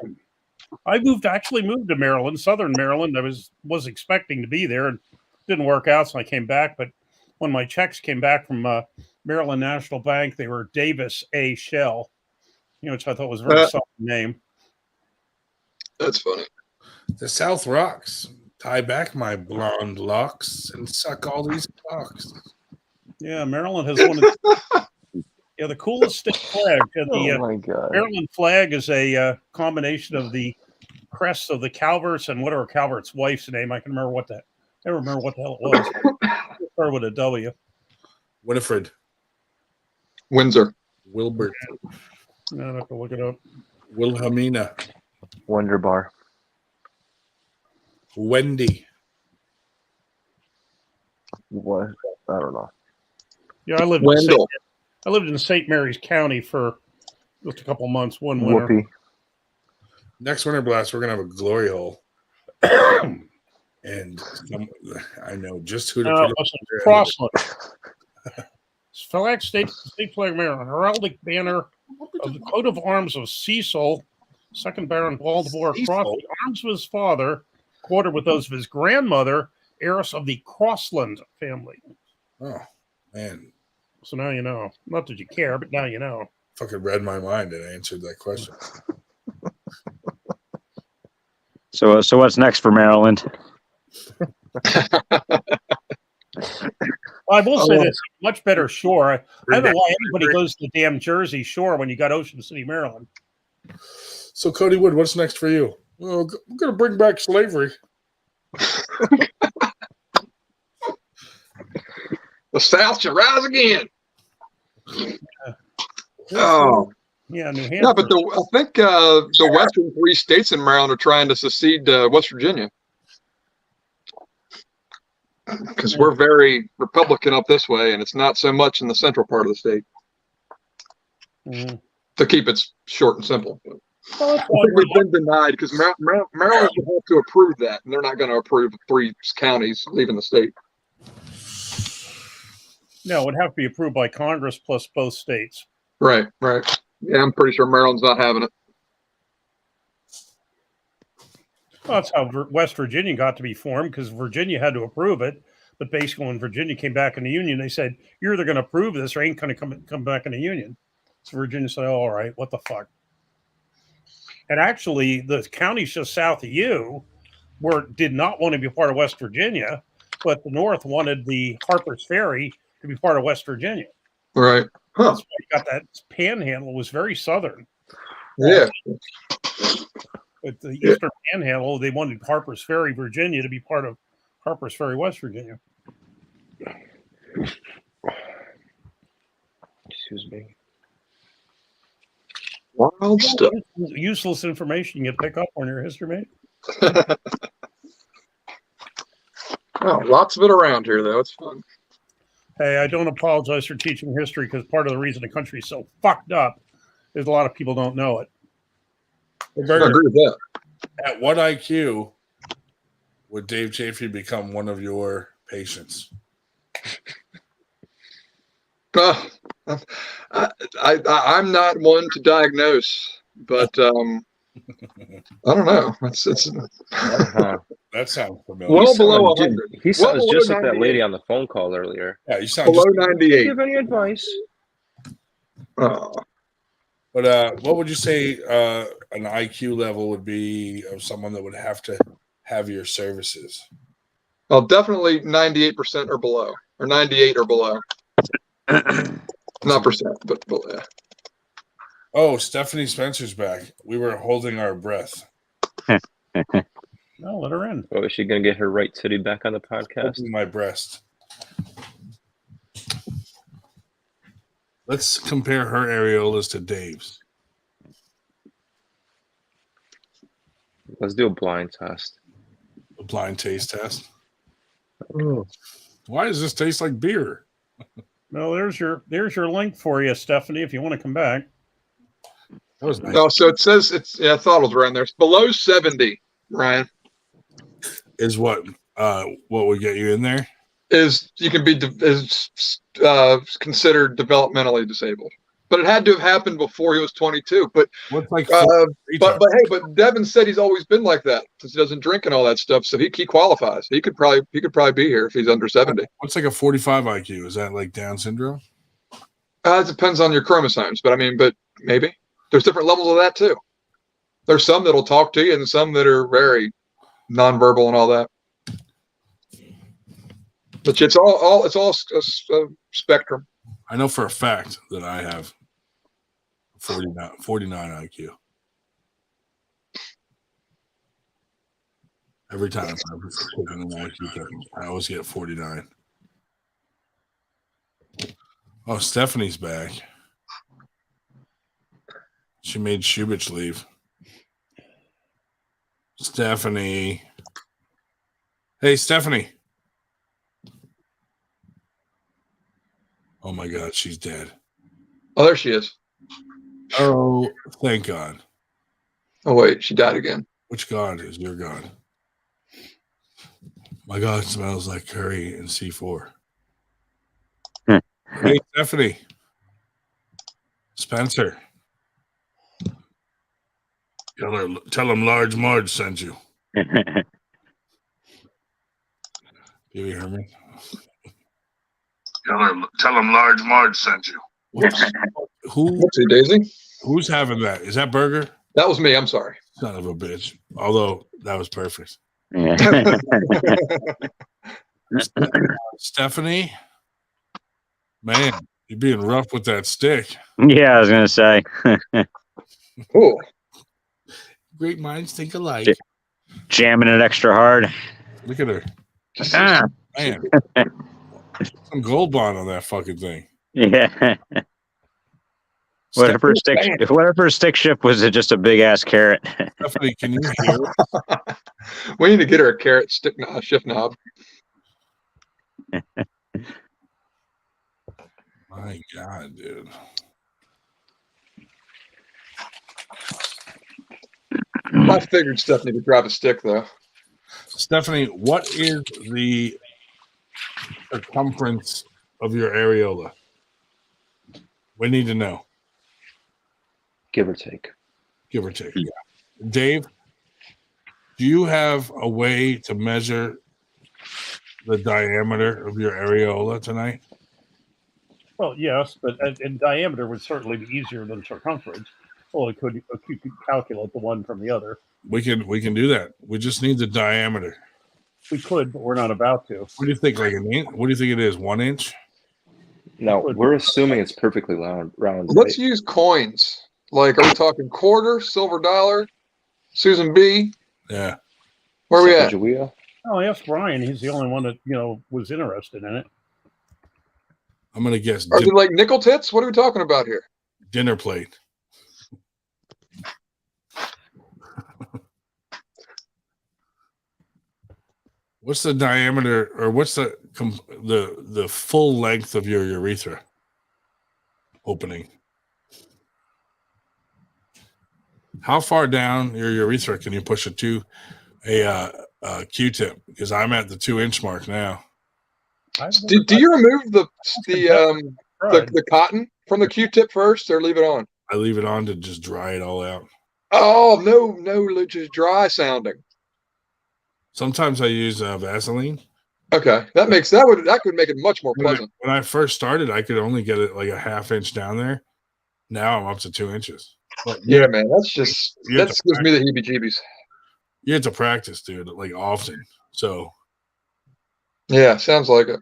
Speaker 2: I actually moved to Maryland, Southern Maryland. I was expecting to be there, and didn't work out, so I came back. But when my checks came back from Maryland National Bank, they were Davis A. Shell, which I thought was a very solid name.
Speaker 14: That's funny.
Speaker 1: The South rocks. Tie back my blonde locks and suck all these cocks.
Speaker 2: Yeah, Maryland has one of the coolest state flags.
Speaker 7: Oh my God.
Speaker 2: Maryland flag is a combination of the crests of the Calverts and whatever Calvert's wife's name. I can remember what the hell it was. It started with a W.
Speaker 1: Winifred.
Speaker 14: Windsor.
Speaker 1: Wilbert.
Speaker 2: I have to look it up.
Speaker 1: Wilhelmina.
Speaker 7: Wonder Bar.
Speaker 1: Wendy.
Speaker 7: What? I don't know.
Speaker 2: Yeah, I lived in St. Mary's County for just a couple months one winter.
Speaker 7: Whoopee.
Speaker 1: Next Winter Blast, we're gonna have a glory hole, and I know just who to put.
Speaker 2: Crossland. Flag state flag Maryland, heraldic banner of the coat of arms of Cecil, second Baron Baltimore Cross, arms of his father, quartered with those of his grandmother, heiress of the Crossland family.
Speaker 1: Oh man!
Speaker 2: So now you know. Not that you care, but now you know.
Speaker 1: Fucking read my mind and answered that question.
Speaker 3: So what's next for Maryland?
Speaker 2: I will say this: much better shore. I don't know why anybody goes to the damn Jersey Shore when you got Ocean City, Maryland.
Speaker 1: So Cody Wood, what's next for you? Well, we're gonna bring back slavery.
Speaker 14: The South shall rise again.
Speaker 2: Oh, yeah, New Hampshire.
Speaker 14: Yeah, but I think the western 3 states in Maryland are trying to secede West Virginia because we're very Republican up this way, and it's not so much in the central part of the state.
Speaker 2: Mm-hmm.
Speaker 14: To keep it short and simple. I think we've been denied because Maryland would have to approve that, and they're not going to approve 3 counties leaving the state.
Speaker 2: No, it would have to be approved by Congress plus both states.
Speaker 14: Right. Yeah, I'm pretty sure Maryland's not having it.
Speaker 2: Well, that's how West Virginia got to be formed, because Virginia had to approve it. But basically, when Virginia came back in the Union, they said, you're either going to approve this or ain't going to come back in the Union. So Virginia said, oh, all right, what the fuck? And actually, the counties just south of you did not want to be part of West Virginia, but the North wanted the Harper's Ferry to be part of West Virginia.
Speaker 14: Right. Huh.
Speaker 2: That's why you got that panhandle was very southern.
Speaker 14: Yeah.
Speaker 2: But the Eastern Panhandle, they wanted Harper's Ferry, Virginia, to be part of Harper's Ferry, West Virginia.
Speaker 7: Excuse me.
Speaker 14: Wild stuff.
Speaker 2: Useless information you pick up on your history, mate.
Speaker 14: Oh, lots of it around here, though. It's fun.
Speaker 2: Hey, I don't apologize for teaching history, because part of the reason the country is so fucked up is a lot of people don't know it.
Speaker 14: I agree with that.
Speaker 1: At what IQ would Dave Chaffee become one of your patients?
Speaker 14: I'm not one to diagnose, but I don't know.
Speaker 1: That sounds familiar.
Speaker 14: Well below 100.
Speaker 7: He sounds just like that lady on the phone call earlier.
Speaker 1: Yeah, you sound
Speaker 14: below
Speaker 1: just
Speaker 14: 98.
Speaker 7: Give any advice?
Speaker 14: Oh.
Speaker 1: But what would you say an IQ level would be of someone that would have to have your services?
Speaker 14: Well, definitely 98% or below, or 98 or below. Not percent, but below. Yeah.
Speaker 1: Oh, Stephanie Spencer's back. We were holding our breath.
Speaker 2: No, let her in.
Speaker 7: Oh, is she going to get her right titty back on the podcast?
Speaker 1: Holding my breast. Let's compare her areolas to Dave's.
Speaker 7: Let's do a blind test.
Speaker 1: A blind taste test.
Speaker 7: Oh.
Speaker 1: Why does this taste like beer?
Speaker 2: No, there's your link for you, Stephanie, if you want to come back.
Speaker 1: That was nice.
Speaker 14: No, so it says it's. Yeah, I thought it was around there. It's below 70, Ryan.
Speaker 1: Is what would get you in there?
Speaker 14: Is you can be considered developmentally disabled, but it had to have happened before he was 22. But
Speaker 1: what's like?
Speaker 14: But Devon said he's always been like that since he doesn't drink and all that stuff. So he qualifies. He could probably be here if he's under 70.
Speaker 1: What's like a 45 IQ? Is that like Down syndrome?
Speaker 14: It depends on your chromosomes, but maybe there's different levels of that too. There's some that'll talk to you, and some that are very nonverbal and all that. But it's all a spectrum.
Speaker 1: I know for a fact that I have 49 IQ. Every time I'm taking an IQ test, I always get 49. Oh, Stephanie's back. She made Shubich leave. Stephanie. Hey, Stephanie. Oh my God, she's dead.
Speaker 14: Oh, there she is.
Speaker 1: Oh, thank God.
Speaker 14: Oh wait, she died again.
Speaker 1: Which god is your god? My god smells like curry and C4. Hey, Stephanie. Spencer. Tell him Large Marge sent you. Do you hear me? Tell him Large Marge sent you.
Speaker 14: What's it, Daisy?
Speaker 1: Who's having that? Is that Burger?
Speaker 14: That was me. I'm sorry.
Speaker 1: Son of a bitch. Although that was perfect. Stephanie, man, you're being rough with that stick.
Speaker 3: Yeah, I was gonna say.
Speaker 14: Cool.
Speaker 1: Great minds think alike.
Speaker 3: Jamming it extra hard.
Speaker 1: Look at her.
Speaker 3: Ah.
Speaker 1: Man. Some gold bond on that fucking thing.
Speaker 3: Yeah. Whatever stick shift was, it just a big ass carrot.
Speaker 1: Stephanie, can you hear?
Speaker 14: We need to get her a carrot stick shift knob.
Speaker 1: My God, dude.
Speaker 14: I figured Stephanie could drive a stick, though.
Speaker 1: Stephanie, what is the circumference of your areola? We need to know.
Speaker 7: Give or take.
Speaker 1: Give or take, yeah. Dave, do you have a way to measure the diameter of your areola tonight?
Speaker 2: Well, yes, but in diameter would certainly be easier than circumference. Well, you could calculate the one from the other.
Speaker 1: We can do that. We just need the diameter.
Speaker 2: We could, but we're not about to.
Speaker 1: What do you think? Like an inch? What do you think it is? 1 inch?
Speaker 7: No, we're assuming it's perfectly round.
Speaker 14: Let's use coins. Like, are we talking quarter, silver dollar, Susan B?
Speaker 1: Yeah.
Speaker 14: Where are we at?
Speaker 2: Oh, ask Ryan. He's the only one that was interested in it.
Speaker 1: I'm gonna guess.
Speaker 14: Are they like nickel tits? What are we talking about here?
Speaker 1: Dinner plate. What's the diameter, or what's the full length of your urethra opening? How far down your urethra can you push it to a Q-tip? Because I'm at the 2-inch mark now.
Speaker 14: Do you remove the cotton from the Q-tip first, or leave it on?
Speaker 1: I leave it on to just dry it all out.
Speaker 14: Oh no, just dry sounding.
Speaker 1: Sometimes I use Vaseline.
Speaker 14: Okay, that could make it much more pleasant.
Speaker 1: When I first started, I could only get it like a 1/2 inch down there. Now I'm up to 2 inches. But
Speaker 14: yeah, man, that gives me the heebie-jeebies.
Speaker 1: You have to practice, dude, like often. So
Speaker 14: yeah, sounds like it.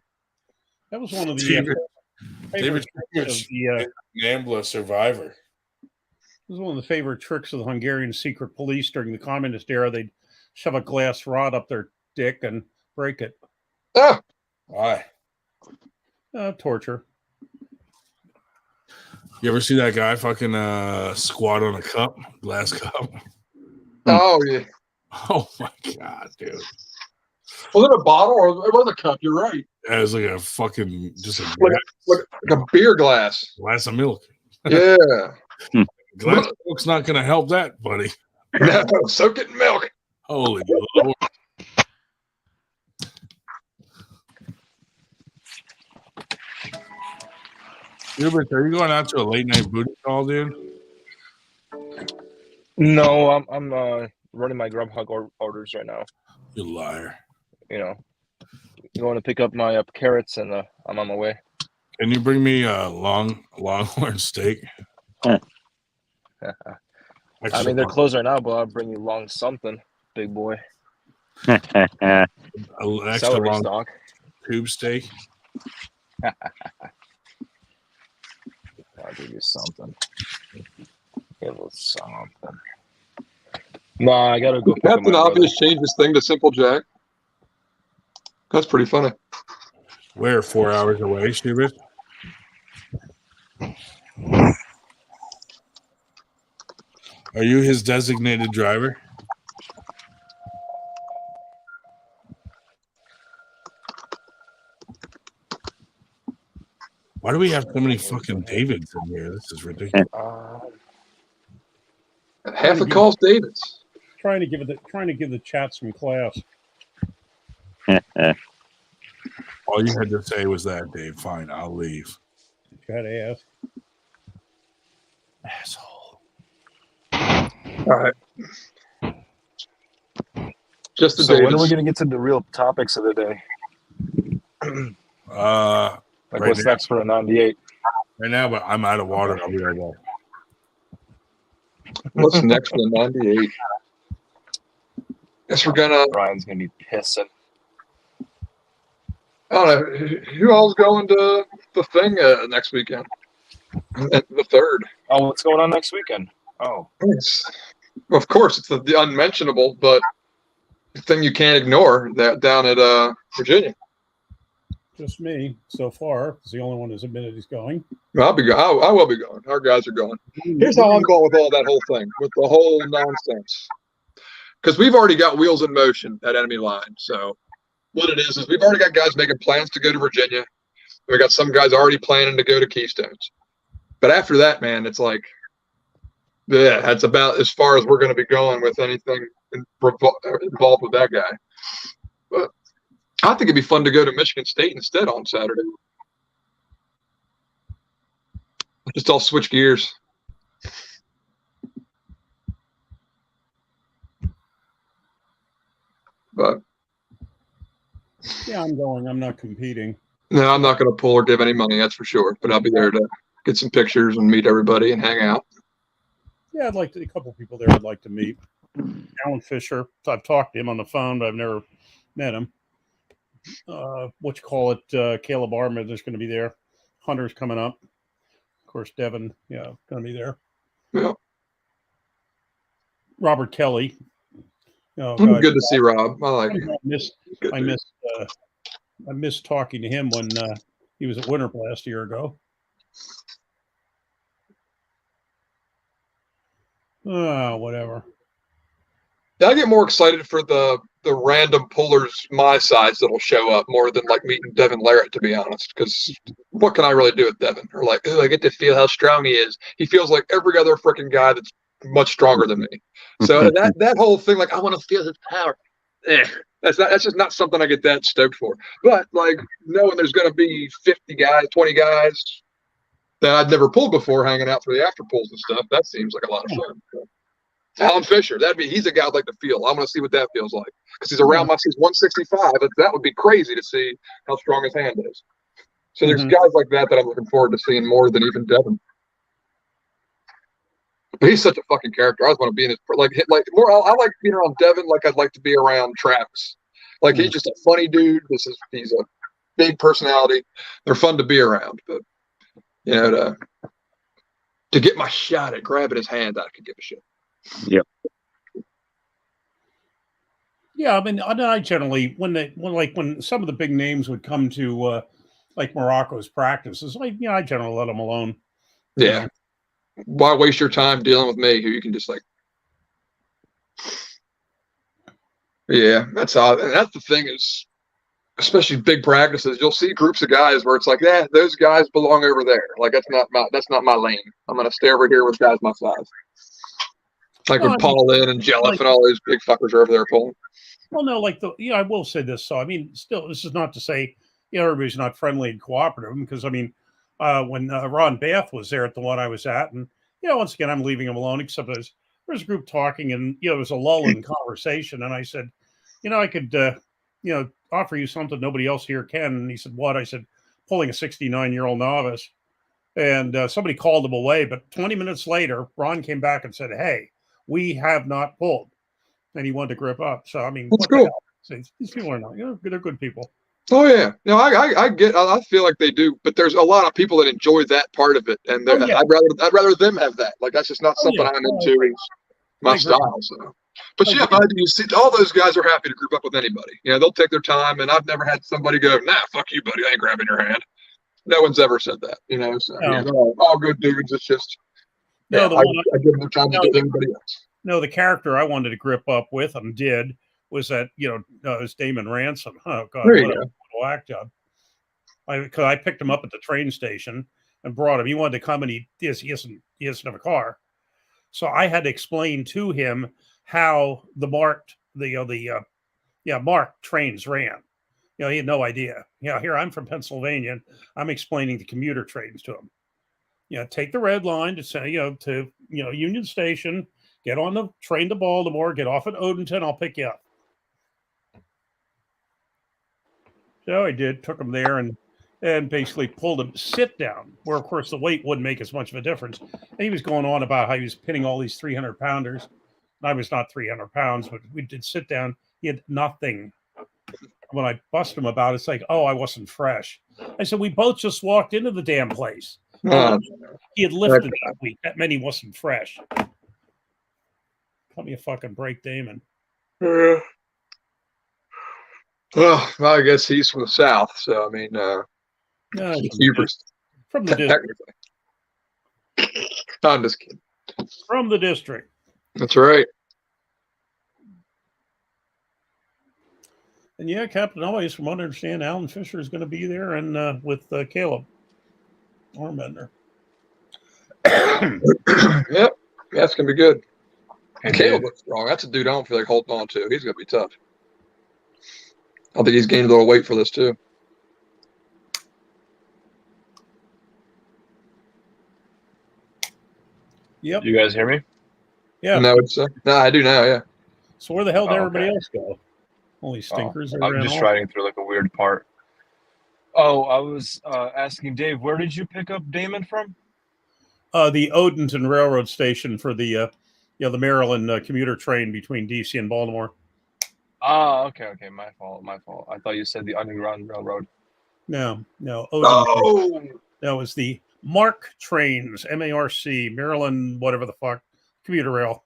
Speaker 2: That was one of the
Speaker 1: David Nambla Survivor.
Speaker 2: This was one of the favorite tricks of the Hungarian secret police during the communist era. They'd shove a glass rod up their dick and break it.
Speaker 14: Ah,
Speaker 1: why?
Speaker 2: Torture.
Speaker 1: You ever see that guy fucking squat on a glass cup?
Speaker 14: Oh yeah.
Speaker 1: Oh my God, dude.
Speaker 14: Was it a bottle or it was a cup? You're right.
Speaker 1: It was like a fucking
Speaker 14: like a beer glass.
Speaker 1: Glass of milk.
Speaker 14: Yeah.
Speaker 1: Glass of milk's not going to help that, buddy.
Speaker 14: No, soak it in milk.
Speaker 1: Holy Lord. Hubert, are you going out to a late night booty call, dude?
Speaker 7: No, I'm running my Grubhub orders right now.
Speaker 1: You liar.
Speaker 7: You want to pick up my carrots, and I'm on my way.
Speaker 1: Can you bring me a longhorn steak?
Speaker 7: I mean, they're closed right now, but I'll bring you long something, big boy.
Speaker 1: An extra
Speaker 7: Celery
Speaker 1: long
Speaker 7: stock.
Speaker 1: tube steak.
Speaker 7: I'll give you something. Give us something. No, I gotta go.
Speaker 14: Captain Obvious changed this thing to Simple Jack. That's pretty funny.
Speaker 1: We're 4 hours away, Stupid. Are you his designated driver? Why do we have so many fucking Davids in here? This is ridiculous.
Speaker 14: Half a call's David's.
Speaker 2: Trying to give the chat some class.
Speaker 1: All you had to say was that, Dave. Fine, I'll leave.
Speaker 2: You had to ask.
Speaker 1: Asshole.
Speaker 14: All right. Just the
Speaker 7: So when are we
Speaker 14: Davids.
Speaker 7: going to get to the real topics of the day?
Speaker 1: Like
Speaker 7: what's next for a 98?
Speaker 1: Right now, but I'm out of water. I'll be right back.
Speaker 14: What's next for the 98? Guess we're gonna.
Speaker 7: Ryan's gonna be pissing.
Speaker 14: I don't know. Who all's going to the thing next weekend? The 3rd.
Speaker 7: Oh, what's going on next weekend? Oh,
Speaker 14: of course, it's the unmentionable, but the thing you can't ignore that down at Virginia.
Speaker 2: Just me so far. It's the only one who's admitted he's going.
Speaker 14: I'll be. I will be going. Our guys are going. Here's how I'm going with all that whole thing, with the whole nonsense. Because we've already got wheels in motion at Enemy Line. So what it is we've already got guys making plans to go to Virginia. We got some guys already planning to go to Keystones. But after that, man, it's like, yeah, that's about as far as we're going to be going with anything involved with that guy. But I think it'd be fun to go to Michigan State instead on Saturday. Just all switch gears. But
Speaker 2: yeah, I'm going. I'm not competing.
Speaker 14: No, I'm not going to pull or give any money, that's for sure. But I'll be there to get some pictures and meet everybody and hang out.
Speaker 2: Yeah, I'd like to. A couple people there I'd like to meet. Alan Fisher. I've talked to him on the phone, but I've never met him. Caleb Armid is going to be there. Hunter's coming up. Of course, Devon, going to be there.
Speaker 14: Yeah.
Speaker 2: Robert Kelly.
Speaker 14: Good to see Rob. I like him.
Speaker 2: I missed talking to him when he was at Winterblast a year ago. Whatever.
Speaker 14: I get more excited for the random pullers my size that'll show up more than like meeting Devon Larratt, to be honest. Because what can I really do with Devon? Or like, I get to feel how strong he is. He feels like every other freaking guy that's much stronger than me. So that whole thing, like, I want to feel his power. That's just not something I get that stoked for. But like knowing there's going to be 50 guys, 20 guys that I'd never pulled before hanging out for the after pulls and stuff, that seems like a lot of fun. So, Alan Fisher, he's a guy I'd like to feel. I want to see what that feels like because he's around he's 165. That would be crazy to see how strong his hand is. So there's guys like that I'm looking forward to seeing more than even Devon. But he's such a fucking character. I just want to be in his more. I like being around Devon like I'd like to be around Travis. Like he's just a funny dude. He's a big personality. They're fun to be around. But to get my shot at grabbing his hand, I could give a shit.
Speaker 3: Yep.
Speaker 2: Yeah, I mean, I generally when some of the big names would come to like Morocco's practices, I generally let them alone.
Speaker 14: Yeah. Why waste your time dealing with me who you can just like. Yeah, that's how. And that's the thing is, especially big practices, you'll see groups of guys where it's like, yeah, those guys belong over there. Like that's not my lane. I'm gonna stay over here with guys my size. Like with Paul Lynn and Jelliff and all those big fuckers are over there pulling.
Speaker 2: Well, no, I will say this. So I mean, still, this is not to say everybody's not friendly and cooperative because I mean, when Ron Bath was there at the one I was at, and once again I'm leaving him alone. Except there's a group talking, and there was a lull in conversation, and I said, I could offer you something nobody else here can. And he said, what? I said, pulling a 69-year-old novice, and somebody called him away. But 20 minutes later, Ron came back and said, hey, we have not pulled, and he wanted to grip up. So I mean,
Speaker 14: that's cool.
Speaker 2: These people are not, they're good people.
Speaker 14: Oh yeah, no, I feel like they do, but there's a lot of people that enjoy that part of it, and I'd rather them have that. Like that's just not something I'm into. It's my style. So, but you see, all those guys are happy to group up with anybody. They'll take their time, and I've never had somebody go, "Nah, fuck you, buddy, I ain't grabbing your hand." No one's ever said that. So they're all good dudes. It's just I give them the time to do everybody else.
Speaker 2: No, the character I wanted to grip up with and did was that was Damon Ransom. Oh God, what a whack job! Because I picked him up at the train station and brought him. He wanted to come, and he doesn't have a car, So I had to explain to him how the marked trains ran. He had no idea. Here I'm from Pennsylvania. And I'm explaining the commuter trains to him. Take the red line to say, to Union Station, get on the train to Baltimore, get off at Odenton, I'll pick you up. So I did, took him there and basically pulled him sit down, where of course the weight wouldn't make as much of a difference. And he was going on about how he was pinning all these 300 pounders. I was not 300 pounds, but we did sit down. He had nothing. When I bust him about it, it's like, oh, I wasn't fresh. I said, we both just walked into the damn place. He had lifted that week. That meant he wasn't fresh. Cut me a fucking break, Damon.
Speaker 14: Well, I guess he's from the South, so I mean,
Speaker 2: from the district.
Speaker 14: I'm just kidding.
Speaker 2: From the district.
Speaker 14: That's right.
Speaker 2: And yeah, Captain Always, from what I understand, Alan Fisher is going to be there, and with Caleb Armbender.
Speaker 14: Yep, that's gonna be good. And Caleb looks strong. That's a dude I don't feel like holding on to. He's gonna be tough. I think he's gained a little weight for this too.
Speaker 2: Yep.
Speaker 7: You guys hear me?
Speaker 2: Yeah.
Speaker 14: No, I do now. Yeah.
Speaker 2: So where the hell did everybody else go? Holy stinkers!
Speaker 7: I'm just riding through like a weird part. Oh, I was asking Dave, where did you pick up Damon from?
Speaker 2: The Odenton Railroad Station for the Maryland commuter train between DC and Baltimore.
Speaker 7: Ah, okay, my fault. I thought you said the Underground Railroad.
Speaker 2: No. Odenton. That was the MARC trains, MARC, Maryland, whatever the fuck, commuter rail.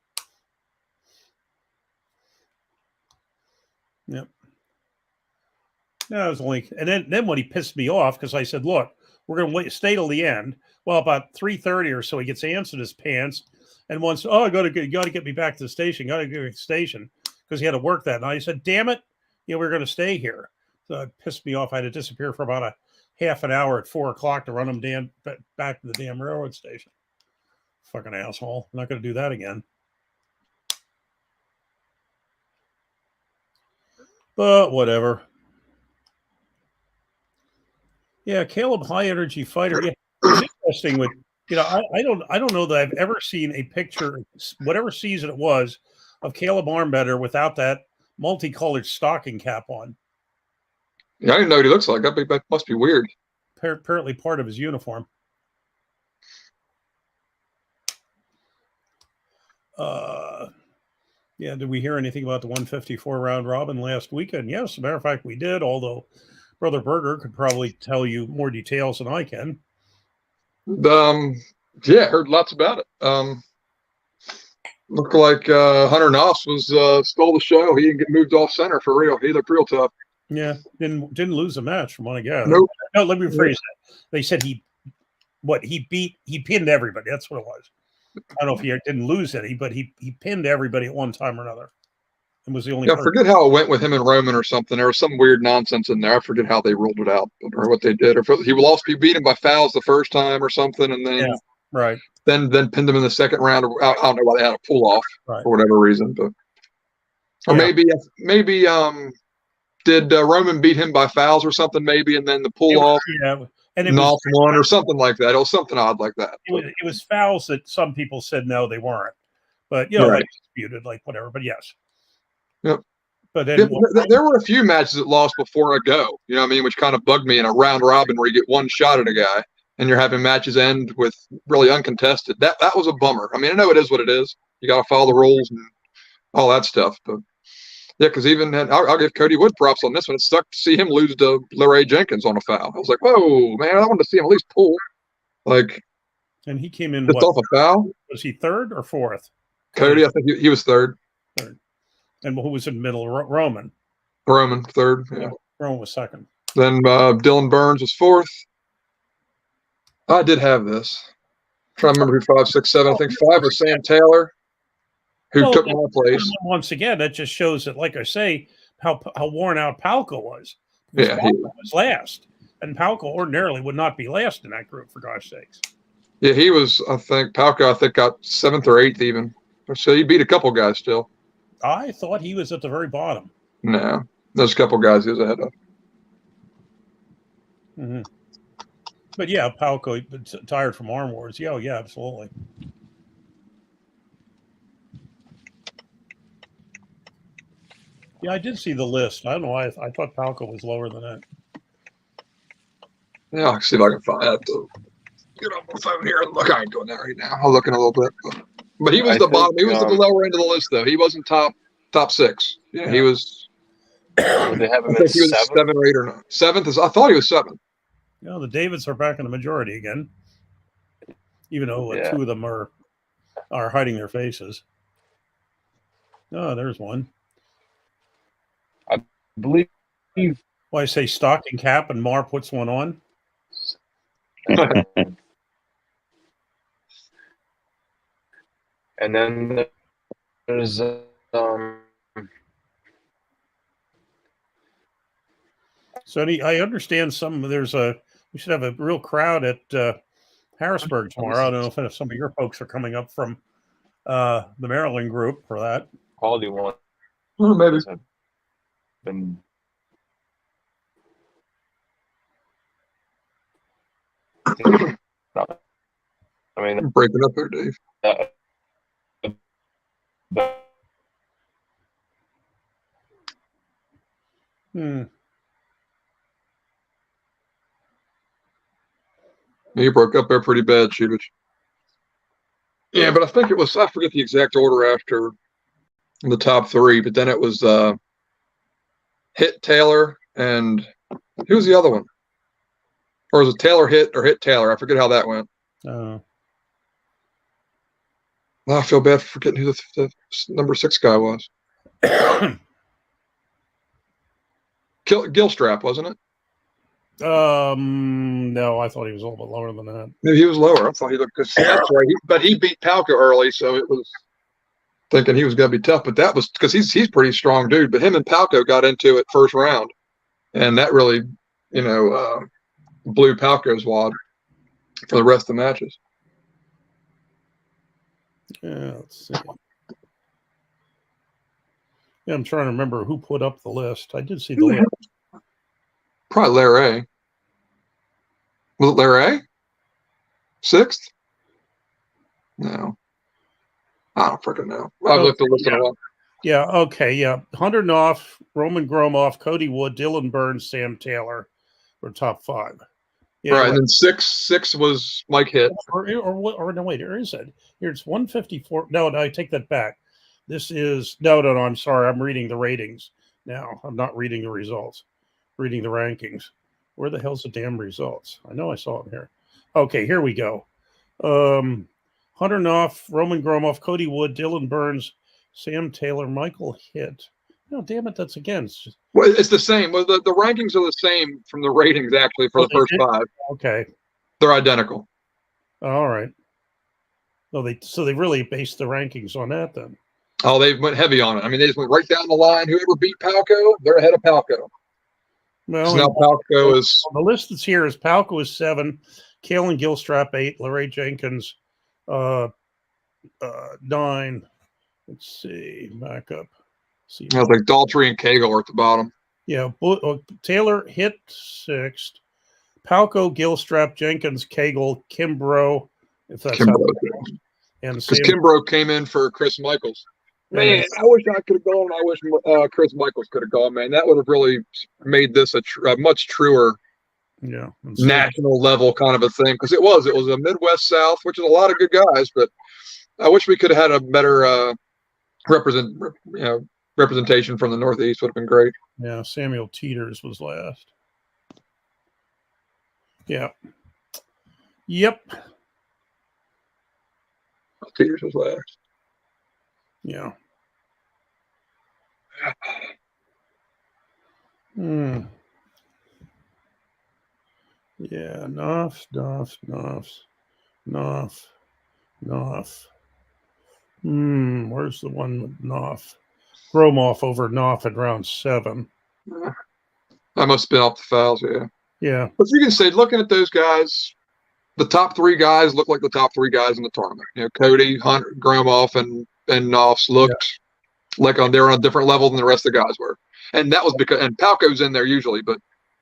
Speaker 2: Yep. No, it was only, and then when he pissed me off, because I said, look, we're going to stay till the end. Well, about 3:30 or so, he gets ants in his pants and wants, you got to get me back to the station. Got to get to the station because he had to work that night. I said, damn it, we're going to stay here. So it pissed me off. I had to disappear for about a half an hour at 4 o'clock to run him back to the damn railroad station. Fucking asshole. I'm not going to do that again. But whatever. Yeah, Caleb, high energy fighter. Yeah, it's interesting with I don't know that I've ever seen a picture, whatever season it was, of Caleb Armbender without that multicolored stocking cap on.
Speaker 14: Yeah, I didn't know what he looks like. That must be weird.
Speaker 2: Apparently part of his uniform. Yeah, did we hear anything about the 154 round robin last weekend? Yes, as a matter of fact, we did, although Brother Berger could probably tell you more details than I can.
Speaker 14: Yeah, heard lots about it. Looked like Hunter Noss stole the show. He didn't get moved off center for real. He looked real tough.
Speaker 2: Yeah, didn't lose a match from what I gather.
Speaker 14: Nope.
Speaker 2: No, let me rephrase that. They said he pinned everybody. That's what it was. I don't know if he didn't lose any, but he pinned everybody at one time or another. And was the only.
Speaker 14: Yeah, I forget how it went with him and Roman or something. There was some weird nonsense in there. I forget how they ruled it out or what they did. Or if he beat him by fouls the first time or something, and then
Speaker 2: right.
Speaker 14: Then pinned him in the second round. I don't know why they had a pull off for whatever reason, but or maybe did Roman beat him by fouls or something maybe, and then the pull off.
Speaker 2: Yeah. And it
Speaker 14: was one or something like that. It was something odd like that.
Speaker 2: It was fouls that some people said no, they weren't. But they disputed like whatever. But yes.
Speaker 14: Yep.
Speaker 2: But then
Speaker 14: there were a few matches that lost before a go. You know what I mean? Which kind of bugged me in a round robin where you get one shot at a guy and you're having matches end with really uncontested. That was a bummer. I mean, I know it is what it is. You got to follow the rules and all that stuff. But yeah, because even then, I'll give Cody Wood props on this one. It sucked to see him lose to Larray Jenkins on a foul. I was like, whoa, man, I wanted to see him at least pull.
Speaker 2: And he came in
Speaker 14: just off a foul.
Speaker 2: Was he third or fourth?
Speaker 14: Cody, I think he was third.
Speaker 2: Third. And who was in the middle? Roman.
Speaker 14: Roman, third. Yeah.
Speaker 2: Roman was second.
Speaker 14: Then Dylan Burns was fourth. I did have this. I'm trying to remember who 5, 6, 7. I think 5 was Sam Taylor, who took my place.
Speaker 2: Once again, that just shows that, like I say, how worn out Palco was.
Speaker 14: Yeah,
Speaker 2: Palco was last, and Palco ordinarily would not be last in that group, for gosh sakes.
Speaker 14: Yeah, he was. I think Palco. I think got 7th or 8th even. So he beat a couple guys still.
Speaker 2: I thought he was at the very bottom.
Speaker 14: No, there's a couple guys he was ahead of.
Speaker 2: Mm-hmm. But yeah, Palco tired from Arm Wars. Yeah, yeah, absolutely. Yeah, I did see the list. I don't know why I thought Palco was lower than that.
Speaker 14: Yeah, I'll see if I can find that. Get on my phone here and look. I ain't doing that right now. I'll look in a little bit. But he was the bottom. He was at the lower end of the list, though. He wasn't top 6. Yeah, he was.
Speaker 15: They have him
Speaker 14: I think he was 7 or 8 or 9. 7th is. I thought he was 7th.
Speaker 2: You know, the Davids are back in the majority again, even though 2 of them are hiding their faces. Oh, there's one.
Speaker 15: I believe.
Speaker 2: Well, I say stocking cap, and Mar puts one on.
Speaker 15: And then there's
Speaker 2: So I understand we should have a real crowd at Harrisburg tomorrow. I don't know if some of your folks are coming up from the Maryland group for that.
Speaker 15: quality one.
Speaker 14: Well, maybe.
Speaker 15: Been I mean,
Speaker 14: I'm breaking up there, Dave. You broke up there pretty bad, Shubich. Yeah, but I think it was, I forget the exact order after the top 3, but then it was Hit Taylor and who was the other one? Or was it Taylor Hit or Hit Taylor? I forget how that went.
Speaker 2: Oh.
Speaker 14: I feel bad for forgetting who the number 6 guy was. Gilstrap, wasn't it?
Speaker 2: No, I thought he was a little bit lower than that.
Speaker 14: Maybe he was lower. I thought he looked, that's right. But he beat Palco early, so it was thinking he was going to be tough. But that was because he's pretty strong dude. But him and Palco got into it first round, and that really, blew Palco's wad for the rest of the matches.
Speaker 2: Yeah, let's see. Yeah, I'm trying to remember who put up the list. I did see the list.
Speaker 14: Probably Larratt. Was it Larratt? 6th? No. I don't freaking know. I've looked at the list in a while.
Speaker 2: Yeah, okay, yeah. Hunter Knopf, Roman Gromoff, Cody Wood, Dylan Burns, Sam Taylor were top 5. Yeah,
Speaker 14: right, and then 6 was Mike Hitt.
Speaker 2: Or no, wait, or is it? Here, it's 154. No, I take that back. This is, no, I'm sorry. I'm reading the ratings now. I'm not reading the results. Reading the rankings. Where the hell's the damn results? I know I saw them here. Okay, here we go. Hunter Knopf, Roman Gromoff, Cody Wood, Dylan Burns, Sam Taylor, Michael Hitt. No, damn it, that's against.
Speaker 14: Well, it's the same. Well, the rankings are the same from the ratings, actually, for the first 5.
Speaker 2: Okay.
Speaker 14: They're identical.
Speaker 2: All right. Well, they really based the rankings on that then.
Speaker 14: Oh, they went heavy on it. I mean, they just went right down the line. Whoever beat Palco, they're ahead of Palco.
Speaker 2: Well,
Speaker 14: so now Palco is...
Speaker 2: The list that's here is Palco is 7, Kalen Gilstrap 8, Larratt Jenkins 9. Let's see, back up. See,
Speaker 14: I think Daltrey and Cagle are at the bottom.
Speaker 2: Yeah, Taylor Hitt 6th, Palco, Gilstrap, Jenkins, Cagle, Kimbrough, if that's how and
Speaker 14: because Kimbrough came in for Chris Michaels. Man, I wish I could have gone. I wish Chris Michaels could have gone, man. That would have really made this a much truer national level kind of a thing. Because it was a Midwest South, which is a lot of good guys, but I wish we could have had a better representation from the Northeast. Would have been great.
Speaker 2: Yeah, Samuel Teeters was last. Yeah. Yep.
Speaker 14: Teeters was last.
Speaker 2: Yeah. Yeah, Knopf. Where's the one with Knopf? Gromoff over Knopf at round 7.
Speaker 14: I must have been off the files, yeah.
Speaker 2: Yeah.
Speaker 14: But you can say, looking at those guys, the top three guys look like the top three guys in the tournament. You know, Cody, Hunter, Gromoff, and Knopfs looked like they're on a different level than the rest of the guys were. And that was because, and Palco's in there usually, but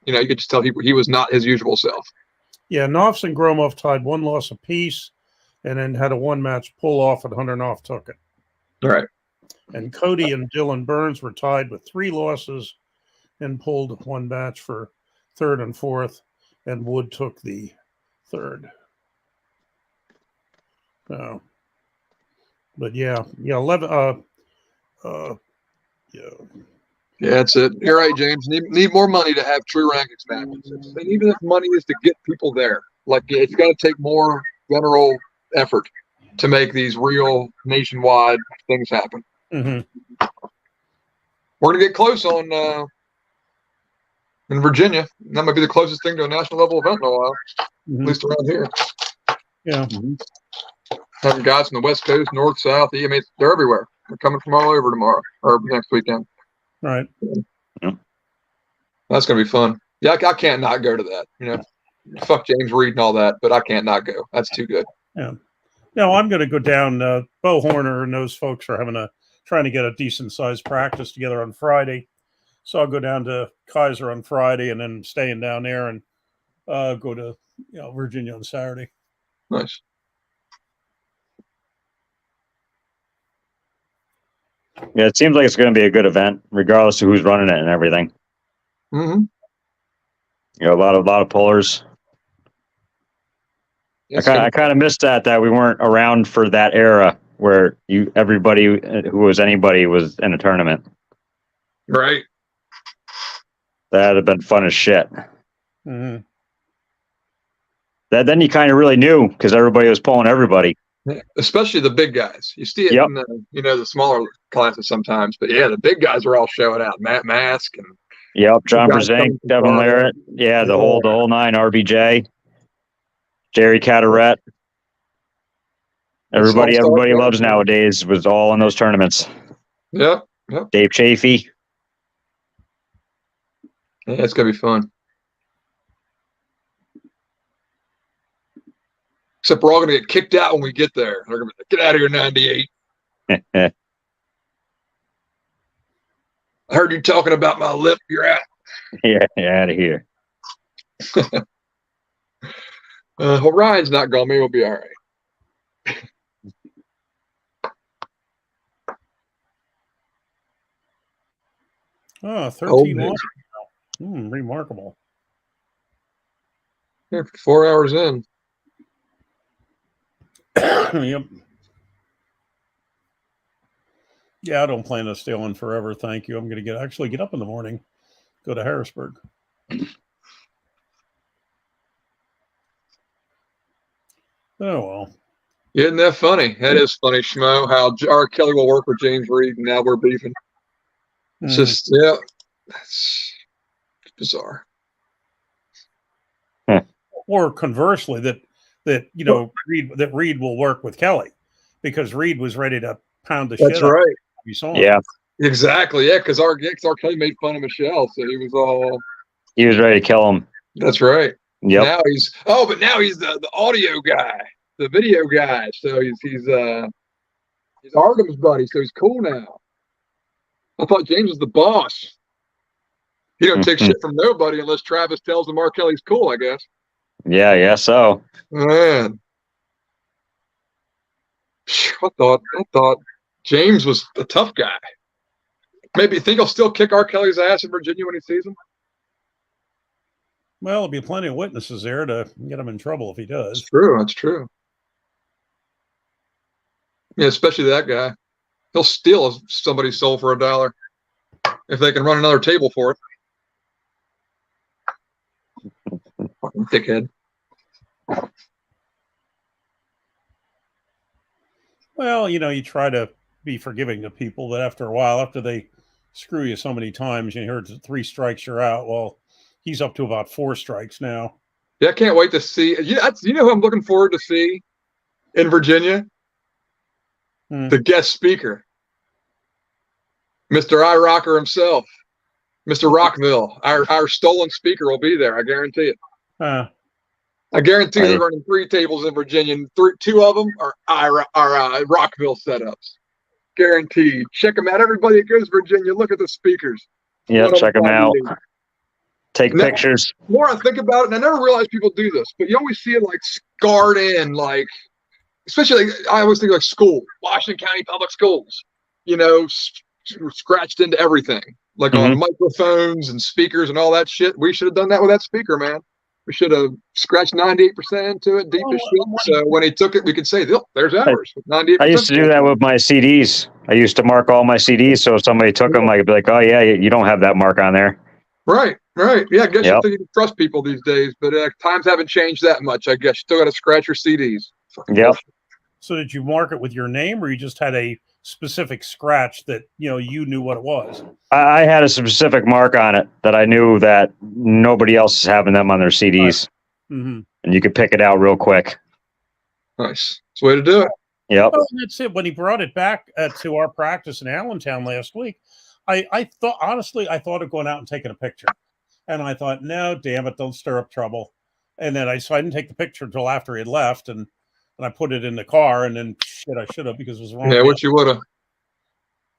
Speaker 14: you know, you could just tell he was not his usual self.
Speaker 2: Yeah, Knopfs and Gromoff tied 1 loss apiece, and then had a 1-match pull off, and Hunter Knopf took it.
Speaker 14: Right.
Speaker 2: And Cody and Dylan Burns were tied with 3 losses and pulled 1 match for 3rd and 4th, and Wood took the 3rd. But yeah, 11.
Speaker 14: Yeah, that's it. You're right, James. Need more money to have true rankings matches. And even if money is to get people there, like it's got to take more general effort to make these real nationwide things happen.
Speaker 2: Mm-hmm.
Speaker 14: We're gonna get close on in Virginia. That might be the closest thing to a national level event in a while, at least around here.
Speaker 2: Yeah.
Speaker 14: Having guys from the West Coast, North, South. I mean, they're everywhere. They're coming from all over tomorrow or next weekend.
Speaker 2: Right.
Speaker 14: That's gonna be fun. Yeah, I can't not go to that. You know, fuck James Reed and all that, but I can't not go. That's too good.
Speaker 2: Yeah. No, I'm going to go down. Bo Horner and those folks are trying to get a decent sized practice together on Friday. So I'll go down to Kaiser on Friday and then staying down there and go to Virginia on Saturday.
Speaker 14: Nice.
Speaker 3: Yeah, it seems like it's going to be a good event, regardless of who's running it and everything.
Speaker 14: Mm-hmm.
Speaker 3: You know, a lot of pullers.
Speaker 14: Yes,
Speaker 3: I kind of missed that we weren't around for that era where everybody who was anybody was in a tournament.
Speaker 14: Right.
Speaker 3: That'd have been fun as shit.
Speaker 2: Mm-hmm.
Speaker 3: Then you kind of really knew because everybody was pulling everybody.
Speaker 14: Yeah, especially the big guys. You see it in the smaller classes sometimes, but yeah, the big guys are all showing out. Matt Mask and
Speaker 3: John Brzenk, Devon Larratt, the whole 9, RBJ, Jerry Cataret. Everybody loves nowadays was all in those tournaments.
Speaker 14: Yep.
Speaker 3: Dave Chaffee.
Speaker 14: Yeah, it's gonna be fun. Except we're all going to get kicked out when we get there. They're going to get out of here, 98. I heard you talking about my lip. You're out.
Speaker 3: Yeah, out of here.
Speaker 14: Well, Ryan's not gone. Maybe we'll be all right.
Speaker 2: Oh, 13 losses. Remarkable.
Speaker 14: Yeah, 4 hours in.
Speaker 2: Yep. Yeah, I don't plan to stay on forever. Thank you. I'm going to get up in the morning, go to Harrisburg. Oh, well.
Speaker 14: Isn't that funny? That is funny, Schmo, how R. Kelly will work with James Reed, and now we're beefing. It's just, that's bizarre.
Speaker 2: Or conversely, that Reed will work with Kelly because Reed was ready to pound the shit.
Speaker 14: That's right.
Speaker 2: You saw him.
Speaker 3: Yeah,
Speaker 14: exactly. Yeah, because R. Kelly made fun of Michelle, so he
Speaker 3: was ready to kill him.
Speaker 14: That's right.
Speaker 3: Yep.
Speaker 14: Now he's the audio guy, the video guy. So he's Artem's buddy. So he's cool now. I thought James was the boss. He don't take shit from nobody unless Travis tells him R. Kelly's cool, I guess.
Speaker 3: Yeah, so.
Speaker 14: Man. I thought James was a tough guy. Maybe you think he'll still kick R. Kelly's ass in Virginia when he sees him?
Speaker 2: Well, there'll be plenty of witnesses there to get him in trouble if he does.
Speaker 14: That's true. Yeah, especially that guy. He'll steal somebody's soul for $1 if they can run another table for it. Fucking dickhead.
Speaker 2: Well, you try to be forgiving to people, but after a while, after they screw you so many times, you heard 3 strikes, you're out. Well, he's up to about 4 strikes now.
Speaker 14: Yeah, I can't wait to see. You know who I'm looking forward to see in Virginia? The guest speaker. Mr. iRocker himself. Mr. Rockville. Our stolen speaker will be there, I guarantee it. I guarantee they're running 3 tables in Virginia, and 2 of them are Rockville setups. Guaranteed. Check them out. Everybody that goes to Virginia, look at the speakers.
Speaker 3: Yeah, check them out. Take
Speaker 14: Now,
Speaker 3: pictures.
Speaker 14: the more I think about it, and I never realized people do this, but you always see it like scarred in, like, especially like, I always think like school, Washington County Public Schools, you know, scratched into everything, like on microphones and speakers and all that shit. We should have done that with that speaker, man. We should have scratched 98% into it, deep as shit. So when he took it, we could say, oh, there's ours. 98%.
Speaker 3: I used to do that with my CDs. I used to mark all my CDs, so if somebody took them, I'd be like, oh, yeah, you don't have that mark on there.
Speaker 14: Right. Yeah, I guess you think you can trust people these days, but times haven't changed that much, I guess. You still got to scratch your CDs.
Speaker 3: Yep.
Speaker 2: So did you mark it with your name, or you just had a specific scratch that, you knew what it was?
Speaker 3: I had a specific mark on it that I knew that nobody else is having them on their CDs.
Speaker 2: Right. Mm-hmm.
Speaker 3: And you could pick it out real quick.
Speaker 14: Nice. That's the way to do it.
Speaker 3: Yep.
Speaker 2: Well, that's it. When he brought it back to our practice in Allentown last week, I thought, honestly, I thought of going out and taking a picture. And I thought, no, damn it, don't stir up trouble. And then I didn't take the picture until after he had left, and I put it in the car, and then shit, I should have, because it was wrong.
Speaker 14: Yeah, what you would have.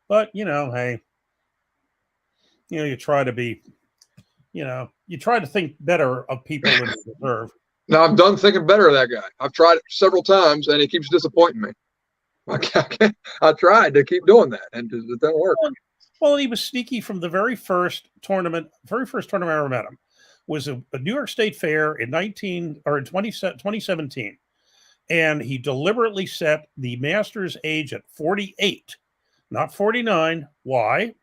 Speaker 2: But, hey, you try to be, you try to think better of people than you deserve.
Speaker 14: Now, I'm done thinking better of that guy. I've tried it several times, and he keeps disappointing me. I tried to keep doing that, and it doesn't work.
Speaker 2: Well, he was sneaky from the very first tournament I ever met him was a New York State Fair in 2017. And he deliberately set the master's age at 48, not 49. Why?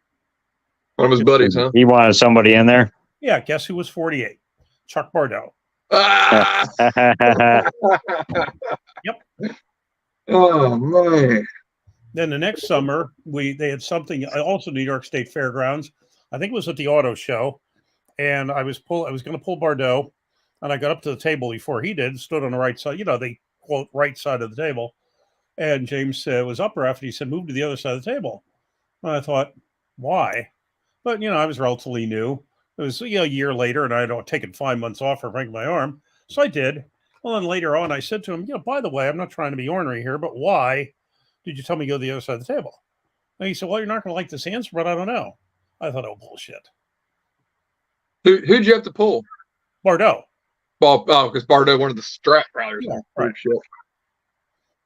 Speaker 14: One of his buddies, huh?
Speaker 3: He wanted somebody in there.
Speaker 2: Yeah, guess who was 48? Chuck Bardo. Yep.
Speaker 14: Oh, man.
Speaker 2: Then the next summer, they had something also New York State Fairgrounds. I think it was at the auto show, and I was going to pull Bardo, and I got up to the table before he did, stood on the right side. The quote right side of the table, and James was up ref, and he said, "Move to the other side of the table." And I thought, why? But I was relatively new. It was a year later, and I had taken 5 months off for breaking my arm, so I did. Well, then later on, I said to him, by the way, I'm not trying to be ornery here, but why did you tell me to go to the other side of the table? And he said, well, you're not going to like this answer, but I don't know. I thought, oh, bullshit.
Speaker 14: Who'd you have to pull?
Speaker 2: Bardo.
Speaker 14: Well, because Bardo wanted the strap riders.
Speaker 2: Yeah, right.
Speaker 14: Shit.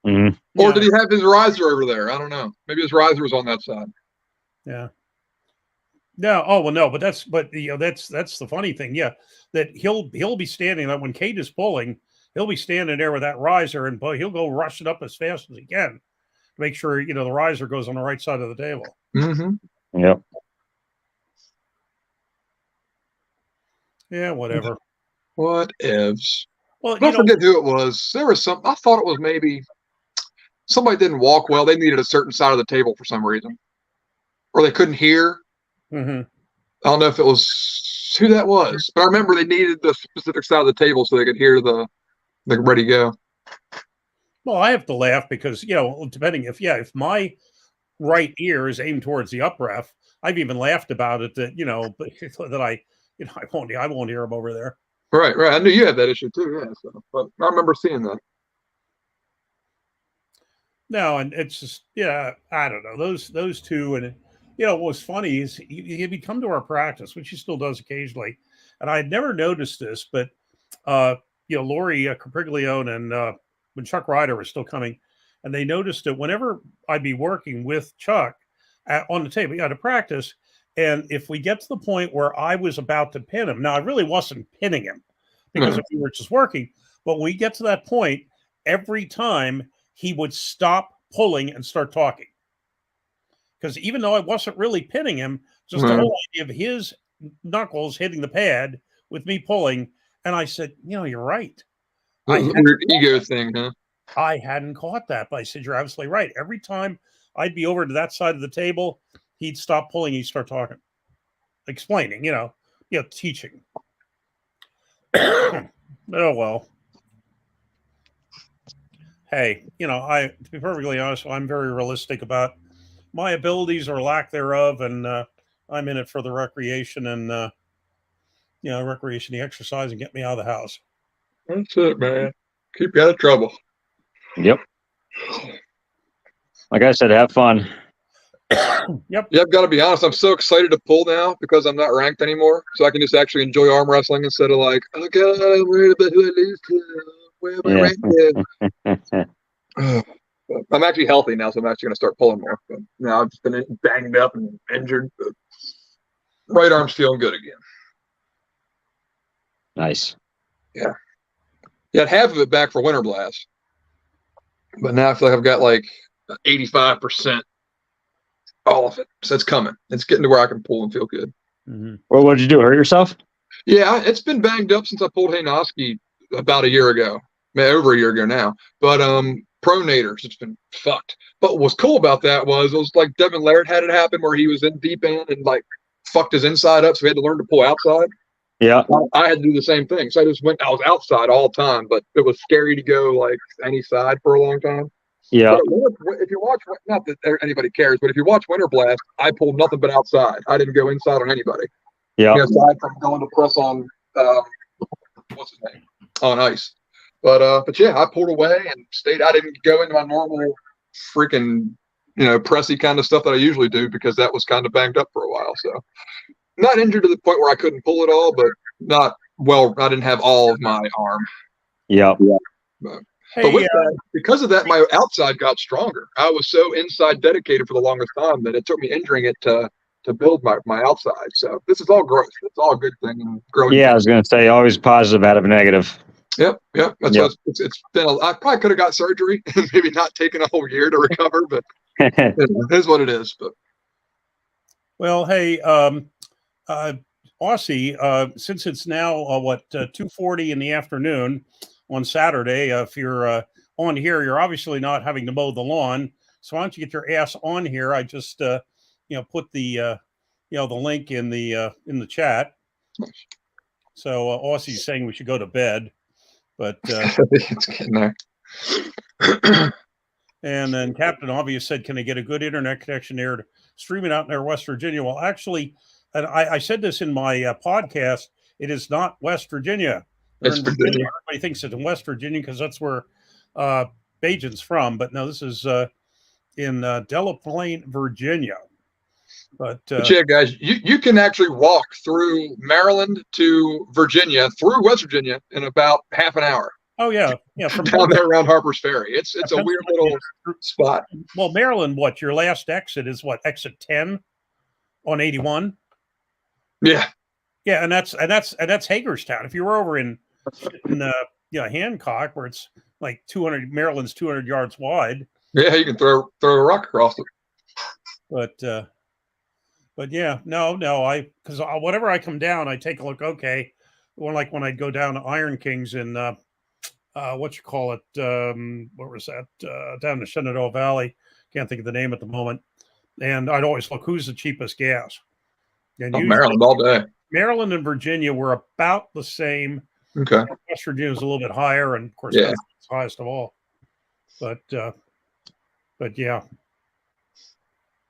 Speaker 3: Mm-hmm.
Speaker 14: Or did he have his riser over there? I don't know. Maybe his riser was on that side.
Speaker 2: Yeah. No. Oh well, no. But that's the funny thing. Yeah, that he'll be standing. Like when Kate is pulling, he'll be standing there with that riser, and he'll go rush it up as fast as he can to make sure the riser goes on the right side of the table.
Speaker 14: Mm-hmm.
Speaker 3: Yep.
Speaker 2: Yeah. Whatever.
Speaker 14: What ifs?
Speaker 2: Well,
Speaker 14: I forget who it was. There was some. I thought it was maybe somebody didn't walk well. They needed a certain side of the table for some reason, or they couldn't hear.
Speaker 2: Mm-hmm.
Speaker 14: I don't know if it was who that was, but I remember they needed the specific side of the table so they could hear the ready go.
Speaker 2: Well, I have to laugh because depending if my right ear is aimed towards the up ref, I've even laughed about it that that I won't hear him over there.
Speaker 14: Right. I knew you had that issue too. Yeah, but I remember seeing that.
Speaker 2: No, and it's just I don't know those two, and what was funny is he'd come to our practice, which he still does occasionally, and I had never noticed this, but Lori Capriglione and when Chuck Ryder was still coming, and they noticed that whenever I'd be working with Chuck on the table, to practice, and if we get to the point where I was about to pin him, now I really wasn't pinning him because we were just working, but when we get to that point, every time he would stop pulling and start talking. Because even though I wasn't really pinning him, just the whole idea of his knuckles hitting the pad with me pulling, and I said, you're right.
Speaker 14: Weird ego thing, huh?
Speaker 2: I hadn't caught that, but I said, you're absolutely right. Every time I'd be over to that side of the table, he'd stop pulling, he'd start talking, explaining, teaching. Oh, well. Hey, to be perfectly honest, I'm very realistic about my abilities or lack thereof, and I'm in it for the recreation and, recreation, the exercise, and get me out of the house.
Speaker 14: That's it, man. Keep you out of trouble.
Speaker 3: Yep. Like I said, have fun.
Speaker 2: Yep.
Speaker 14: Yeah, I've got to be honest. I'm so excited to pull now because I'm not ranked anymore. So I can just actually enjoy arm wrestling instead of like, oh God, I'm worried about who I lose to. Where am I ranked at? I'm actually healthy now, so I'm actually going to start pulling more. But now I've just been banged up and injured. But right arm's feeling good again.
Speaker 3: Nice.
Speaker 14: Yeah. Yeah, half of it back for Winter Blast. But now I feel like I've got like 85%. All of it. So it's coming. It's getting to where I can pull and feel good.
Speaker 2: Mm-hmm.
Speaker 3: Well, what did you do? Hurt yourself?
Speaker 14: Yeah, it's been banged up since I pulled Haynoski about a year ago. Over a year ago now. But pronators, it's been fucked. But what's cool about that was it was like Devon Larratt had it happen where he was in deep end and like fucked his inside up, so he had to learn to pull outside.
Speaker 3: Yeah.
Speaker 14: I had to do the same thing. So I was outside all the time, but it was scary to go like any side for a long time.
Speaker 3: Yeah.
Speaker 14: But if you watch, not that anybody cares, but if you watch Winter Blast, I pulled nothing but outside. I didn't go inside on anybody.
Speaker 3: Yeah.
Speaker 14: Aside from going to press on, what's his name, on ice. But yeah, I pulled away and stayed. I didn't go into my normal freaking, pressy kind of stuff that I usually do because that was kind of banged up for a while. So not injured to the point where I couldn't pull it all, but not well. I didn't have all of my arm.
Speaker 3: Yeah.
Speaker 14: But with that, because of that, my outside got stronger. I was so inside dedicated for the longest time that it took me injuring it to build my outside. So this is all growth. It's all a good thing and growing.
Speaker 3: Yeah, I was going to say always positive out of negative.
Speaker 14: Yep. That's what it's been. I probably could have got surgery and maybe not taken a whole year to recover, but it is what it is. But
Speaker 2: well, hey, Aussie, since it's now 2:40 in the afternoon on Saturday, if you're on here, you're obviously not having to mow the lawn. So why don't you get your ass on here? I just put the the link in the chat. So Aussie's saying we should go to bed, but
Speaker 14: it's getting there.
Speaker 2: And then Captain Obvious said, "Can I get a good internet connection there to stream it out near West Virginia?" Well, actually, and I said this in my podcast, it is not West Virginia.
Speaker 14: It's Virginia.
Speaker 2: Everybody thinks it's in West Virginia because that's where Bajan's from, but no, this is in Delaplane, Virginia. But
Speaker 14: yeah, guys, you can actually walk through Maryland to Virginia through West Virginia in about half an hour.
Speaker 2: Oh yeah, from
Speaker 14: down there around Harper's Ferry. It's a weird little spot.
Speaker 2: Well, Maryland, your last exit is exit 10 on 81?
Speaker 14: Yeah.
Speaker 2: Yeah, and that's Hagerstown. If you were over in Hancock, where it's like 200, Maryland's 200 yards wide.
Speaker 14: Yeah, you can throw a rock across it.
Speaker 2: But yeah, no, because whenever I come down, I take a look. Okay, when I go down to Iron Kings in where was that? Down the Shenandoah Valley. Can't think of the name at the moment. And I'd always look who's the cheapest gas. And
Speaker 14: Maryland all day.
Speaker 2: Maryland and Virginia were about the same.
Speaker 14: Okay.
Speaker 2: West Virginia is a little bit higher, and of course,
Speaker 14: yeah,
Speaker 2: that's the highest of all. But yeah.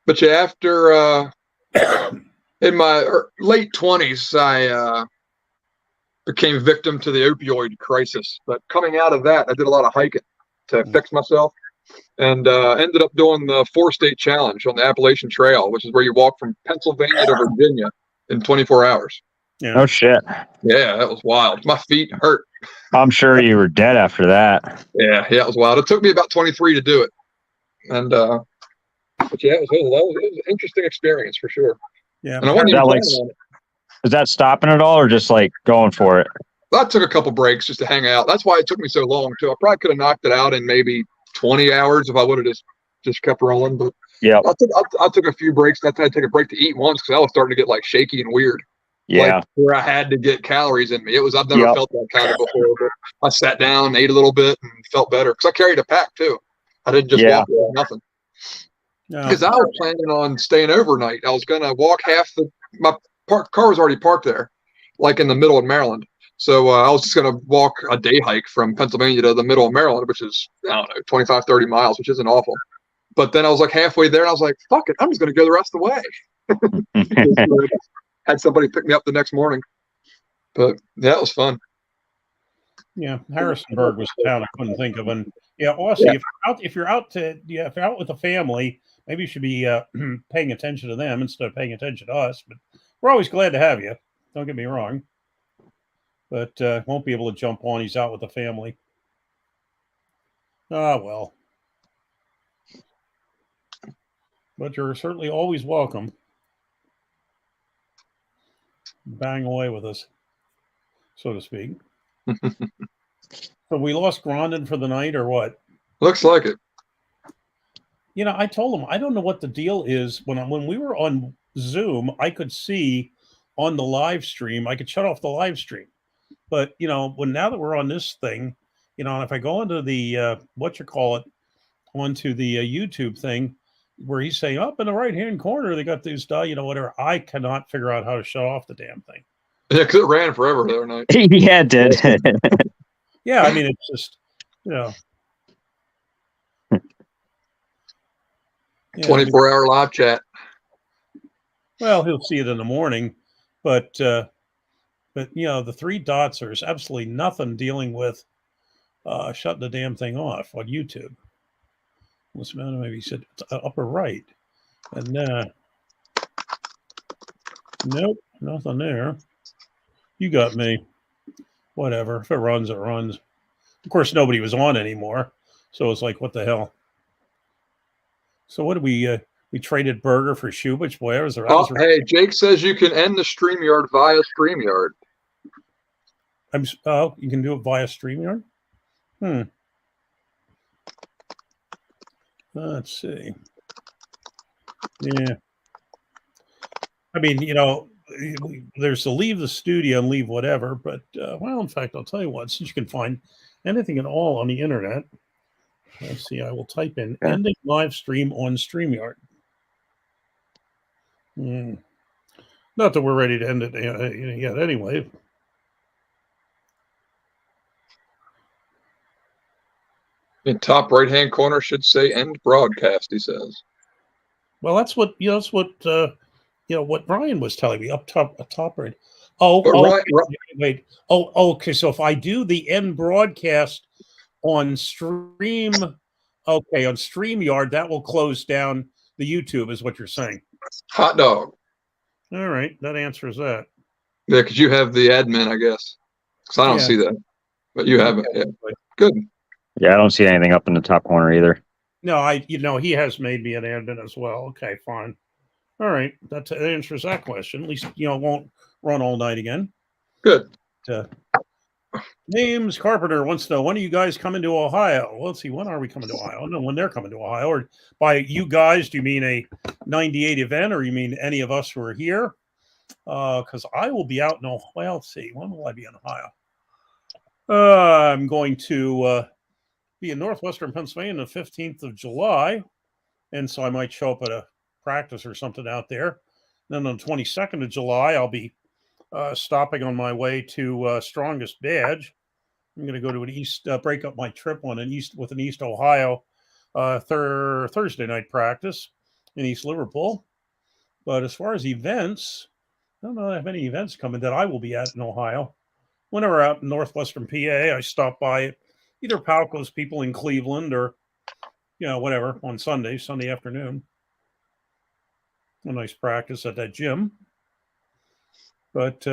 Speaker 14: But yeah, after in my late 20s, I became victim to the opioid crisis. But coming out of that, I did a lot of hiking to fix myself, and ended up doing the 4-state challenge on the Appalachian Trail, which is where you walk from Pennsylvania to Virginia in 24 hours.
Speaker 2: Yeah.
Speaker 3: Oh shit.
Speaker 14: Yeah, that was wild. My feet hurt.
Speaker 3: I'm sure you were dead after that.
Speaker 14: Yeah, it was wild. It took me about 23 to do it, and but yeah, it was an interesting experience for sure.
Speaker 2: Yeah.
Speaker 14: And I wasn't even planning on it.
Speaker 3: Is that stopping at all, or just like going for it?
Speaker 14: I took a couple breaks just to hang out. That's why it took me so long too. I probably could have knocked it out in maybe 20 hours if I would have just kept rolling. But
Speaker 3: yeah,
Speaker 14: I took a few breaks. I had to take a break to eat once because I was starting to get like shaky and weird.
Speaker 3: Yeah,
Speaker 14: like, where I had to get calories in me. I've never felt that kind of before. But I sat down, ate a little bit, and felt better because I carried a pack too. I didn't just walk with nothing. Because I was planning on staying overnight. I was gonna walk my car was already parked there, like in the middle of Maryland. So I was just going to walk a day hike from Pennsylvania to the middle of Maryland, which is, 25, 30 miles, which isn't awful. But then I was like halfway there, and I was like, fuck it, I'm just going to go the rest of the way. Had somebody pick me up the next morning. But yeah, it was fun.
Speaker 2: Yeah, Harrisonburg was the town I couldn't think of, and yeah, Aussie. If you're out if you're out with a family, maybe you should be paying attention to them instead of paying attention to us. But we're always glad to have you. Don't get me wrong, but won't be able to jump on. He's out with the family. Ah, well. But you're certainly always welcome. Bang away with us, so to speak. So we lost Grondin for the night, or what?
Speaker 14: Looks like it.
Speaker 2: You know, I told him I don't know what the deal is. When we were on Zoom, I could see on the live stream. I could shut off the live stream, but you know, now that we're on this thing, you know, if I go into the onto the YouTube thing, where he's saying up in the right hand corner, they got these, you know, whatever. I cannot figure out how to shut off the damn thing.
Speaker 14: Yeah, because it ran forever the other night.
Speaker 3: Yeah, it did.
Speaker 2: Yeah, I mean, it's just, you know.
Speaker 14: 24-hour live chat.
Speaker 2: Well, he'll see it in the morning, but you know, the three dots are absolutely nothing dealing with shutting the damn thing off on YouTube. Listen, maybe he said upper right, and nope, nothing there. You got me. Whatever. If it runs, it runs. Of course, nobody was on anymore, so it's like, what the hell? So what did we traded Burger for Shubich? Boy,
Speaker 14: Hey, Jake says you can end the StreamYard via StreamYard.
Speaker 2: You can do it via StreamYard? Let's see. Yeah. I mean, you know, there's to leave the studio and leave whatever, but well, in fact, I'll tell you what, since you can find anything at all on the internet, let's see, I will type in ending live stream on StreamYard. Not that we're ready to end it yet anyway.
Speaker 14: In top right-hand corner should say end broadcast, he says.
Speaker 2: Well, that's what, you know, what Brian was telling me up top right. Wait. Okay. So if I do the end broadcast on stream, on StreamYard, that will close down the YouTube, is what you're saying.
Speaker 14: Hot dog.
Speaker 2: All right, that answers that.
Speaker 14: Yeah, because you have the admin, I guess. Because I don't see that, but you have it. Yeah. Good.
Speaker 3: Yeah, I don't see anything up in the top corner either.
Speaker 2: No, he has made me an admin as well. Okay, fine. All right, that answers that question. At least, you know, it won't run all night again.
Speaker 14: Good.
Speaker 2: James Carpenter wants to know, when are you guys coming to Ohio? Well, let's see, when are we coming to Ohio? No, when they're coming to Ohio. Or by you guys, do you mean a 98 event, or you mean any of us who are here? Because I will be out in Ohio. Well, let's see, when will I be in Ohio? I'm going to be in northwestern Pennsylvania on the 15th of July, and so I might show up at a practice or something out there. Then on the 22nd of July, I'll be stopping on my way to Strongest Badge. I'm going to go to an break up my trip on with an East Ohio Thursday night practice in East Liverpool. But as far as events, I don't know if I have any events coming that I will be at in Ohio. Whenever out in northwestern PA, I stop by either Palco's people in Cleveland or, you know, whatever, on Sunday afternoon. A nice practice at that gym. But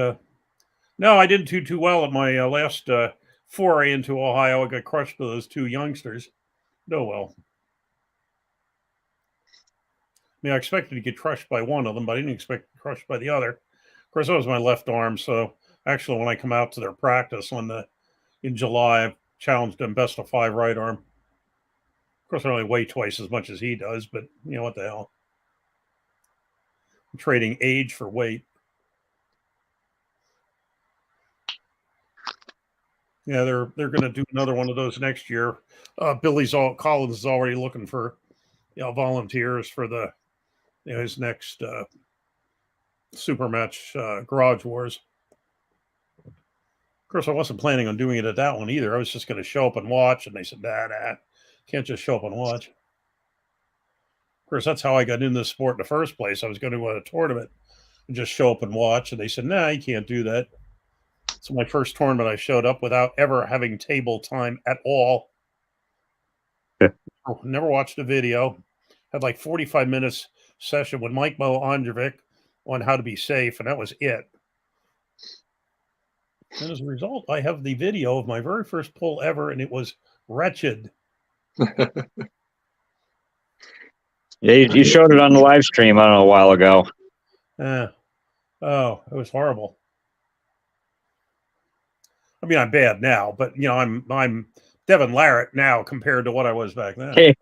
Speaker 2: no, I didn't do too well at my last foray into Ohio. I got crushed by those two youngsters. Oh, well. I mean, I expected to get crushed by one of them, but I didn't expect to get crushed by the other. Of course, that was my left arm. So actually, when I come out to their practice in July, I've challenged them best of 5 right arm. Of course, I only weigh twice as much as he does, but you know what the hell? I'm trading age for weight. Yeah, they're going to do another one of those next year. Collins is already looking for, you know, volunteers for the, you know, his next super match, Garage Wars. Of course, I wasn't planning on doing it at that one either. I was just going to show up and watch, and they said, nah, can't just show up and watch. Of course, that's how I got into this sport in the first place. I was going to a tournament and just show up and watch, and they said, nah, you can't do that. So my first tournament, I showed up without ever having table time at all. Never watched a video. Had like 45 minutes session with Mike Mo Androvic on how to be safe, and that was it. And as a result, I have the video of my very first pull ever, and it was wretched.
Speaker 3: Yeah, you showed it on the live stream, I don't know, a while ago.
Speaker 2: Oh, it was horrible. I mean, I'm bad now, but you know, I'm Devon Larratt now compared to what I was back then.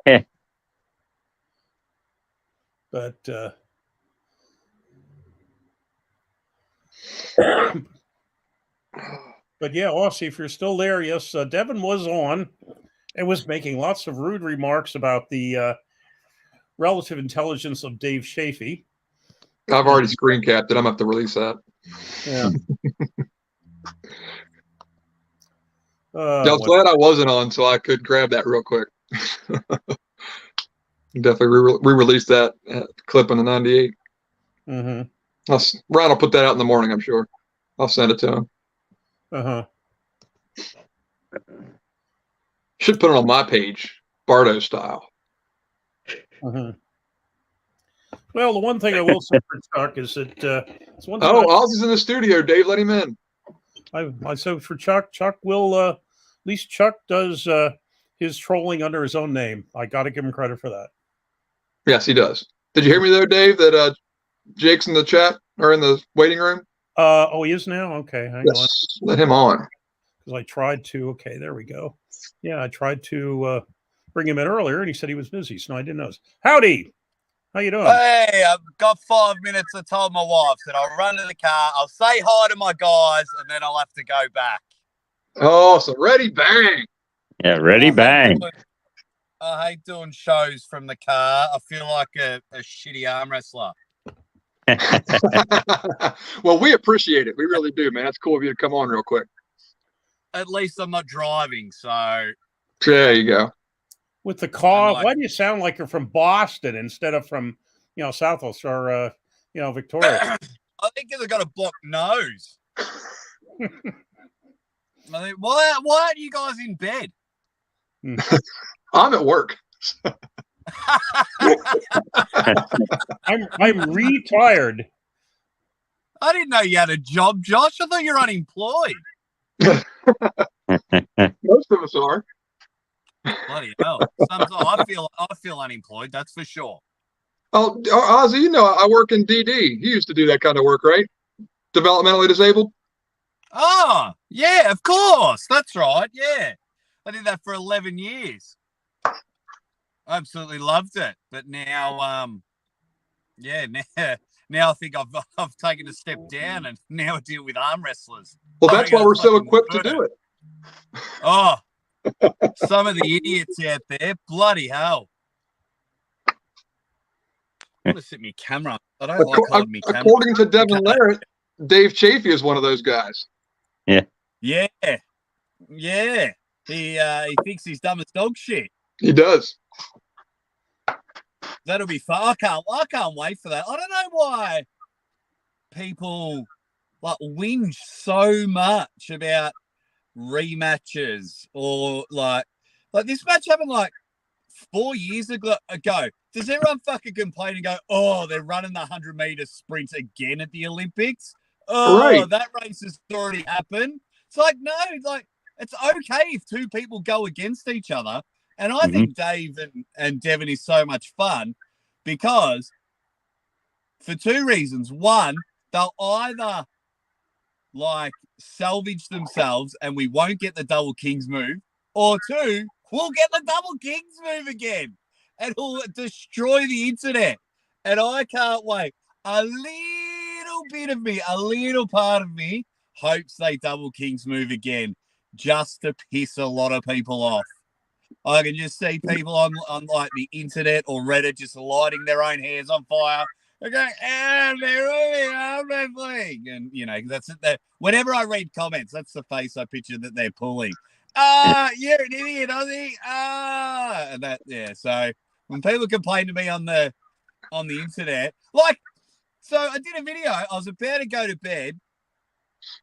Speaker 2: But but yeah, Aussie, if you're still there, yes, Devon was on and was making lots of rude remarks about the relative intelligence of Dave Chaffee.
Speaker 14: I've already screen capped it. I'm going to have to release that.
Speaker 2: Yeah.
Speaker 14: I was glad I wasn't on so I could grab that real quick. Definitely re-release that clip on the 98.
Speaker 2: Mm-hmm.
Speaker 14: Ryan will put that out in the morning, I'm sure. I'll send it to him.
Speaker 2: Uh-huh.
Speaker 14: Should put it on my page, Bardo style.
Speaker 2: Uh-huh. Well, the one thing I will say for Chuck is that it's one thing.
Speaker 14: Ozzy's in the studio. Dave, let him in.
Speaker 2: I said for Chuck will at least Chuck does his trolling under his own name. I got to give him credit for that.
Speaker 14: Yes, he does. Did you hear me though, Dave? That Jake's in the chat or in the waiting room.
Speaker 2: Oh, he is now. Okay, hang on.
Speaker 14: Let him on.
Speaker 2: Because I tried to. Okay, there we go. Yeah, I tried to bring him in earlier, and he said he was busy, so I didn't know. Howdy. How you doing?
Speaker 16: Hey, I've got 5 minutes. I told my wife that I'll run to the car, I'll say hi to my guys, and then I'll have to go back.
Speaker 14: Oh, so ready, bang.
Speaker 3: Yeah, ready, bang.
Speaker 16: I hate doing shows from the car. I feel like a shitty arm wrestler.
Speaker 14: Well, we appreciate it. We really do, man. It's cool of you to come on real quick.
Speaker 16: At least I'm not driving, so.
Speaker 14: There you go.
Speaker 2: With the car, why do you sound like you're from Boston instead of from, South or, Victoria?
Speaker 16: I think because I got a blocked nose. I think, why aren't you guys in bed?
Speaker 14: I'm at work.
Speaker 2: I'm retired.
Speaker 16: I didn't know you had a job, Josh. I thought you were unemployed.
Speaker 14: Most of us are.
Speaker 16: Bloody hell! Sometimes I feel unemployed. That's for sure.
Speaker 14: Oh, Ozzy, I work in DD. You used to do that kind of work, right? Developmentally disabled.
Speaker 16: Oh, yeah, of course. That's right. Yeah, I did that for 11 years. I absolutely loved it. But now, now I think I've taken a step down, and now I deal with arm wrestlers.
Speaker 14: Well, that's why we're so equipped to do it.
Speaker 16: Oh. Some of the idiots out there, bloody hell. I'm going to set me camera. I don't like holding me camera.
Speaker 14: According to Devon Larratt, Dave Chaffee is one of those guys.
Speaker 3: Yeah.
Speaker 16: Yeah. Yeah. He thinks he's dumb as dog shit.
Speaker 14: He does.
Speaker 16: That'll be fun. I can't wait for that. I don't know why people whinge so much about rematches or like this match happened 4 years ago. Does everyone fucking complain and go, oh, they're running the 100-meter sprint again at the Olympics? Oh, right. That race has already happened. It's no, it's okay if two people go against each other. And I think Dave and Devon is so much fun because for two reasons. One, they'll either salvage themselves and we won't get the double kings move, or two, we'll get the double kings move again and it'll destroy the internet. And I can't wait. A little bit of me, a little part of me hopes they double kings move again just to piss a lot of people off. I can just see people on the internet or Reddit just lighting their own hairs on fire. They're going, they're really armwrestling. And, that's it. Whenever I read comments, that's the face I picture that they're pulling. You're an idiot, Ozzy. And that, yeah. So when people complain to me on the internet, so I did a video. I was about to go to bed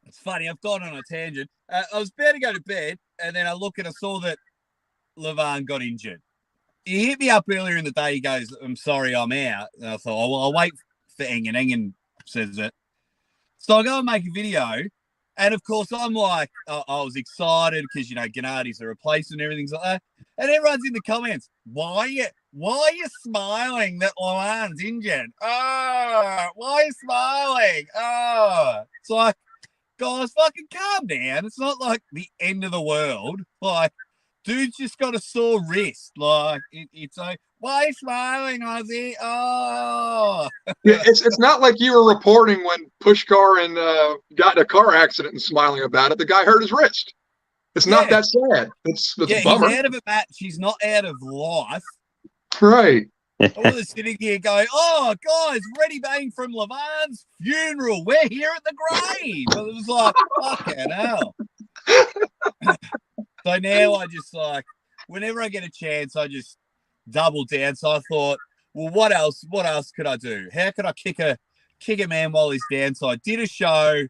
Speaker 16: It's funny. I've gone on a tangent. I was about to go to bed, and then I look and I saw that Levan got injured. He hit me up earlier in the day. He goes, "I'm sorry, I'm out." And I thought, "Oh, well, I'll wait for Engen." Engen says it. So I go and make a video. And of course, I'm like, I was excited because, Gennadi's the replacement and everything's like that. And everyone's in the comments, why are you smiling that Levan's injured? Oh, why are you smiling? Oh, it's like, guys, fucking calm down. It's not like the end of the world. Like, dude's just got a sore wrist. Like, it's like, why are you smiling, Ozzy? Oh.
Speaker 14: Yeah, it's not like you were reporting when Pushkar and got in a car accident and smiling about it. The guy hurt his wrist. It's not that sad. It's a bummer.
Speaker 16: He's out of a match. He's not out of life.
Speaker 14: Right.
Speaker 16: I was sitting here going, "Oh, guys, Ready Bang from Levan's funeral. We're here at the grave." It was like, fucking hell. So now I just whenever I get a chance, I just double down. So I thought, well, what else could I do? How could I kick a man while he's down? So I did a show.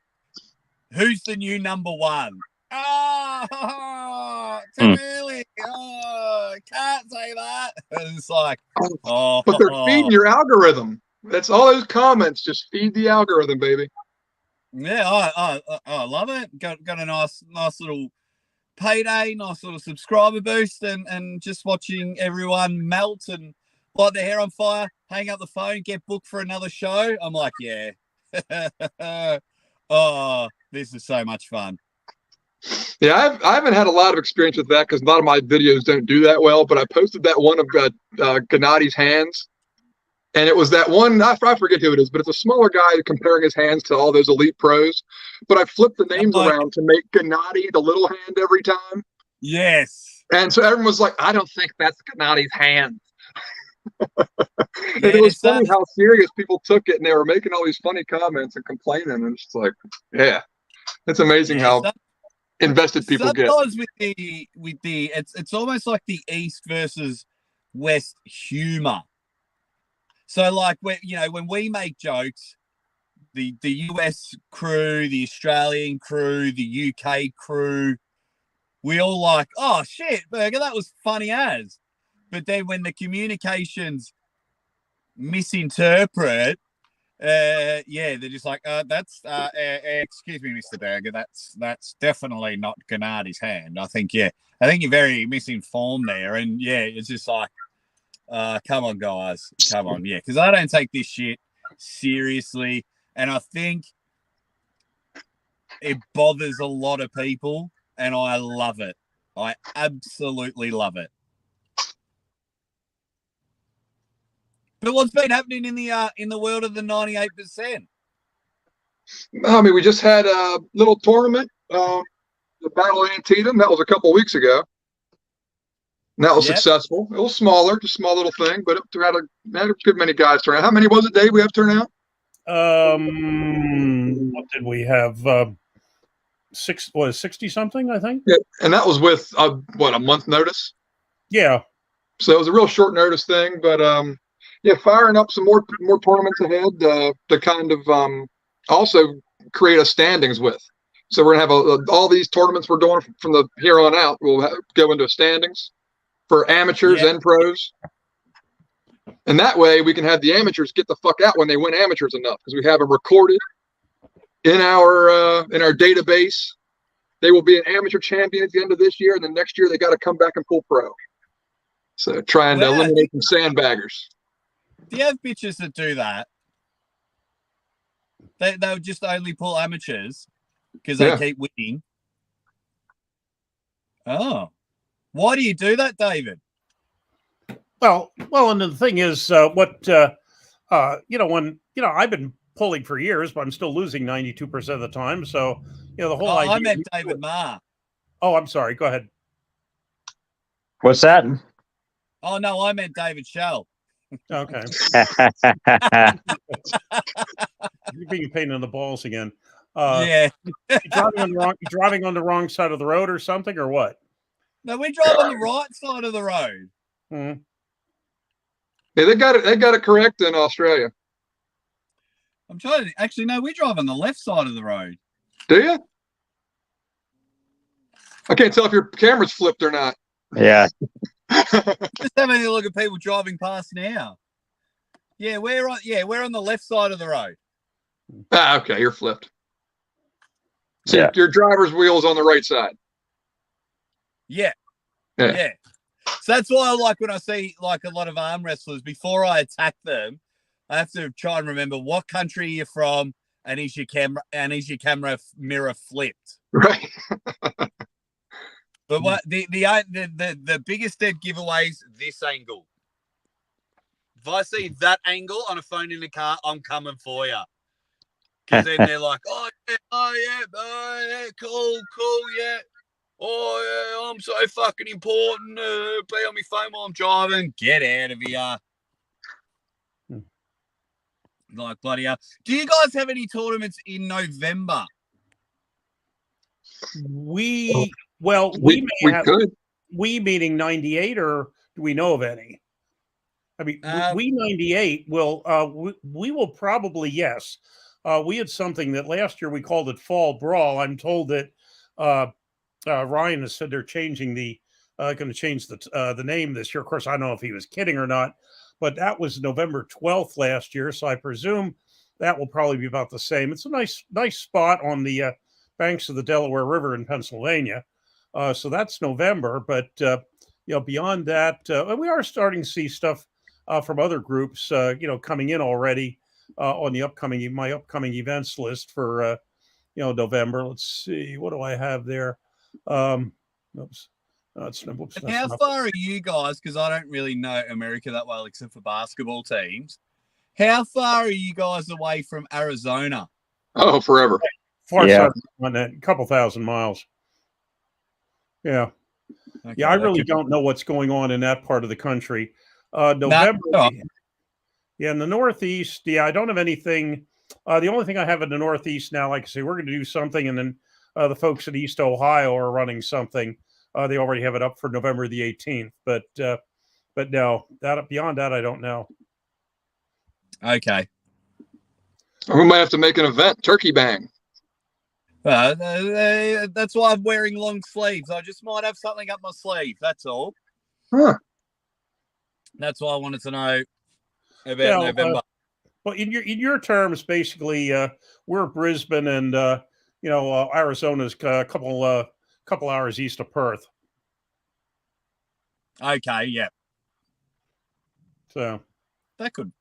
Speaker 16: Who's the new number one? Oh, too early. Oh, I can't say that. And it's like,
Speaker 14: But they're feeding your algorithm. That's all those comments. Just feed the algorithm, baby.
Speaker 16: Yeah, I love it. Got a nice little payday, nice little subscriber boost, and just watching everyone melt and light their hair on fire, hang up the phone, get booked for another show. I'm like, yeah. Oh, this is so much fun.
Speaker 14: Yeah, I haven't had a lot of experience with that because a lot of my videos don't do that well. But I posted that one of Gennadi's hands, and it was that one. I forget who it is, but it's a smaller guy comparing his hands to all those elite pros. But I flipped the names around to make Gennadi the little hand every time.
Speaker 16: Yes.
Speaker 14: And so everyone was like, "I don't think that's Gennadi's hand." And it was funny how serious people took it, and they were making all these funny comments and complaining. And it's just like, yeah, it's amazing how invested people get.
Speaker 16: Sometimes with the it's almost like the East versus West humor. So like when we make jokes, the US crew, the Australian crew, the UK crew, we all like, oh shit, Burger, that was funny as. But then when the communications misinterpret, they're just like, that's excuse me, Mr. Berger, that's definitely not Gennadi's hand. I think you're very misinformed there. And it's just like, come on, guys, come on, because I don't take this shit seriously, and I think it bothers a lot of people, and I love it. I absolutely love it. But what's been happening in the world of the 98%?
Speaker 14: I mean, we just had a little tournament, the Battle of Antietam. That was a couple of weeks ago. And that was successful. It was smaller, just a small little thing, but it had a good many guys turn out. How many was it, Dave, we have turn out?
Speaker 2: What did we have? 60 something, I think.
Speaker 14: Yeah, and that was with a month notice.
Speaker 2: Yeah.
Speaker 14: So it was a real short notice thing, but firing up some more tournaments ahead to kind of also create a standings with. So we're gonna have all these tournaments we're doing from the here on out. We'll go into standings for amateurs and pros, and that way we can have the amateurs get the fuck out when they win amateurs enough, because we have them recorded in our database. They will be an amateur champion at the end of this year, and then next year they got to come back and pull pro. So trying to eliminate some sandbaggers.
Speaker 16: Do you have bitches that do that? They'll just only pull amateurs because they keep winning. Oh, why do you do that, David?
Speaker 2: Well, and the thing is, when I've been pulling for years, but I'm still losing 92% of the time. So, the whole idea.
Speaker 16: I meant David Marr.
Speaker 2: Oh, I'm sorry. Go ahead.
Speaker 3: What's that?
Speaker 16: Oh no, I meant David Shell.
Speaker 2: Okay. You're being a pain in the balls again.
Speaker 16: You
Speaker 2: driving on the wrong side of the road or something, or what?
Speaker 16: No, we drive on the right side of the road.
Speaker 2: Mm-hmm.
Speaker 14: Yeah, they got it correct in Australia.
Speaker 16: I'm trying to actually no, we drive on the left side of the road.
Speaker 14: Do you? I can't tell if your camera's flipped or not.
Speaker 3: Yeah.
Speaker 16: Just having a look at people driving past now. Yeah, we're on the left side of the road.
Speaker 14: Ah, okay, you're flipped. So
Speaker 3: Yeah.
Speaker 14: your driver's wheel is on the right side.
Speaker 16: Yeah.
Speaker 14: Yeah.
Speaker 16: Yeah. So that's why I like when I see like a lot of arm wrestlers, before I attack them, I have to try and remember what country you're from and is your camera mirror flipped.
Speaker 14: Right.
Speaker 16: But what the biggest dead giveaways, this angle. If I see that angle on a phone in the car, I'm coming for you. Because then they're like, oh yeah, cool, yeah. Oh yeah, I'm so fucking important. Be on my phone while I'm driving. Get out of here. Like bloody hell. Do you guys have any tournaments in November?
Speaker 2: We
Speaker 14: could.
Speaker 2: We meaning 98, or do we know of any? I mean, we 98 will we will probably, yes. We had something that last year we called it Fall Brawl. I'm told that Ryan has said they're changing going to change the name this year. Of course, I don't know if he was kidding or not, but that was November 12th last year, so I presume that will probably be about the same. It's a nice spot on the banks of the Delaware River in Pennsylvania. So that's November, but beyond that, we are starting to see stuff from other groups, coming in already on my upcoming events list for November. Let's see, what do I have there? Oops.
Speaker 16: And how far are you guys? Because I don't really know America that well, except for basketball teams. How far are you guys away from Arizona?
Speaker 14: Oh, forever.
Speaker 2: Far south on that, a couple thousand miles. Yeah.
Speaker 16: Okay,
Speaker 2: yeah, I really don't know what's going on in that part of the country. November. Yeah, in the Northeast, I don't have anything. The only thing I have in the Northeast now, like I say, we're going to do something, and then the folks at East Ohio are running something. They already have it up for November the 18th, but no, beyond that, I don't know.
Speaker 16: Okay.
Speaker 14: We might have to make an event, Turkey Bang.
Speaker 16: That's why I'm wearing long sleeves. I just might have something up my sleeve. That's all.
Speaker 14: Huh.
Speaker 16: That's why I wanted to know about November.
Speaker 2: Well, in your terms, basically, we're Brisbane, and Arizona's a couple hours east of Perth.
Speaker 16: Okay, yeah.
Speaker 2: So
Speaker 16: that could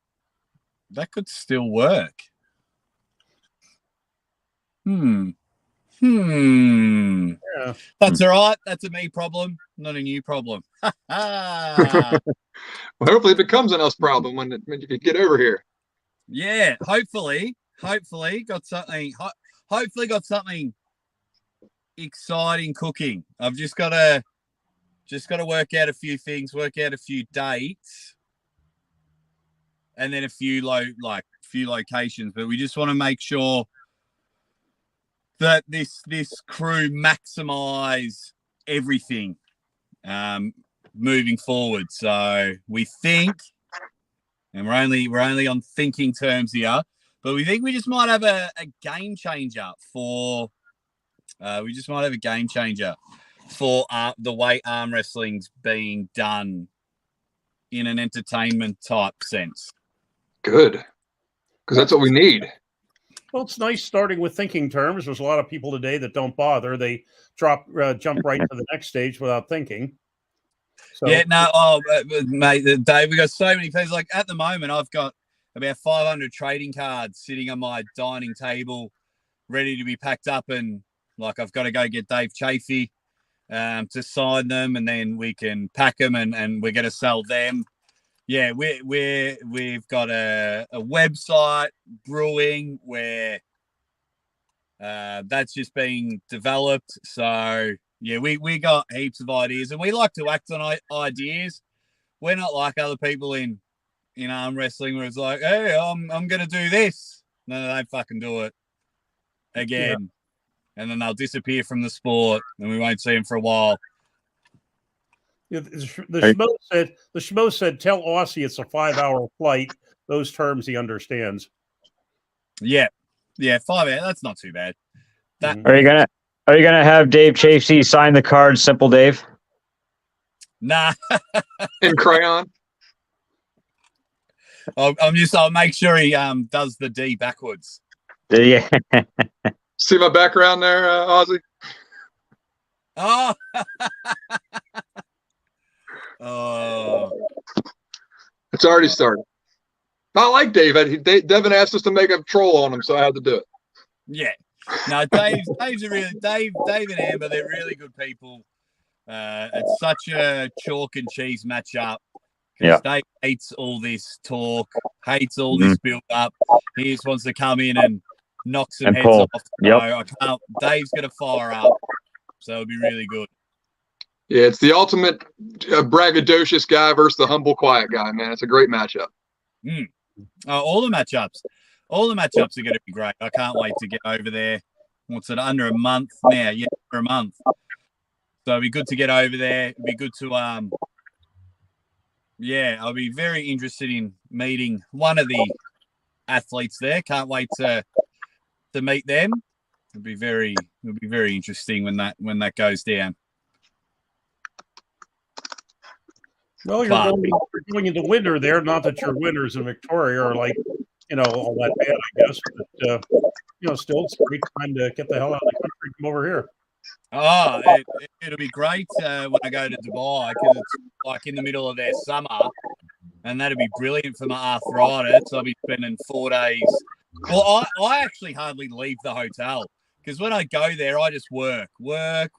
Speaker 16: still work.
Speaker 2: Yeah.
Speaker 16: That's all right. That's a me problem, not a new problem.
Speaker 14: Well, hopefully it becomes an us problem when you get over here.
Speaker 16: Yeah, hopefully got something. Hopefully got something exciting cooking. I've just got to work out a few things, work out a few dates, and then a few locations. But we just want to make sure that this crew maximize everything moving forward. So we think, and we're only on thinking terms here, but we think we just might have a game changer for the way arm wrestling's being done in an entertainment type sense.
Speaker 14: Good, because that's what we need.
Speaker 2: Well, it's nice starting with thinking terms. There's a lot of people today that don't bother. They jump right to the next stage without thinking. So,
Speaker 16: yeah, no, mate, Dave, we got so many things. Like at the moment, I've got about 500 trading cards sitting on my dining table, ready to be packed up, and like I've got to go get Dave Chaffee to sign them, and then we can pack them, and we're going to sell them. Yeah, we've got a website brewing where that's just being developed. So yeah, we got heaps of ideas, and we like to act on ideas. We're not like other people in arm wrestling where it's like, hey, I'm gonna do this. No, they fucking do it again, and then they'll disappear from the sport, and we won't see them for a while.
Speaker 2: The Schmo said, tell Aussie it's a 5-hour flight. Those terms he understands.
Speaker 16: Yeah, 5 hours. That's not too bad. That
Speaker 3: Are you gonna have Dave Chaffee sign the card, Simple Dave?
Speaker 16: Nah.
Speaker 14: In crayon.
Speaker 16: I'll make sure he does the D backwards.
Speaker 3: Yeah.
Speaker 14: See my background there, Ozzy?
Speaker 16: Oh. Oh.
Speaker 14: It's already started. I like Dave. Devin asked us to make a troll on him, so I had to do it.
Speaker 16: Yeah. No, Dave's a really Dave and Amber, they're really good people. It's such a chalk and cheese matchup.
Speaker 3: Yeah.
Speaker 16: Dave hates all this talk, hates all this build up. He just wants to come in and knock some
Speaker 3: And
Speaker 16: heads
Speaker 3: pull.
Speaker 16: off.
Speaker 3: Yep.
Speaker 16: So Dave's gonna fire up. So it'll be really good.
Speaker 14: Yeah, it's the ultimate braggadocious guy versus the humble, quiet guy, man. It's a great matchup.
Speaker 16: All the matchups are going to be great. I can't wait to get over there. What's it, under a month now? Yeah, for a month. So it'll be good to get over there. It'll be good to I'll be very interested in meeting one of the athletes there. Can't wait to meet them. It'll be very interesting when that goes down.
Speaker 2: Well, you're going into winter there. Not that your winters in Victoria are like, all that bad, I guess. But, still, it's a great time to get the hell out of the country and come over here.
Speaker 16: Oh, it'll be great when I go to Dubai because it's like in the middle of their summer, and that'll be brilliant for my arthritis. I'll be spending 4 days. Well, I actually hardly leave the hotel because when I go there, I just work, get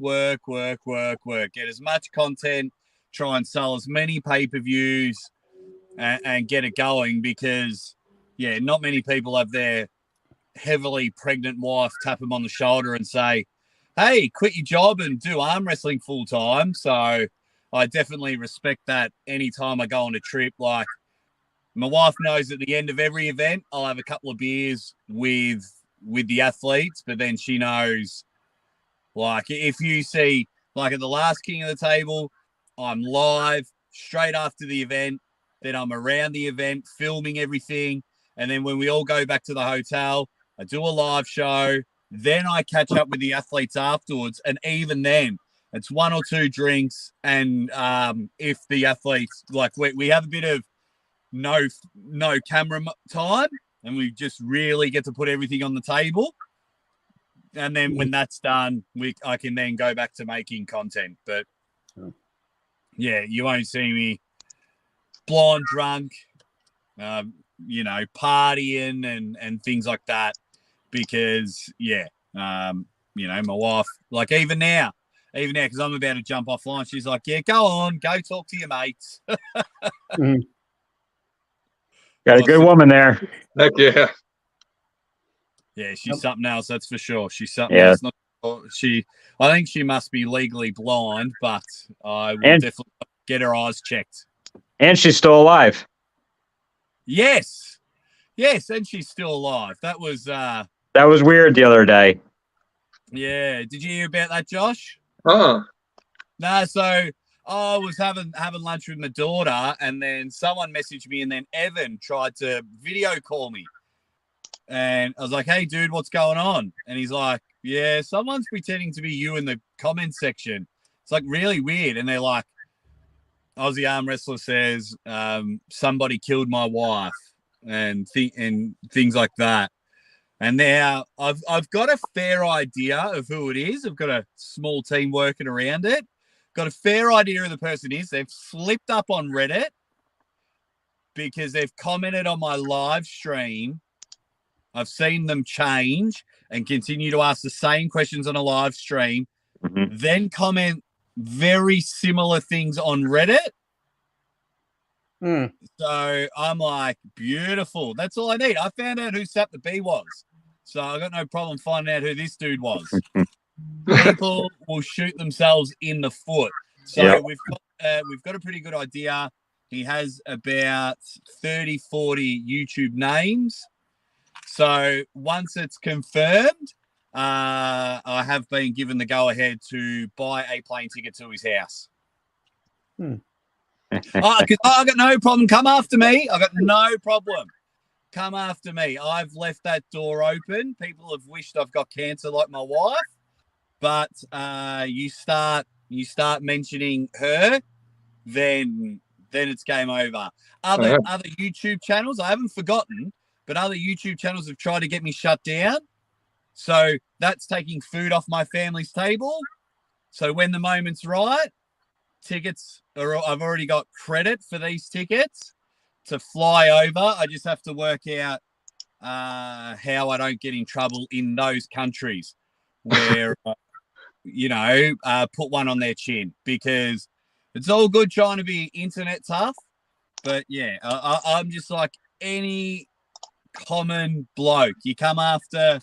Speaker 16: as much content, try and sell as many pay-per-views and get it going because, not many people have their heavily pregnant wife tap them on the shoulder and say, hey, quit your job and do arm wrestling full time. So I definitely respect that anytime I go on a trip. Like, my wife knows at the end of every event, I'll have a couple of beers with the athletes, but then she knows, like, if you see, like at the last King of the Table, I'm live straight after the event. Then I'm around the event, filming everything. And then when we all go back to the hotel, I do a live show. Then I catch up with the athletes afterwards. And even then, it's 1 or 2 drinks. And if the athletes, like, we have a bit of no camera time, and we just really get to put everything on the table. And then when that's done, I can then go back to making content. But yeah, you won't see me blind drunk, partying and things like that because, my wife, like even now, because I'm about to jump offline, she's like, yeah, go on, go talk to your mates.
Speaker 3: Got a good woman there.
Speaker 14: Heck yeah.
Speaker 16: Yeah, she's something else, that's for sure. She's something else. I think she must be legally blind, but I will definitely get her eyes checked.
Speaker 3: And she's still alive.
Speaker 16: Yes, and she's still alive. That was
Speaker 3: weird the other day.
Speaker 16: Yeah, did you hear about that, Josh?
Speaker 14: No,
Speaker 16: so I was having lunch with my daughter, and then someone messaged me, and then Evan tried to video call me. And I was like, hey, dude, what's going on? And he's like, yeah, someone's pretending to be you in the comments section. It's like really weird. And they're like, Aussie arm wrestler says somebody killed my wife and things like that. And now I've got a fair idea of who it is. I've got a small team working around it. Got a fair idea who the person is. They've slipped up on Reddit because they've commented on my live stream. I've seen them change and continue to ask the same questions on a live stream, then comment very similar things on Reddit. So I'm like, beautiful. That's all I need. I found out who Sap the Bee was. So I got no problem finding out who this dude was. People will shoot themselves in the foot. So we've got a pretty good idea. He has about 30, 40 YouTube names. So once it's confirmed, I have been given the go-ahead to buy a plane ticket to his house. I got no problem. Come after me. I got no problem. come after me. I've left that door open. People have wished I've got cancer like my wife, but you start mentioning her, then it's game over. Other YouTube channels, I haven't forgotten, but other YouTube channels have tried to get me shut down. So that's taking food off my family's table. So when the moment's right, I've already got credit for these tickets to fly over. I just have to work out how I don't get in trouble in those countries where, put one on their chin, because it's all good trying to be internet tough. But yeah, I'm just like any common bloke. You come after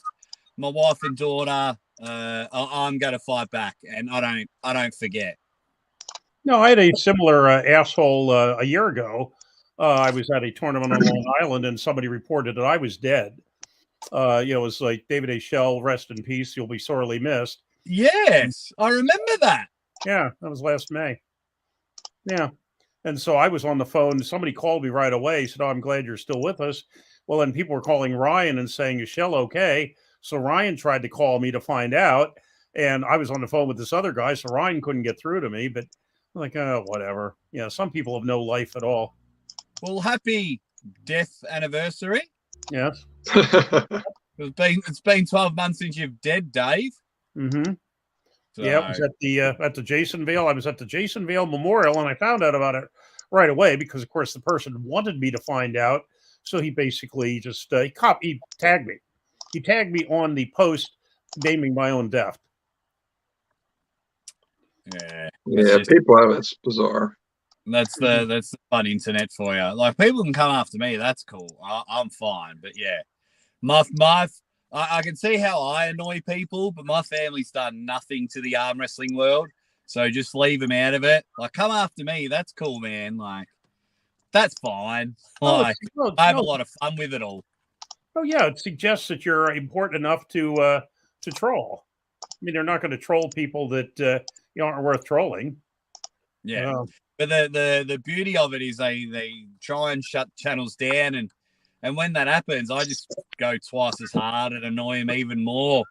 Speaker 16: my wife and daughter, I'm going to fight back, and I don't forget.
Speaker 2: No, I had a similar asshole a year ago. I was at a tournament on Long Island, and somebody reported that I was dead. It was like, David A. Shell, rest in peace. You'll be sorely missed.
Speaker 16: Yes, I remember that.
Speaker 2: Yeah, that was last May. Yeah. And so I was on the phone. Somebody called me right away, said, "Oh, I'm glad you're still with us." Well, then people were calling Ryan and saying, "Is Shell okay?" So Ryan tried to call me to find out. And I was on the phone with this other guy, so Ryan couldn't get through to me. But I'm like, oh, whatever. Yeah, some people have no life at all.
Speaker 16: Well, happy death anniversary.
Speaker 2: Yes.
Speaker 16: It's been 12 months since you've dead, Dave.
Speaker 2: Mm-hmm.
Speaker 16: So,
Speaker 2: yeah, it was at the Jason Vale. I was at the Jason Vale Memorial, and I found out about it right away because, of course, the person wanted me to find out. So he basically just he tagged me. He tagged me on the post naming my own death.
Speaker 16: Yeah,
Speaker 14: people have it's bizarre.
Speaker 16: That's the fun internet for you. Like, people can come after me. That's cool. I'm fine. But yeah, I can see how I annoy people, but my family's done nothing to the arm wrestling world. So just leave them out of it. Like, come after me. That's cool, man. Like, that's fine. Like, I have a lot of fun with it all.
Speaker 2: Oh yeah, it suggests that you're important enough to troll. I mean, they're not going to troll people that aren't worth trolling.
Speaker 16: Yeah, but the beauty of it is they try and shut channels down, and when that happens, I just go twice as hard and annoy them even more.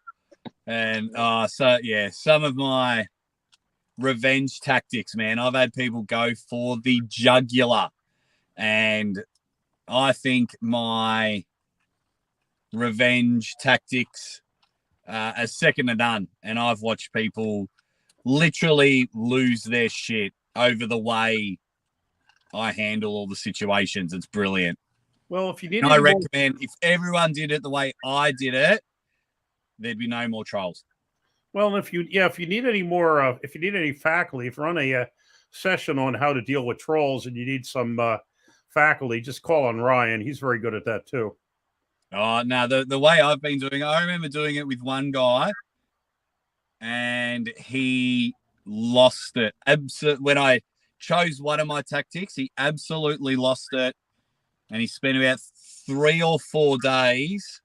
Speaker 16: And so yeah, some of my revenge tactics, man, I've had people go for the jugular, and I think my revenge tactics are second to none. And I've watched people literally lose their shit over the way I handle all the situations. It's brilliant.
Speaker 2: Well, if you need,
Speaker 16: I recommend if everyone did it the way I did it, there'd be no more trolls.
Speaker 2: Well, if you need any more, if you need any faculty, if you're on a session on how to deal with trolls and you need some faculty, just call on Ryan. He's very good at that too.
Speaker 16: Oh no, the way I've been doing it, I remember doing it with one guy, and he lost it. When I chose one of my tactics, he absolutely lost it, and he spent about 3 or 4 days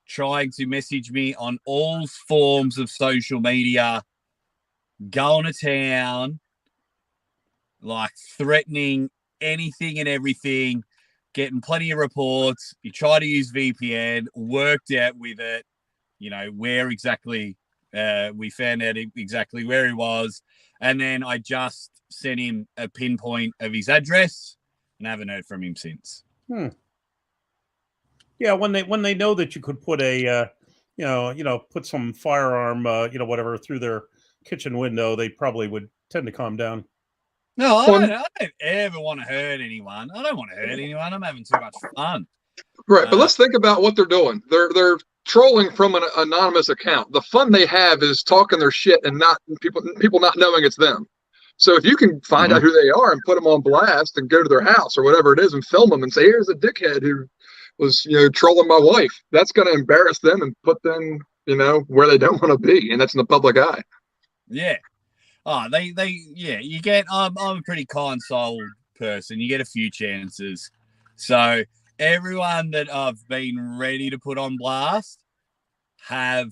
Speaker 16: trying to message me on all forms of social media, going to town, like threatening anything and everything, getting plenty of reports. He tried to use VPN, worked out with it, where exactly we found out exactly where he was. And then I just sent him a pinpoint of his address and haven't heard from him since.
Speaker 2: Yeah, when they know that you could put a put some firearm whatever through their kitchen window, they probably would tend to calm down.
Speaker 16: No, I don't ever want to hurt anyone. I don't want to hurt anyone. I'm having too much fun.
Speaker 14: Right, but let's think about what they're doing. They're trolling from an anonymous account. The fun they have is talking their shit and not people not knowing it's them. So if you can find out who they are and put them on blast and go to their house or whatever it is and film them and say, "Here's a dickhead who was trolling my wife," that's going to embarrass them and put them where they don't want to be, and that's in the public eye.
Speaker 16: Yeah. Oh, you get. I'm a pretty kind-souled person. You get a few chances. So everyone that I've been ready to put on blast have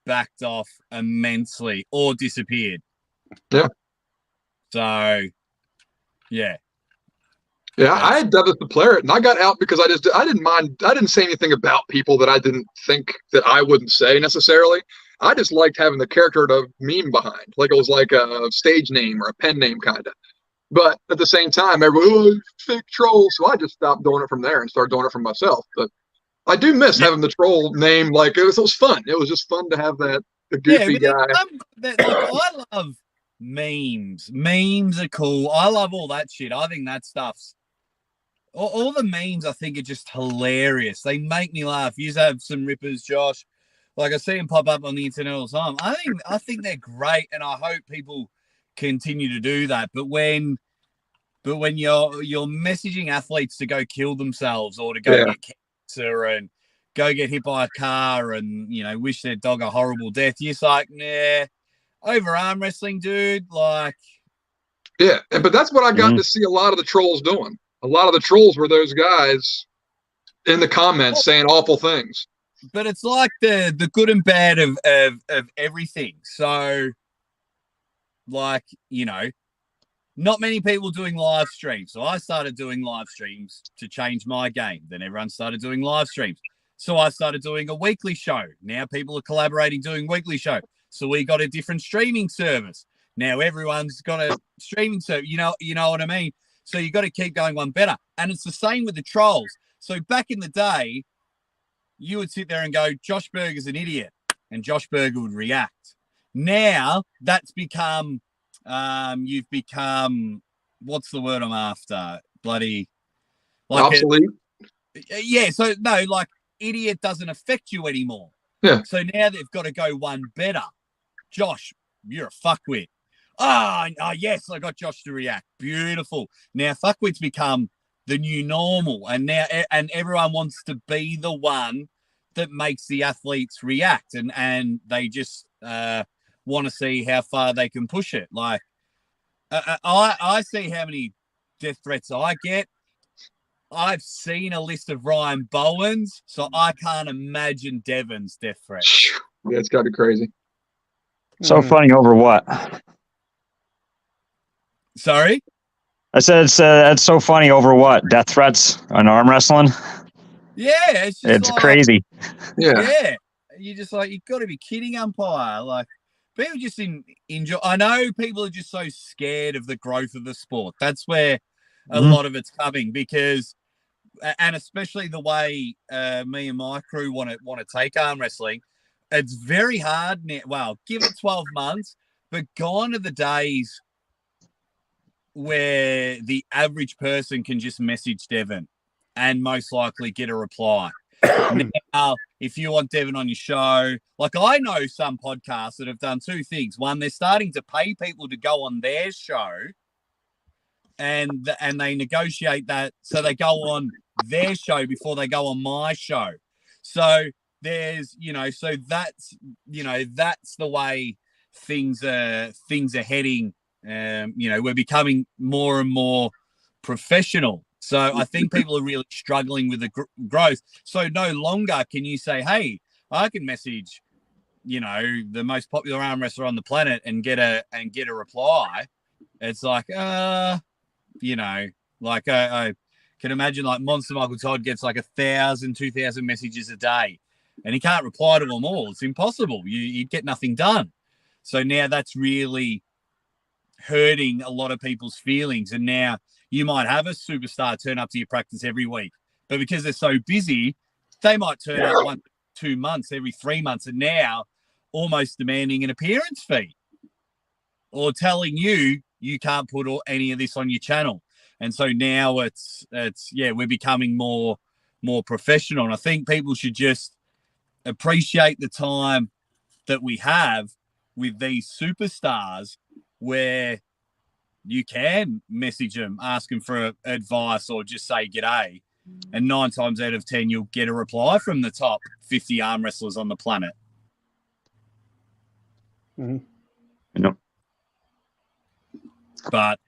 Speaker 16: backed off immensely or disappeared.
Speaker 14: Yeah.
Speaker 16: So, yeah.
Speaker 14: Yeah, I had Devon Larratt, and I got out because I didn't mind. I didn't say anything about people that I didn't think that I wouldn't say necessarily. I just liked having the character to meme behind, like it was like a stage name or a pen name kind of. But at the same time, everyone, fake troll. So I just stopped doing it from there and started doing it for myself. But I do miss having the troll name. Like it was fun. It was just fun to have the goofy guy.
Speaker 16: I love memes. Memes are cool. I love all that shit. I think that stuff's all the memes. I think are just hilarious. They make me laugh. You have some rippers, Josh. Like I see them pop up on the internet all the time. I think they're great, and I hope people continue to do that. But when you're messaging athletes to go kill themselves or to go get cancer and go get hit by a car and wish their dog a horrible death, you're like, nah, over arm wrestling, dude. Like,
Speaker 14: yeah, but that's what I got to see a lot of the trolls doing. A lot of the trolls were those guys in the comments saying awful things.
Speaker 16: But it's like the good and bad of everything. So, like, not many people doing live streams. So I started doing live streams to change my game. Then everyone started doing live streams. So I started doing a weekly show. Now people are collaborating doing weekly show. So we got a different streaming service. Now everyone's got a streaming service. You know what I mean? So you got to keep going one better. And it's the same with the trolls. So back in the day, you would sit there and go, Josh Berger's an idiot. And Josh Berger would react. Now that's become, you've become, what's the word I'm after? Bloody. Like
Speaker 14: obsolete?
Speaker 16: Yeah. So no, like idiot doesn't affect you anymore.
Speaker 14: Yeah.
Speaker 16: So now they've got to go one better. Josh, you're a fuckwit. Oh, yes, I got Josh to react. Beautiful. Now fuckwits become the new normal, and everyone wants to be the one that makes the athletes react, and they just want to see how far they can push it. Like I see how many death threats I get. I've seen a list of Ryan Bowen's, so I can't imagine Devon's death threats.
Speaker 14: Yeah, it's got to be crazy.
Speaker 3: So funny over what?
Speaker 16: Sorry?
Speaker 3: I said it's so funny over what? Death threats on arm wrestling?
Speaker 16: Yeah, it's like,
Speaker 3: crazy.
Speaker 16: Yeah. You're just like, you've got to be kidding, umpire. Like, people just enjoy. I know people are just so scared of the growth of the sport. That's where a lot of it's coming, because, and especially the way me and my crew want to take arm wrestling, it's very hard now. Well, give it 12 months, but gone are the days where the average person can just message Devon and most likely get a reply. Now, if you want Devon on your show, like I know some podcasts that have done two things. One, they're starting to pay people to go on their show, and they negotiate that so they go on their show before they go on my show. So there's, so that's the way things are heading. We're becoming more and more professional. So I think people are really struggling with the growth. So no longer can you say, hey, I can message, the most popular arm wrestler on the planet and get a reply. It's like, I can imagine like Monster Michael Todd gets like 1,000, 2,000 messages a day, and he can't reply to them all. It's impossible. You'd get nothing done. So now that's really hurting a lot of people's feelings. And now you might have a superstar turn up to your practice every week, but because they're so busy, they might turn up 1, 2 months, every 3 months, and now almost demanding an appearance fee or telling you can't put any of this on your channel. And so now it's we're becoming more professional. And I think people should just appreciate the time that we have with these superstars, where you can message them, ask them for advice, or just say g'day. And 9 times out of 10, you'll get a reply from the top 50 arm wrestlers on the planet. But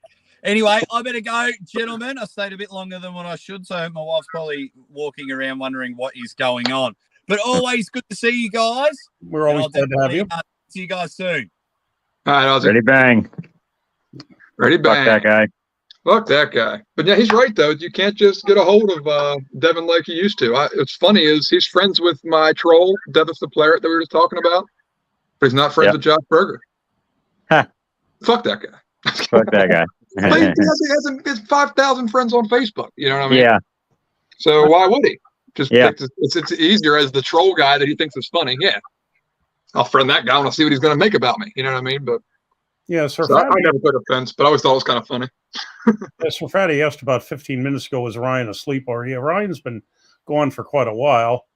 Speaker 16: anyway, I better go, gentlemen. I stayed a bit longer than what I should, so my wife's probably walking around wondering what is going on. But always good to see you guys.
Speaker 2: We're always glad to have you.
Speaker 16: See you guys soon.
Speaker 14: All right,
Speaker 3: Ready bang.
Speaker 14: Ready bang.
Speaker 3: Fuck that guy.
Speaker 14: Fuck that guy. But yeah, he's right though. You can't just get a hold of Devon like you used to. It's funny is he's friends with my troll, Devon Larratt that we were just talking about, but he's not friends with Josh Berger.
Speaker 3: Huh.
Speaker 14: Fuck that guy.
Speaker 3: Fuck that guy.
Speaker 14: he has 5,000 friends on Facebook. You know what I mean?
Speaker 3: Yeah.
Speaker 14: So why would he? Just it's easier as the troll guy that he thinks is funny. Yeah, I'll friend that guy. I want to see what he's going to make about me. You know what I mean? But
Speaker 2: yeah, Sir
Speaker 14: so I never took offense, but I always thought it was kind of funny.
Speaker 2: Sir Fatty asked about 15 minutes ago, was Ryan asleep? Or yeah, Ryan's been gone for quite a while,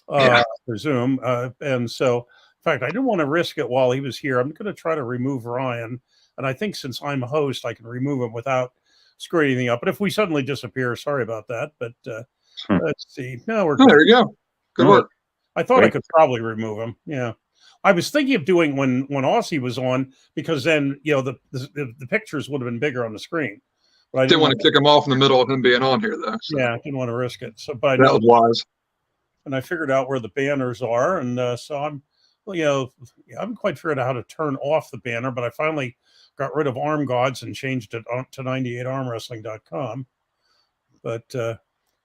Speaker 2: I presume. And so, in fact, I didn't want to risk it while he was here. I'm going to try to remove Ryan. And I think since I'm a host, I can remove him without screwing anything up. But if we suddenly disappear, sorry about that. But let's see. No, we're good.
Speaker 14: There you go. Good work.
Speaker 2: I thought I could probably remove him. Yeah. I was thinking of doing when Aussie was on, because then, you know, the pictures would have been bigger on the screen. But I
Speaker 14: didn't want to kick him off in the middle of him being on here, though. So.
Speaker 2: Yeah, I didn't want to risk it. So, but
Speaker 14: that was wise.
Speaker 2: And I figured out where the banners are. And so I'm, well, you know, I haven't quite figured out how to turn off the banner, but I finally got rid of Arm Gods and changed it to 98armwrestling.com. But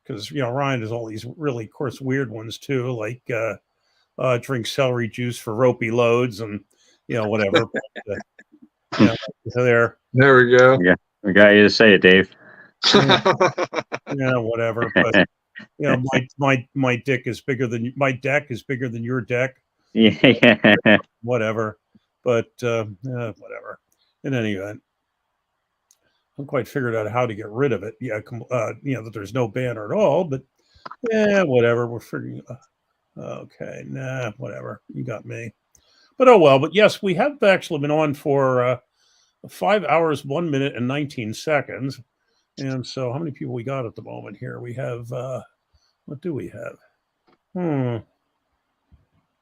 Speaker 2: because, you know, Ryan has all these really, of course, weird ones too, like drink celery juice for ropey loads and, you know, whatever. But, you know, so there
Speaker 14: we go.
Speaker 3: Yeah, we got you to say it, Dave.
Speaker 2: Yeah, whatever. But, you know, my dick is bigger than my deck is bigger than your deck.
Speaker 3: Yeah.
Speaker 2: Whatever. But whatever. In any event, I'm quite figured out how to get rid of it. Yeah, you know, that there's no banner at all, but yeah, whatever. We're figuring. Okay, nah, whatever. You got me. But oh well. But yes, we have actually been on for 5 hours, 1 minute, and 19 seconds. And so, how many people we got at the moment here? We have. What do we have?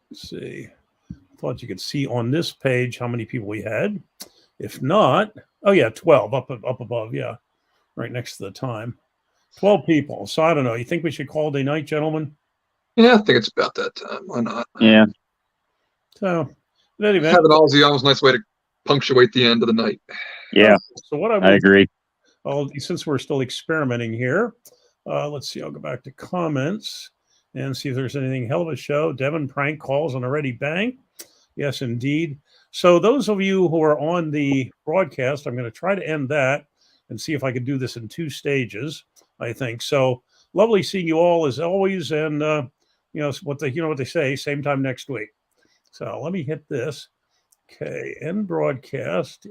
Speaker 2: Let's see. Thought you could see on this page how many people we had. If not, oh yeah, 12 up above, yeah, right next to the time. 12 people. So I don't know. You think we should call it a night, gentlemen?
Speaker 14: Yeah, I think it's about that time. Why not?
Speaker 3: Yeah.
Speaker 2: So, in any event,
Speaker 14: having Aussie on was a nice way to punctuate the end of the night.
Speaker 3: Yeah.
Speaker 2: So what
Speaker 3: I agree.
Speaker 2: Since we're still experimenting here, let's see. I'll go back to comments and see if there's anything. Hell of a show. Devon prank calls on Already Bang. Yes, indeed. So those of you who are on the broadcast, I'm going to try to end that and see if I can do this in 2 stages, I think. So lovely seeing you all as always. And, you know what they say, same time next week. So let me hit this. Okay. End broadcast.